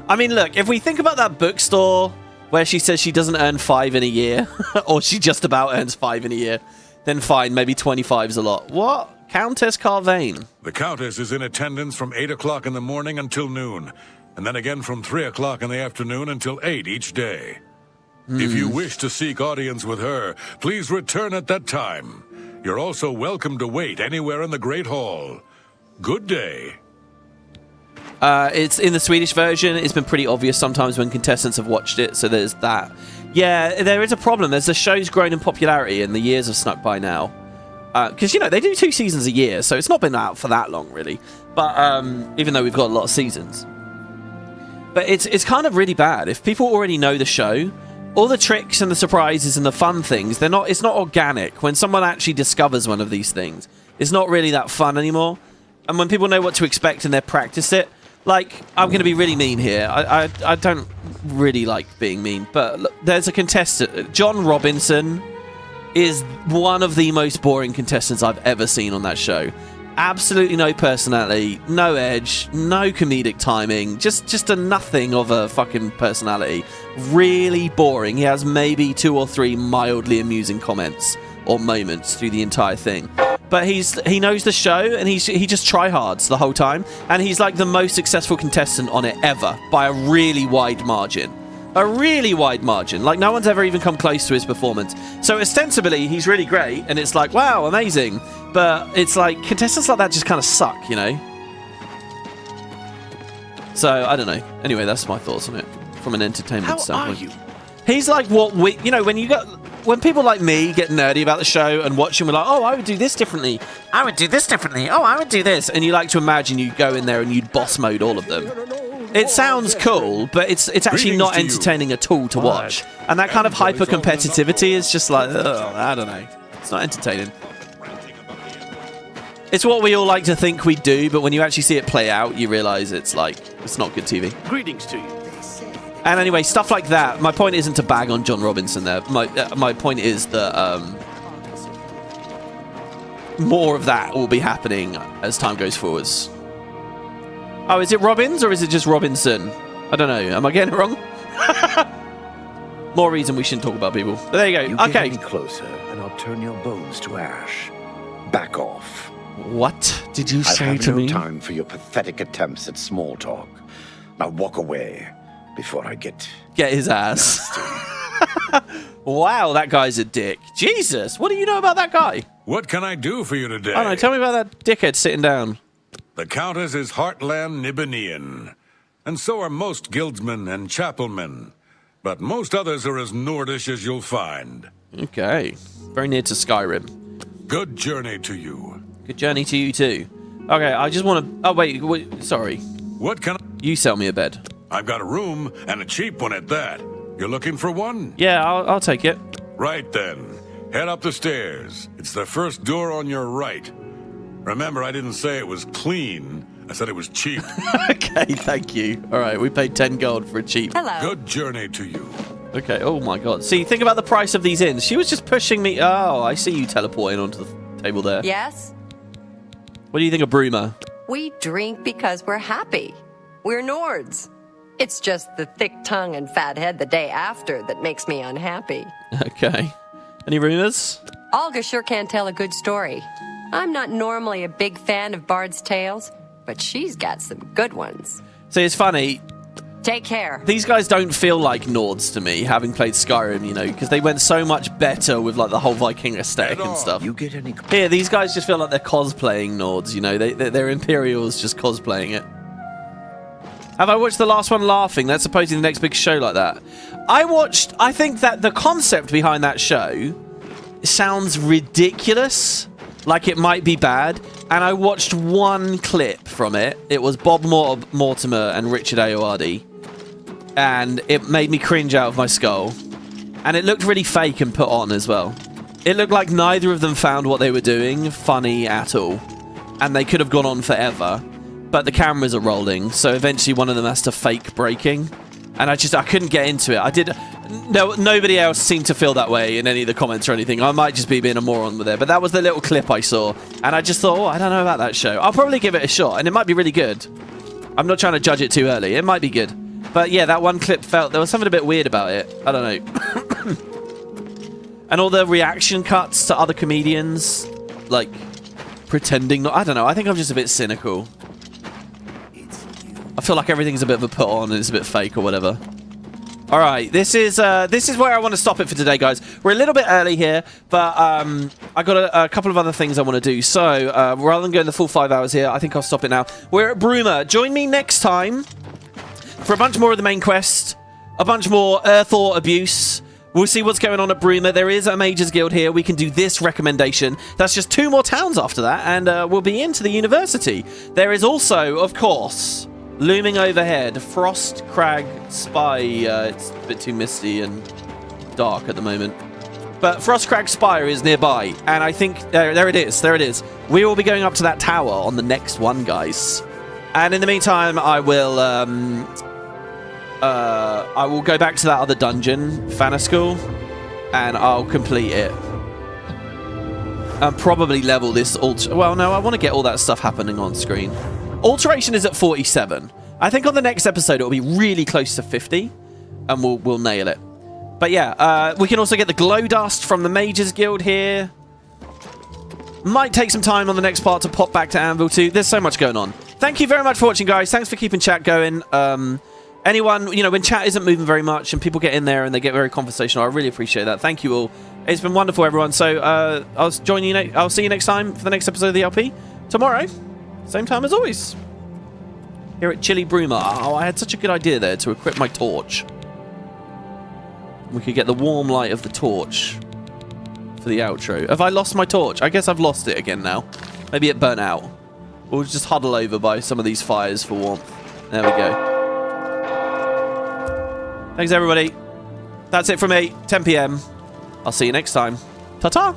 I mean, look, if we think about that bookstore where she says she doesn't earn 5 in a year, or she just about earns 5 in a year, then fine, maybe 25's a lot. What? Countess Carvane. The Countess is in attendance from 8 o'clock in the morning until noon, and then again from 3 o'clock in the afternoon until 8 each day. If you wish to seek audience with her, please return at that time. You're also welcome to wait anywhere in the Great Hall. Good day. It's in the Swedish version. It's been pretty obvious sometimes when contestants have watched it, so there's that. Yeah, there is a problem. There's the show's grown in popularity and the years have snuck by now. Because, you know, they do 2 seasons a year, so it's not been out for that long, really. But even though we've got a lot of seasons. But it's kind of really bad. If people already know the show, all the tricks and the surprises and the fun things, it's not organic. When someone actually discovers one of these things, it's not really that fun anymore. And when people know what to expect and they practice it, like, I'm going to be really mean here. I don't really like being mean, but look, there's a contestant, John Robinson is one of the most boring contestants I've ever seen on that show. Absolutely no personality, no edge, no comedic timing, just a nothing of a fucking personality. Really boring. He has maybe 2 or 3 mildly amusing comments or moments through the entire thing. But he knows the show and he just tryhards the whole time, and he's like the most successful contestant on it ever by a really wide margin. A really wide margin. Like, no one's ever even come close to his performance. So, ostensibly, he's really great, and it's like, wow, amazing. But it's like, contestants like that just kind of suck, you know? So, I don't know. Anyway, that's my thoughts on it from an entertainment standpoint. How are you? He's like what we... You know, when people like me get nerdy about the show and watch and we're like, oh, I would do this differently. I would do this differently. Oh, I would do this. And you like to imagine you go in there and you'd boss mode all of them. It sounds cool, but it's actually not entertaining at all to watch. And that kind of hyper-competitivity is just like, ugh, I don't know. It's not entertaining. It's what we all like to think we do, but when you actually see it play out, you realise it's like, it's not good TV. Greetings to you. And anyway, stuff like that. My point isn't to bag on John Robinson there. My point is that more of that will be happening as time goes forwards. Oh, is it Robbins or is it just Robinson? I don't know. Am I getting it wrong? More reason we shouldn't talk about people. But there you go. You okay. Get any closer, and I'll turn your bones to ash. Back off. What did you say to me? I have no time for your pathetic attempts at small talk. Now walk away before I get his ass. Wow, that guy's a dick. Jesus, what do you know about that guy? What can I do for you today? I don't know. Tell me about that dickhead sitting down. The Countess is Heartland Nibanian, and so are most guildsmen and chapelmen, but most others are as Nordish as you'll find. Okay. Very near to Skyrim. Good journey to you. Good journey to you too. Okay, I just want to... Oh, wait, sorry. What can you sell me a bed? I've got a room, and a cheap one at that. You're looking for one? Yeah, I'll take it. Right then. Head up the stairs. It's the first door on your right. Remember, I didn't say it was clean. I said it was cheap. Okay, thank you. All right, we paid 10 gold for a cheap. Hello. Good journey to you. Okay, oh my god. See, think about the price of these inns. She was just pushing me. Oh, I see you teleporting onto the table there. Yes? What do you think of Bruma? We drink because we're happy. We're Nords. It's just the thick tongue and fat head the day after that makes me unhappy. Okay. Any rumors? Olga sure can tell a good story. I'm not normally a big fan of Bard's tales, but she's got some good ones. See, it's funny. Take care. These guys don't feel like Nords to me, having played Skyrim, you know, because they went so much better with like the whole Viking aesthetic and stuff. You get any... Here, these guys just feel like they're cosplaying Nords, you know. They're Imperials just cosplaying it. Have I watched the last one laughing? That's supposedly the next big show like that. I think that the concept behind that show sounds ridiculous. Like it might be bad. And I watched one clip from it. It was Bob Mortimer and Richard Ayoade. And it made me cringe out of my skull. And it looked really fake and put on as well. It looked like neither of them found what they were doing funny at all. And they could have gone on forever. But the cameras are rolling, so eventually one of them has to fake breaking. And I couldn't get into it. Nobody else seemed to feel that way in any of the comments or anything. I might just be being a moron with it, but that was the little clip I saw. And I just thought, oh, I don't know about that show. I'll probably give it a shot, and it might be really good. I'm not trying to judge it too early. It might be good. But yeah, that one clip there was something a bit weird about it. I don't know. And all the reaction cuts to other comedians, like, pretending not... I don't know. I think I'm just a bit cynical. I feel like everything's a bit of a put on and it's a bit fake or whatever. All right, this is where I want to stop it for today, guys. We're a little bit early here, but I got a couple of other things I want to do. So rather than going the full 5 hours here, I think I'll stop it now. We're at Bruma. Join me next time for a bunch more of the main quest, a bunch more Earthor abuse. We'll see what's going on at Bruma. There is a Mages Guild here. We can do this recommendation. That's just 2 more towns after that, and we'll be into the university. There is also, of course... looming overhead, Frost Crag Spy. It's a bit too misty and dark at the moment. But Frost Crag Spire is nearby. And I think... There it is. There it is. We will be going up to that tower on the next one, guys. And in the meantime, I will go back to that other dungeon, Fanaschool. And I'll complete it. And probably level this... Well, no, I want to get all that stuff happening on screen. Alteration is at 47. I think on the next episode it'll be really close to 50, and we'll nail it. But yeah, we can also get the glow dust from the Mages Guild here. Might take some time on the next part to pop back to Anvil 2. There's so much going on. Thank you very much for watching, guys. Thanks for keeping chat going. anyone, you know, when chat isn't moving very much and people get in there and they get very conversational, I really appreciate that. Thank you all. It's been wonderful, everyone. So I'll join you. I'll see you next time for the next episode of the LP tomorrow, same time as always. Here at Chili Bruma. Oh, I had such a good idea there to equip my torch. We could get the warm light of the torch for the outro. Have I lost my torch? I guess I've lost it again now. Maybe it burnt out. We'll just huddle over by some of these fires for warmth. There we go. Thanks, everybody. That's it from me. 10 PM. I'll see you next time. Ta-ta!